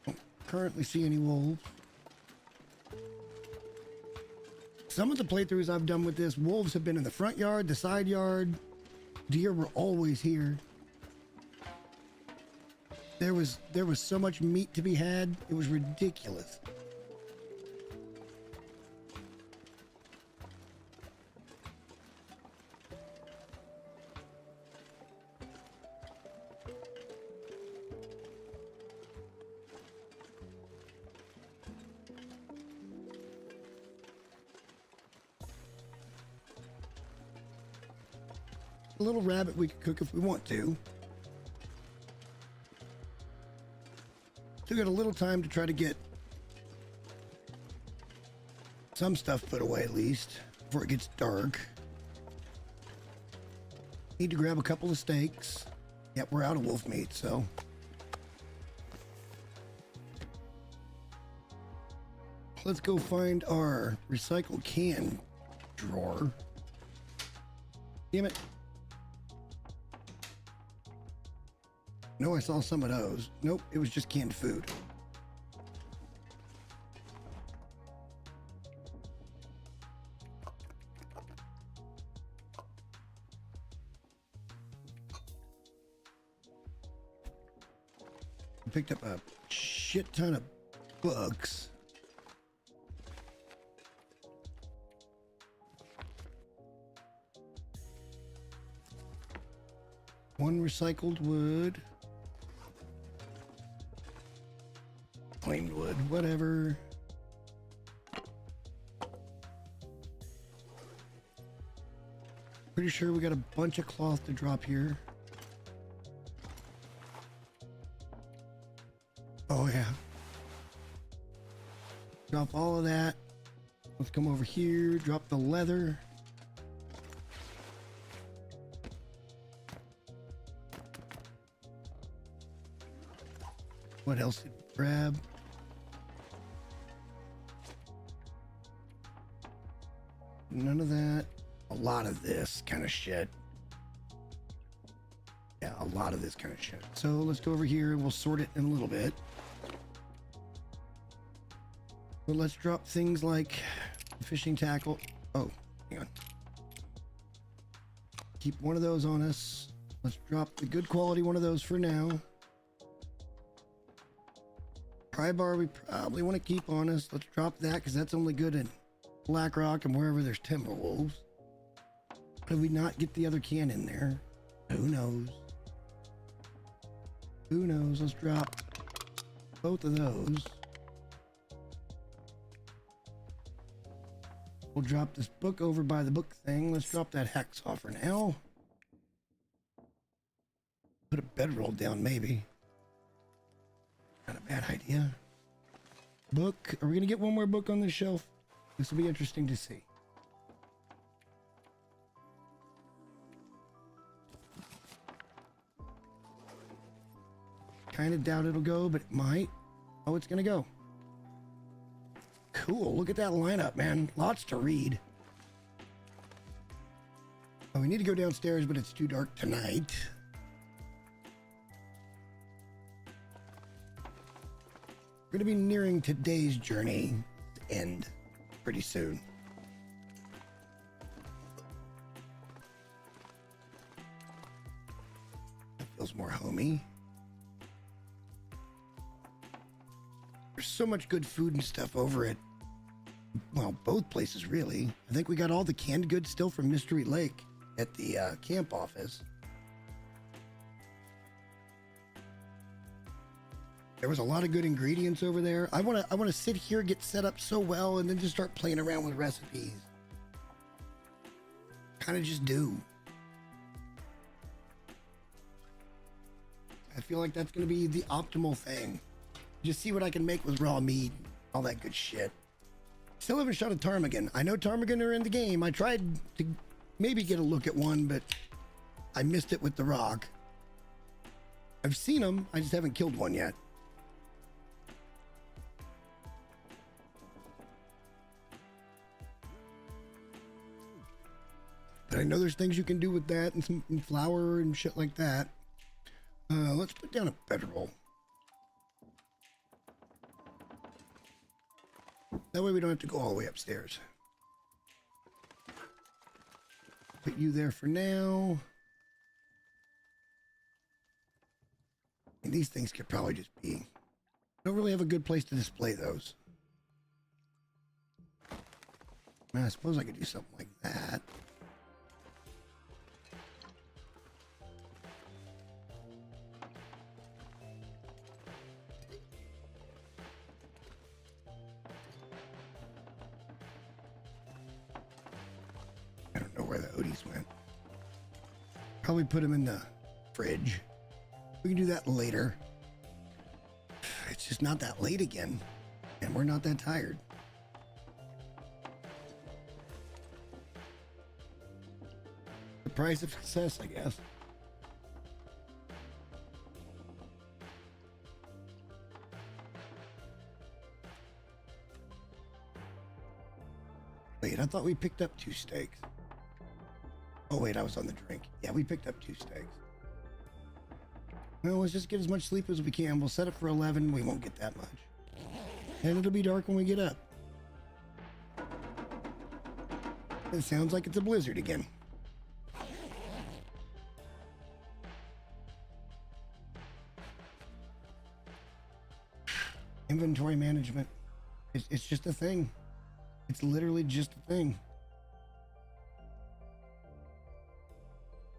Don't currently see any wolves. Some of the playthroughs I've done with this, wolves have been in the front yard, the side yard. Deer were always here. There was so much meat to be had. It was ridiculous. A little rabbit we could cook if we want to. Still got a little time to try to get some stuff put away at least before it gets dark. Need to grab a couple of steaks. Yep, we're out of wolf meat, so. Let's go find our recycled can drawer. Damn it. No, I saw some of those. Nope, it was just canned food. I picked up a shit ton of books. One recycled wood. Plain wood, whatever. Pretty sure we got a bunch of cloth to drop here. Oh yeah. Drop all of that. Let's come over here, drop the leather. What else did we grab? None of that. A lot of this kind of shit. Yeah, a lot of this kind of shit. So let's go over here and we'll sort it in a little bit. But let's drop things like fishing tackle. Oh, hang on. Keep one of those on us. Let's drop the good quality one of those for now. Pry bar we probably want to keep on us. Let's drop that because that's only good in Black Rock and wherever there's timber wolves. Did we not get the other can in there? Who knows? Who knows? Let's drop both of those. We'll drop this book over by the book thing. Let's drop that hacksaw for now. Put a bedroll down maybe. Not a bad idea. Book. Are we going to get one more book on the shelf? This will be interesting to see. Kind of doubt it'll go, but it might. Oh, it's going to go. Cool. Look at that lineup, man. Lots to read. Oh, we need to go downstairs, but it's too dark tonight. We're going to be nearing today's journey end pretty soon. That feels more homey. There's so much good food and stuff over at, well, both places really. I think we got all the canned goods still from Mystery Lake at the camp office. There was a lot of good ingredients over there. I want to sit here, get set up so well, and then just start playing around with recipes. Kind of just do. I feel like that's going to be the optimal thing. Just see what I can make with raw meat, all that good shit. Still haven't shot a ptarmigan. I know ptarmigan are in the game. I tried to maybe get a look at one, but I missed it with the rock. I've seen them, I just haven't killed one yet. But I know there's things you can do with that and some flour and shit like that. Let's put down a bedroll. That way we don't have to go all the way upstairs. Put you there for now. And these things could probably just be... I don't really have a good place to display those. I suppose I could do something like that. I don't know where the Odie's went. Probably put them in the fridge. We can do that later. It's just not that late again, and we're not that tired. The price of success, I guess. Wait, I thought we picked up 2 steaks. Oh wait, I was on the drink. Yeah, we picked up 2 steaks. Well, let's just get as much sleep as we can. We'll set it for 11. We won't get that much. And it'll be dark when we get up. It sounds like it's a blizzard again. Inventory management. It's just a thing. It's literally just a thing.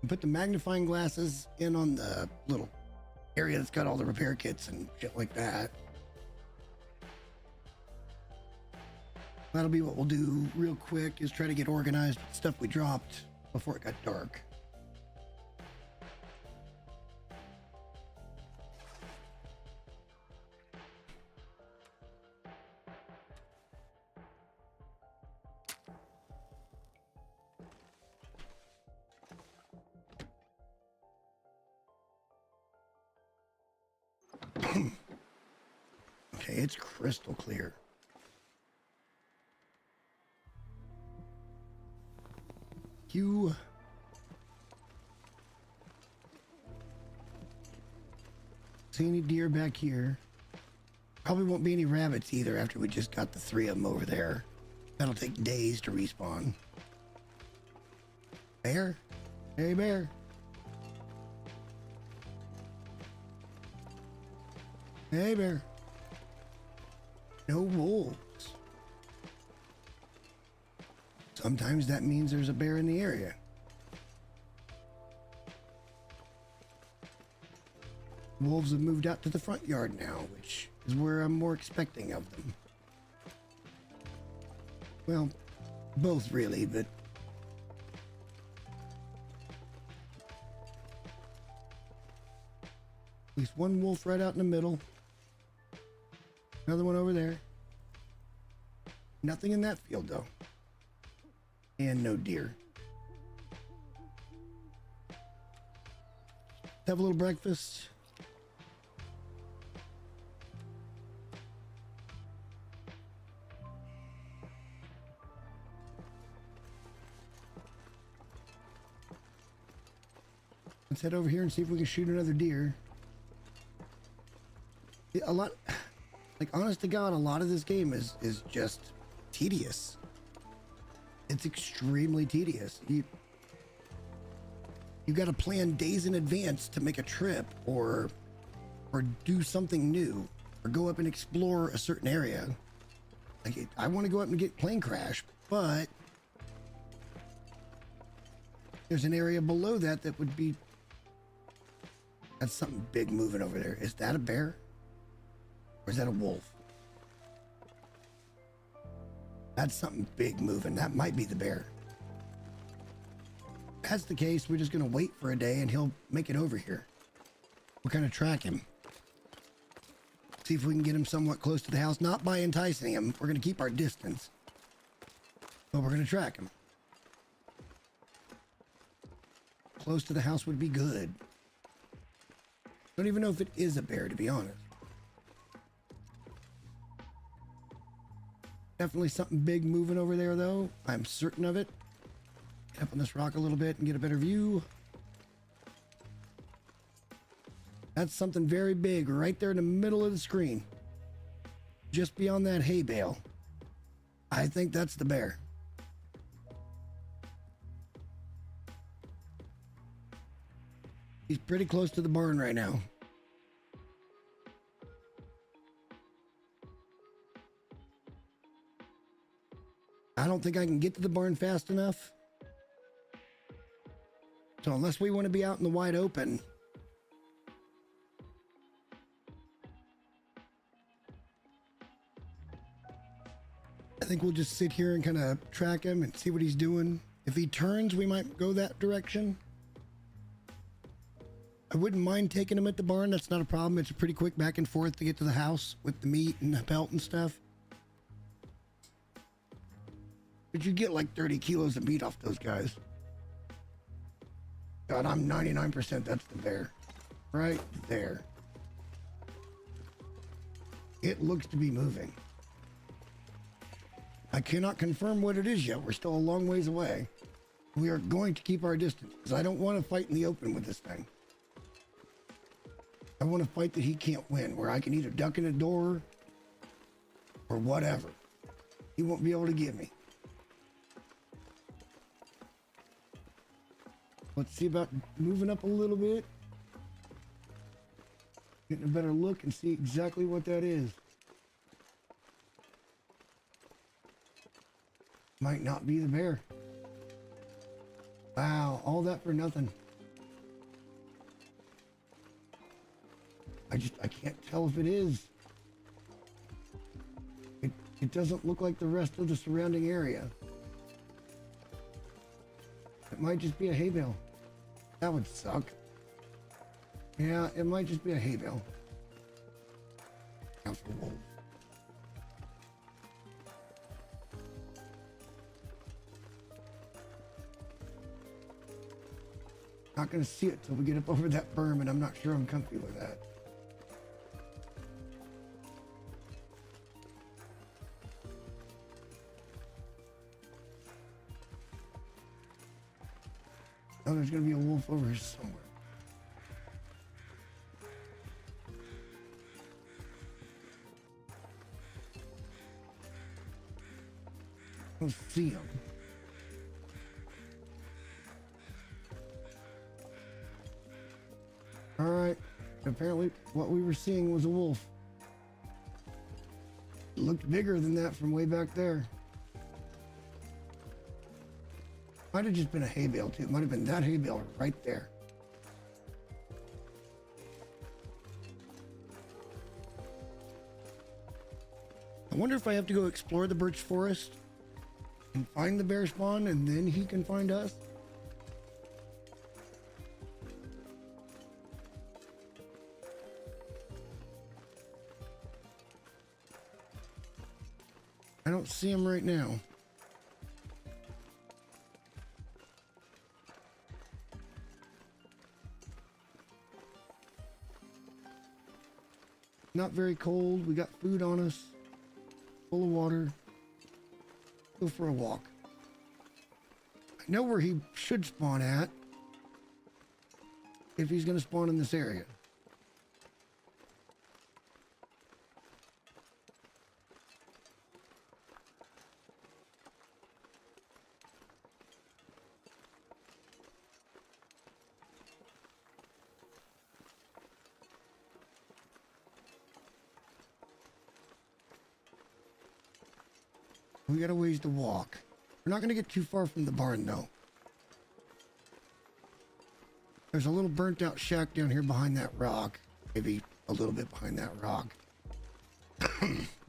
Put the magnifying glasses in on the little area that's got all the repair kits and shit like that. That'll be what we'll do real quick, is try to get organized with stuff we dropped before it got dark. Okay, it's crystal clear. You... See any deer back here? Probably won't be any rabbits either after we just got the 3 of them over there. That'll take days to respawn. Bear? Hey, bear. Hey, bear. No wolves. Sometimes that means there's a bear in the area. Wolves have moved out to the front yard now, which is where I'm more expecting of them. Well, both really, but... At least one wolf right out in the middle. Another one over there. Nothing in that field, though. And no deer. Have a little breakfast. Let's head over here and see if we can shoot another deer. A lot... Like, honest to God, a lot of this game is just tedious. It's extremely tedious. You got to plan days in advance to make a trip or do something new or go up and explore a certain area. Like, I want to go up and get plane crash, but there's an area below that that would be... That's something big moving over there. Is that a bear? Or is that a wolf? That's something big moving. That might be the bear. If that's the case, we're just going to wait for a day and he'll make it over here. We'll kind of track him. See if we can get him somewhat close to the house. Not by enticing him. We're going to keep our distance. But we're going to track him. Close to the house would be good. Don't even know if it is a bear, to be honest. Definitely something big moving over there, though. I'm certain of it. Get up on this rock a little bit and get a better view. That's something very big right there in the middle of the screen. Just beyond that hay bale. I think that's the bear. He's pretty close to the barn right now. I don't think I can get to the barn fast enough. So unless we want to be out in the wide open, I think we'll just sit here and kind of track him and see what he's doing. If he turns, we might go that direction. I wouldn't mind taking him at the barn. That's not a problem. It's a pretty quick back and forth to get to the house with the meat and the pelt and stuff. But you get like 30 kilos of meat off those guys. God, I'm 99% that's the bear. Right there. It looks to be moving. I cannot confirm what it is yet. We're still a long ways away. We are going to keep our distance because I don't want to fight in the open with this thing. I want to fight that he can't win, where I can either duck in a door or whatever. He won't be able to get me. Let's see about moving up a little bit. Getting a better look and see exactly what that is. Might not be the bear. Wow, all that for nothing. I can't tell if it is. It doesn't look like the rest of the surrounding area. It might just be a hay bale. That would suck. Yeah, it might just be a hay bale. Now for wolves. Not gonna see it till we get up over that berm, and I'm not sure I'm comfy with that. Oh, there's gonna be a wolf over here somewhere. I don't see him. All right. Apparently, what we were seeing was a wolf. It looked bigger than that from way back there. Might have just been a hay bale too. It might have been that hay bale right there. I wonder if I have to go explore the birch forest and find the bear spawn and then he can find us. I don't see him right now. Not very cold. We got food on us. Full of water. Go for a walk. I know where he should spawn at. If he's going to spawn in this area. We got a ways to walk. We're not going to get too far from the barn, though. There's a little burnt out shack down here behind that rock. Maybe a little bit behind that rock.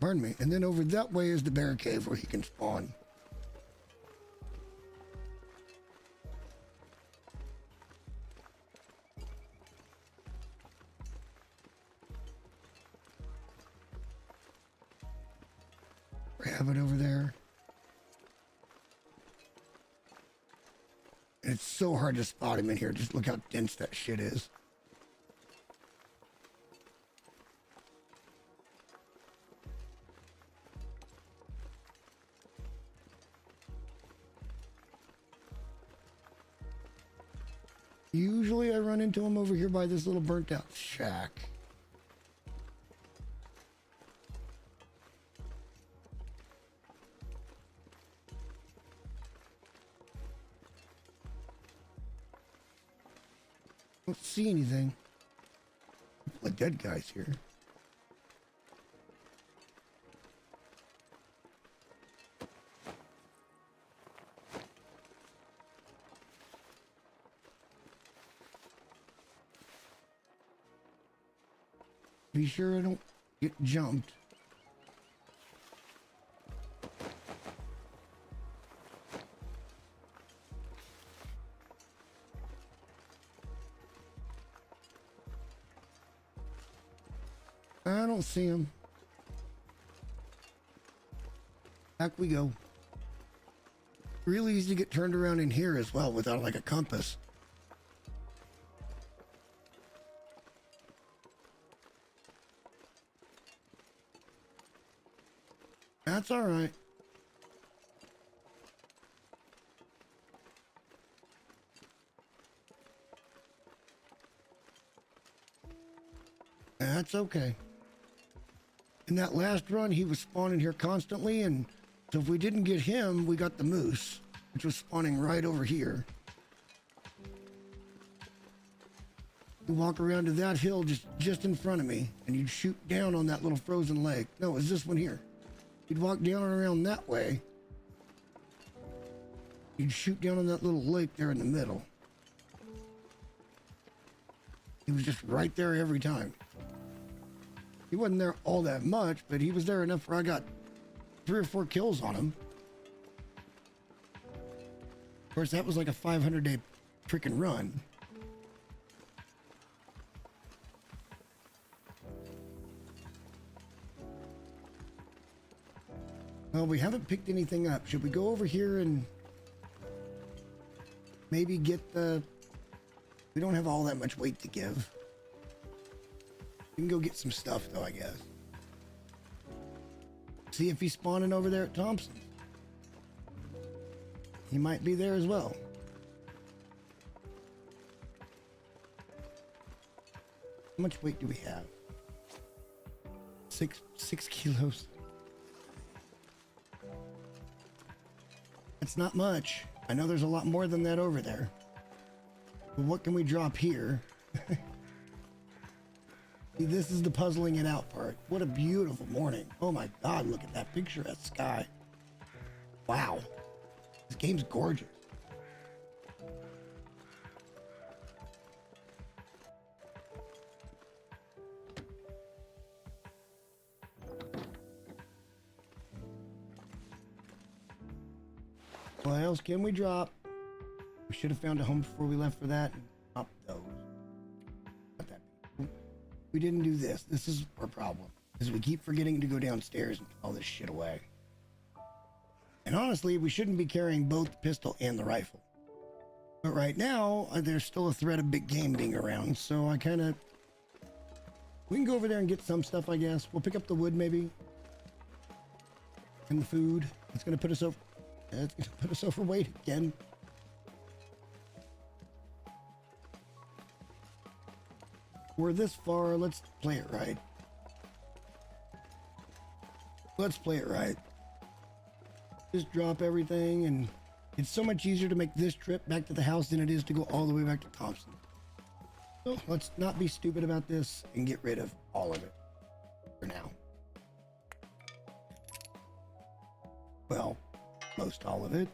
Pardon me. And then over that way is the bear cave where he can spawn. have it over there. And it's so hard to spot him in here. Just look how dense that shit is. Usually I run into him over here by this little burnt out shack. Don't see anything. A dead guys here. Be sure I don't get jumped. I don't see him. Back we go. Really easy to get turned around in here as well without like a compass. That's all right. That's okay. In that last run, he was spawning here constantly, and so if we didn't get him, we got the moose, which was spawning right over here. You walk around to that hill just in front of me, and you'd shoot down on that little frozen lake. No, it was this one here. You'd walk down and around that way. You'd shoot down on that little lake there in the middle. He was just right there every time. He wasn't there all that much, but he was there enough where I got 3 or 4 kills on him. Of course, that was like a 500-day freaking run. Well, we haven't picked anything up. Should we go over here and maybe get the... We don't have all that much weight to give. We can go get some stuff, though, I guess. See if he's spawning over there at Thompson. He might be there as well. How much weight do we have? 6 kilos. That's not much. I know there's a lot more than that over there. But what can we drop here? See, this is the puzzling it out part. What a beautiful morning. Oh my God, look at that picturesque sky. Wow. This game's gorgeous. What else can we drop? We should have found a home before we left for that. And drop those. Not that big. We didn't do this. This is our problem. Is we keep forgetting to go downstairs and put all this shit away. And honestly, we shouldn't be carrying both the pistol and the rifle. But right now, there's still a threat of big game being around, so I kind of... We can go over there and get some stuff, I guess. We'll pick up the wood, maybe. And the food. It's going to put us over... It's going to put us overweight again. We're this far. Let's play it right. Let's play it right. Just drop everything, and it's so much easier to make this trip back to the house than it is to go all the way back to Thompson. So let's not be stupid about this and get rid of all of it for now. Well, most all of it.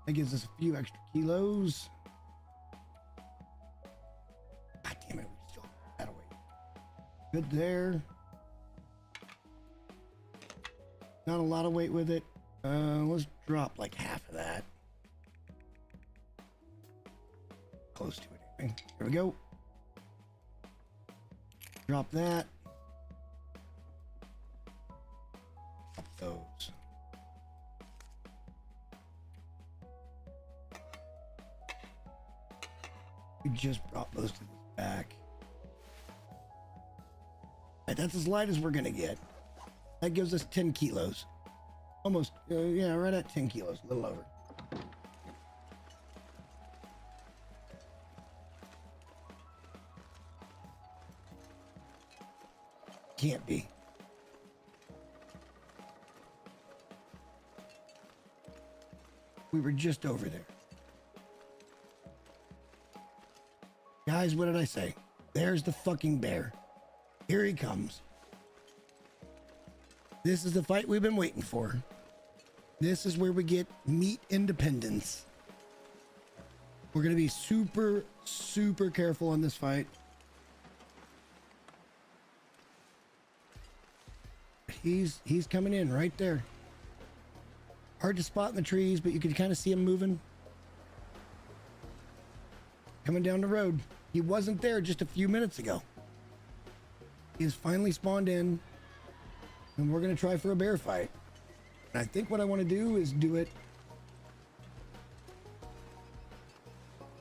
That gives us a few extra kilos. God damn it, we still have that away. Good there. Not a lot of weight with it. Let's drop like half of that. close to it. Anyway. Here we go. Drop that. Drop those. We just brought those to the back. Right, that's as light as we're gonna get. That gives us 10 kilos. Almost, yeah, right at 10 kilos, a little over. Can't be. We were just over there. Guys, what did I say? There's the fucking bear. Here he comes. This is the fight we've been waiting for. This is where we get meat independence. We're going to be super, super careful on this fight. He's coming in right there. Hard to spot in the trees, but you can kind of see him moving. Coming down the road. He wasn't there just a few minutes ago. He has finally spawned in, and we're going to try for a bear fight. And I think what I want to do is do it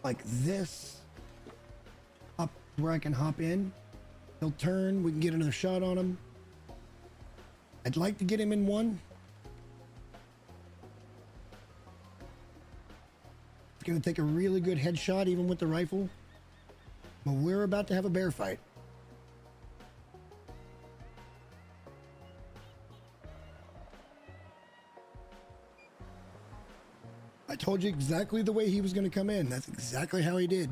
like this, up where I can hop in. He'll turn, we can get another shot on him. I'd like to get him in one. It's going to take a really good headshot even with the rifle. But we're about to have a bear fight. I told you exactly the way he was going to come in. That's exactly how he did.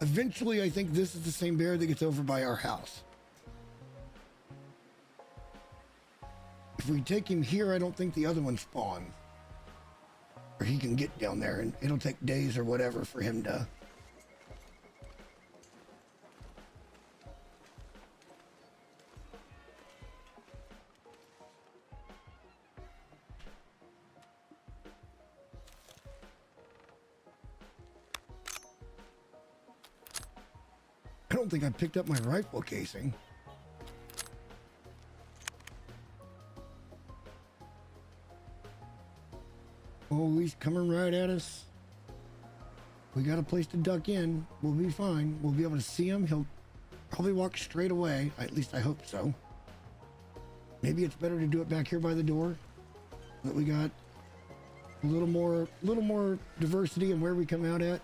Eventually, I think this is the same bear that gets over by our house. If we take him here, I don't think the other one spawns. Or he can get down there, and it'll take days or whatever for him to... I don't think I picked up my rifle casing. Oh, he's coming right at us. We got a place to duck in. We'll be fine. We'll be able to see him. He'll probably walk straight away. At least I hope so. Maybe it's better to do it back here by the door. So that we got a little more diversity in where we come out at.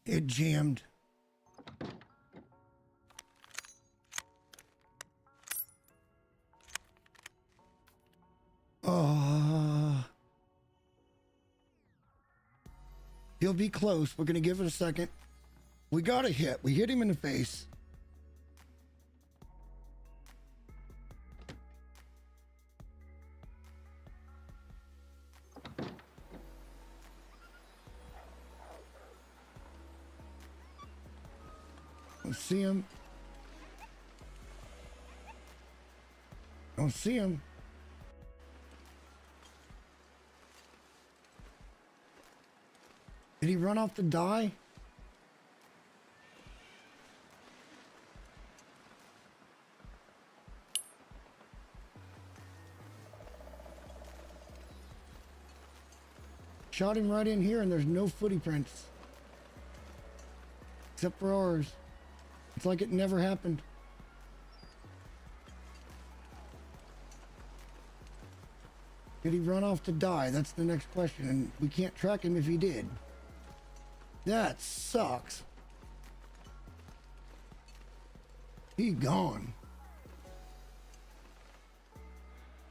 It jammed. He'll be close. We're gonna give it a second. We got a hit. We hit him in the face. Don't see him. Don't see him. Did he run off to die? Shot him right in here and there's no footprints. Except for ours. It's like it never happened. Did he run off to die? That's the next question, and we can't track him if he did. That sucks. He's gone.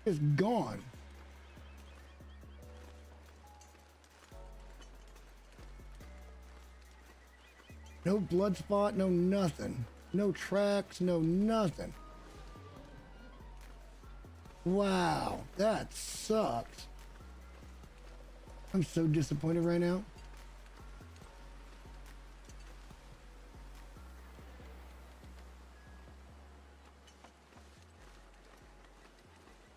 He's gone. No blood spot, no nothing. No tracks, no nothing. Wow, that sucks. I'm so disappointed right now.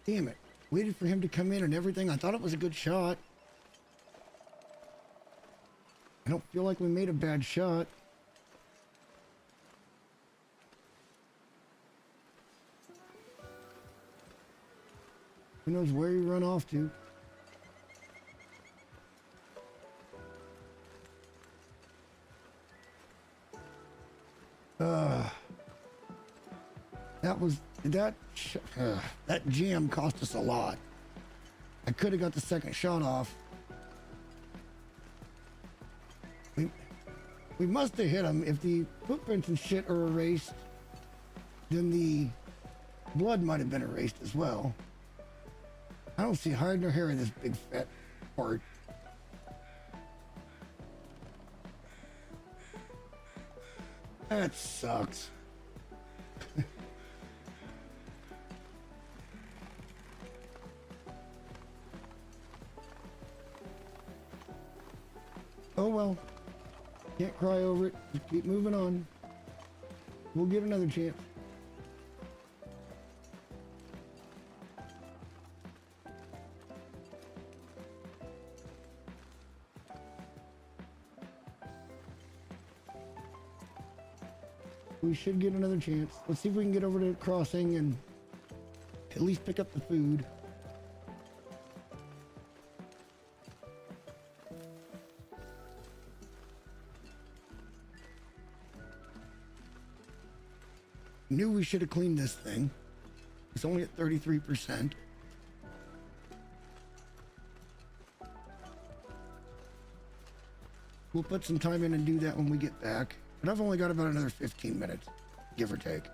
Damn it. Waited for him to come in and everything. I thought it was a good shot. I don't feel like we made a bad shot. Who knows where he run off to? That jam cost us a lot. I could have got the second shot off. We must have hit him. If the footprints and shit are erased, then the blood might have been erased as well. I don't see hide nor hair in this big fat part. That sucks. Oh well. Can't cry over it. Just keep moving on. We'll get another chance. We should get another chance. Let's see if we can get over to the crossing and at least pick up the food. Knew we should have cleaned this thing. It's only at 33%. We'll put some time in and do that when we get back. But I've only got about another 15 minutes, give or take.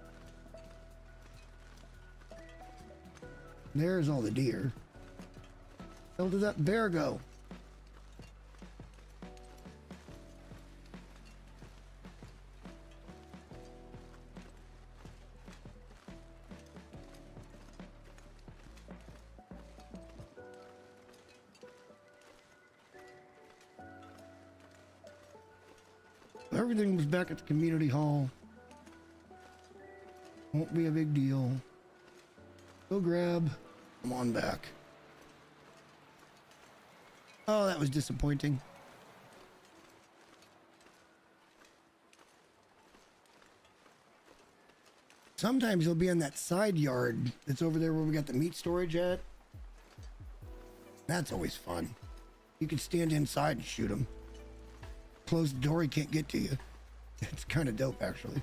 There's all the deer. Where did that bear go? Everything was back at the community hall. Won't be a big deal. Go grab. Come on back. Oh, that was disappointing. Sometimes he'll be in that side yard that's over there where we got the meat storage at. That's always fun. You can stand inside and shoot him. Close the door, he can't get to you. It's kind of dope, actually.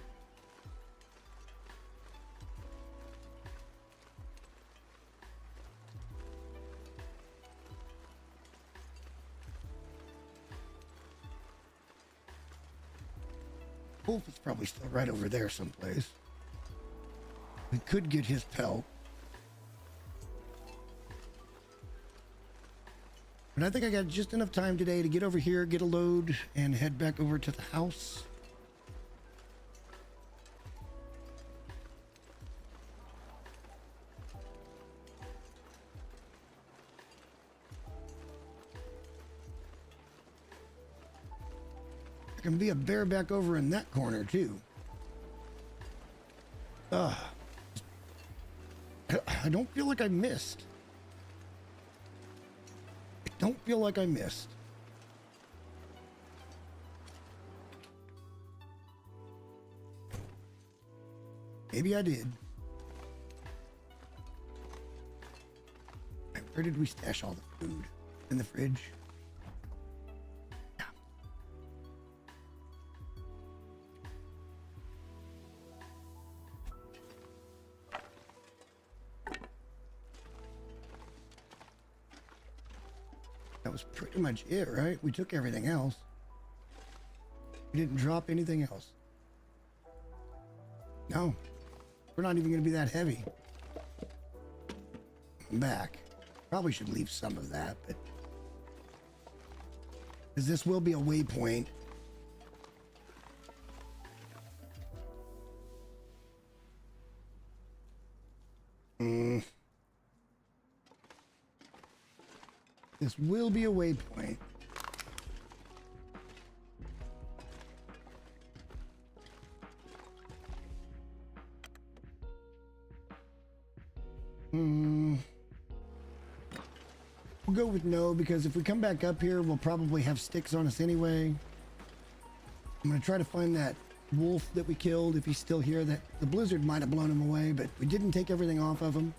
Wolf is probably still right over there someplace. We could get his pelt. But I think I got just enough time today to get over here, get a load, and head back over to the house. There can be a bear back over in that corner, too. I don't feel like I missed. Don't feel like I missed. Maybe I did. Where did we stash all the food? In the fridge? Yeah. That was pretty much it, right? We took everything else. We didn't drop anything else. No. We're not even going to be that heavy. I'm back. Probably should leave some of that, but... because this will be a waypoint. This will be a waypoint. We'll go with no, because if we come back up here, we'll probably have sticks on us anyway. I'm going to try to find that wolf that we killed, if he's still here. That the blizzard might have blown him away, but we didn't take everything off of him.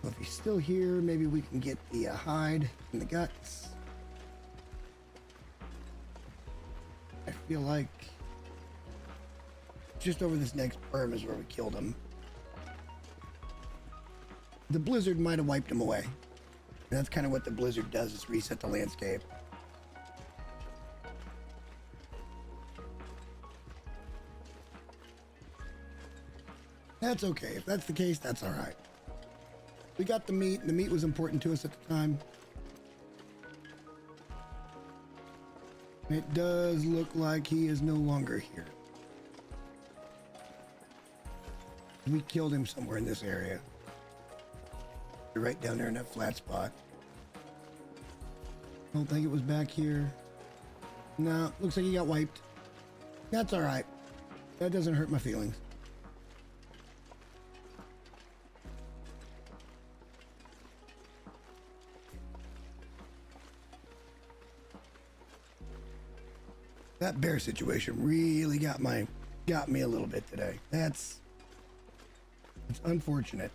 So if he's still here, maybe we can get the hide and the guts. I feel like just over this next berm is where we killed him. The blizzard might have wiped him away. And that's kind of what the blizzard does, is reset the landscape. That's okay. If that's the case, that's all right. We got the meat, and the meat was important to us at the time. It does look like he is no longer here. We killed him somewhere in this area. Right down there in that flat spot. Don't think it was back here. No, looks like he got wiped. That's all right. That doesn't hurt my feelings. That bear situation really got me a little bit today. It's unfortunate.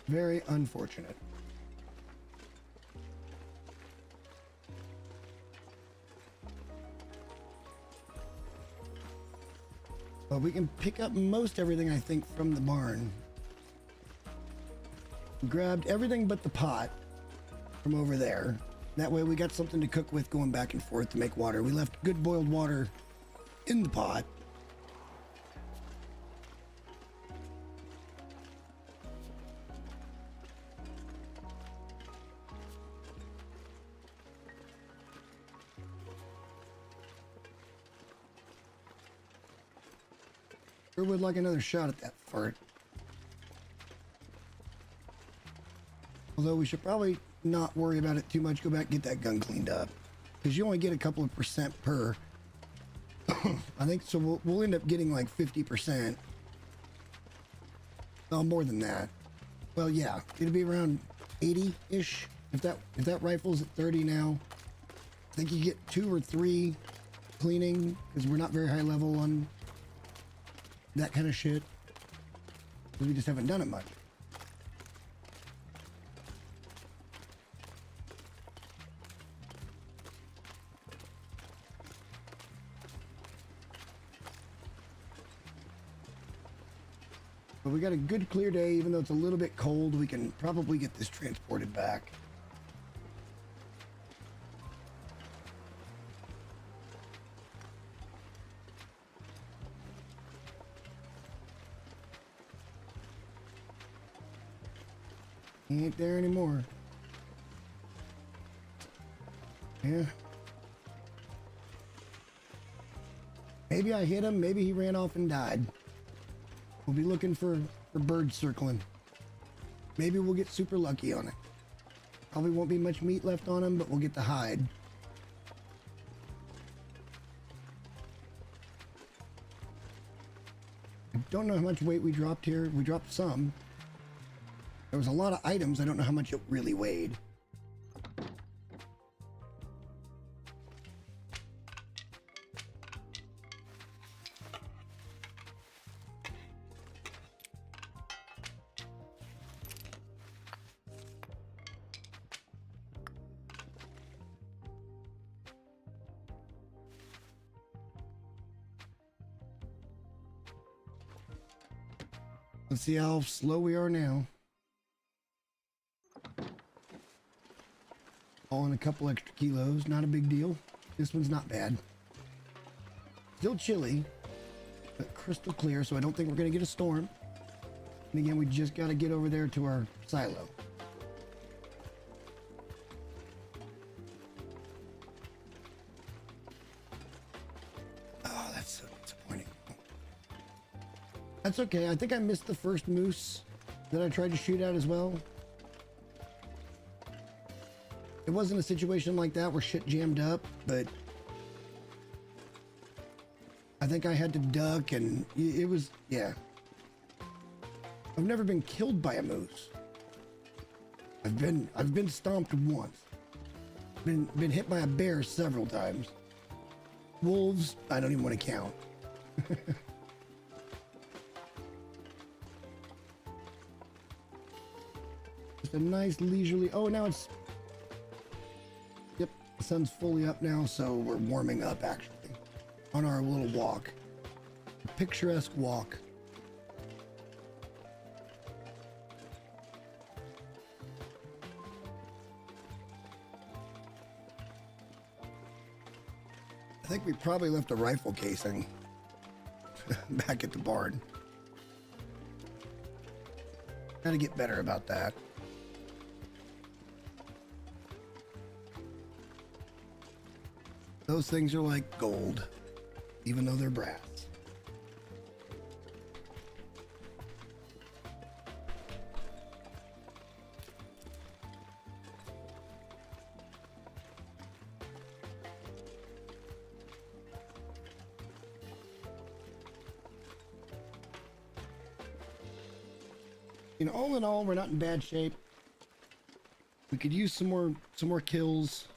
Very unfortunate. But we can pick up most everything, I think, from the barn. Grabbed everything but the pot from over there. That way we got something to cook with going back and forth to make water. We left good boiled water in the pot. Sure would like another shot at that fart. Although we should probably not worry about it too much. Go back and get that gun cleaned up, because you only get a couple of percent per. I think so. We'll end up getting like 50%. Oh, more than that. Well, yeah, it'll be around 80-ish. If that rifle's at 30 now, I think you get 2 or 3 cleaning, because we're not very high level on that kind of shit. We just haven't done it much. But we got a good clear day, even though it's a little bit cold. We can probably get this transported back. He ain't there anymore. Yeah. Maybe I hit him. Maybe he ran off and died. We'll be looking for birds circling. Maybe we'll get super lucky on it. Probably won't be much meat left on him, but we'll get the hide. I don't know how much weight we dropped here. We dropped some. There was a lot of items. I don't know how much it really weighed. Let's see how slow we are now. All in a couple extra kilos, not a big deal. This one's not bad. Still chilly, but crystal clear, so I don't think we're gonna get a storm. And again, we just gotta get over there to our silo. Oh, that's so disappointing. That's okay. I think I missed the first moose that I tried to shoot at as well. It wasn't a situation like that where shit jammed up, but I think I had to duck, and it was, yeah. I've never been killed by a moose. I've been stomped once. Been hit by a bear several times. Wolves, I don't even want to count. Just a nice leisurely. Oh, now it's. Yep, the sun's fully up now, so we're warming up actually on our little walk. A picturesque walk. I think we probably left a rifle casing back at the barn. Gotta get better about that. Those things are like gold, even though they're brass. You know, all in all, we're not in bad shape. We could use some more kills.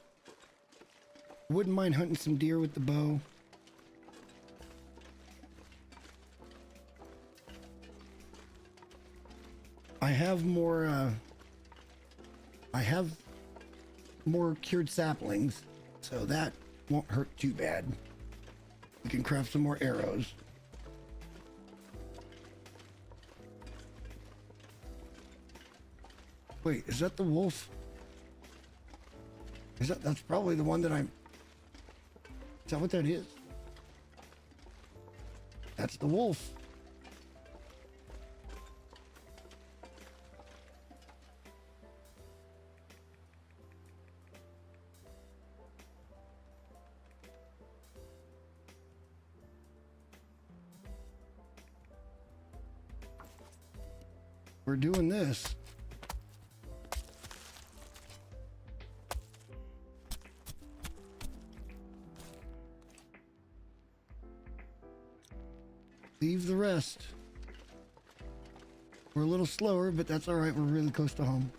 Wouldn't mind hunting some deer with the bow. I have more cured saplings, so that won't hurt too bad. We can craft some more arrows. Wait, is that the wolf? That's probably the one that I'm... Is that what that is? That's the wolf. We're doing this. Leave the rest. We're a little slower, but that's all right. We're really close to home.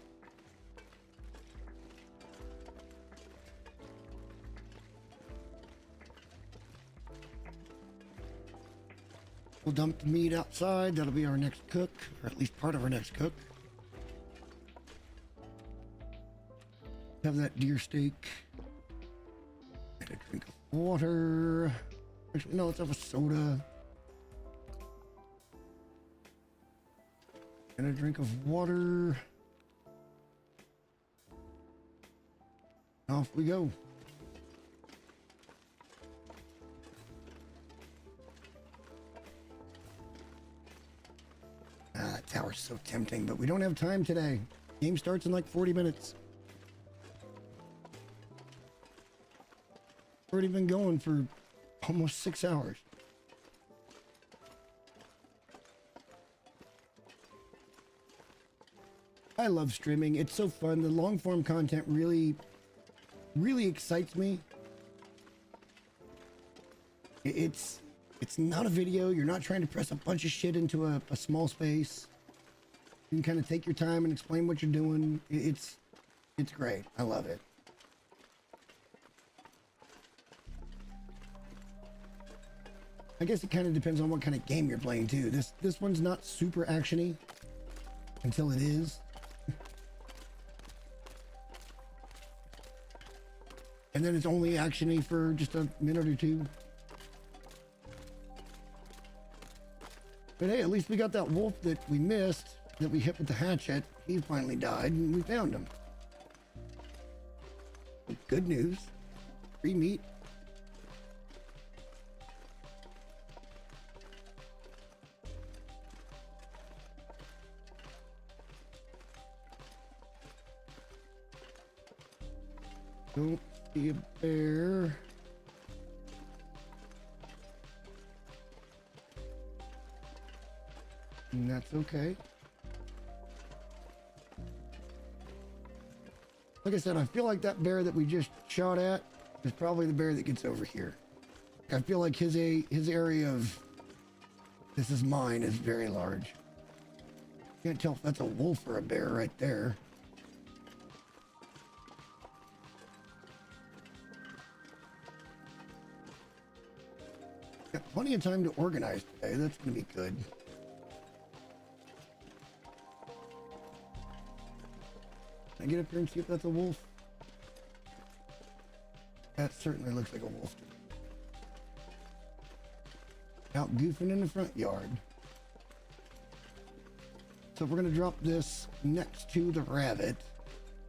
We'll dump the meat outside. That'll be our next cook, or at least part of our next cook. Have that deer steak. And a drink of water. Actually, no, let's have a soda. And a drink of water. Off we go. That tower's so tempting, but we don't have time today. Game starts in like 40 minutes. Already been going for almost 6 hours. I love streaming. It's so fun. The long form content really excites me. It's not a video. You're not trying to press a bunch of shit into a small space. You can kind of take your time and explain what you're doing. It's great. I love it. I guess it kind of depends on what kind of game you're playing too. This one's not super actiony until it is. And then it's only actiony for just a minute or two. But hey, at least we got that wolf that we missed, that we hit with the hatchet. He finally died and we found him. Good news. Free meat. Don't see a bear. And that's okay. Like I said, I feel like that bear that we just shot at is probably the bear that gets over here. I feel like his area of this is mine is very large. Can't tell if that's a wolf or a bear right there. Got plenty of time to organize today. That's going to be good. Can I get up here and see if that's a wolf? That certainly looks like a wolf to me. Out goofing in the front yard. So we're going to drop this next to the rabbit,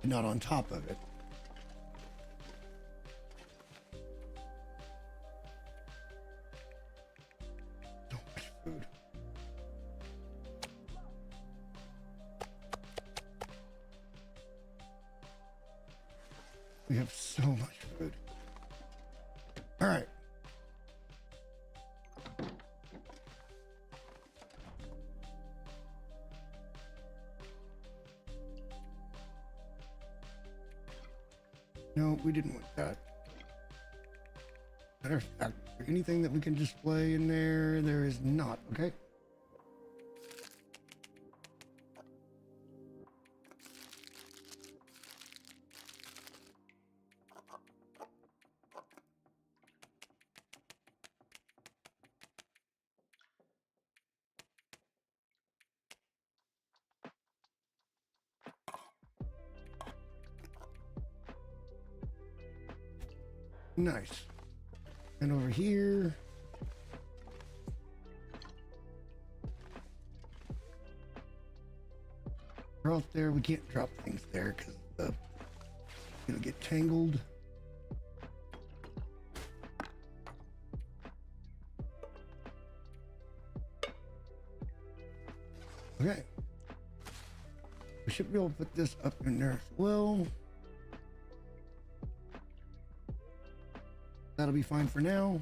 and not on top of it. So much food. We have so much food. All right. No, we didn't want that. Matter of fact, is there anything that we can display in there? There is not, okay? Nice. And over here. We're out there. We can't drop things there because it'll get tangled. Okay. We should be able to put this up in there as well. That'll be fine for now.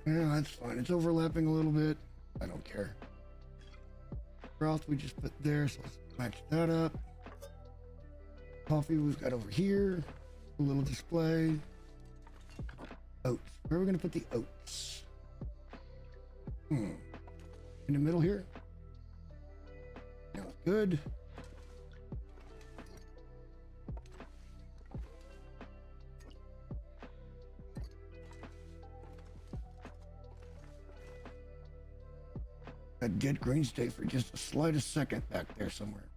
Yeah, that's fine. It's overlapping a little bit. I don't care. Broth we just put there, so let's match that up. Coffee we've got over here. A little display. Oats. Where are we going to put the oats? In the middle here. Sounds good. That dead green stay for just the slightest second back there somewhere.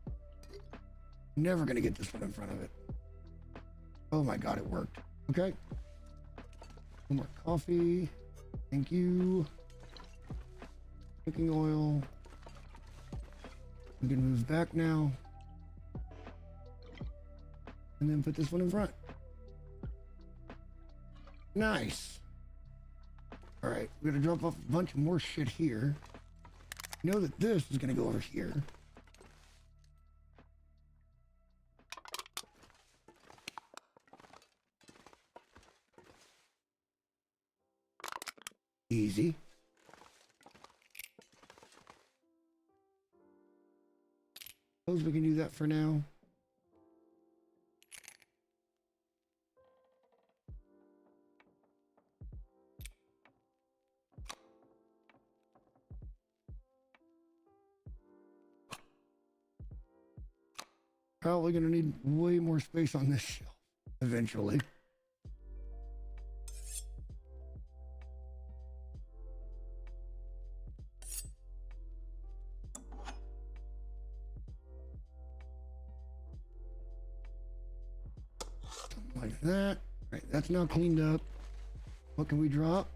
Never going to get this one in front of it. Oh my God, it worked. Okay. One more coffee. Thank you. Cooking oil. We can move back now. And then put this one in front. Nice. All right, we're gonna drop off a bunch more shit here. You know that this is gonna go over here. Easy. Suppose we can do that for now. Probably gonna need way more space on this shelf eventually. Like that. Right, that's now cleaned up. What can we drop?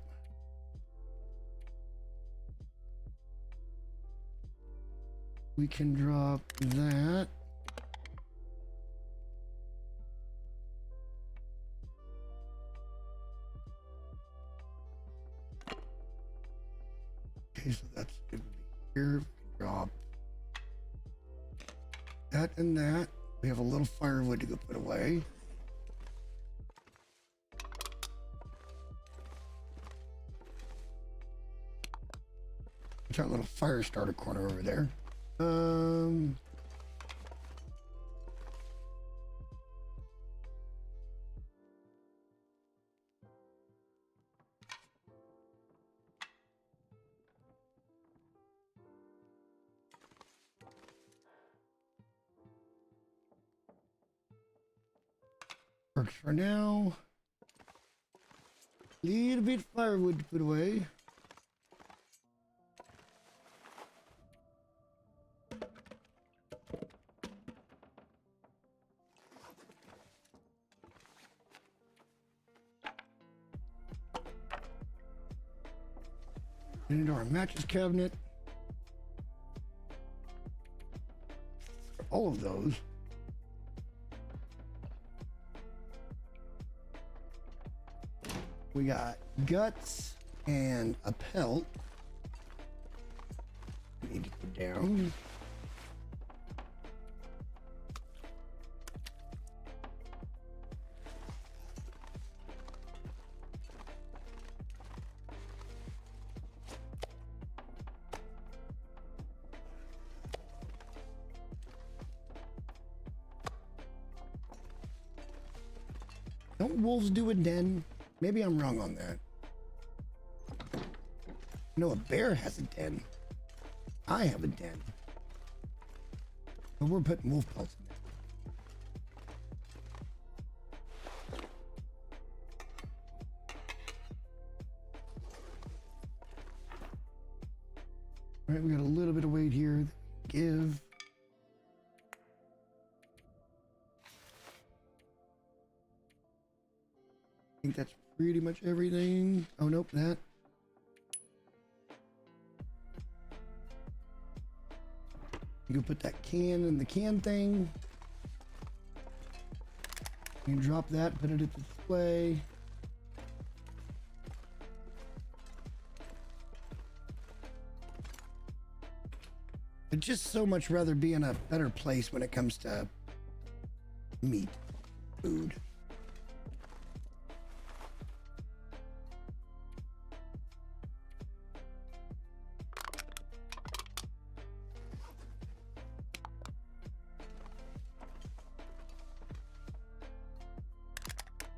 We can drop that. Okay, so that's good. Here, we can drop that and that. We have a little firewood to go put away. That little fire starter corner over there. works for now. Little bit of firewood to put away. Into our mattress cabinet. All of those. We got guts and a pelt. Need to go down. Don't wolves do a den? Maybe I'm wrong on that. No, a bear has a den. I have a den. But we're putting wolf pelts in there. All right, we got a little bit of weight here. Give. I think that's pretty much everything. Oh, nope, that. You can put that can in the can thing. You can drop that, put it at the display. I'd just so much rather be in a better place when it comes to meat, food.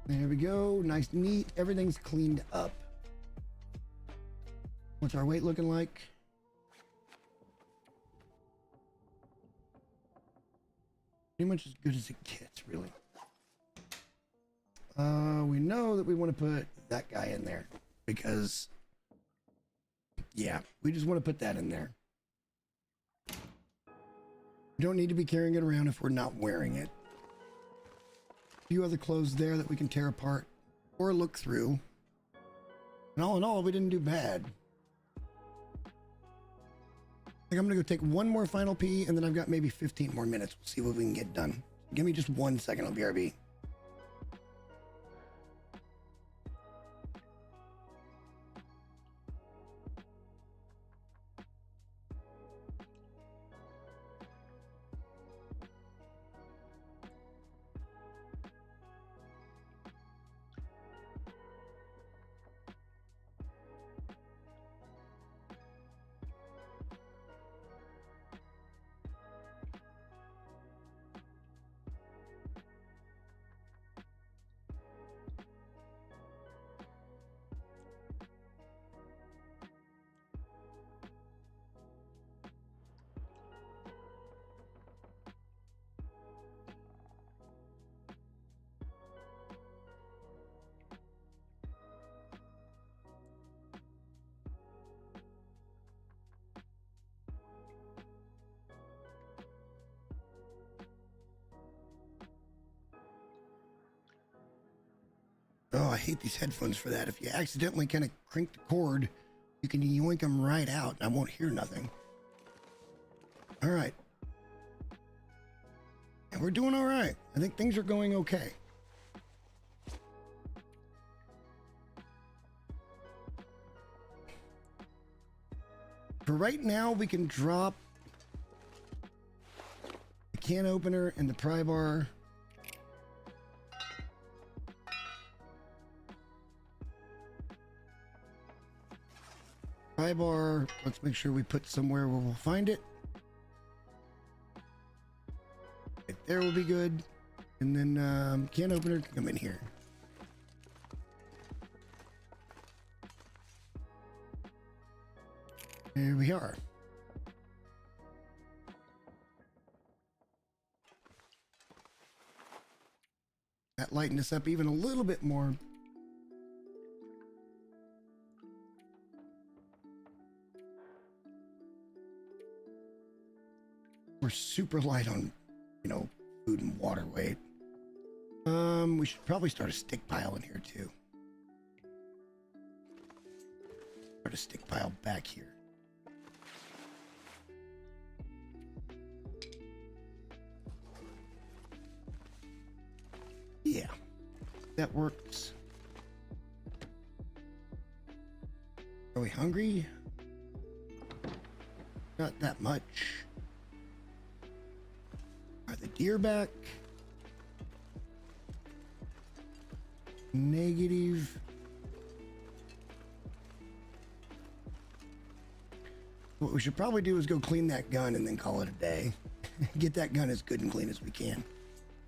There we go. Nice and neat. Everything's cleaned up. What's our weight looking like? Pretty much as good as it gets, really. We know that we want to put that guy in there because, yeah, we just want to put that in there. We don't need to be carrying it around if we're not wearing it. A few other clothes there that we can tear apart or look through. And all in all, we didn't do bad. I think I'm gonna go take one more final pee and then I've got maybe 15 more minutes. We'll see what we can get done. Give me just 1 second, I'll BRB. Oh, I hate these headphones for that. If you accidentally kind of crank the cord, you can yoink them right out and I won't hear nothing. All right. And we're doing all right. I think things are going okay. For right now, we can drop the can opener and the pry bar. Pry bar, let's make sure we put somewhere where we'll find it. Right there will be good. And then can opener can come in here. There we are. That lightened us up even a little bit more. We're super light on, you know, food and water weight. We should probably start a stick pile in here too. Start a stick pile back here. Yeah, that works. Are we hungry? Not that much. Are the deer back? Negative. What we should probably do is go clean that gun and then call it a day. Get that gun as good and clean as we can.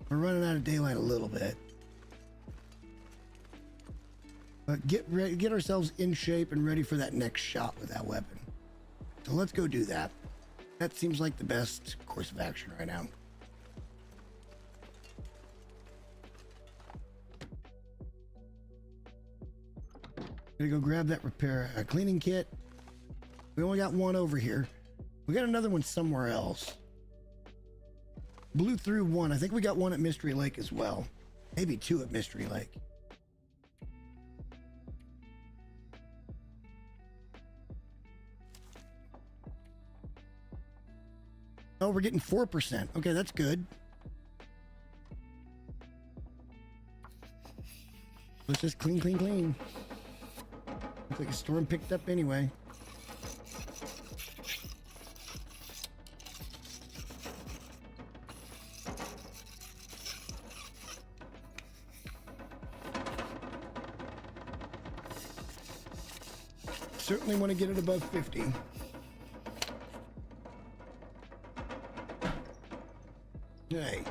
We're running out of daylight a little bit. But get ourselves in shape and ready for that next shot with that weapon. So let's go do that. That seems like the best course of action right now. Gonna go grab that repair cleaning kit. We only got one over here. We got another one somewhere else. Blew through one. I think we got one at Mystery Lake as well. Maybe two at Mystery Lake. Oh, we're getting 4%. Okay, that's good. Let's just clean, clean, clean. Looks like a storm picked up anyway. Certainly want to get it above 50. Okay.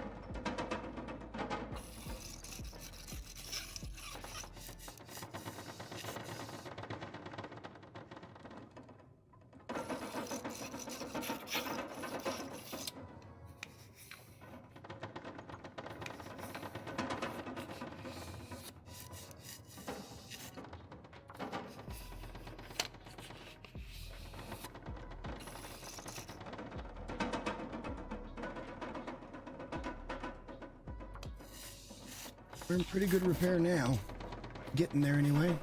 We're in pretty good repair now. Getting there anyway.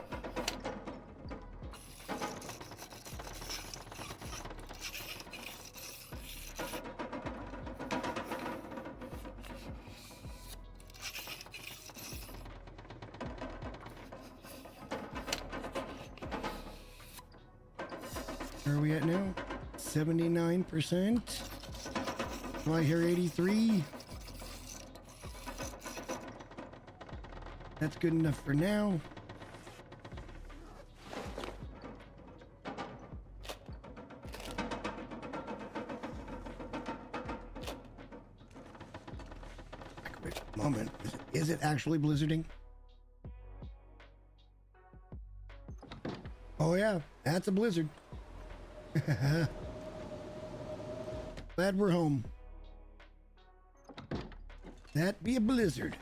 Where are we at now? 79%. Do I hear 83? That's good enough for now. Wait a moment. Is it actually blizzarding? Oh yeah, that's a blizzard. Glad we're home. That be a blizzard.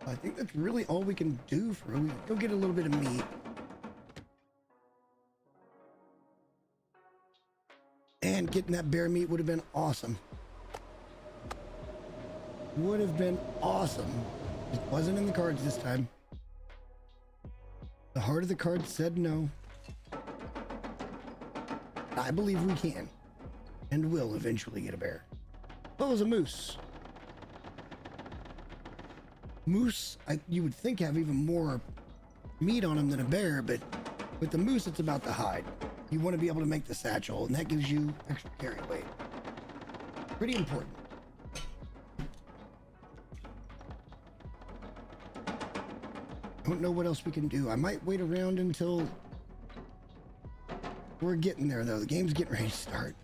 I think that's really all we can do for a week. Go get a little bit of meat. And getting that bear meat would have been awesome. Would have been awesome. It wasn't in the cards this time. The heart of the cards said no. I believe we can and will eventually get a bear. Well, as a moose. Moose, you would think have even more meat on them than a bear, but with the moose, it's about the hide. You want to be able to make the satchel, and that gives you extra carry weight. Pretty important. Don't know what else we can do. I might wait around until we're getting there, though. The game's getting ready to start.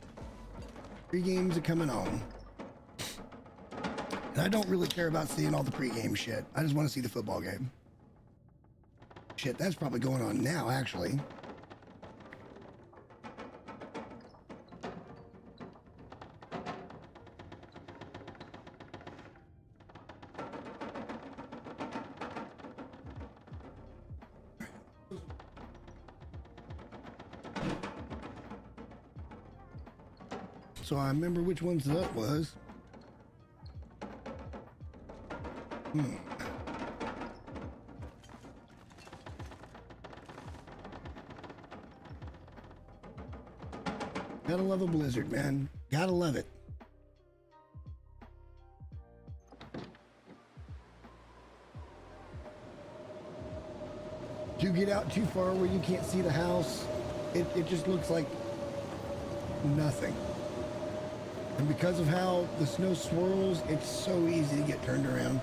3 games are coming on. And I don't really care about seeing all the pregame shit. I just want to see the football game. Shit, that's probably going on now, actually. so I remember which ones that was. Gotta love a blizzard, man. Gotta love it. You get out too far where you can't see the house, it just looks like nothing. And because of how the snow swirls, it's so easy to get turned around.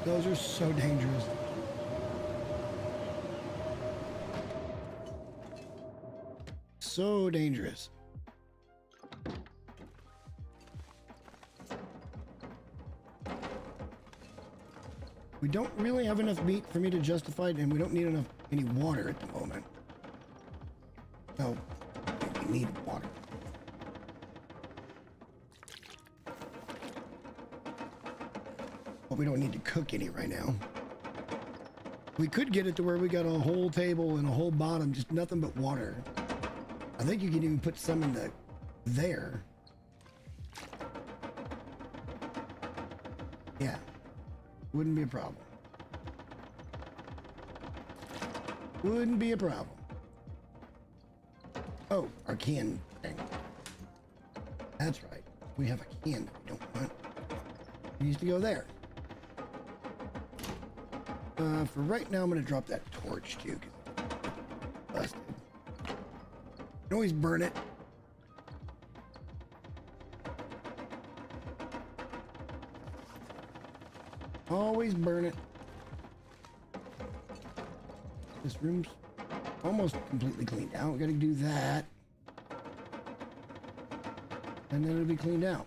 Those are so dangerous. So dangerous. We don't really have enough meat for me to justify it, and we don't need any water at the moment. No, we need water. But we don't need to cook any right now. We could get it to where we got a whole table and a whole bottom, just nothing but water. I think you can even put some in there. Yeah, wouldn't be a problem. Wouldn't be a problem. Oh, our can thing. That's right. We have a can that we don't want. It needs to go there. For right now, I'm going to drop that torch too. Busted. You can always burn it. Always burn it. This room's almost completely cleaned out. We got to do that. And then it'll be cleaned out.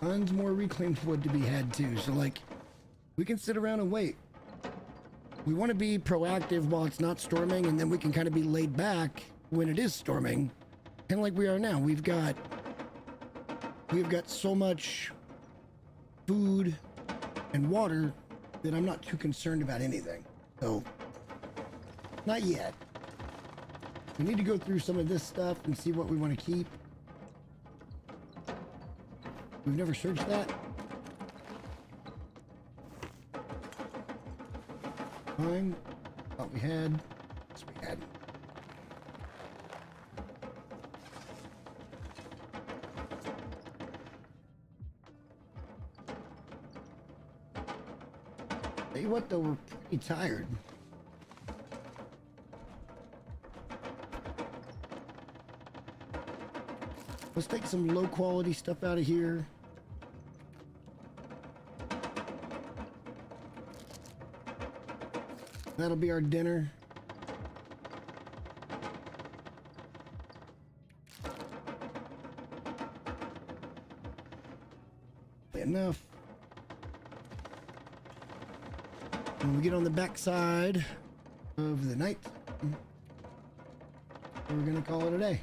Tons more reclaimed wood to be had too. So like, we can sit around and wait. We want to be proactive while it's not storming, and then we can kind of be laid back when it is storming. Kind of like we are now. We've got so much food and water that I'm not too concerned about anything. So, not yet. We need to go through some of this stuff and see what we want to keep. We've never searched that. Fine. Thought we had. Yes, we had. Tell you what, though, we're pretty tired. Let's take some low quality stuff out of here. That'll be our dinner. Enough. When we get on the back side of the night, we're gonna call it a day.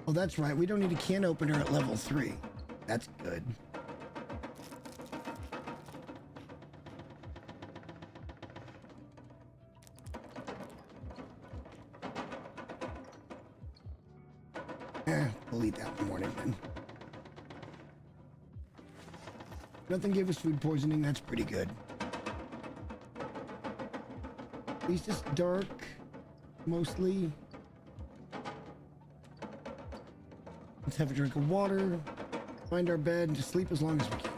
Oh, that's right. We don't need a can opener at level 3. That's good. We'll eat that in the morning then. Nothing gave us food poisoning. That's pretty good. At least it's dark, mostly. Let's have a drink of water, find our bed, and just sleep as long as we can.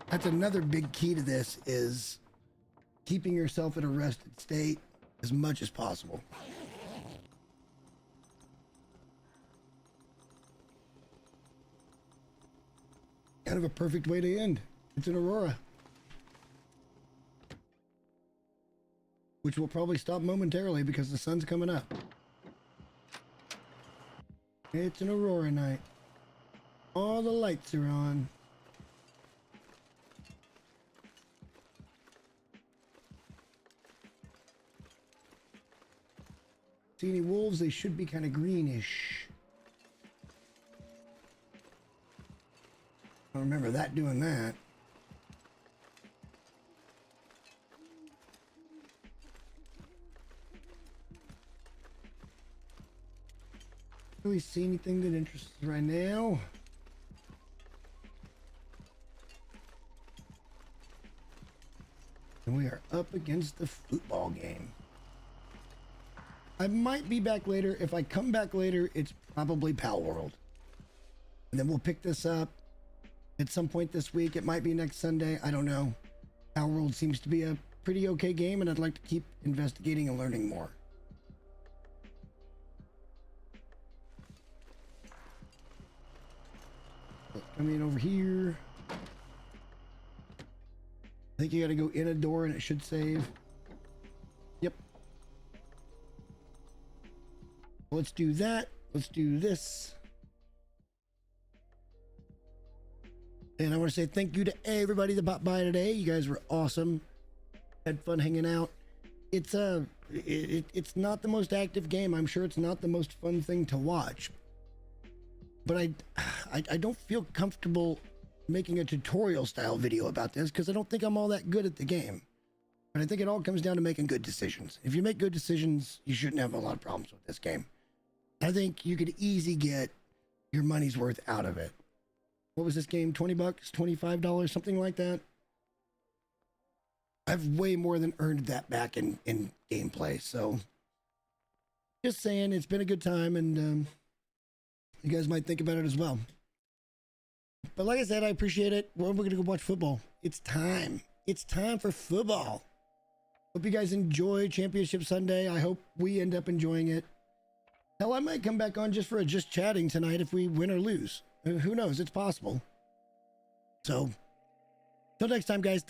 That's another big key to this, is keeping yourself in a rested state as much as possible. Kind of a perfect way to end. It's an aurora, which will probably stop momentarily because the sun's coming up. It's an aurora night. All the lights are on. See any wolves? They should be kind of greenish. I remember that doing that. Really see anything that interests us right now? And we are up against the football game. I might be back later. If I come back later, it's probably Pal World. And then we'll pick this up at some point this week. It might be next Sunday. I don't know. Pal World seems to be a pretty okay game, and I'd like to keep investigating and learning more. Come in over here. I think you got to go in a door and it should save. Yep. Let's do that. Let's do this. And I want to say thank you to everybody that bought by today. You guys were awesome. Had fun hanging out. It's it's not the most active game. I'm sure it's not the most fun thing to watch. But I don't feel comfortable making a tutorial style video about this because I don't think I'm all that good at the game. But I think it all comes down to making good decisions. If you make good decisions, you shouldn't have a lot of problems with this game. I think you could easily get your money's worth out of it. What was this game? 20 bucks, $25, something like that. I've way more than earned that back in gameplay. So just saying, it's been a good time, and you guys might think about it as well. But like I said, I appreciate it. We're going to go watch football. It's time. It's time for football. Hope you guys enjoy Championship Sunday. I hope we end up enjoying it. Hell, I might come back on just for just chatting tonight if we win or lose. Who knows? It's possible. So, till next time, guys.